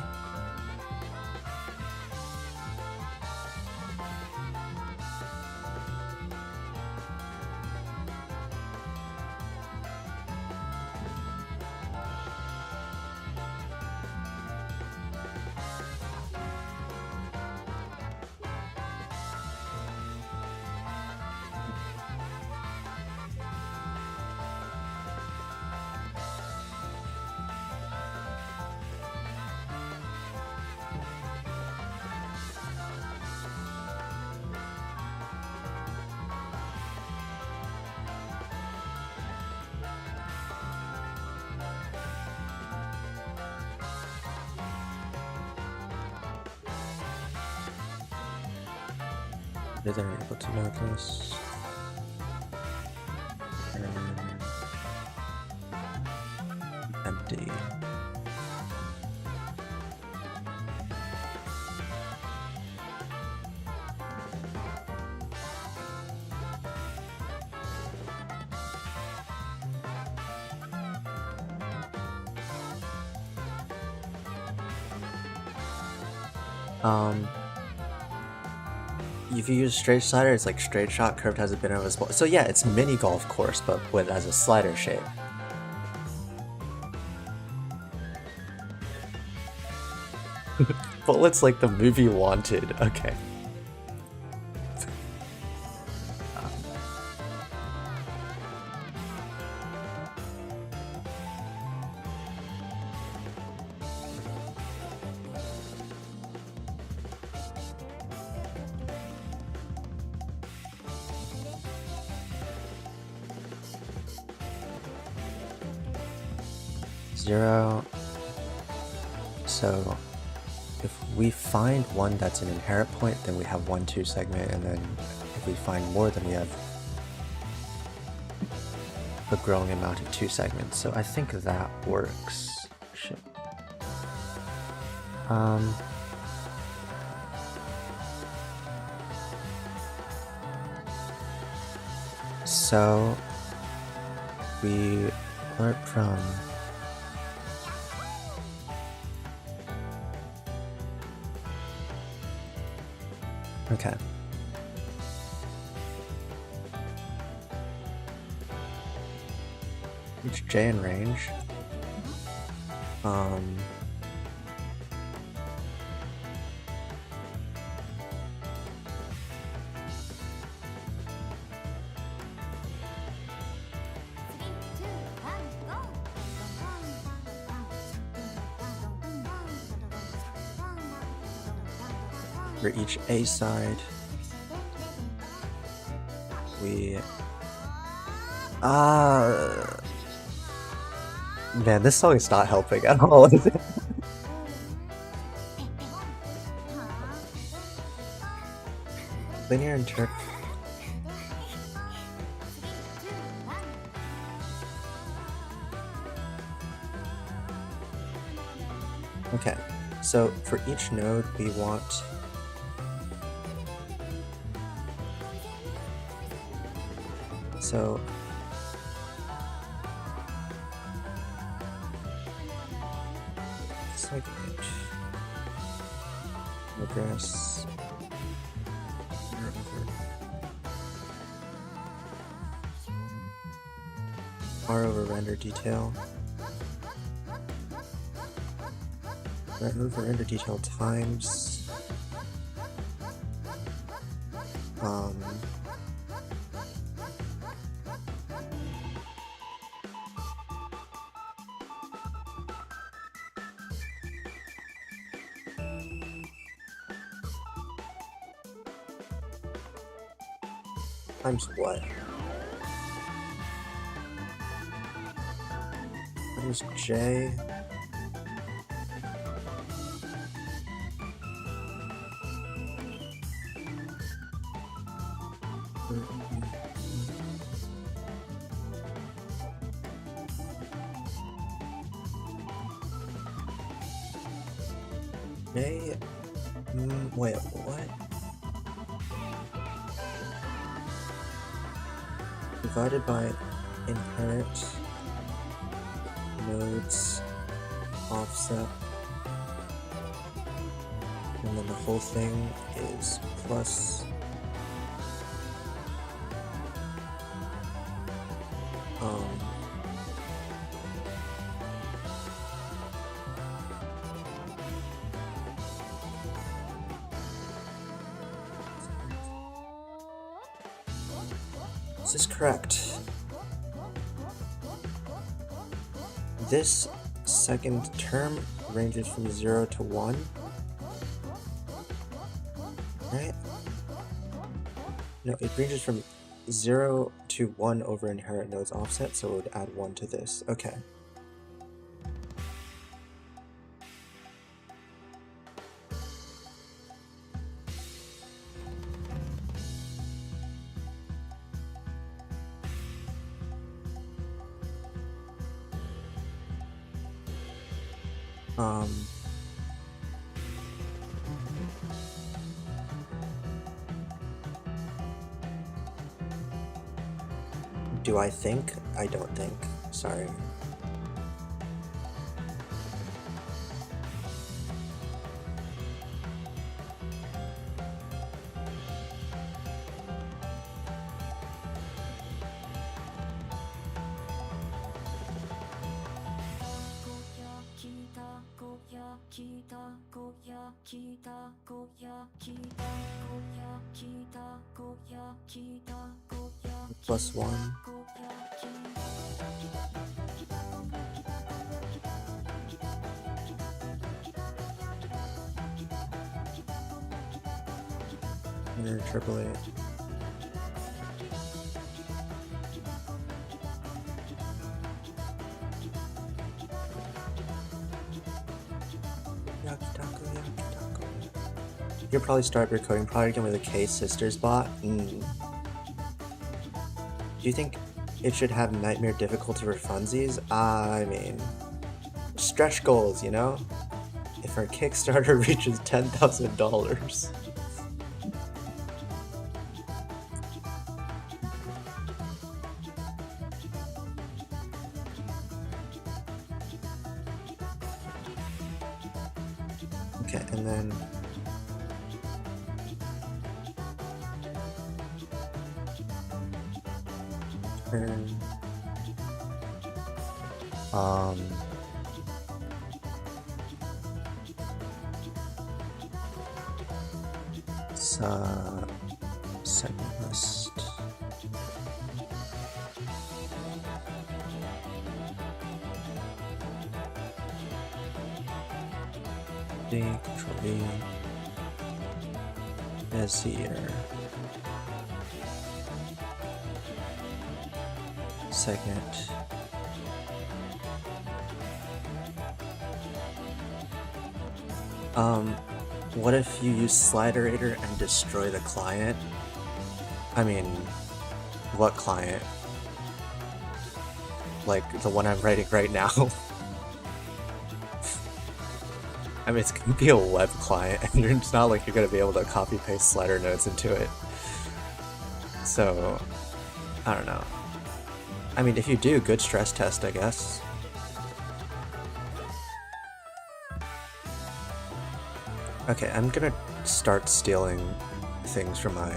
They're able to notice. Empty. If you use straight slider, it's like straight shot, curved has a bit of a spot. So yeah, it's mini golf course, but with as a slider shape. Bullets like the movie Wanted. Okay. Zero. So if we find one that's an inherent point, then we have 1 2 segment, and then if we find more, then we have a growing amount of 2 segments. So I think that works. Shit. So we learned from okay. Reach J in range. For each A side. Man, this song is not helping at all, is it? Linear interpret. Okay, so for each node we want it's like regress R over render detail. Over render detail times times what? Times J. J. Wait, what? Divided by inherit nodes offset, and then the whole thing is plus This is correct. This second term ranges from 0 to 1, right? No, it ranges from 0 to 1 over inherit nodes offset, so it would add 1 to this. Okay. Do I think? I don't think. Sorry. Plus 1. Interpolate. You'll probably start your coding project with a K sisters bot. Do you think it should have nightmare difficulty for funsies? I mean, stretch goals, you know? If our Kickstarter reaches $10,000. Okay, and then turn segment list. D, Control V, as here. segment. What if you use Sliderator and destroy the client? I mean, what client? Like the one I'm writing right now? I mean, it's gonna be a web client, and it's not like you're gonna be able to copy-paste slider nodes into it. So, I don't know. I mean, if you do, good stress test, I guess. Okay, I'm gonna start stealing things from my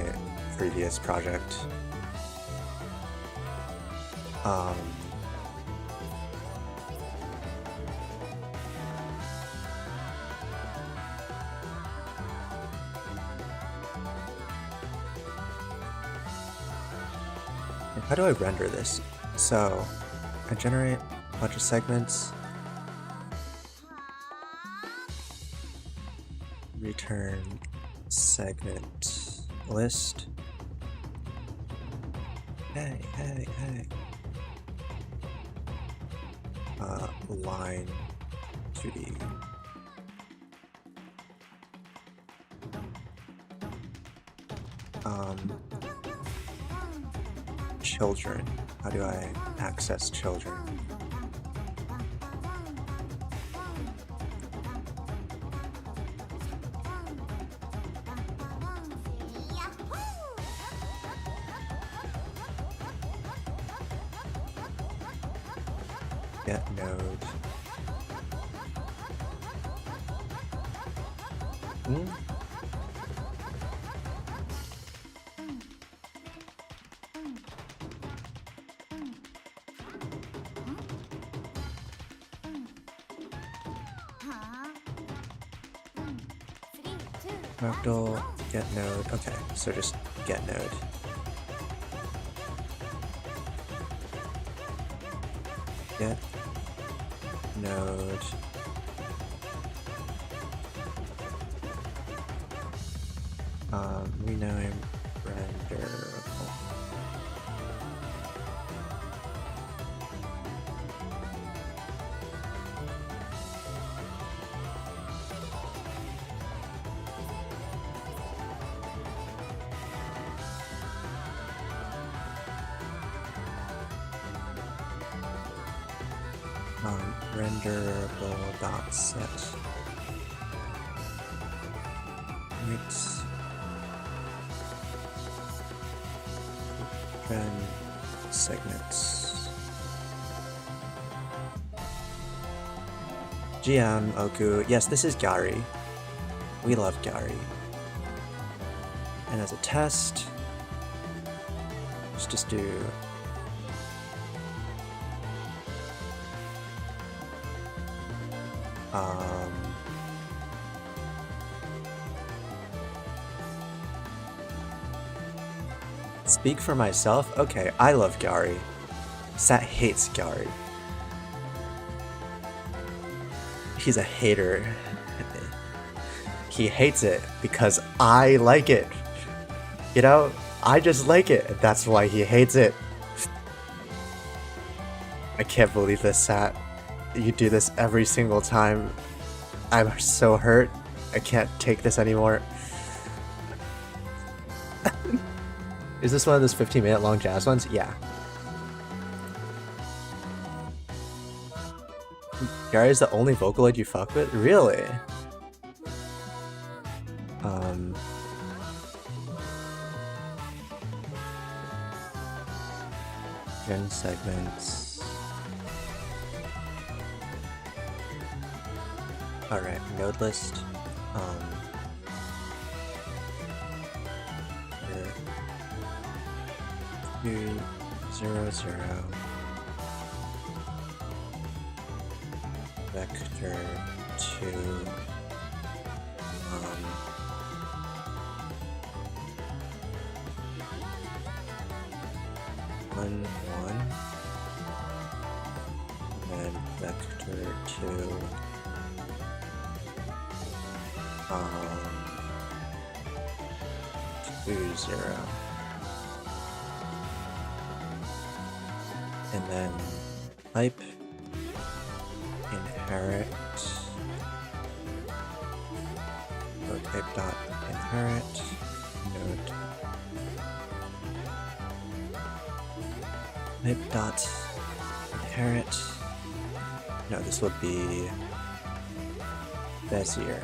previous project. How do I render this? So, I generate a bunch of segments. Return segment list. Hey. Line 2D. Children. How do I access children? Get node. Fractal, get node. Okay, so just get node. Get node. Rename renderable. Renderable dot set mix gen segments. GM Oku. Yes, this is Gary. We love Gary. And as a test, let's just do speak for myself? Okay, I love Gary. Sat hates Gary. He's a hater. He hates it because I like it. You know, I just like it. That's why he hates it. I can't believe this, Sat. You do this every single time. I'm so hurt. I can't take this anymore. Is this one of those 15-minute long jazz ones? Yeah. Gary's the only Vocaloid you fuck with? Really? Gen segments. Alright, node list. Here. 2, 0, 0. Vector 2. 1, 1. And vector 2. 2, 0. and then type inherit node type dot inherit node type dot inherit. No, this would be Bezier.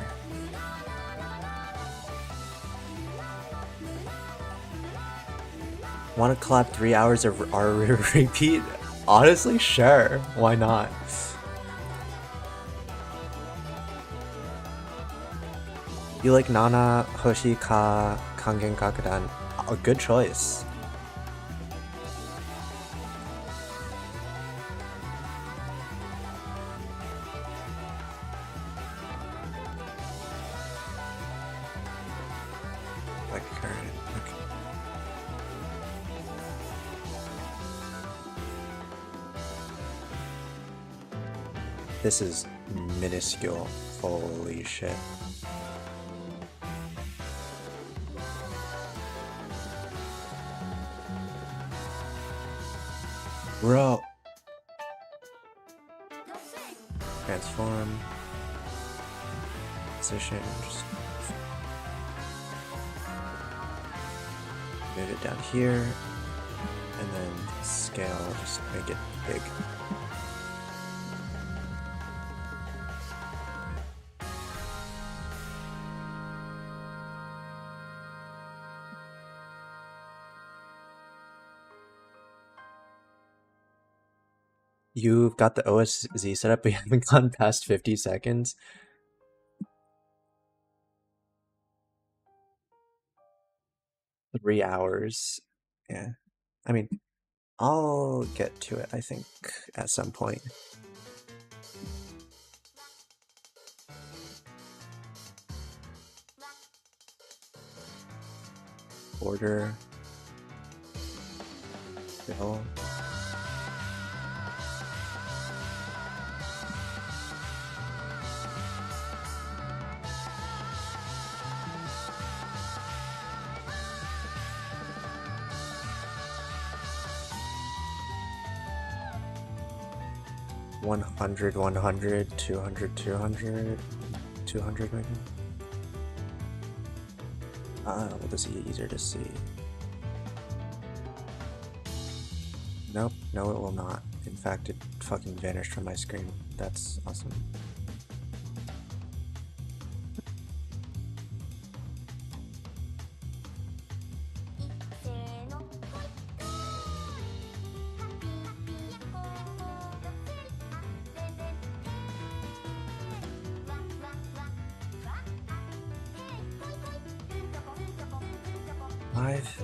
Want to collab 3 hours of our repeat? Honestly, sure. Why not? You like Nana, Hoshi, Ka, Kangen, Kakudan? A good choice. Like current. Okay. This is minuscule. Holy shit. Bro. Transform. Position. Just move it down here. And then scale. Just make it big. You've got the OSZ set up, but you haven't gone past 50 seconds. Three hours. Yeah. I mean, I'll get to it, I think, at some point. Order. Fill. One hundred, 100, 200, 200, 200 maybe? Will this be easier to see? Nope, no it will not. In fact, it fucking vanished from my screen. That's awesome. Five.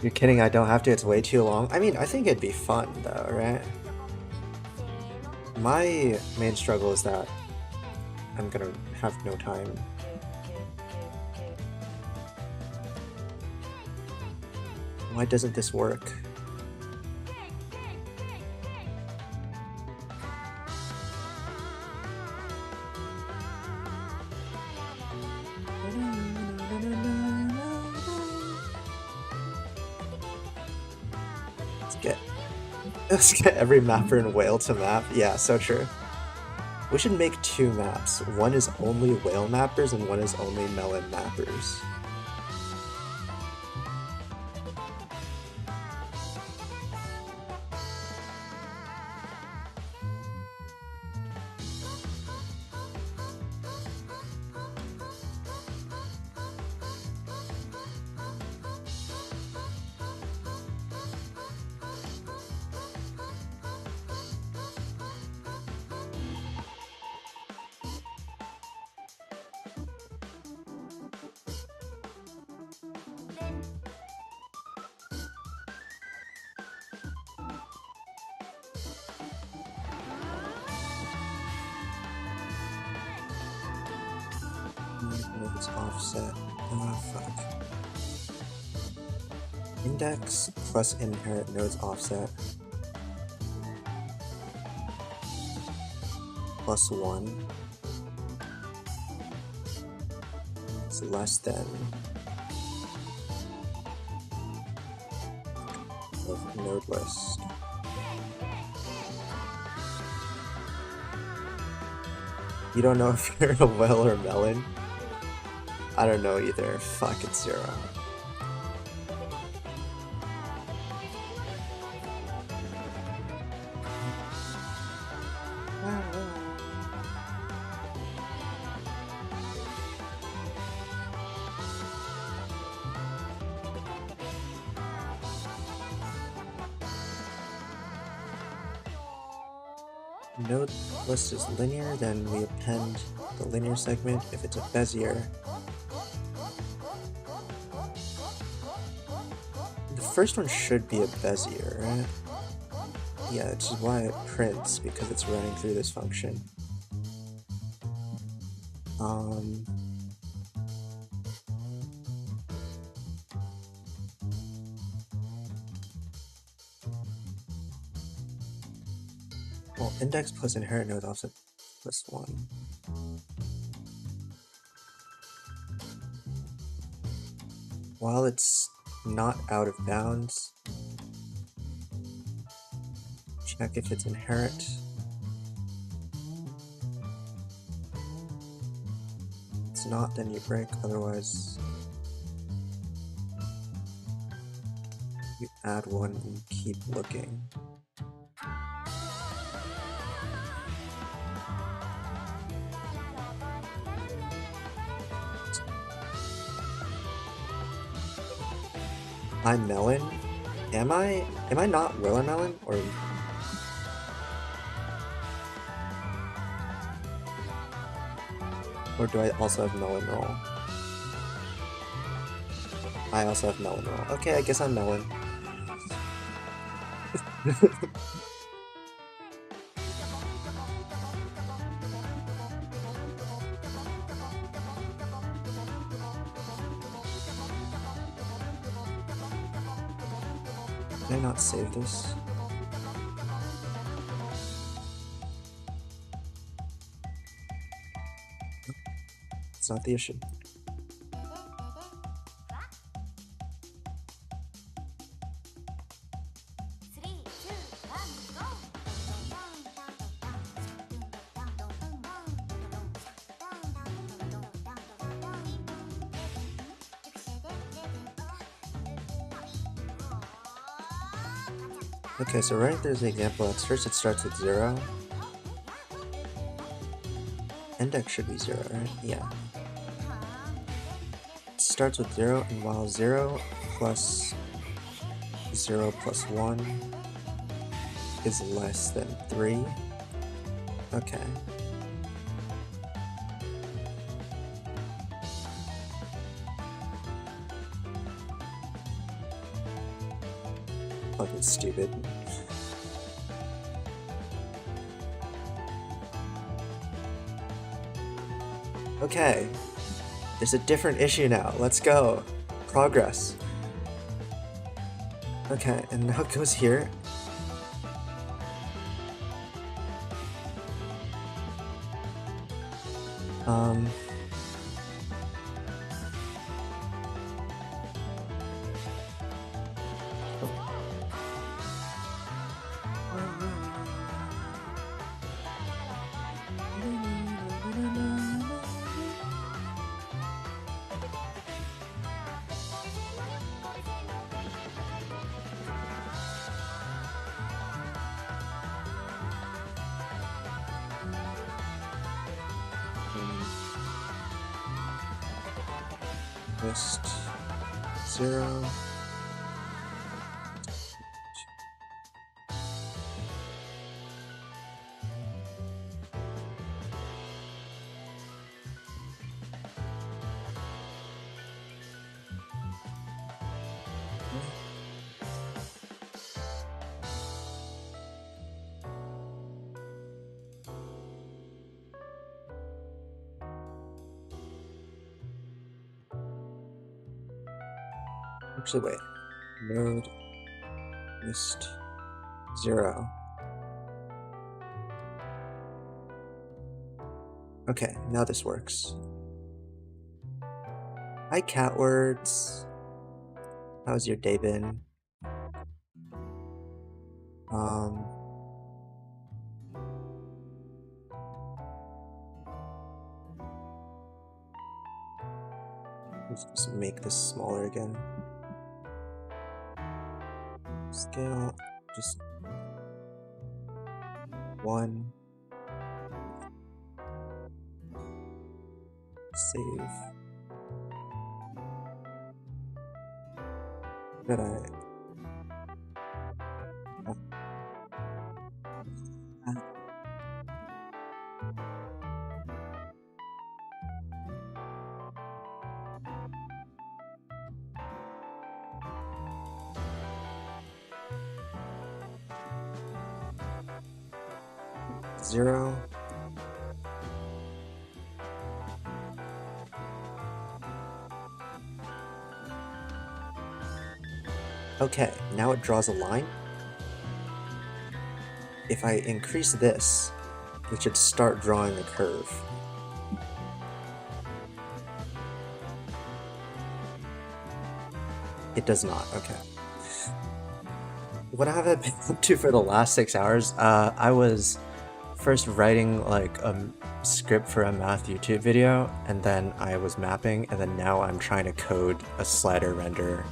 You're kidding, I don't have to, it's way too long. I mean, I think it'd be fun though, right? My main struggle is that I'm gonna have no time. Why doesn't this work? Let's get every mapper in Whale to map. Yeah, so true. We should make two maps. One is only Whale mappers and one is only Melon mappers. Nodes offset. Oh, fuck. Index plus inherit nodes offset. +1. less than of node list. You don't know if you're a whale or melon? I don't know either. Fuck, it's 0. Node list is linear, then we append the linear segment if it's a Bezier. The first one should be a Bezier, right? Yeah, which is why it prints, because it's running through this function. Well, index plus inherit node offset plus 1. While it's not out of bounds, check if it's inherit. If it's not, then you break, otherwise you add 1 and keep looking. I'm melon? Am I not Melon? Or do I also have melon roll? I also have melon roll. Okay, I guess I'm melon. Can I not save this? It's not the issue. Okay, so right there's the example. At first it starts with 0. Index should be 0, right? Yeah. It starts with 0, and while 0 plus 0 plus 1 is less than 3. Okay. Fucking stupid. Okay. There's a different issue now. Let's go. Progress. Okay, and now it goes here. List 0. Actually, wait. Node list 0. Okay, now this works. Hi, Catwords. How's your day been? Let's just make this smaller again. Scale, just 1. Save. Did I? Zero. Okay, now it draws a line. If I increase this, it should start drawing a curve. It does not, okay. What have I been up to for the last 6 hours? I was first writing like a script for a math YouTube video, and then I was mapping, and then now I'm trying to code a slider renderer.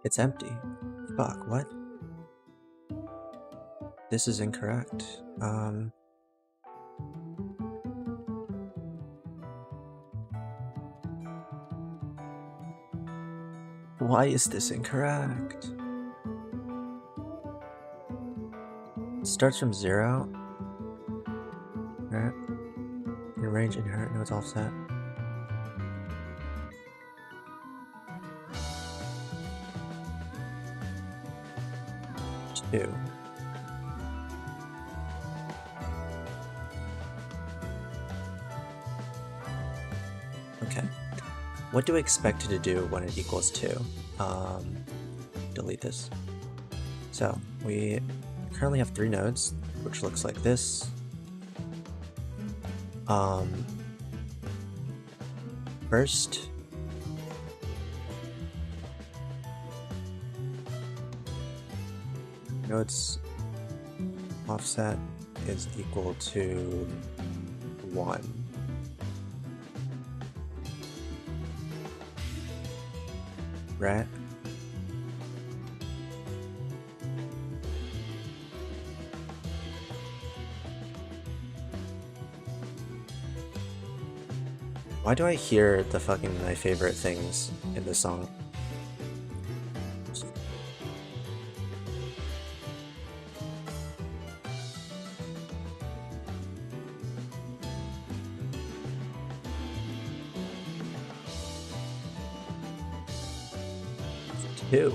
It's empty. Fuck, what? This is incorrect. Why is this incorrect? It starts from 0. Right? Arrange inherit nodes offset. Two. Okay. What do we expect it to do when it equals 2? Delete this. So, we currently have 3 nodes, which looks like this. First, nodes offset is equal to 1. Right? Why do I hear the fucking my favorite things in the song? Two.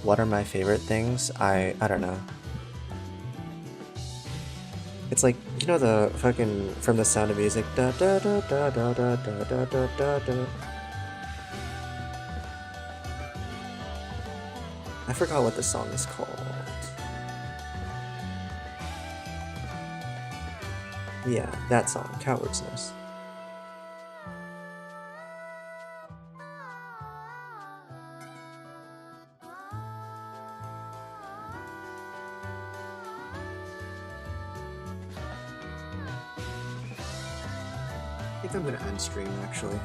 What are my favorite things? I don't know. It's like, you know, the fucking From the Sound of Music, da da da da da da da da da da da. I forgot what the song is called. Yeah, that song, Coward's Nest. think I'm gonna end stream actually.